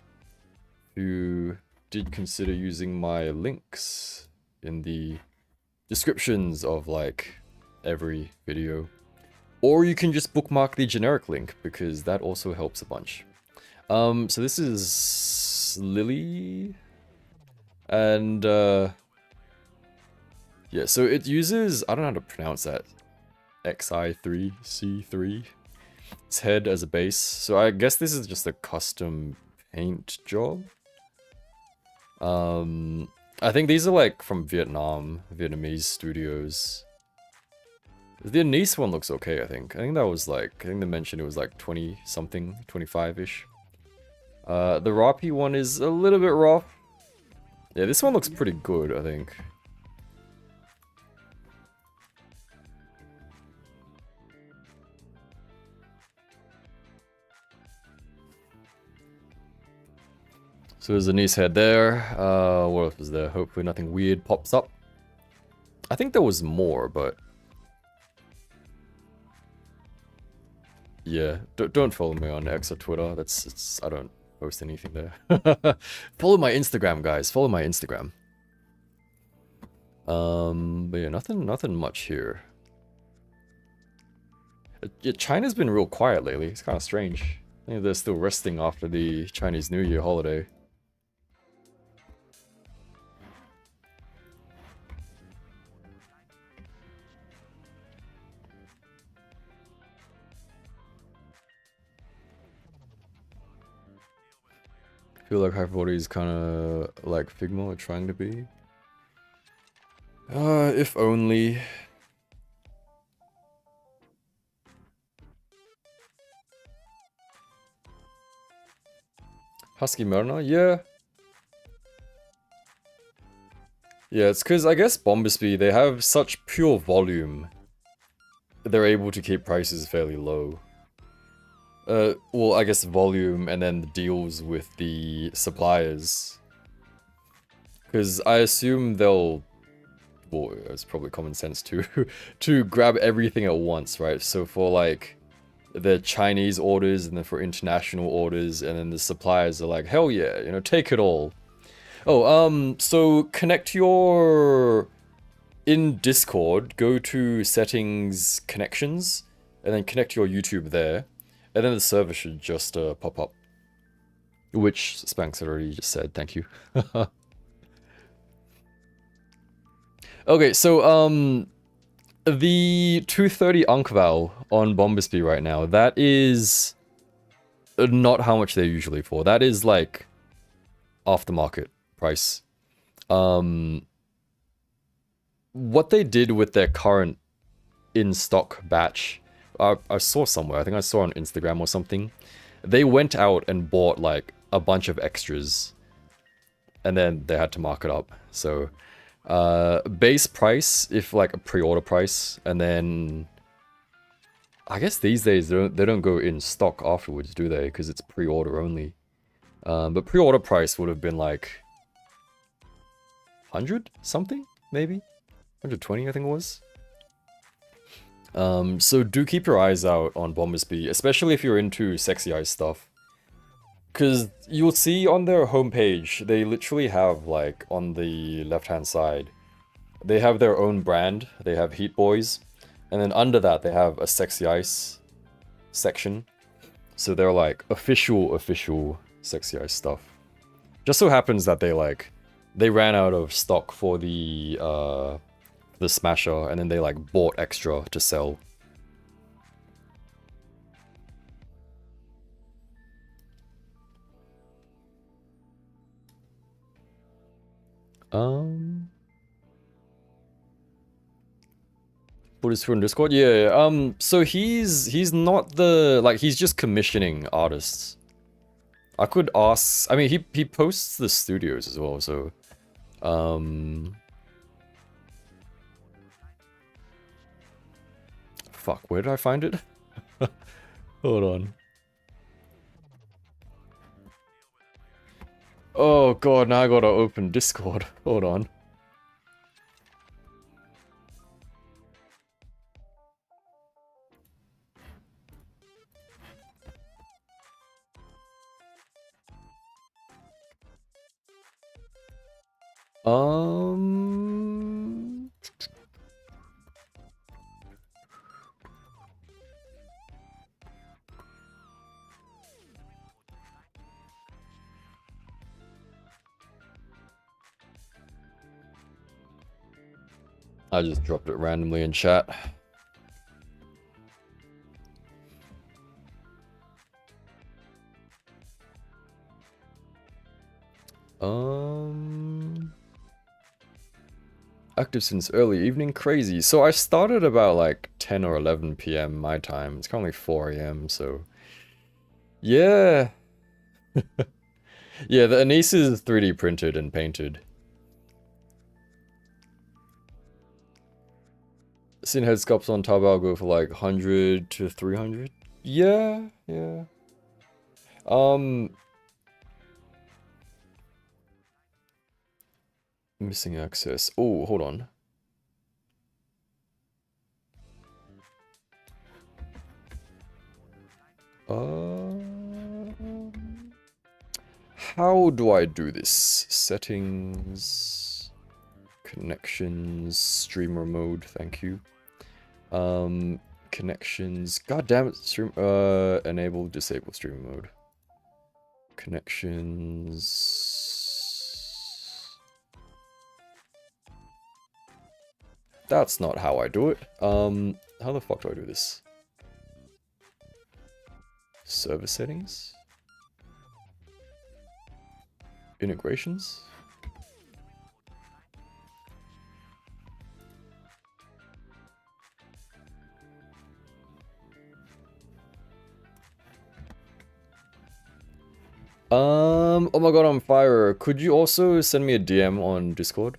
if you did consider using my links in the descriptions of like every video, or you can just bookmark the generic link because that also helps a bunch. So this is Lily, and yeah, so it uses, I don't know how to pronounce that, XI3C3, its head as a base. So I guess this is just a custom paint job. I think these are like from Vietnamese studios. The Nice one looks okay, I think. I think that was like, I think they mentioned it was like 20 something, 25-ish. The Rapi one is a little bit rough. Yeah, this one looks pretty good, I think. So there's a nice head there. What else was there? Hopefully nothing weird pops up. I think there was more, but yeah, don't follow me on X or Twitter. I don't post anything there. Follow my Instagram, guys. Follow my Instagram. But yeah, nothing much here. Yeah, China's been real quiet lately. It's kind of strange. I think they're still resting after the Chinese New Year holiday. I feel like Hyperbody is kind of like Figma are trying to be. If only. Husky Merina? Yeah. Yeah, it's because I guess Bombasby, they have such pure volume. They're able to keep prices fairly low. Well, I guess volume and then the deals with the suppliers. Because I assume they'll... Well, it's probably common sense too, to grab everything at once, right? So for like the Chinese orders and then for international orders, and then the suppliers are like, hell yeah, you know, take it all. Oh, so connect your... In Discord, go to settings, connections, and then connect your YouTube there. And then the server should just pop up. Which Spanx already just said, thank you. Okay, so the 230 Ankh-Val on Bombusby right now, that is not how much they're usually for. That is like aftermarket price. What they did with their current in-stock batch, I saw somewhere, I think I saw on Instagram or something, they went out and bought like a bunch of extras and then they had to mark it up. So base price, if like a pre-order price, and then I guess these days they don't go in stock afterwards, do they? Because it's pre-order only. But pre-order price would have been like 100 something, maybe 120, I think it was. So do keep your eyes out on Bombusby, especially if you're into sexy eyes stuff. Because you'll see on their homepage, they literally have, like, on the left-hand side, they have their own brand. They have Heat Boys. And then under that, they have a sexy ice section. So they're, like, official sexy ice stuff. Just so happens that they ran out of stock for the Smasher, and then they, like, bought extra to sell. Put his foot in Discord? Yeah, so he's not the, like, he's just commissioning artists. I could ask, I mean, he posts the studios as well, so, fuck, where did I find it? Hold on. Oh god, now I gotta open Discord. Hold on. I just dropped it randomly in chat. Active since early evening? Crazy. So I started about like 10 or 11 p.m. my time. It's currently 4 a.m. so... Yeah. Yeah, the Anise is 3D printed and painted. Seen head sculpts on Taobao go for like 100 to 300. Yeah, yeah. Missing access. Oh, hold on. How do I do this? Settings, connections, streamer mode, thank you. Connections, god damn it, stream, enable, disable streamer mode. Connections. That's not how I do it. How the fuck do I do this? Server settings? Integrations? Oh my god, I'm fire. Could you also send me a DM on Discord?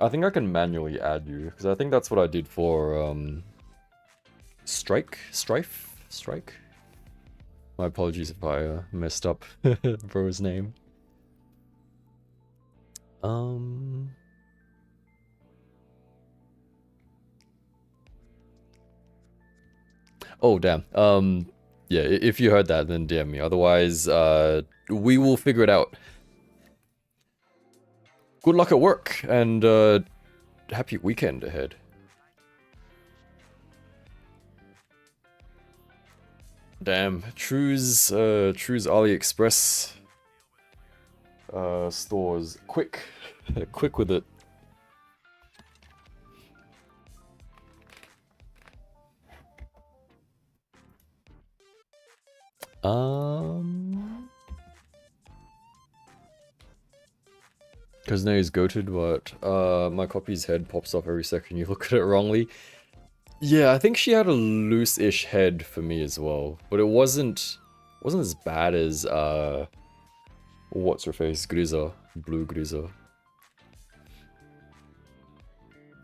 I think I can manually add you, because I think that's what I did for, Strike? My apologies if I, messed up bro's name. Oh, damn. Yeah, if you heard that, then DM me. Otherwise, we will figure it out. Good luck at work, and happy weekend ahead. Damn, True's AliExpress stores. Quick. Quick with it. Because now he's goated, but my copy's head pops up every second you look at it wrongly. Yeah, I think she had a loose-ish head for me as well, but it wasn't as bad as what's her face, Griza, blue Griza.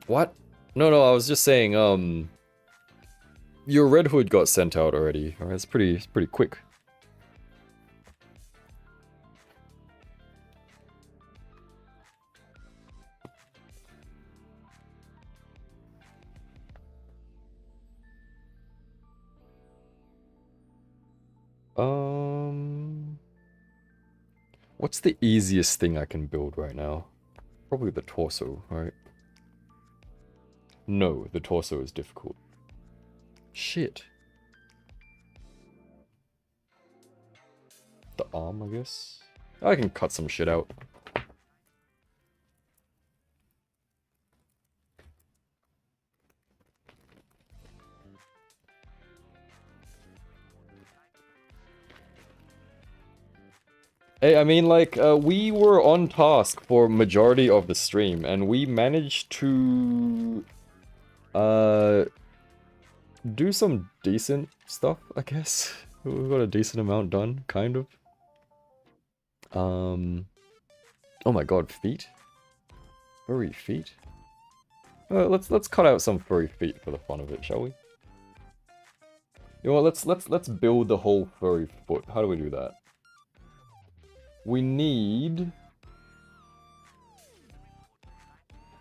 What? No, I was just saying, your Red Hood got sent out already. Alright, it's pretty quick. What's the easiest thing I can build right now? Probably the torso, right? No, the torso is difficult. Shit. The arm, I guess? I can cut some shit out. Hey, I mean, like, we were on task for majority of the stream, and we managed to, do some decent stuff, I guess. We got a decent amount done, kind of. Oh my god, feet? Furry feet? Let's cut out some furry feet for the fun of it, shall we? You know what, let's build the whole furry foot. How do we do that? We need...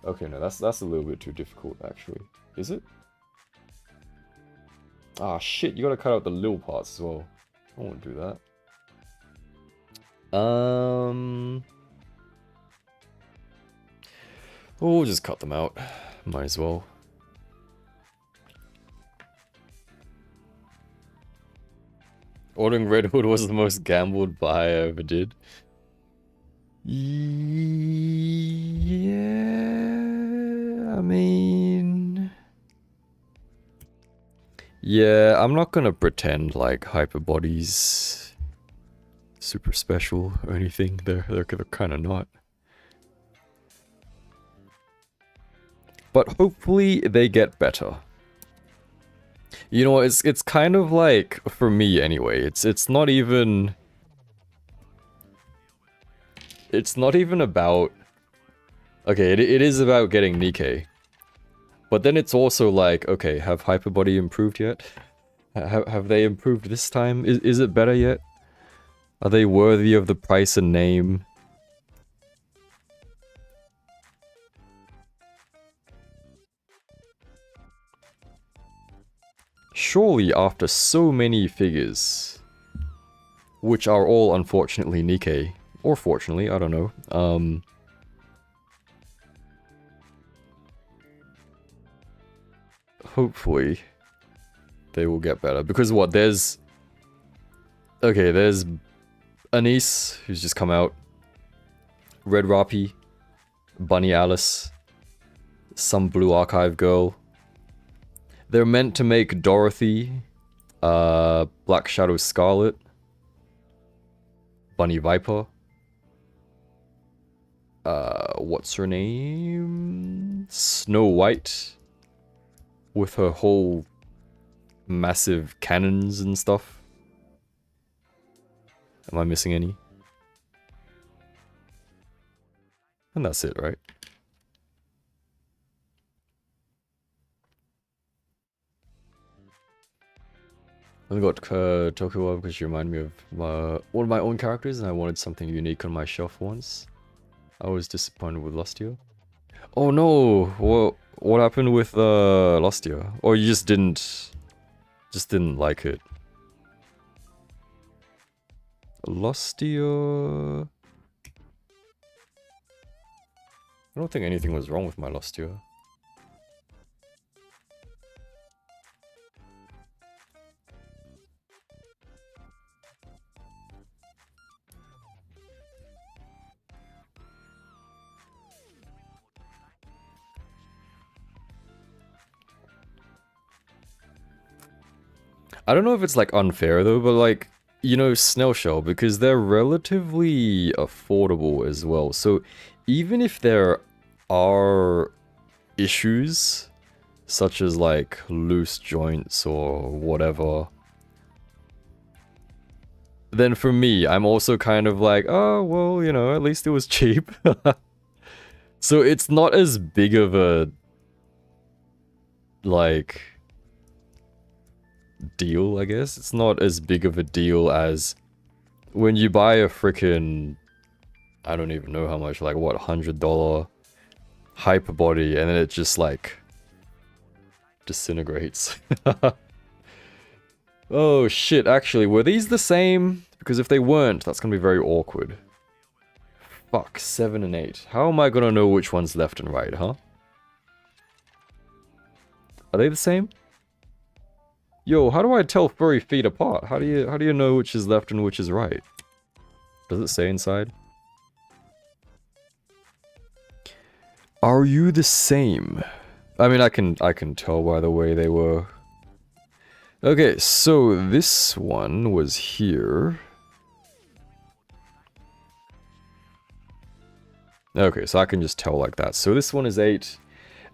Okay, no, that's a little bit too difficult, actually. Is it? Ah, shit, you gotta cut out the little parts as well. I won't do that. We'll just cut them out. Might as well. Ordering Red Hood was the most gambled buy I ever did. Yeah, I mean... Yeah, I'm not gonna pretend like hyper bodies super special or anything. They're kind of not. But hopefully they get better. You know, it's kind of like, for me anyway, it's not even... It's not even about... Okay, it is about getting Nikkei. But then it's also like, okay, have Hyperbody improved yet? Have they improved this time? Is it better yet? Are they worthy of the price and name? Surely after so many figures, which are all unfortunately Nikkei, or fortunately, I don't know, hopefully they will get better. Because what, there's... Okay, there's Anise, who's just come out, Red Rapi, Bunny Alice, some Blue Archive girl. They're meant to make Dorothy, Black Shadow Scarlet, Bunny Viper, what's her name? Snow White, with her whole massive cannons and stuff. Am I missing any? And that's it, right? I got Tokyo because she reminded me of one of my own characters, and I wanted something unique on my shelf once. I was disappointed with Lustia. Oh no! What happened with Lustia? Or you just didn't like it? Lustia... I don't think anything was wrong with my Lustia. I don't know if it's like unfair though, but like, you know, snail shell, because they're relatively affordable as well. So even if there are issues such as like loose joints or whatever, then for me, I'm also kind of like, oh, well, you know, at least it was cheap. So it's not as big of a, like, deal, I guess. It's not as big of a deal as when you buy a freaking, I don't even know how much, like, what, $100 hyper body, and then it just, like, disintegrates. Oh, shit, actually, were these the same? Because if they weren't, that's gonna be very awkward. Fuck, 7 and 8. How am I gonna know which one's left and right, huh? Are they the same? Yo, how do I tell furry feet apart? How do you know which is left and which is right? Does it say inside? Are you the same? I mean, I can tell by the way they were. Okay, so this one was here. Okay, so I can just tell like that. So this one is 8.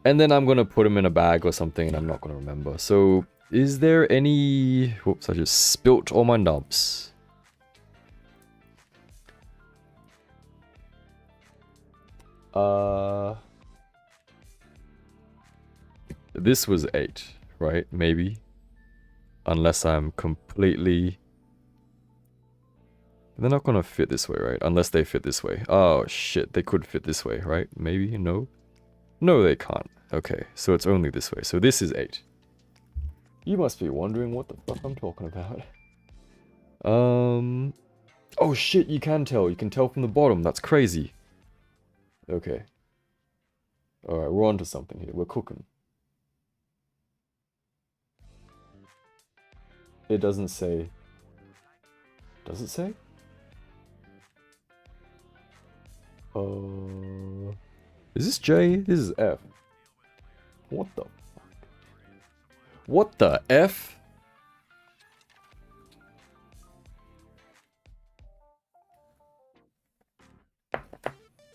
And then I'm gonna put them in a bag or something and I'm not gonna remember. So, is there any... Whoops, I just spilt all my nubs. This was 8, right? Maybe. Unless I'm completely... They're not gonna fit this way, right? Unless they fit this way. Oh, shit. They could fit this way, right? Maybe? No? No, they can't. Okay, so it's only this way. So this is 8. You must be wondering what the fuck I'm talking about. Oh, shit, you can tell. You can tell from the bottom. That's crazy. Okay. Alright, we're on to something here. We're cooking. It doesn't say... Does it say? Is this J? This is F. What the fuck? What the F?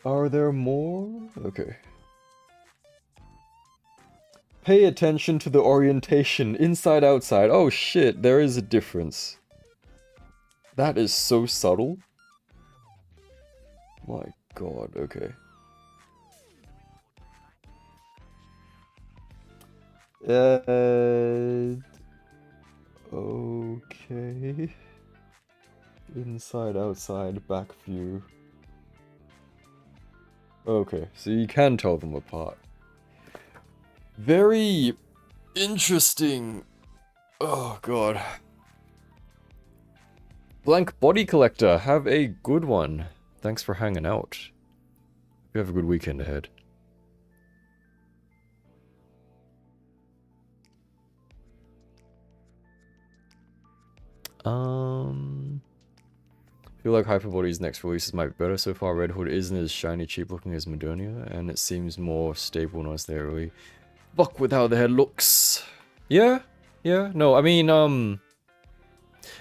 Are there more? Okay. Pay attention to the orientation, inside, outside. Oh shit, there is a difference. That is so subtle. My god, okay. Okay. Inside, outside, back view. Okay, so you can tell them apart. Very interesting. Oh god. Blank Body Collector, have a good one. Thanks for hanging out. You have a good weekend ahead. Feel like Hyperbody's next releases might be better. So far, Red Hood isn't as shiny, cheap looking as Modernia, and it seems more stable and necessarily. Fuck with how the head looks. Yeah, yeah. No, I mean,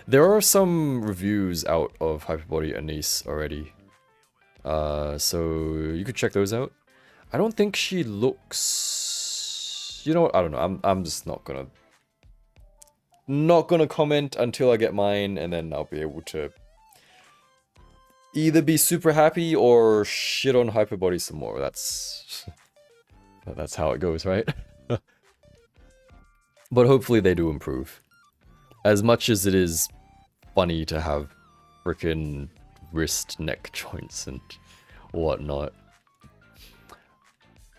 there are some reviews out of Hyperbody Anise already. So you could check those out. I don't think she looks... You know what? I don't know. I'm just not gonna comment until I get mine, and then I'll be able to either be super happy or shit on Hyperbody some more. That's how it goes, right? But hopefully they do improve. As much as it is funny to have frickin' wrist neck joints and whatnot.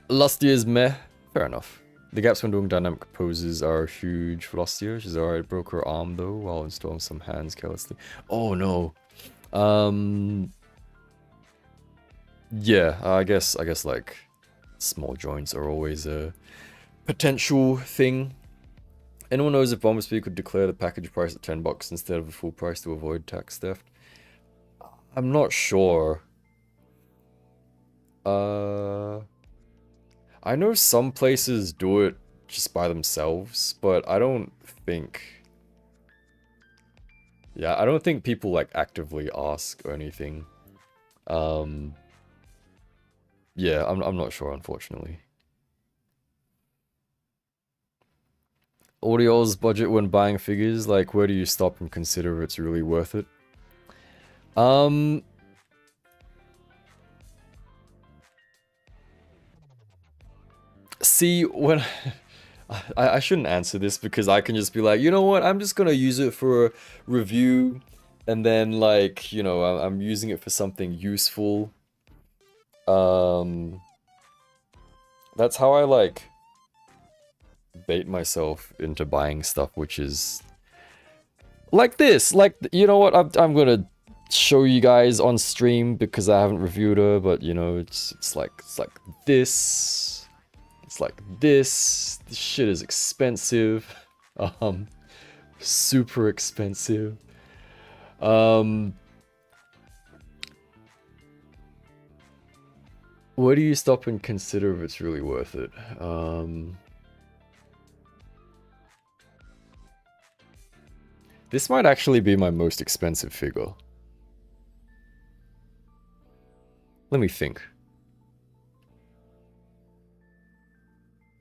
Lusty is meh. Fair enough. The gaps when doing dynamic poses are huge for Lustia. She's alright, broke her arm though while installing some hands carelessly. Oh no. Yeah, I guess like small joints are always a potential thing. Anyone knows if Bombersby could declare the package price at $10 instead of a full price to avoid tax theft? I'm not sure. I know some places do it just by themselves, but I don't think Yeah, I don't think people like actively ask or anything. Yeah, I'm not sure, unfortunately. Audio's budget when buying figures, like where do you stop and consider if it's really worth it? See, when I shouldn't answer this because I can just be like, you know what, I'm just gonna use it for a review, and then like, you know, I'm using it for something useful. That's how I like bait myself into buying stuff, which is like this. Like, you know what, I'm gonna show you guys on stream because I haven't reviewed her, but you know, it's like this. It's like this. This shit is expensive. Super expensive. Where do you stop and consider if it's really worth it? This might actually be my most expensive figure. Let me think.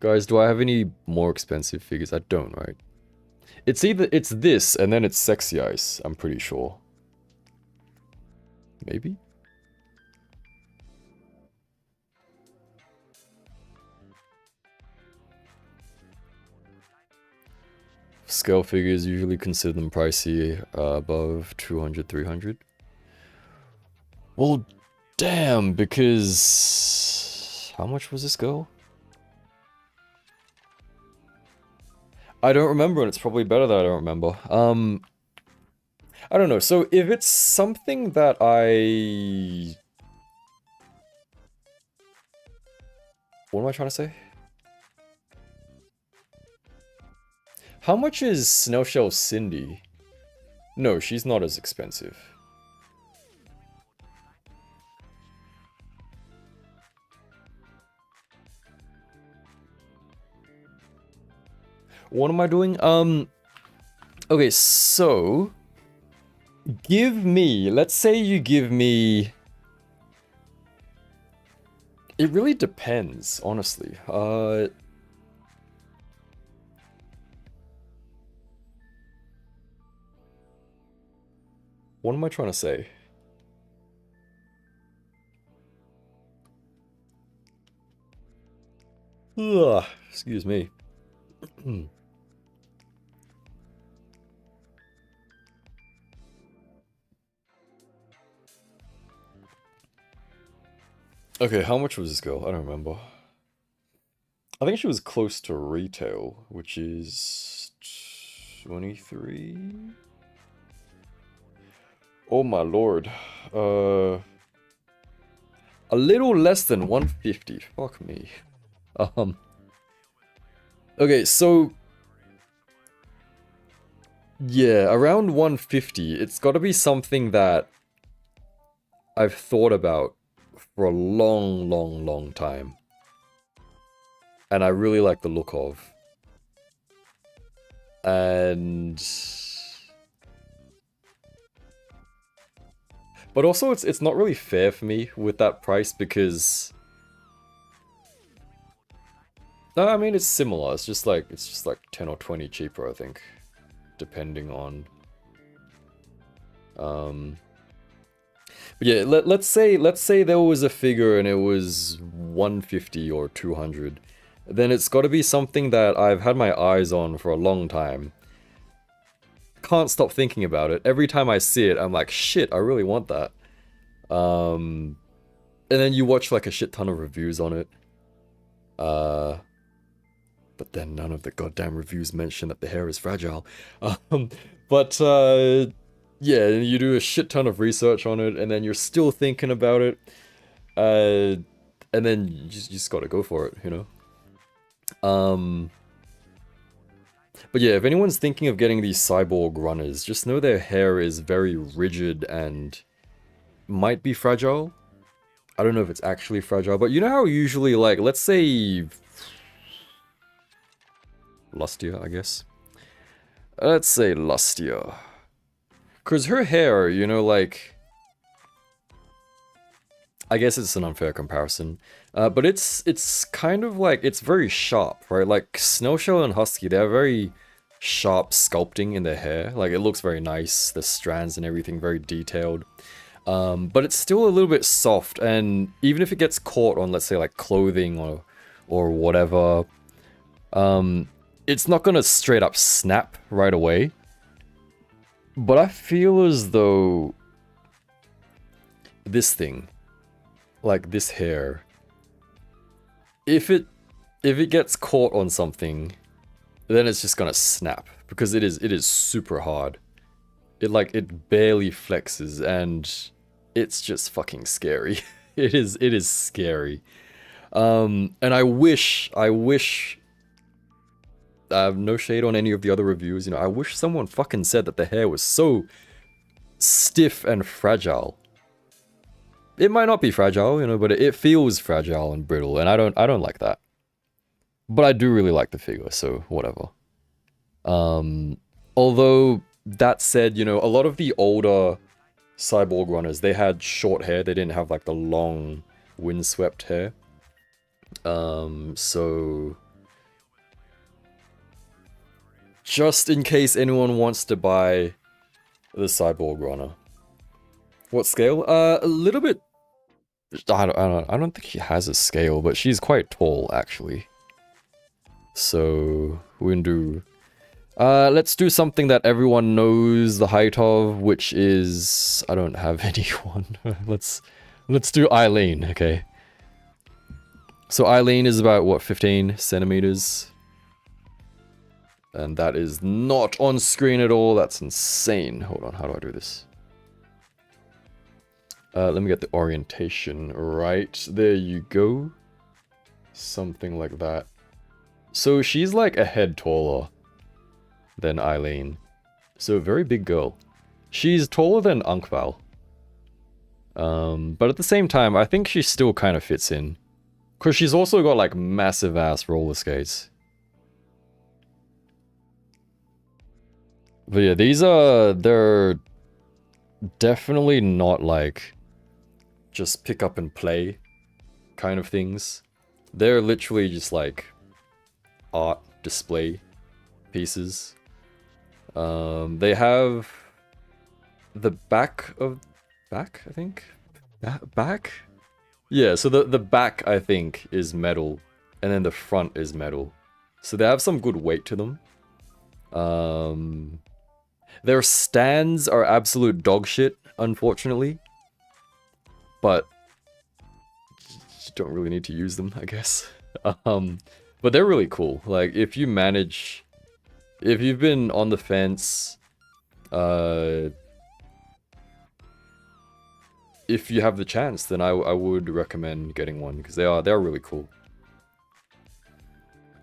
Guys, do I have any more expensive figures? I don't, right? It's either it's this and then it's Sexy Ice, I'm pretty sure. Maybe? Scale figures, usually consider them pricey, above 200, 300. Well, damn, because... How much was this go? I don't remember, and it's probably better that I don't remember. I don't know, so if it's something that What am I trying to say? How much is Snail Cindy? No, she's not as expensive. What am I doing? Okay, so... Give me... Let's say you give me... It really depends, honestly. What am I trying to say? Ugh, excuse me. Okay, how much was this girl? I don't remember. I think she was close to retail, which is 23. Oh my lord. A little less than 150. Fuck me. Okay, so yeah, around 150. It's got to be something that I've thought about for a long time. And I really like the look of. And... But also, it's not really fair for me with that price because... No, I mean, it's similar. It's just like 10 or 20 cheaper, I think. Depending on... But yeah, let's say there was a figure and it was 150 or 200. Then it's got to be something that I've had my eyes on for a long time. Can't stop thinking about it. Every time I see it, I'm like, shit, I really want that. And then you watch like a shit ton of reviews on it. But then none of the goddamn reviews mention that the hair is fragile. Yeah, you do a shit ton of research on it, and then you're still thinking about it. And then you just gotta go for it, you know? But yeah, if anyone's thinking of getting these cyborg runners, just know their hair is very rigid and might be fragile. I don't know if it's actually fragile, but you know how usually, like, let's say... Lustier, I guess. Let's say Lustier. Cause her hair, you know, like, I guess it's an unfair comparison, but it's kind of like, it's very sharp, right? Like Snail and Husky, they have very sharp sculpting in their hair. Like it looks very nice, the strands and everything very detailed. But it's still a little bit soft, and even if it gets caught on, let's say, like clothing or whatever, it's not gonna straight up snap right away. But I feel as though this thing, like this hair, if it gets caught on something, then it's just gonna snap, because it is super hard. It barely flexes, and it's just fucking scary. It is scary. And I wish I have no shade on any of the other reviews, you know, I wish someone fucking said that the hair was so stiff and fragile. It might not be fragile, you know, but it feels fragile and brittle, and I don't like that. But I do really like the figure, so whatever. Although, that said, you know, a lot of the older cyborg runners, they had short hair, they didn't have like the long windswept hair. So just in case anyone wants to buy the cyborg runner. What scale? A little bit. I don't think she has a scale, but she's quite tall actually. So we can do. Let's do something that everyone knows the height of, which is, I don't have anyone. let's do Eileen, okay? So Eileen is about what, 15 centimeters, and that is not on screen at all. That's insane. Hold on, how do I do this? Let me get the orientation right. There you go. Something like that. So she's like a head taller than Eileen. So a very big girl. She's taller than Unkval. But at the same time, I think she still kind of fits in. Because she's also got like massive ass roller skates. But yeah, they're definitely not like just pick up and play kind of things. They're literally just like art display pieces. They have the back, I think? Back? Yeah, so the back, I think, is metal, and then the front is metal. So they have some good weight to them. Their stands are absolute dog shit, unfortunately. But you don't really need to use them, I guess. But they're really cool. Like, if you manage... If you've been on the fence, if you have the chance, then I would recommend getting one, because they're really cool.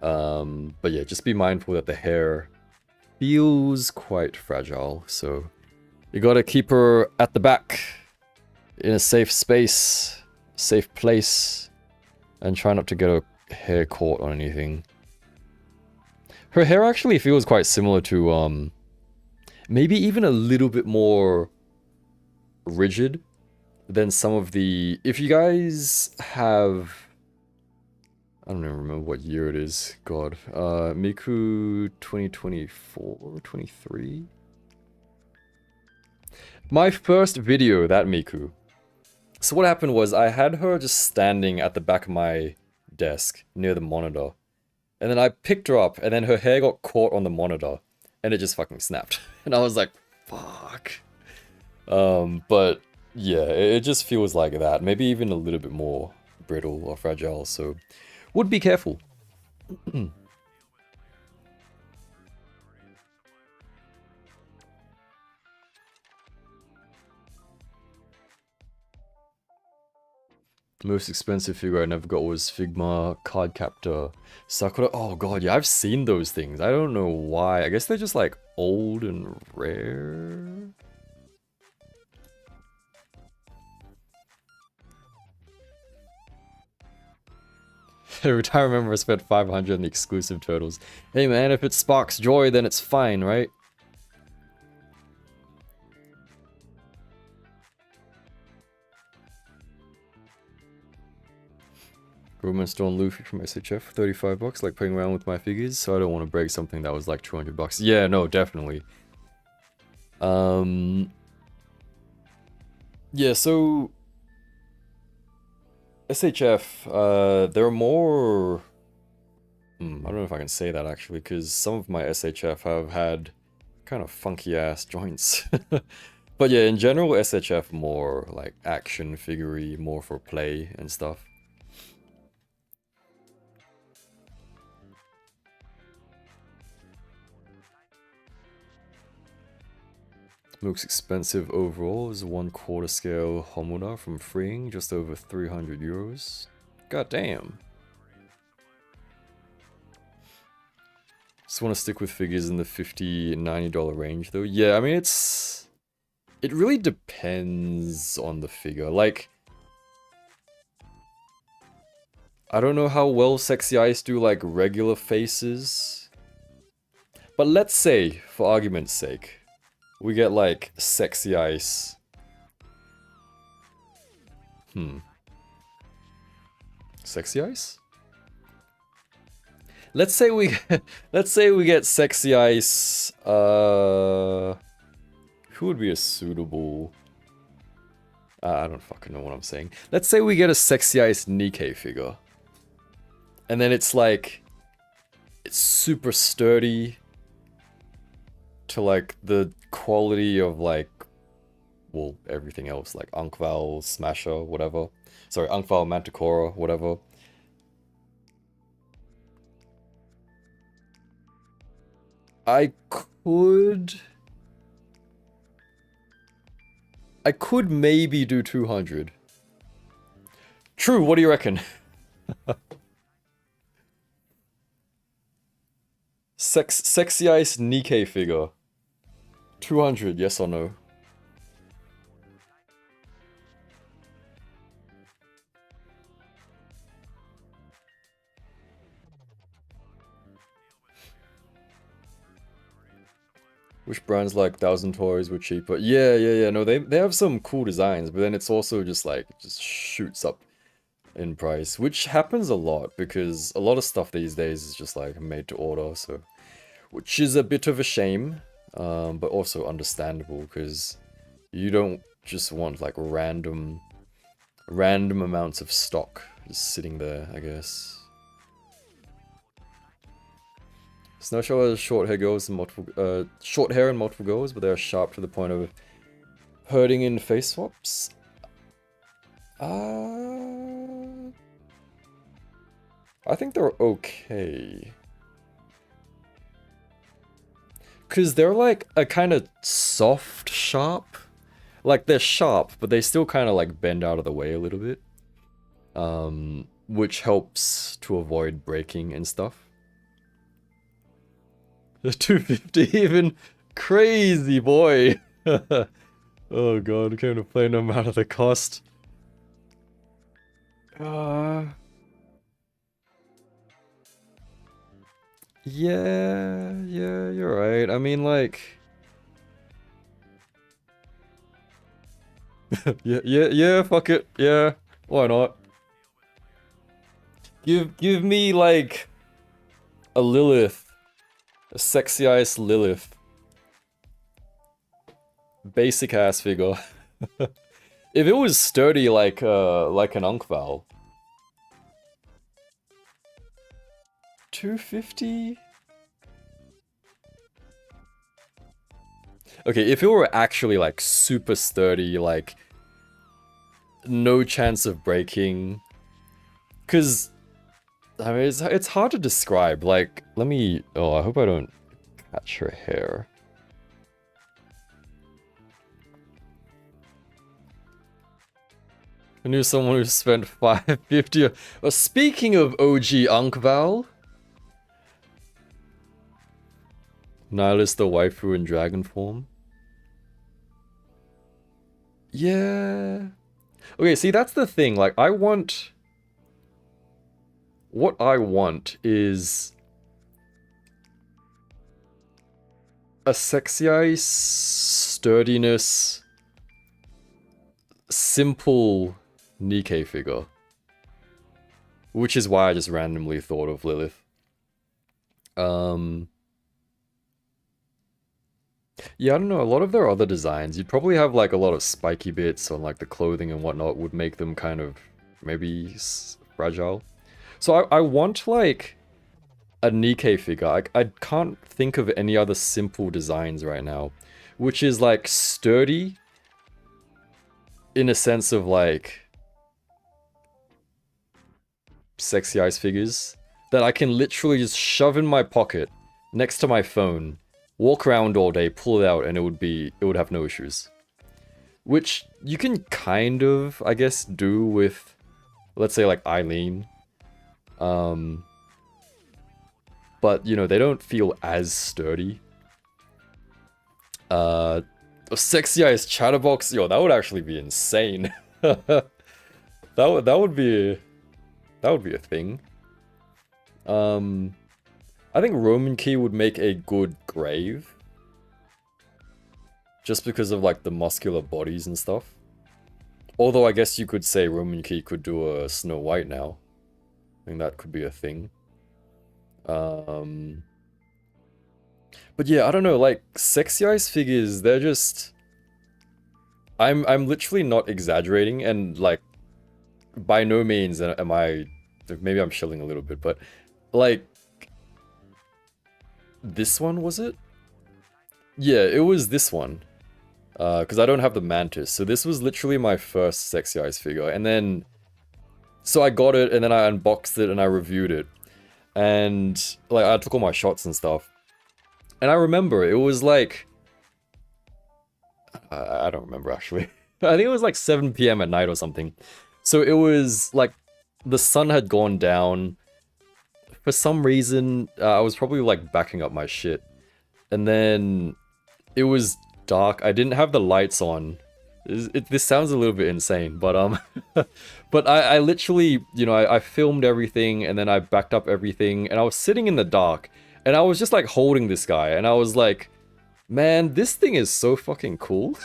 But yeah, just be mindful that the hair feels quite fragile, so you gotta keep her at the back in a safe space, safe place, and try not to get her hair caught on anything. Her hair actually feels quite similar to, maybe even a little bit more rigid than some of the... If you guys have... I don't even remember what year it is. God. Miku 2024? 23? My first video, that Miku. So what happened was I had her just standing at the back of my desk near the monitor. And then I picked her up, and then her hair got caught on the monitor, and it just fucking snapped. And I was like, fuck. But yeah, it just feels like that. Maybe even a little bit more brittle or fragile, so would be careful. The most expensive figure I never got was Figma Card Captor Sakura. Oh god, yeah, I've seen those things. I don't know why. I guess they're just like old and rare. Every time I remember I spent 500 on the exclusive turtles. Hey man, if it sparks joy, then it's fine, right? Roman Stone Luffy from SHF, 35 bucks, like playing around with my figures, so I don't want to break something that was like 200 bucks. Yeah, no, definitely. Yeah, so SHF, there are more... I don't know if I can say that actually, because some of my SHF have had kind of funky ass joints. But yeah, in general, SHF more like action figure-y, more for play and stuff. Most expensive overall is 1/4 scale Homura from Freeing, just over 300 euros. God damn. Just want to stick with figures in the $50, $90 range though. Yeah, I mean it really depends on the figure. Like, I don't know how well Sexy Ice do like regular faces. But let's say, for argument's sake, we get like Sexy Ice. Sexy Ice? Let's say we get Sexy Ice. Who would be a suitable? I don't fucking know what I'm saying. Let's say we get a Sexy Ice Nikkei figure, and then it's like it's super sturdy to like the quality of like, well, everything else, like Ankh-Val, Smasher, whatever. Sorry, Ankh-Val, Manticora, whatever. I could maybe do 200. True, what do you reckon? Sexy Ice Nikkei figure. 200, yes or no? Which brands like Ladotoys were cheaper? Yeah. No, they have some cool designs, but then it's also just like, it just shoots up in price, which happens a lot because a lot of stuff these days is just like made to order, so, which is a bit of a shame, but also understandable because you don't just want like random amounts of stock just sitting there, I guess. Snowshell has short hair girls and short hair and multiple girls, but they are sharp to the point of hurting in face swaps. I think they're okay. Cause they're like a kind of soft sharp. Like they're sharp, but they still kind of like bend out of the way a little bit. Which helps to avoid breaking and stuff. The 250 even crazy boy. Oh god, I came to play no matter the cost. Yeah, you're right. I mean, like, yeah, fuck it. Yeah, why not? Give me like a Lilith. A Sexy Ice Lilith. Basic ass figure. If it was sturdy like an Ankh-Val. 250? Okay, if it were actually like super sturdy, like no chance of breaking. Cause I mean, it's hard to describe. Like, let me... Oh, I hope I don't catch her hair. I knew someone who spent 550. Well, speaking of OG Ankh-Val, Nihilist the waifu in dragon form. Yeah. Okay, see, that's the thing. Like, I want... What I want is a Sexy Ice, sturdiness, simple Nikkei figure which is why I just randomly thought of Lilith. Yeah, I don't know, a lot of their other designs, you'd probably have like a lot of spiky bits on like the clothing and whatnot would make them kind of maybe fragile. So I want like a Nikkei figure. I can't think of any other simple designs right now, which is like sturdy in a sense of like sexy eyes figures that I can literally just shove in my pocket next to my phone, walk around all day, pull it out, and it would have no issues. Which you can kind of, I guess, do with, let's say, like Eileen. But, you know, they don't feel as sturdy. A sexy eyes chatterbox, yo, that would actually be insane. that would be a thing. I think Roman Key would make a good grave. Just because of like the muscular bodies and stuff. Although I guess you could say Roman Key could do a Snow White now. I think that could be a thing. But yeah, I don't know, like sexy eyes figures, they're just I'm literally not exaggerating, and like by no means am I, maybe I'm shilling a little bit, but like this one, was it? Yeah, it was this one. Because I don't have the Mantis, so this was literally my first sexy eyes figure, and then so I got it and then I unboxed it and I reviewed it. And like I took all my shots and stuff. And I remember it was like I don't remember actually. I think it was like 7 PM at night or something. So it was like the sun had gone down. For some reason, I was probably like backing up my shit. And then it was dark. I didn't have the lights on. This sounds a little bit insane, but but I literally, you know, I filmed everything and then I backed up everything and I was sitting in the dark and I was just like holding this guy and I was like, man, this thing is so fucking cool.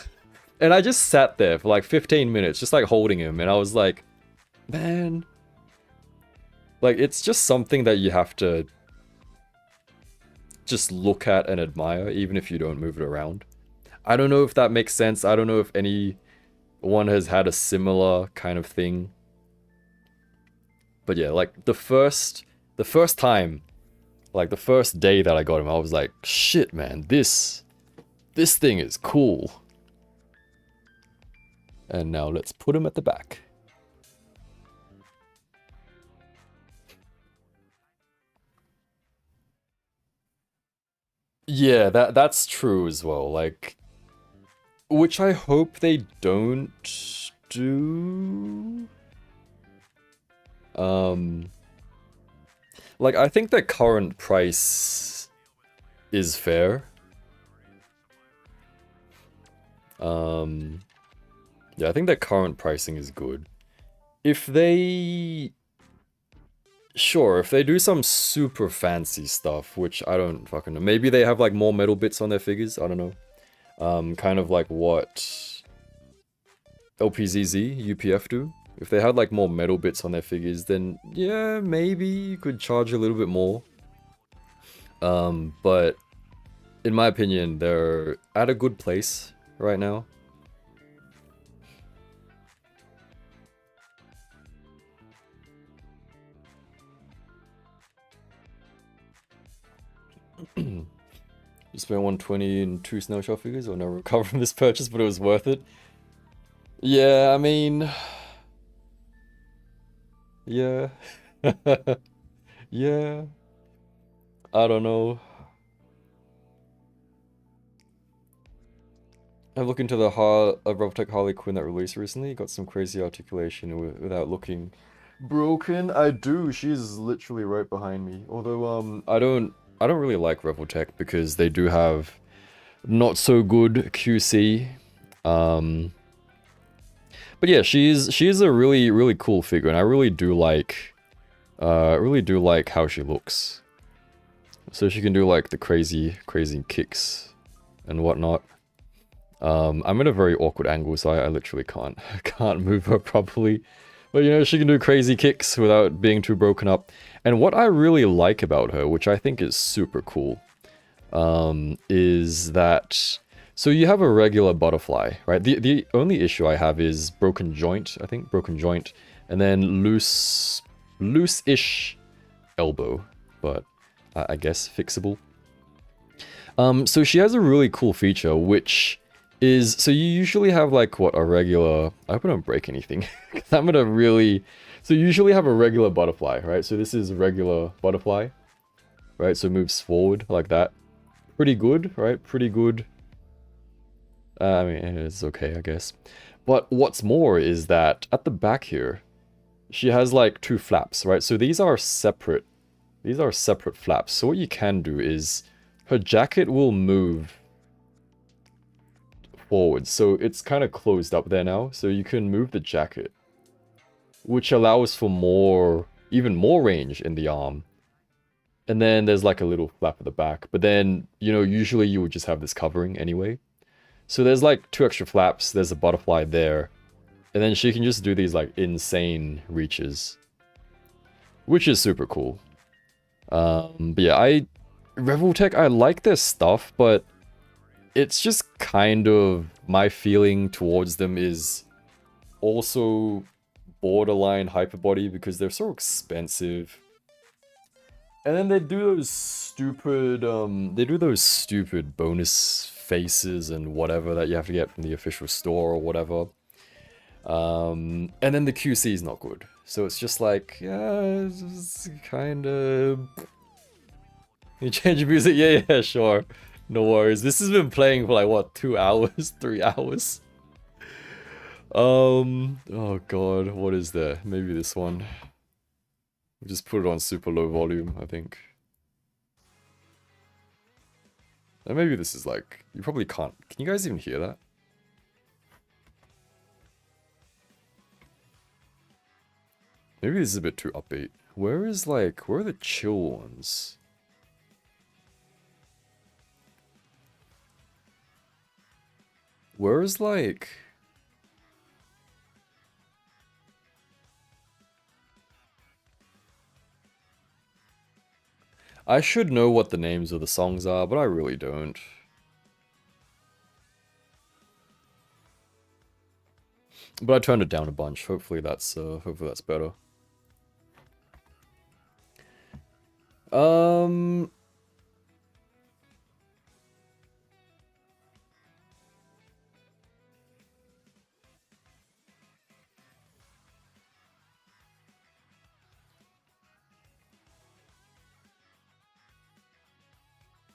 And I just sat there for like 15 minutes just like holding him and I was like, man, like it's just something that you have to just look at and admire even if you don't move it around. I don't know if that makes sense. I don't know if anyone has had a similar kind of thing. But yeah, like the first time, like the first day that I got him, I was like, shit, man, this thing is cool. And now let's put him at the back. Yeah, that's true as well. Like, which I hope they don't do. Like, I think their current price is fair. Yeah, I think their current pricing is good. If they... Sure, if they do some super fancy stuff, which I don't fucking know. Maybe they have, like, more metal bits on their figures, I don't know. Kind of like what LPZZ, UPF do. If they had like more metal bits on their figures, then yeah, maybe you could charge a little bit more. But in my opinion, they're at a good place right now. You spent 120 in 2 Snail shell figures, or never recover from this purchase, but it was worth it. Yeah, I mean... Yeah. Yeah. I don't know. I look into the Robotech Harley Quinn that released recently. Got some crazy articulation without looking broken. I do. She's literally right behind me. Although I don't really like Revoltech because they do have not so good QC. But yeah, she's a really cool figure, and I really do like how she looks. So she can do like the crazy kicks and whatnot. I'm in a very awkward angle, so I literally can't move her properly. But you know, she can do crazy kicks without being too broken up. And what I really like about her, which I think is super cool, is that... So you have a regular butterfly, right? The only issue I have is broken joint, I think. Broken joint. And then loose-ish elbow. But I guess fixable. So she has a really cool feature, which is... So you usually have like, what, a regular... I hope I don't break anything. I'm gonna really... So you usually have a regular butterfly, right? So this is a regular butterfly, right? So it moves forward like that. Pretty good, right? Pretty good. I mean, it's okay, I guess. But what's more is that at the back here, she has like 2 flaps, right? So these are separate. These are separate flaps. So what you can do is her jacket will move forward. So it's kind of closed up there now. So you can move the jacket, which allows for more, even more range in the arm. And then there's like a little flap at the back. But then, you know, usually you would just have this covering anyway. So there's like 2 extra flaps, there's a butterfly there, and then she can just do these like insane reaches, which is super cool. But yeah, Revoltech, I like their stuff, but it's just kind of, my feeling towards them is also borderline hyperbody because they're so expensive. And then they do those stupid, bonus faces and whatever that you have to get from the official store or whatever. And then the QC is not good. So it's just like, yeah, it's kind of... You change your music? Yeah, sure. No worries. This has been playing for like, what, 2 hours? 3 hours? Oh god, what is there? Maybe this one. Just put it on super low volume, I think. And maybe this is like... You probably can't... Can you guys even hear that? Maybe this is a bit too upbeat. Where is like... Where are the chill ones? Where is like... I should know what the names of the songs are, but I really don't. But I turned it down a bunch. Hopefully that's better.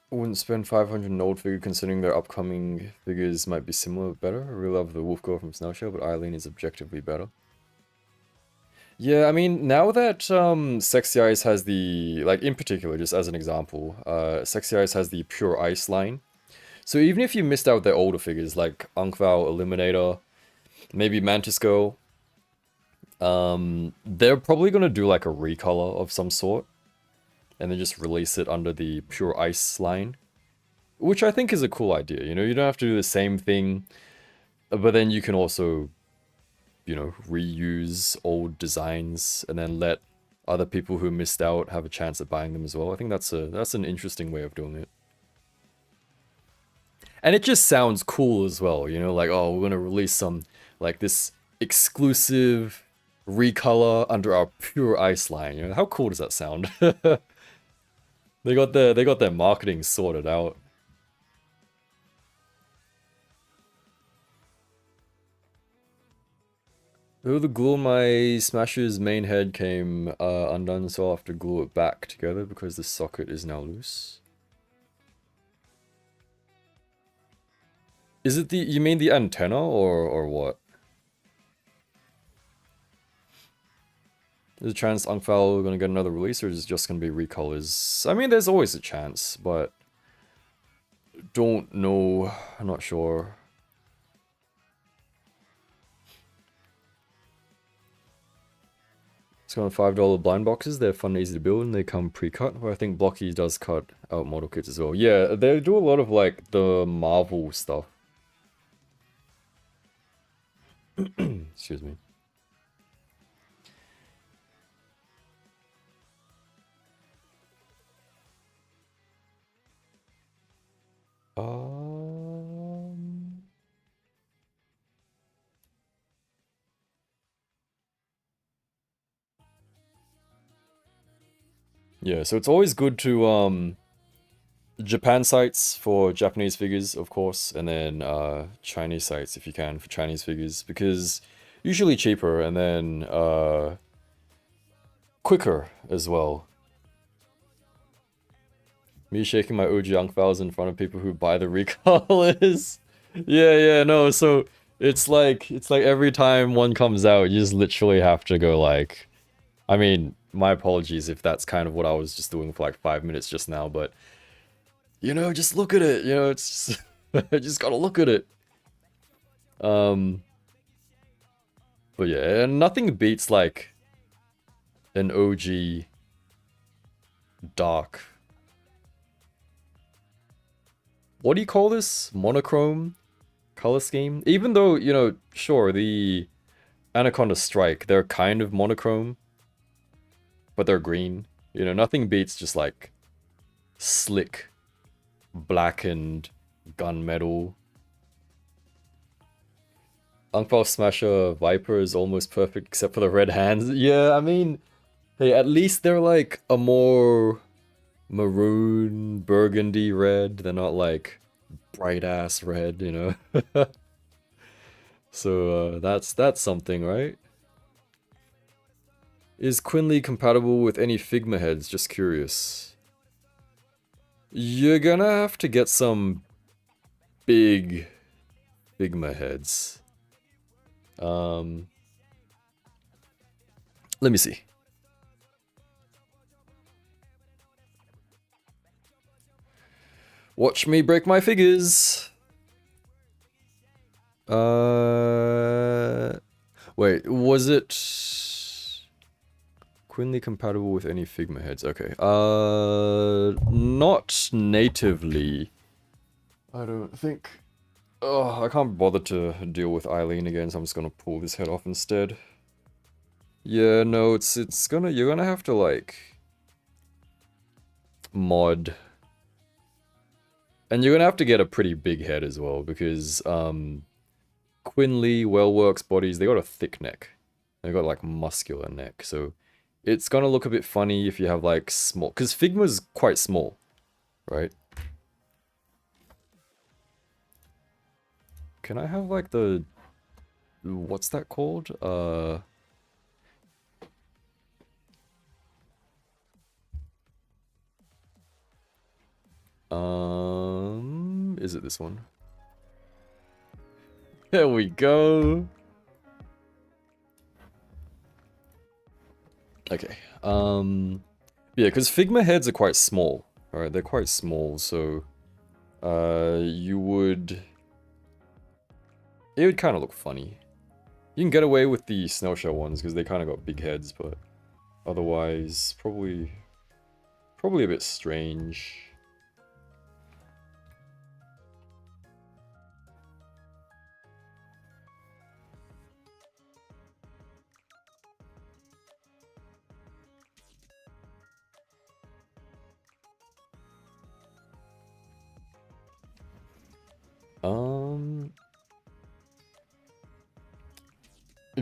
Wouldn't spend 500 on an old figure considering their upcoming figures might be similar but better. I really love the wolf girl from Snail but Eileen is objectively better. Yeah, I mean, now that Sexy Eyes has the, like in particular, just as an example, Sexy Eyes has the Pure Ice line. So even if you missed out their older figures like Ankh-Vow, Eliminator, maybe Mantis Girl, they're probably going to do like a recolor of some sort. And then just release it under the Pure Ice line. Which I think is a cool idea, you know, you don't have to do the same thing. But then you can also, you know, reuse old designs and then let other people who missed out have a chance at buying them as well. I think that's an interesting way of doing it. And it just sounds cool as well, you know, like, oh, we're gonna release some, like, this exclusive recolor under our Pure Ice line, you know, how cool does that sound? They got their marketing sorted out. Oh, the glue on my Smasher's main head came undone, so I'll have to glue it back together because the socket is now loose. Is it you mean the antenna or what? Is Trans Ankh-Vow gonna get another release, or is it just gonna be recolors? I mean, there's always a chance, but don't know. I'm not sure. It's got $5 blind boxes. They're fun and easy to build, and they come pre-cut. But I think Blocky does cut out model kits as well. Yeah, they do a lot of like the Marvel stuff. Excuse me. Yeah, so it's always good to Japan sites for Japanese figures, of course, and then Chinese sites if you can for Chinese figures, because usually cheaper and then quicker as well. Me shaking my OG Young Files in front of people who buy the recolors. Yeah, no, so it's like every time one comes out, you just literally have to go like, I mean, my apologies if that's kind of what I was just doing for like 5 minutes just now, but you know, just look at it, you know, it's just, I just gotta look at it. Um, but yeah, and nothing beats like an OG dark. What do you call this? Monochrome color scheme? Even though, you know, sure, the Anaconda Strike, they're kind of monochrome, but they're green. You know, nothing beats just like slick, blackened gunmetal. Unkfall Smasher Viper is almost perfect except for the red hands. Yeah, I mean, hey, at least they're like a more maroon, burgundy red. They're not like bright ass red, you know. So that's something, right? Is Quinley compatible with any Figma heads? Just curious. You're gonna have to get some big Figma heads. Let me see. Watch me break my figures. Wait, was it Quinley compatible with any Figma heads? Okay. Not natively. I don't think. Oh, I can't bother to deal with Eileen again, so I'm just gonna pull this head off instead. Yeah, no, you're gonna have to like mod. And you're gonna have to get a pretty big head as well, because Quinley, Wellworks bodies, they got a thick neck. They got like muscular neck, so it's gonna look a bit funny if you have like small, because Figma's quite small, right? Can I have like the, what's that called? Is it this one? There we go. Okay. Yeah, because Figma heads are quite small. Alright, they're quite small, so you would, it would kind of look funny. You can get away with the snail shell ones because they kind of got big heads, but otherwise probably a bit strange.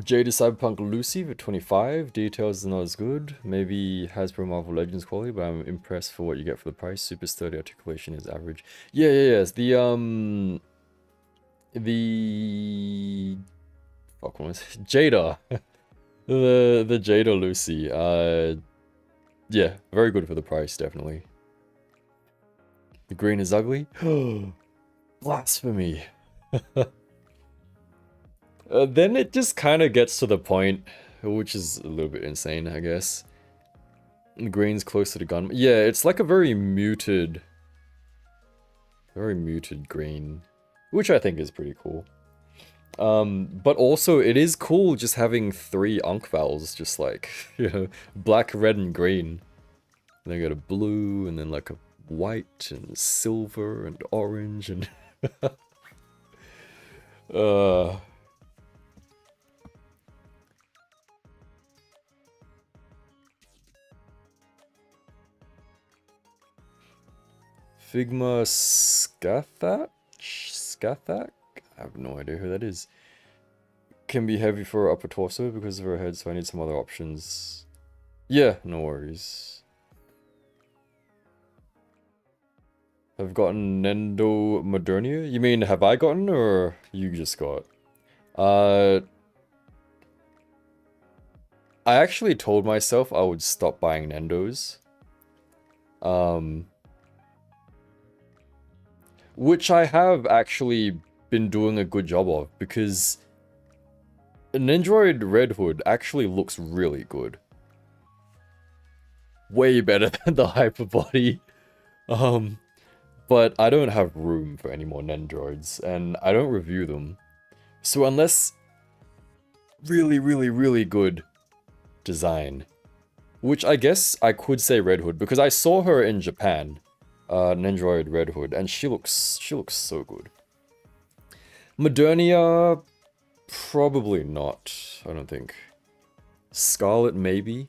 Jade is Cyberpunk Lucy for 25. Details are not as good. Maybe Hasbro Marvel Legends quality, but I'm impressed for what you get for the price. Super sturdy articulation is average. Yeah. It's the fuck, what was it? Jada. the Jada Lucy. Yeah, very good for the price, definitely. The green is ugly. Blasphemy. Then it just kind of gets to the point, which is a little bit insane, I guess. The green's close to the gun. Yeah, it's like a very muted green, which I think is pretty cool. But also it is cool just having 3 Ankh vowels, just like, you know, black, red, and green. And then you got a blue, and then like a white, and silver, and orange, and Figma Skathak? I have no idea who that is. Can be heavy for her upper torso because of her head, so I need some other options. Yeah, no worries. Have gotten Nendo Modernia? You mean have I gotten or you just got? I actually told myself I would stop buying Nendos. Which I have actually been doing a good job of, because an Nendroid Red Hood actually looks really good. Way better than the Hyper Body. But I don't have room for any more Nendroids, and I don't review them. So unless really, really, really good design, which I guess I could say Red Hood, because I saw her in Japan, Nendroid Red Hood, and she looks so good. Modernia, probably not, I don't think. Scarlet, maybe?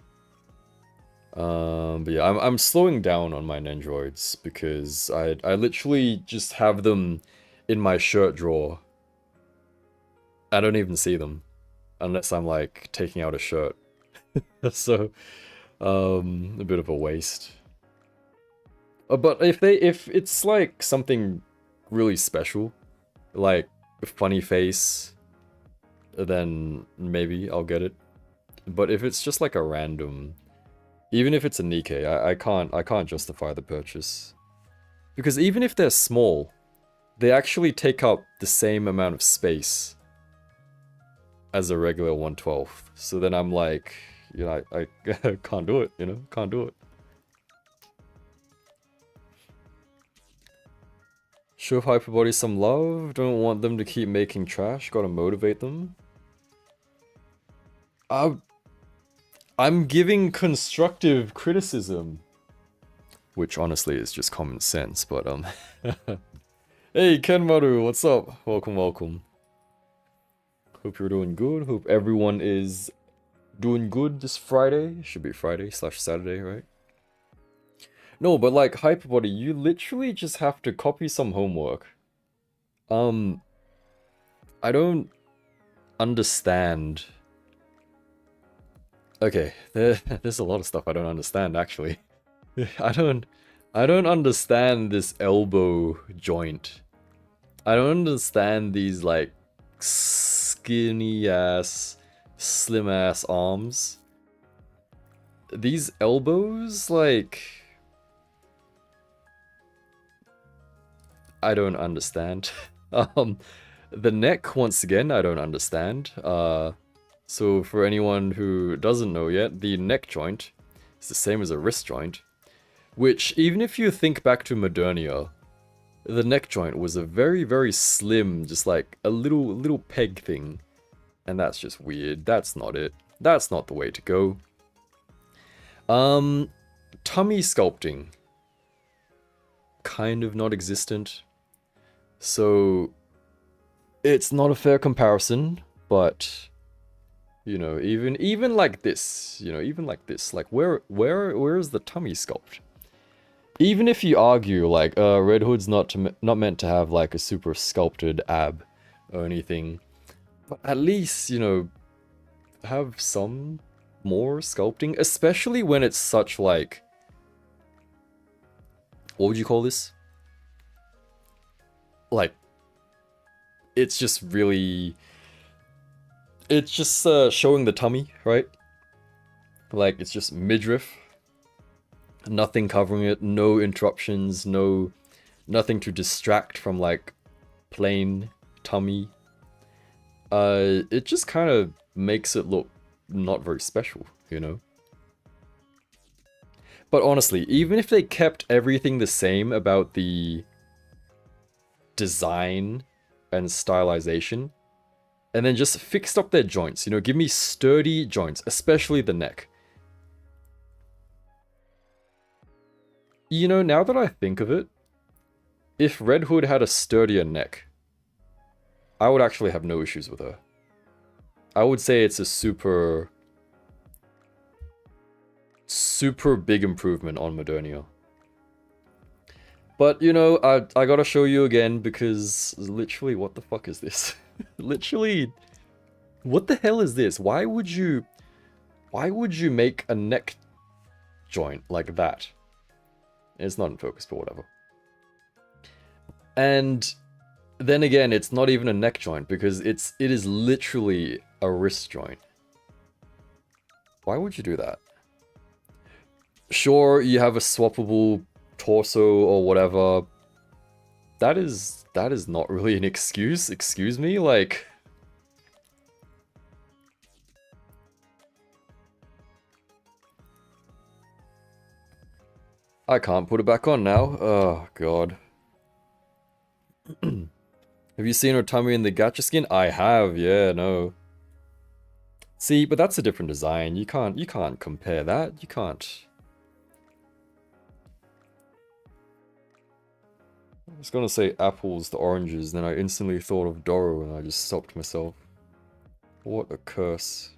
But yeah, I'm slowing down on my Nendroids, because I literally just have them in my shirt drawer. I don't even see them, unless I'm like taking out a shirt. So, a bit of a waste. But if it's like something really special, like funny face, then maybe I'll get it. But if it's just like a random, even if it's a Nikkei, I can't justify the purchase. Because even if they're small, they actually take up the same amount of space as a regular 1/12. So then I'm like, you know, I can't do it, you know, can't do it. Show Hyperbody some love, don't want them to keep making trash, gotta motivate them. I'm giving constructive criticism. Which honestly is just common sense, but Hey Kenmaru, what's up? Welcome, welcome. Hope you're doing good, hope everyone is doing good this Friday. Should be Friday/Saturday, right? No, but like Hyperbody, you literally just have to copy some homework. I don't understand. Okay, there's a lot of stuff I don't understand actually. I don't understand this elbow joint. I don't understand these like skinny ass, slim ass arms. These elbows, like, I don't understand. The neck, once again, I don't understand. So for anyone who doesn't know yet, the neck joint is the same as a wrist joint, which, even if you think back to Modernia, the neck joint was a very, very slim, just like a little peg thing. And that's just weird. That's not it. That's not the way to go. Tummy sculpting. Kind of not existent. So it's not a fair comparison, but you know, even like this, you know, even like this, like where is the tummy sculpt? Even if you argue like Red Hood's not meant to have like a super sculpted ab or anything, but at least, you know, have some more sculpting, especially when it's such like, what would you call this? Like, it's just really, it's just showing the tummy, right? Like, it's just midriff. Nothing covering it, no interruptions, nothing to distract from like plain tummy. It just kind of makes it look not very special, you know? But honestly, even if they kept everything the same about the design and stylization, and then just fixed up their joints, you know, give me sturdy joints, especially the neck. You know, now that I think of it, if Red Hood had a sturdier neck, I would actually have no issues with her. I would say it's a super big improvement on Modernia. But, you know, I gotta show you again, because literally, what the fuck is this? Literally, what the hell is this? Why would you make a neck joint like that? It's not in focus, but whatever. And then again, it's not even a neck joint because it is literally a wrist joint. Why would you do that? Sure, you have a swappable torso or whatever. That is not really an excuse. Excuse me, like. I can't put it back on now. Oh god. Have you seen her tummy in the gacha skin? I have, yeah, no. See, but that's a different design. You can't compare that. You can't. I was gonna say apples to oranges, then I instantly thought of Doro and I just stopped myself. What a curse.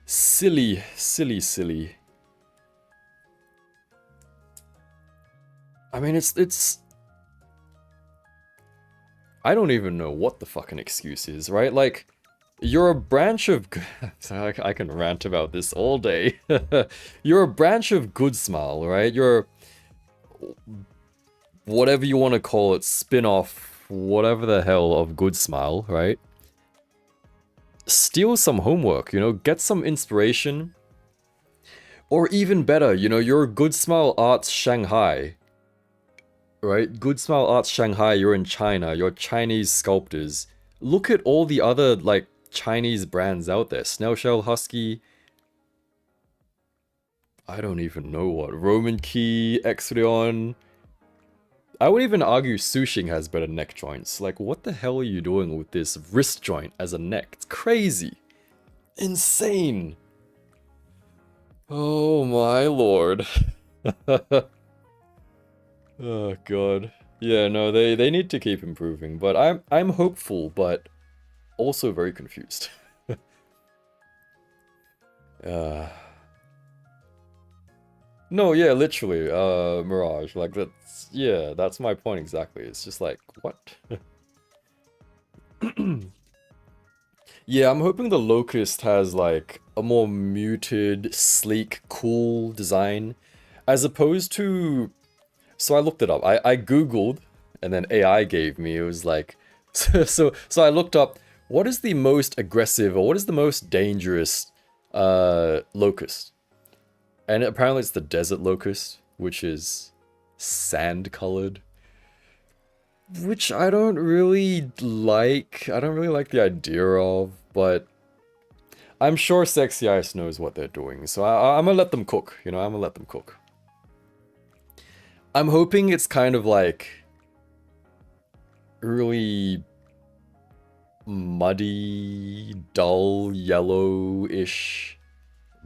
Silly, silly, silly. I mean, it's... I don't even know what the fucking excuse is, right? Like, you're a branch of... I can rant about this all day. You're a branch of Good Smile, right? You're... whatever you want to call it, spin-off, whatever the hell of Good Smile, right? Steal some homework, you know, get some inspiration. Or even better, you know, you're Good Smile Arts Shanghai. Right? Good Smile Arts Shanghai, you're in China, you're Chinese sculptors. Look at all the other, like, Chinese brands out there. Snail Shell, Husky. I don't even know what. Roman Key, Exodeon. I would even argue Sushing has better neck joints. Like, what the hell are you doing with this wrist joint as a neck? It's crazy. Insane. Oh my lord. Oh god. Yeah, no, they need to keep improving, but I'm hopeful, but also very confused. No, yeah, literally, Mirage, like, that's my point exactly. It's just like, what? Yeah, I'm hoping the Locust has, like, a more muted, sleek, cool design, as opposed to... So I looked it up, I googled, and then AI gave me, it was like... So I looked up, what is the most aggressive, or what is the most dangerous, Locust? And apparently it's the Desert Locust, which is sand-colored. Which I don't really like. I don't really like the idea of, but I'm sure Sexy Ice knows what they're doing. So I'm gonna let them cook, you know, I'm gonna let them cook. I'm hoping it's kind of like really muddy, dull, yellow-ish,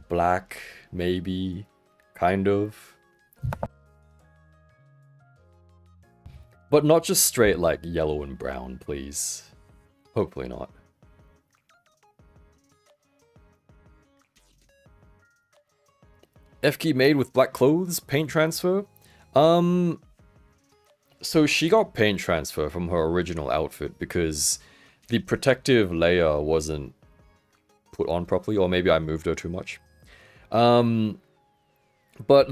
black, maybe, kind of. But not just straight like yellow and brown, please. Hopefully not. FKey Maid with black clothes, paint transfer. So she got paint transfer from her original outfit because the protective layer wasn't put on properly, or maybe I moved her too much. But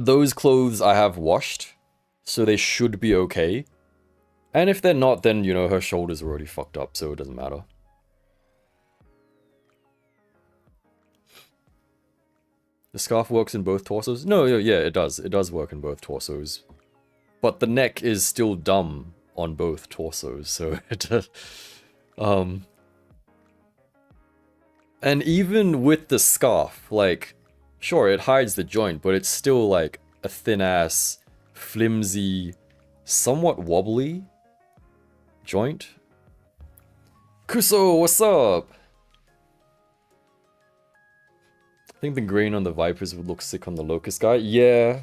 those clothes I have washed, so they should be okay. And if they're not, then, you know, her shoulders are already fucked up, so it doesn't matter. The scarf works in both torsos? No, yeah, it does. It does work in both torsos. But the neck is still dumb on both torsos, so it does... And even with the scarf, like... Sure, it hides the joint, but it's still, like, a thin-ass, flimsy, somewhat wobbly joint. Kuso, what's up? I think the green on the Vipers would look sick on the Locust guy. Yeah.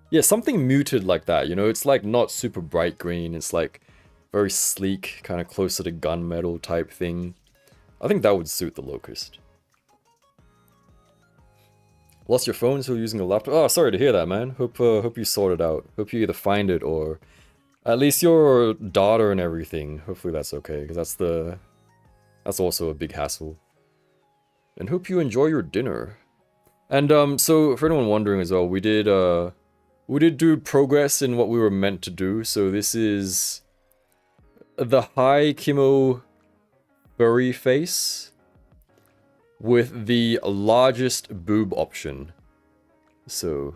Yeah, something muted like that, you know? It's, like, not super bright green. It's, like, very sleek, kind of closer to gunmetal type thing. I think that would suit the Locust. Lost your phone, so using a laptop? Oh, sorry to hear that, man. Hope you sort it out. Hope you either find it or at least your daughter and everything. Hopefully that's okay, because that's also a big hassle. And hope you enjoy your dinner. And so for anyone wondering as well, we did do progress in what we were meant to do. So this is the high Kimo furry face with the largest boob option. So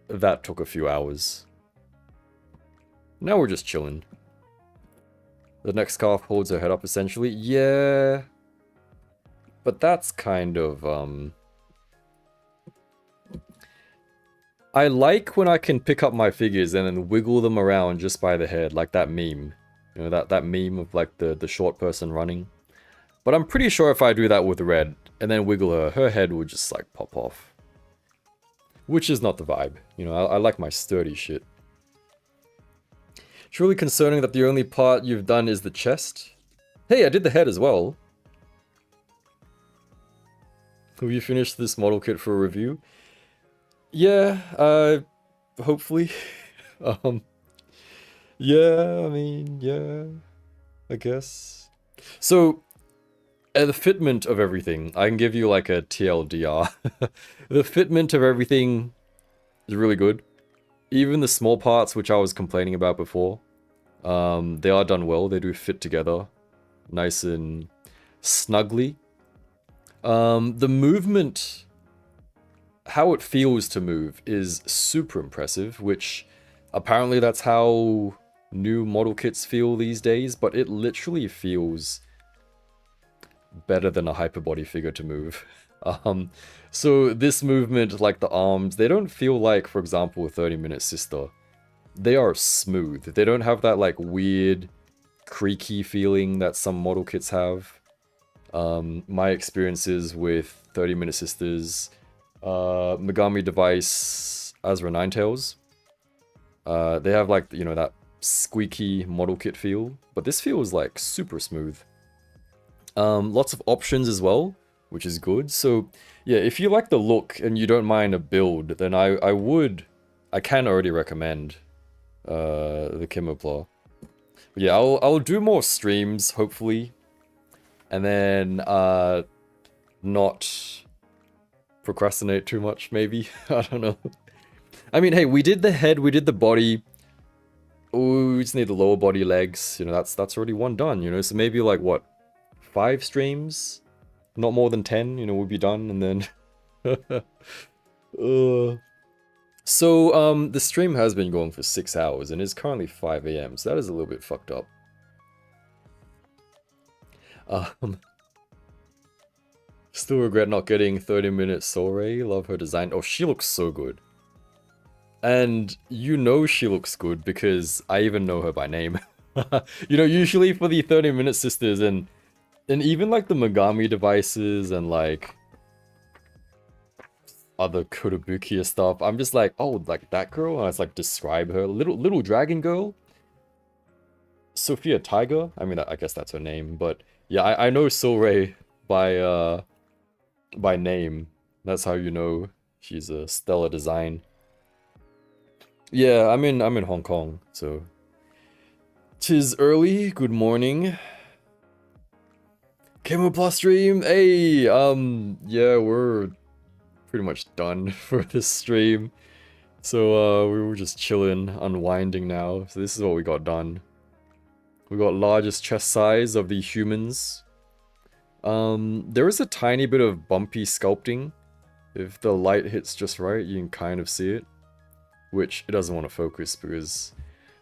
that took a few hours. Now we're just chilling. The next calf holds her head up essentially. Yeah. But that's kind of, I like when I can pick up my figures and then wiggle them around just by the head, like that meme. You know, that meme of like the short person running. But I'm pretty sure if I do that with Red and then wiggle her, her head would just like pop off. Which is not the vibe. You know, I like my sturdy shit. It's really concerning that the only part you've done is the chest. Hey, I did the head as well. Have you finished this model kit for a review? Yeah, hopefully. Yeah, I mean, yeah, I guess. So, the fitment of everything, I can give you like a TLDR. The fitment of everything is really good. Even the small parts which I was complaining about before, they are done well. They do fit together nice and snugly. The movement, how it feels to move is super impressive, which apparently that's how new model kits feel these days, but it literally feels better than a hyperbody figure to move. So this movement, like the arms, they don't feel like, for example, a 30-minute sister. They are smooth. They don't have that like weird, creaky feeling that some model kits have. My experiences with 30-minute sisters, Megami Device, Azra Ninetales, they have like, you know, that squeaky model kit feel, but this feels like super smooth. Lots of options as well, which is good. So yeah, if you like the look and you don't mind a build, then I can already recommend the Kemopla. But yeah, I'll do more streams hopefully, and then not procrastinate too much maybe. I don't know. I mean, hey, we did the head, we did the body. Oh, we just need the lower body, legs. You know, that's already one done. You know, so maybe like what, 5 streams, not more than 10. You know, we'll be done, and then. So the stream has been going for 6 hours and is currently 5 AM. So that is a little bit fucked up. Still regret not getting 30-minute Soray. Love her design. Oh, she looks so good. And you know she looks good because I even know her by name. You know, usually for the 30-minute sisters and even like the Megami Devices and like other Kotobukiya stuff, I'm just like, oh, like that girl? And I just like describe her. Little dragon girl? Sophia Tiger? I mean, I guess that's her name, but yeah, I know Soray by name. That's how you know she's a stellar design. Yeah, I'm in Hong Kong, so 'tis early. Good morning. Kemopla stream. Hey, yeah, we're pretty much done for this stream. So we were just chilling, unwinding now. So this is what we got done. We got largest chest size of the humans. There is a tiny bit of bumpy sculpting. If the light hits just right, you can kind of see it. Which it doesn't want to focus because,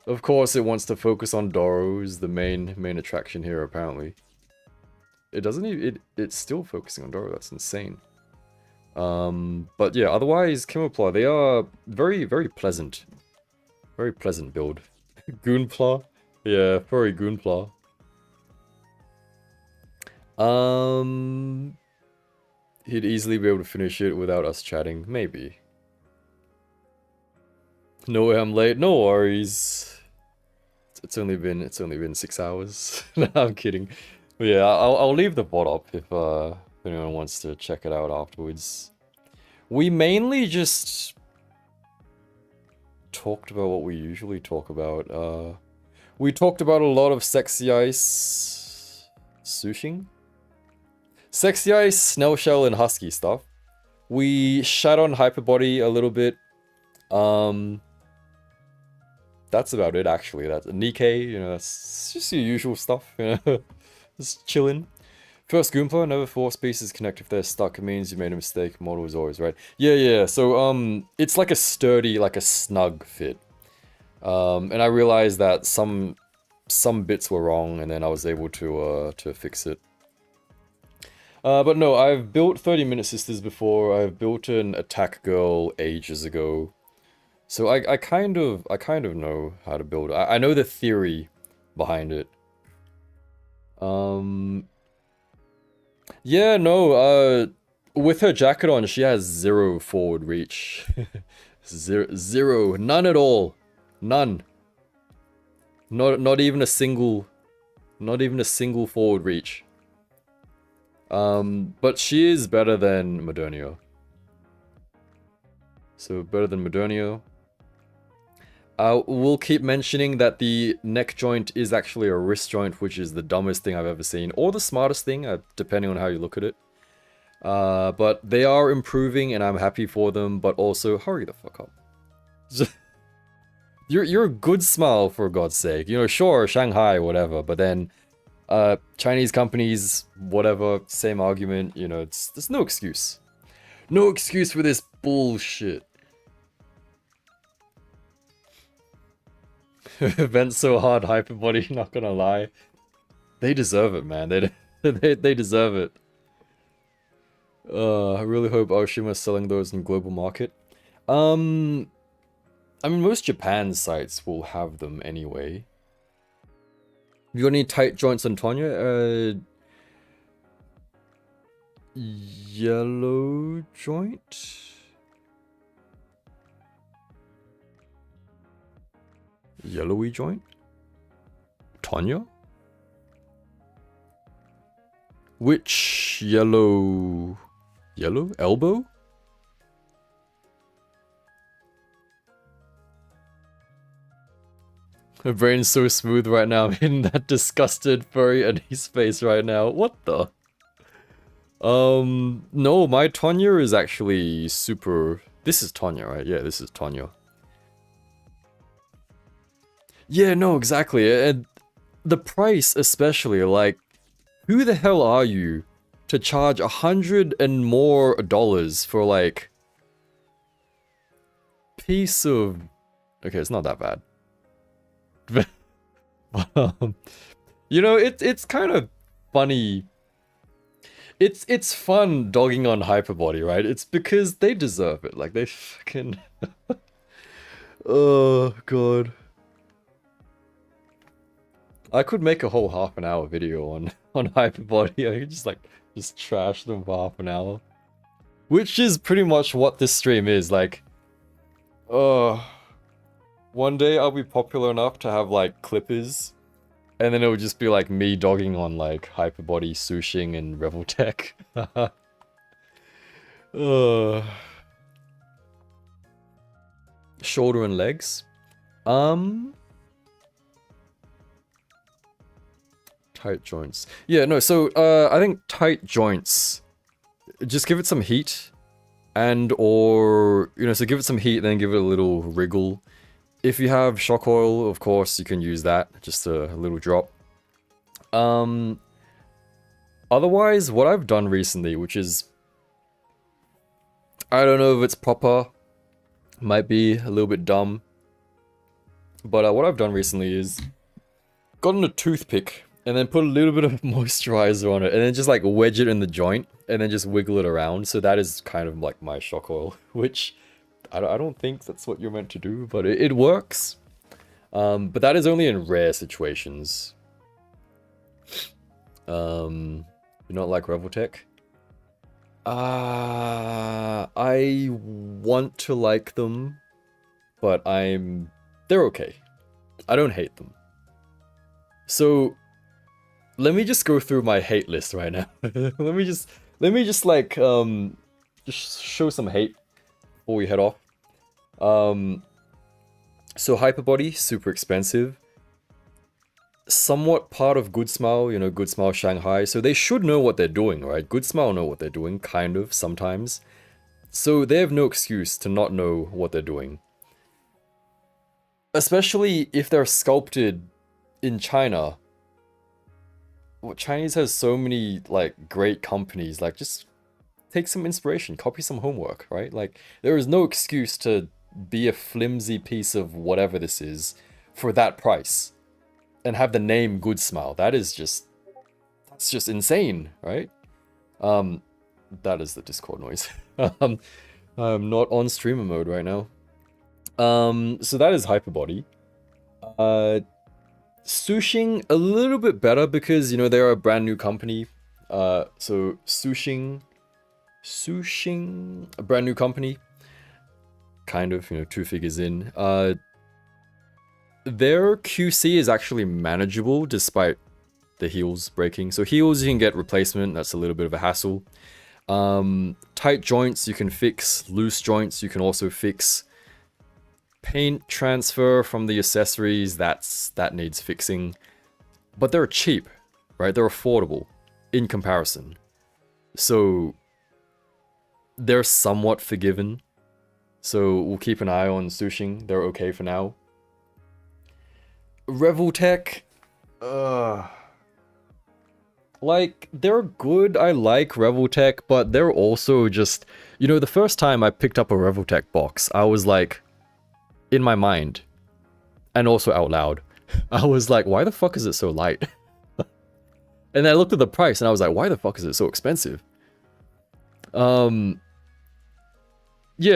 of course, it wants to focus on Doro's, the main attraction here. Apparently, it doesn't even. It's still focusing on Doro. That's insane. But yeah, otherwise, Kemopla, they are very pleasant, very pleasant build. Goonpla, yeah, furry Goonpla. He'd easily be able to finish it without us chatting, maybe. No way I'm late. No worries. It's only been 6 hours. No, I'm kidding. But yeah, I'll leave the VOD up if anyone wants to check it out afterwards. We mainly just talked about what we usually talk about. We talked about a lot of Sexy Ice, Sushing, Sexy Ice, Snail Shell, and Husky stuff. We shat on Hyperbody a little bit. That's about it, actually. That's Nikkei, you know, that's just your usual stuff, you know, just chilling. First Goomba, never force pieces connect if they're stuck. It means you made a mistake. Model is always right. Yeah. So, it's like a sturdy, like a snug fit. And I realized that some bits were wrong, and then I was able to fix it. But no, I've built 30-minute sisters before. I've built an attack girl ages ago. So I kind of know how to build. I know the theory behind it. Yeah, no, with her jacket on, she has 0 forward reach. Zero, none at all. None. Not even a single forward reach. But she is better than Modernia. So better than Modernia. We'll keep mentioning that the neck joint is actually a wrist joint, which is the dumbest thing I've ever seen, or the smartest thing, depending on how you look at it. But they are improving, and I'm happy for them, but also, hurry the fuck up. You're a good smile, for God's sake. You know, sure, Shanghai, whatever, but then, Chinese companies, whatever, same argument, you know, there's no excuse. No excuse for this bullshit. Vent so hard, Hyperbody, not gonna lie. They deserve it, man. They deserve it. I really hope Aoshima is selling those in global market. I mean, most Japan sites will have them anyway. You got any tight joints on Tonya? Yellow joint? Yellowy joint? Tonya? Which yellow? Yellow? Elbow? My brain's so smooth right now. I'm in that disgusted furry Eddie's face right now. What the? No, my Tonya is actually super... This is Tonya, right? Yeah, this is Tonya. Yeah, no, exactly. And the price especially, like, who the hell are you to charge $100 and more for, like, piece of... Okay, it's not that bad. You know, it's kind of funny. It's fun dogging on Hyperbody, right? It's because they deserve it. Like, they fucking... Oh, God. I could make a whole half-an-hour video on Hyperbody. I could just trash them for half an hour. Which is pretty much what this stream is, like... One day I'll be popular enough to have, like, clippers. And then it would just be, like, me dogging on, like, Hyperbody, Sushing, and Reveltech. Shoulder and legs. Tight joints. Yeah, no, so, I think tight joints, just give it some heat, and or, you know, so give it some heat, then give it a little wriggle. If you have shock oil, of course, you can use that, just a little drop. Otherwise, what I've done recently, which is, I don't know if it's proper, might be a little bit dumb, but what I've done recently is gotten a toothpick, and then put a little bit of moisturizer on it, and then just like wedge it in the joint, and then just wiggle it around. So that is kind of like my shock oil, which I don't think that's what you're meant to do, but it works. But that is only in rare situations. You're not like Reveltech? I want to like them, but they're okay. I don't hate them. So let me just go through my hate list right now. let me just like just show some hate before we head off. So Hyperbody, super expensive. Somewhat part of Good Smile, you know, Good Smile Shanghai. So they should know what they're doing, right? Good Smile know what they're doing, kind of, sometimes. So they have no excuse to not know what they're doing. Especially if they're sculpted in China. Well, Chinese has so many, like, great companies. Like, just take some inspiration, copy some homework, right? Like, there is no excuse to be a flimsy piece of whatever this is for that price. And have the name Good Smile. That's just insane, right? That is the Discord noise. I'm not on streamer mode right now. So that is Hyperbody. Sushing, a little bit better because, you know, they're a brand new company. So Sushing, a brand new company. Kind of, you know, 2 figures in. Their QC is actually manageable despite the heels breaking. So heels you can get replacement, that's a little bit of a hassle. Tight joints you can fix, loose joints you can also fix. Paint transfer from the accessories, that needs fixing. But they're cheap, right? They're affordable in comparison. So they're somewhat forgiven. So we'll keep an eye on Sushing, they're okay for now. Revoltech, like, they're good, I like Revoltech, but they're also just, you know, the first time I picked up a Revoltech box, I was like, in my mind, and also out loud, I was like, why the fuck is it so light? And then I looked at the price, and I was like, why the fuck is it so expensive? Yeah,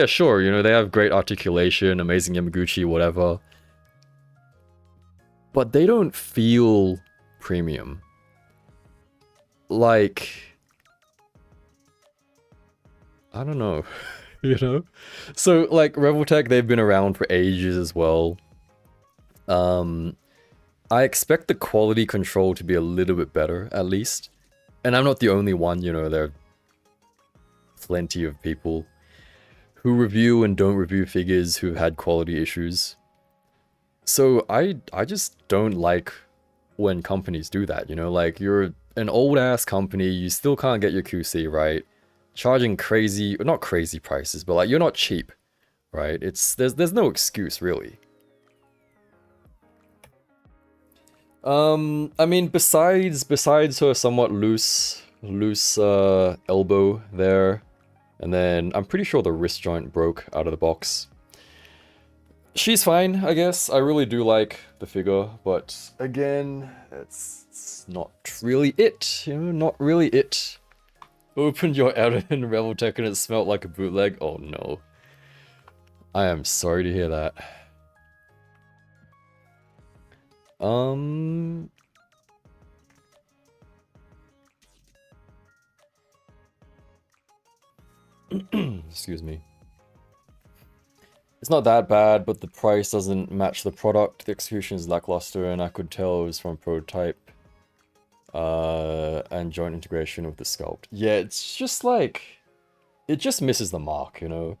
sure, you know, they have great articulation, amazing Yamaguchi, whatever. But they don't feel premium. Like, I don't know, you know? So, like, Revoltech, they've been around for ages as well. I expect the quality control to be a little bit better, at least. And I'm not the only one, you know, there are plenty of people who review and don't review figures who've had quality issues. So I just don't like when companies do that, you know? Like, you're an old-ass company, you still can't get your QC right. Charging crazy, not crazy prices, but like, you're not cheap, right? There's no excuse, really. I mean, besides her somewhat loose elbow there, and then I'm pretty sure the wrist joint broke out of the box. She's fine, I guess. I really do like the figure, but again, it's not really it, you know, not really it. Opened your outer in Revoltech and it smelled like a bootleg. Oh no. I am sorry to hear that. Excuse me. It's not that bad, but the price doesn't match the product. The execution is lackluster, and I could tell it was from prototype. And joint integration with the sculpt. Yeah, it's just like, it just misses the mark, you know?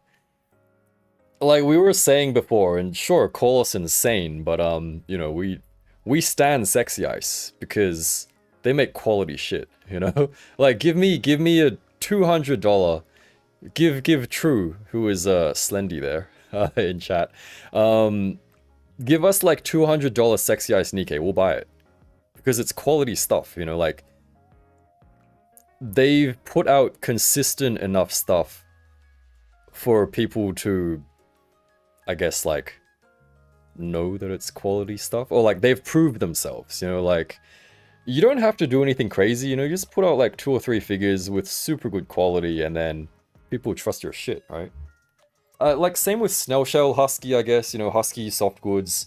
Like we were saying before, and sure, call us insane, but you know, we stand Sexy Ice because they make quality shit, you know? Like, give me a $200, give True, who is Slendy there, in chat, give us like $200 Sexy Ice Nikkei, we'll buy it. Because it's quality stuff, you know, like, they've put out consistent enough stuff for people to, I guess, like, know that it's quality stuff, or like, they've proved themselves, you know, like, you don't have to do anything crazy, you know, you just put out like 2 or 3 figures with super good quality, and then people trust your shit, right? Like, same with Snail Shell, Husky, I guess, you know, Husky, soft goods,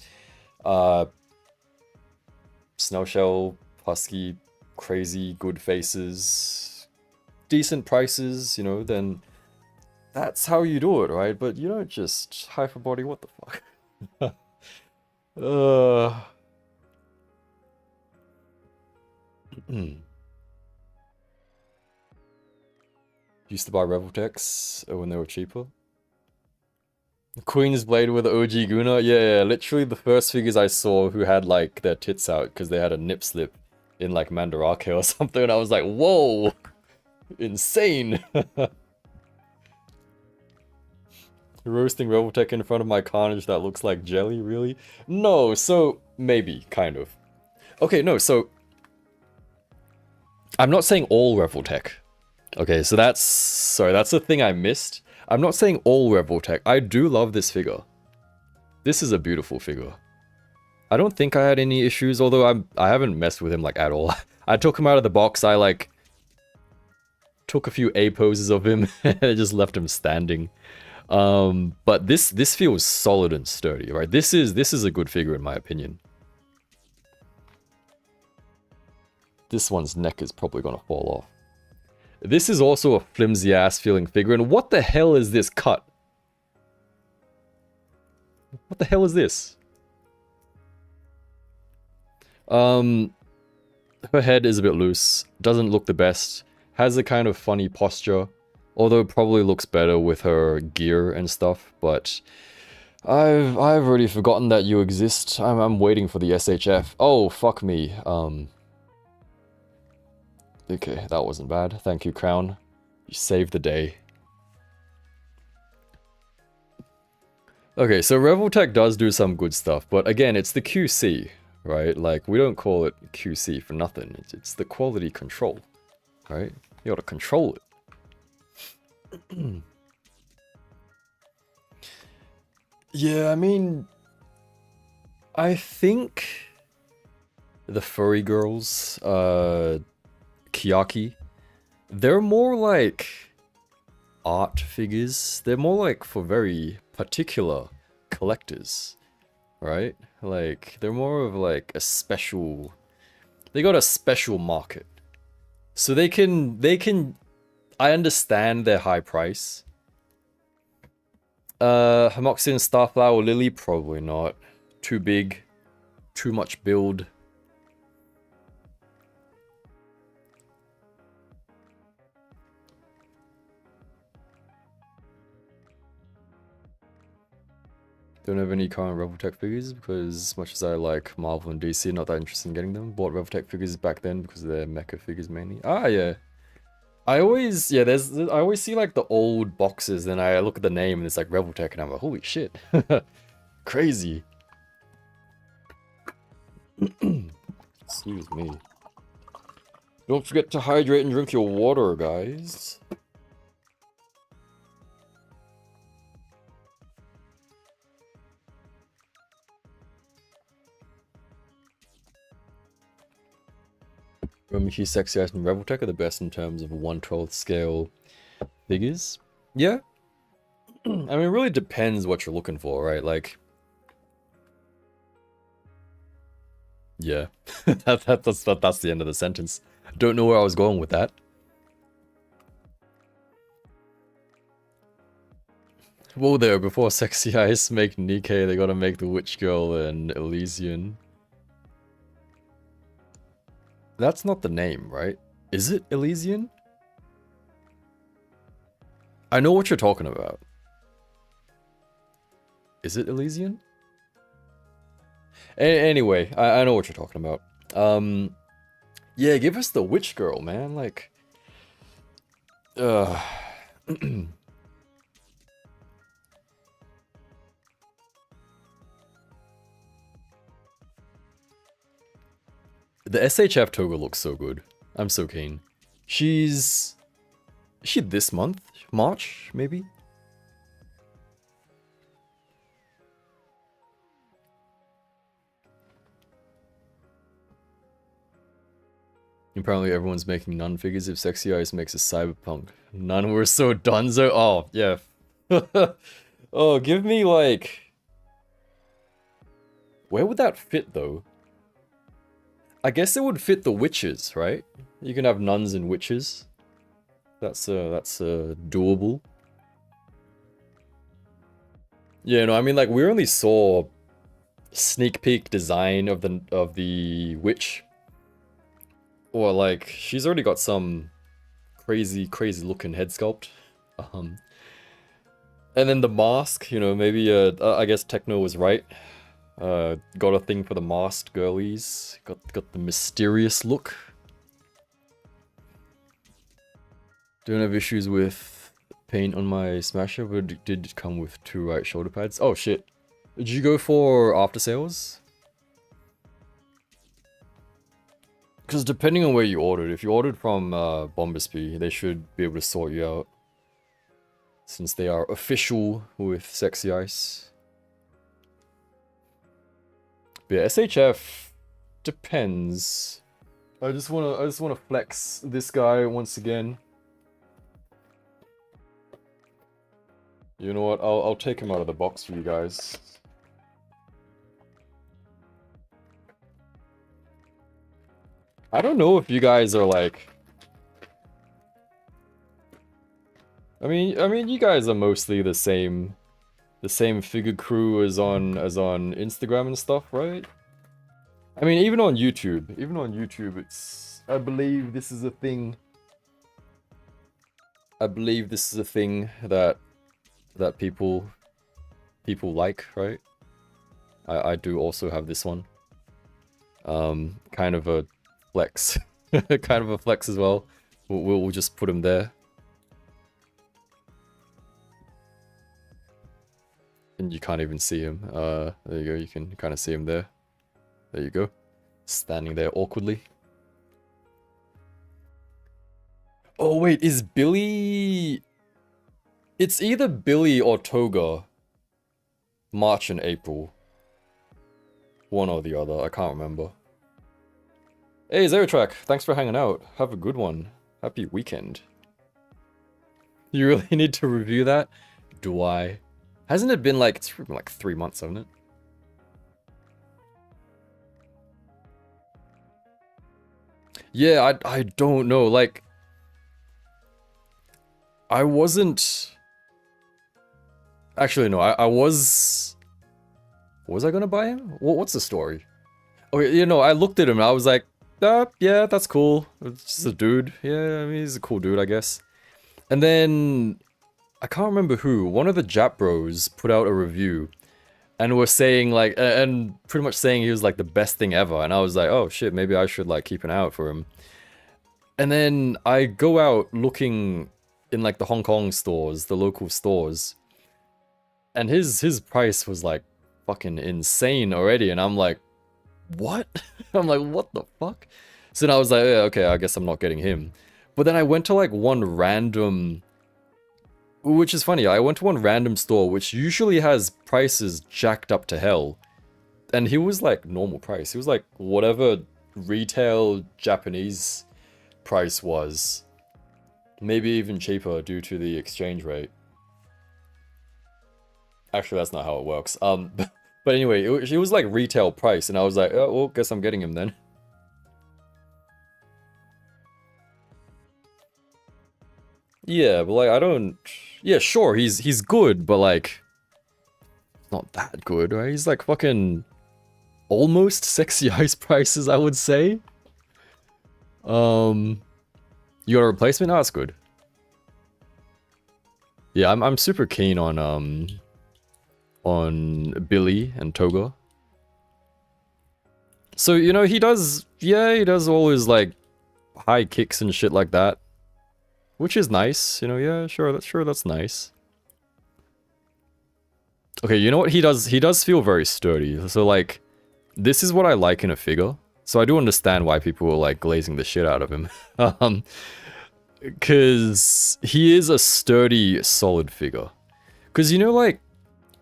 Snail Shell, Husky, crazy good faces, decent prices, you know, then that's how you do it, right? But you don't just Hyperbody, what the fuck? Used to buy Revoltechs when they were cheaper. Queen's Blade with the OG Guna? Yeah, literally the first figures I saw who had like their tits out because they had a nip slip in like Mandarake or something, and I was like, whoa! Insane! Roasting Revoltech in front of my carnage that looks like jelly, really? No, so maybe, kind of. Okay, no, so I'm not saying all Revoltech. Okay, so that's a thing I missed. I'm not saying all Revoltech. I do love this figure. This is a beautiful figure. I don't think I had any issues, although I haven't messed with him like at all. I took him out of the box, I like took a few A poses of him and I just left him standing. But this feels solid and sturdy, right? This is a good figure in my opinion. This one's neck is probably gonna fall off. This is also a flimsy ass feeling figure, and what the hell is this cut? What the hell is this? Her head is a bit loose, doesn't look the best, has a kind of funny posture, although probably looks better with her gear and stuff, but I've already forgotten that you exist. I'm waiting for the SHF. Oh, fuck me. Okay, that wasn't bad. Thank you, Crown. You saved the day. Okay, so Revoltech does do some good stuff, but again, it's the QC, right? Like, we don't call it QC for nothing. It's the quality control, right? You gotta control it. Yeah, I mean, I think the furry girls, Kiyaki, they're more like art figures. They're more like for very particular collectors, right? Like, they're more of like a special, they got a special market. So they can, I understand their high price. Homoxian Starflower Lily, probably not. Too big, too much build. Don't have any current Revoltech figures because as much as I like Marvel and DC, not that interested in getting them. Bought Revoltech figures back then because they're mecha figures mainly. Ah, yeah. I always, yeah, I always see like the old boxes and I look at the name and it's like Revoltech and I'm like, holy shit. Crazy. Excuse me. Don't forget to hydrate and drink your water, guys. Miki, Sexy Eyes, and Revoltech are the best in terms of 1/12 scale figures. Yeah. I mean, it really depends what you're looking for, right? Like, yeah, that's the end of the sentence. Don't know where I was going with that. Whoa there, before Sexy Eyes make Nikkei, they gotta make the Witch Girl and Elysian. That's not the name, right? Is it Elysian? I know what you're talking about. Is it Elysian? Anyway, I know what you're talking about. Yeah, give us the Witch Girl, man. Like, The SHF Toga looks so good. I'm so keen. Is she this month? March, maybe? Apparently everyone's making Nun figures if Sexy Eyes makes a cyberpunk. Nun were so dunzo. Oh, yeah. Oh, give me like... Where would that fit though? I guess it would fit the witches, right? You can have nuns and witches. That's doable. Yeah, no, I mean like we only saw sneak peek design of the witch. Or like she's already got some crazy looking head sculpt. And then the mask, you know, maybe I guess Techno was right. Got a thing for the masked girlies. Got the mysterious look. Don't have issues with paint on my Smasher, but it did come with 2 right shoulder pads. Oh shit. Did you go for after sales? Because depending on where you ordered, if you ordered from Bombasby, they should be able to sort you out. Since they are official with Sexy Ice. But yeah, SHF depends. I just wanna flex this guy once again. You know what? I'll take him out of the box for you guys. I don't know if you guys are like. I mean, you guys are mostly the same figure crew as on Instagram and stuff, right? I mean, even on YouTube, it's. I believe this is a thing. I believe this is a thing that people like, right? I do also have this one. Kind of a flex, kind of a flex as well. We'll just put him there. And you can't even see him. There you go. You can kind of see him there. There you go. Standing there awkwardly. Oh wait, is Billy? It's either Billy or Toga. March and April. One or the other. I can't remember. Hey, Zerotrack. Thanks for hanging out. Have a good one. Happy weekend. You really need to review that? Do I? Hasn't it been like, it's been like 3 months, hasn't it? Yeah, I don't know, like, I wasn't, actually no, I was I gonna buy him? What's the story? Oh, you know, I looked at him and I was like, yeah, that's cool, it's just a dude, yeah, I mean, he's a cool dude, I guess. And then I can't remember who, one of the Jap bros put out a review and was saying like, and pretty much saying he was like the best thing ever. And I was like, oh shit, maybe I should like keep an eye out for him. And then I go out looking in like the Hong Kong stores, the local stores. And his price was like fucking insane already. And I'm like, what? I'm like, what the fuck? So then I was like, yeah, okay, I guess I'm not getting him. But then I went to like one random, which is funny, I went to one random store which usually has prices jacked up to hell. And he was like normal price. He was like whatever retail Japanese price was. Maybe even cheaper due to the exchange rate. Actually, that's not how it works. But anyway, it was like retail price and I was like, oh, well, guess I'm getting him then. Yeah, but like I don't. Yeah, sure, he's good, but like not that good, right? He's like fucking almost Sexy Ice prices, I would say. You got a replacement? Oh, that's good. Yeah, I'm super keen on Billy and Toga. So, you know, he does all his like high kicks and shit like that. Which is nice, you know, yeah, sure, that's nice. Okay, you know what he does? He does feel very sturdy. So, like, this is what I like in a figure. So I do understand why people are, like, glazing the shit out of him. Because he is a sturdy, solid figure. Because, you know, like,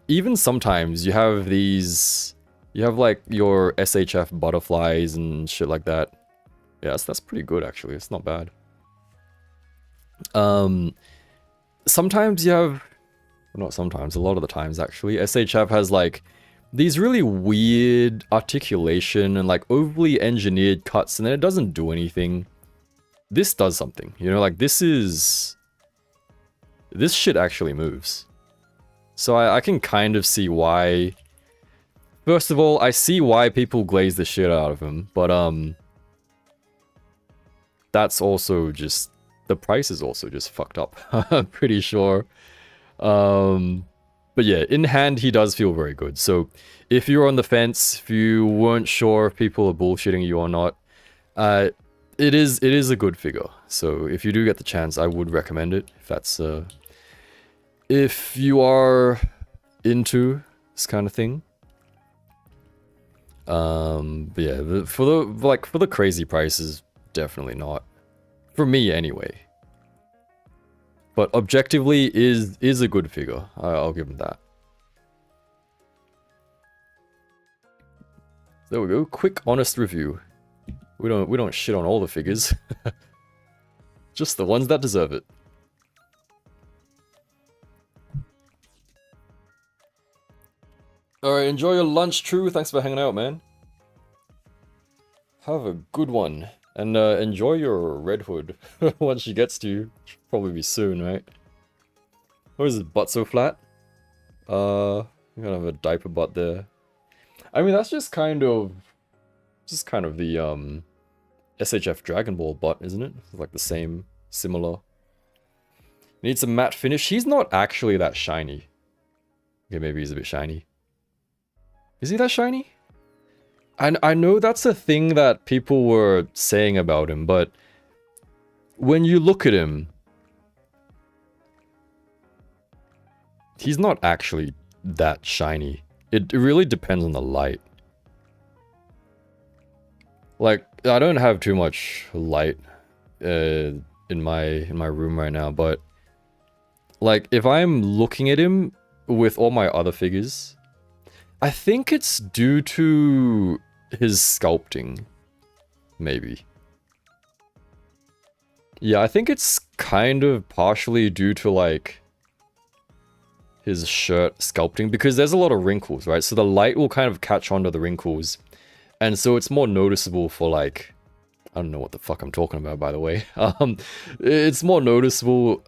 even sometimes you have these... You have, like, your SHF butterflies and shit like that. Yeah, that's pretty good, actually. It's not bad. Sometimes you have, well, not sometimes, a lot of the times actually, SHF has like these really weird articulation and like overly engineered cuts and then it doesn't do anything. This does something, you know, like this shit actually moves. So I can kind of see why, first of all, I see why people glaze the shit out of him, but that's also just, the price is also just fucked up, I'm pretty sure. But yeah, in hand, he does feel very good. So if you're on the fence, if you weren't sure if people are bullshitting you or not, it is a good figure. So if you do get the chance, I would recommend it. If that's if you are into this kind of thing. But yeah, for the crazy prices, definitely not. For me, anyway. But objectively, is a good figure. I'll give him that. There we go. Quick, honest review. We don't shit on all the figures. Just the ones that deserve it. Alright, enjoy your lunch, True. Thanks for hanging out, man. Have a good one. And enjoy your Red Hood once she gets to you. Should probably be soon, right? What is his butt so flat? You gotta have a diaper butt there. I mean, that's just kind of the SHF Dragon Ball butt, isn't it? It's like the same, similar. Needs a matte finish. He's not actually that shiny. Okay, maybe he's a bit shiny. Is he that shiny? I know that's a thing that people were saying about him, but when you look at him, he's not actually that shiny. It really depends on the light. Like, I don't have too much light in my room right now, but like if I'm looking at him with all my other figures, I think it's due to his sculpting, maybe. Yeah, I think it's kind of partially due to like his shirt sculpting, because there's a lot of wrinkles, right? So the light will kind of catch onto the wrinkles, and so it's more noticeable for like, I don't know what the fuck I'm talking about, by the way. It's more noticeable,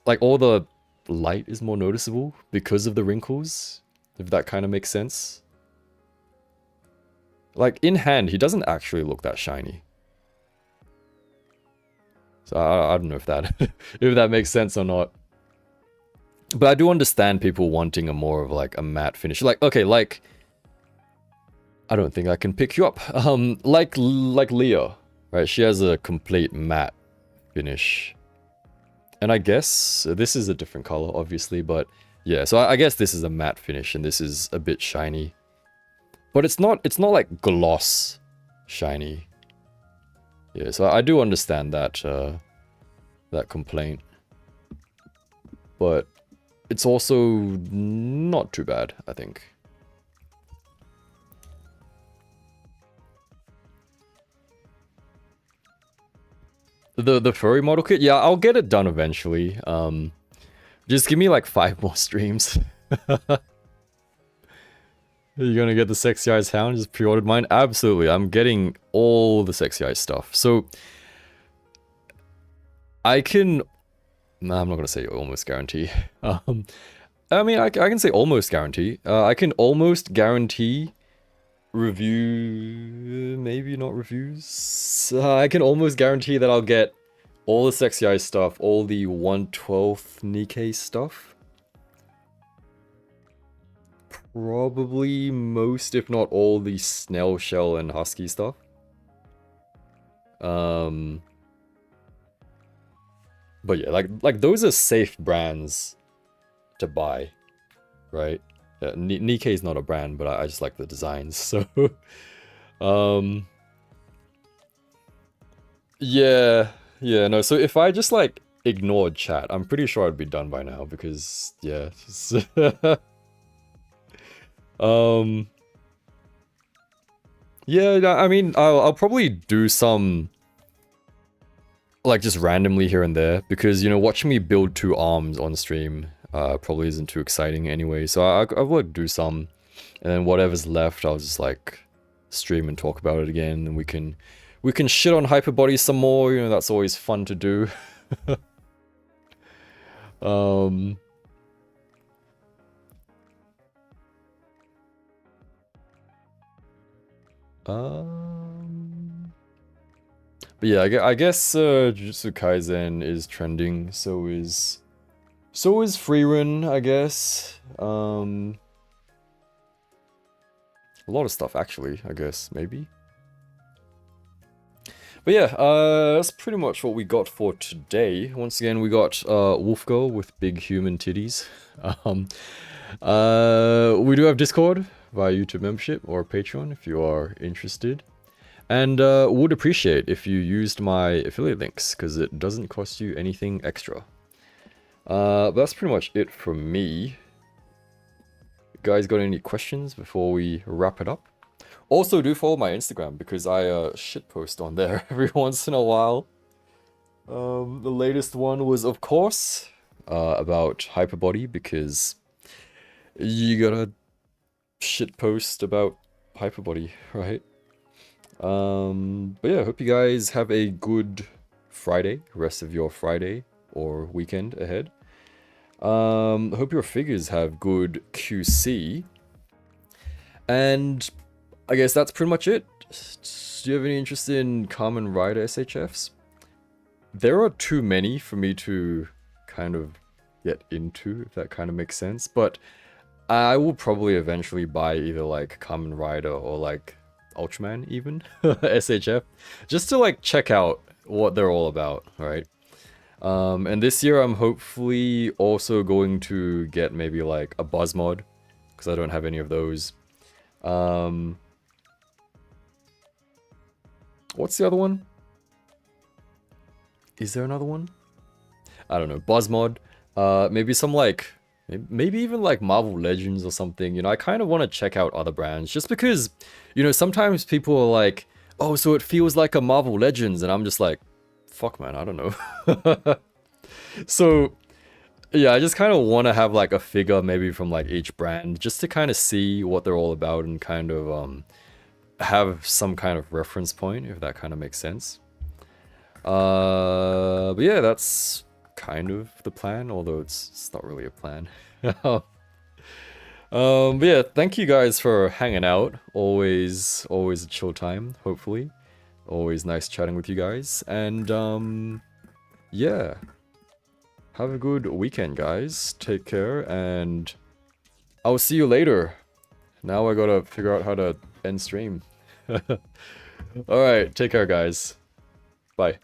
like all the light is more noticeable because of the wrinkles, if that kind of makes sense. Like, in hand, he doesn't actually look that shiny. So I don't know if that if that makes sense or not. But I do understand people wanting a more of like a matte finish. Like, okay, like, I don't think I can pick you up. Like Liya, right? She has a complete matte finish. And I guess this is a different color, obviously, but yeah, so I guess this is a matte finish and this is a bit shiny. But it's not like gloss shiny. Yeah, so I do understand that that complaint. But it's also not too bad, I think. The furry model kit? Yeah, I'll get it done eventually. Just give me like 5 more streams. Are you gonna get the Sexy Eyes Hound? Just pre-ordered mine? Absolutely, I'm getting all the Sexy Eyes stuff. So, I can... Nah, I'm not gonna say almost guarantee. I mean, I can say almost guarantee. I can almost guarantee review... maybe not reviews? I can almost guarantee that I'll get all the Sexy Eyes stuff, all the 1/12 Nikkei stuff. Probably most, if not all, the Snail Shell and Husky stuff. But yeah, like those are safe brands to buy, right? Nikkei is not a brand, but I just like the designs, so... yeah, no, so if I just, like, ignored chat, I'm pretty sure I'd be done by now, because, yeah, just... yeah, I mean, I'll probably do some, like, just randomly here and there, because, you know, watching me build 2 arms on stream probably isn't too exciting anyway, so I will do some, and then whatever's left, I'll just, like, stream and talk about it again, and we can shit on Hyperbody some more, you know, that's always fun to do. But yeah, I guess Jujutsu Kaisen is trending, so is Freerun, I guess. A lot of stuff, actually, I guess, maybe. But yeah, that's pretty much what we got for today. Once again, we got Wolf Girl with big human titties. Um, we do have Discord via YouTube membership or Patreon if you are interested. And would appreciate if you used my affiliate links, because it doesn't cost you anything extra. But that's pretty much it from me. Guys, got any questions before we wrap it up? Also, do follow my Instagram, because I shitpost on there every once in a while. The latest one was, of course, about Hyperbody, because you gotta shitpost about Hyperbody, right? But yeah, I hope you guys have a good Friday, rest of your Friday or weekend ahead. I hope your figures have good QC. And I guess that's pretty much it. Do you have any interest in Kamen Rider SHFs? There are too many for me to kind of get into, if that kind of makes sense. But I will probably eventually buy either like Kamen Rider or like Ultraman even, SHF, just to like check out what they're all about, right? And this year I'm hopefully also going to get maybe like a Buzz mod, because I don't have any of those. What's the other one? Is there another one? I don't know, Buzz mod, maybe some like, maybe even like Marvel Legends or something, you know. I kind of want to check out other brands, just because, you know, sometimes people are like, oh, so it feels like a Marvel Legends, and I'm just like, fuck man, I don't know. So, yeah, I just kind of want to have like a figure maybe from like each brand, just to kind of see what they're all about and kind of have some kind of reference point, if that kind of makes sense. But yeah, that's kind of the plan, although it's not really a plan. But yeah, thank you guys for hanging out. Always a chill time, hopefully. Always nice chatting with you guys. And yeah. Have a good weekend, guys. Take care, and I'll see you later. Now I gotta figure out how to end stream. Alright, take care, guys. Bye.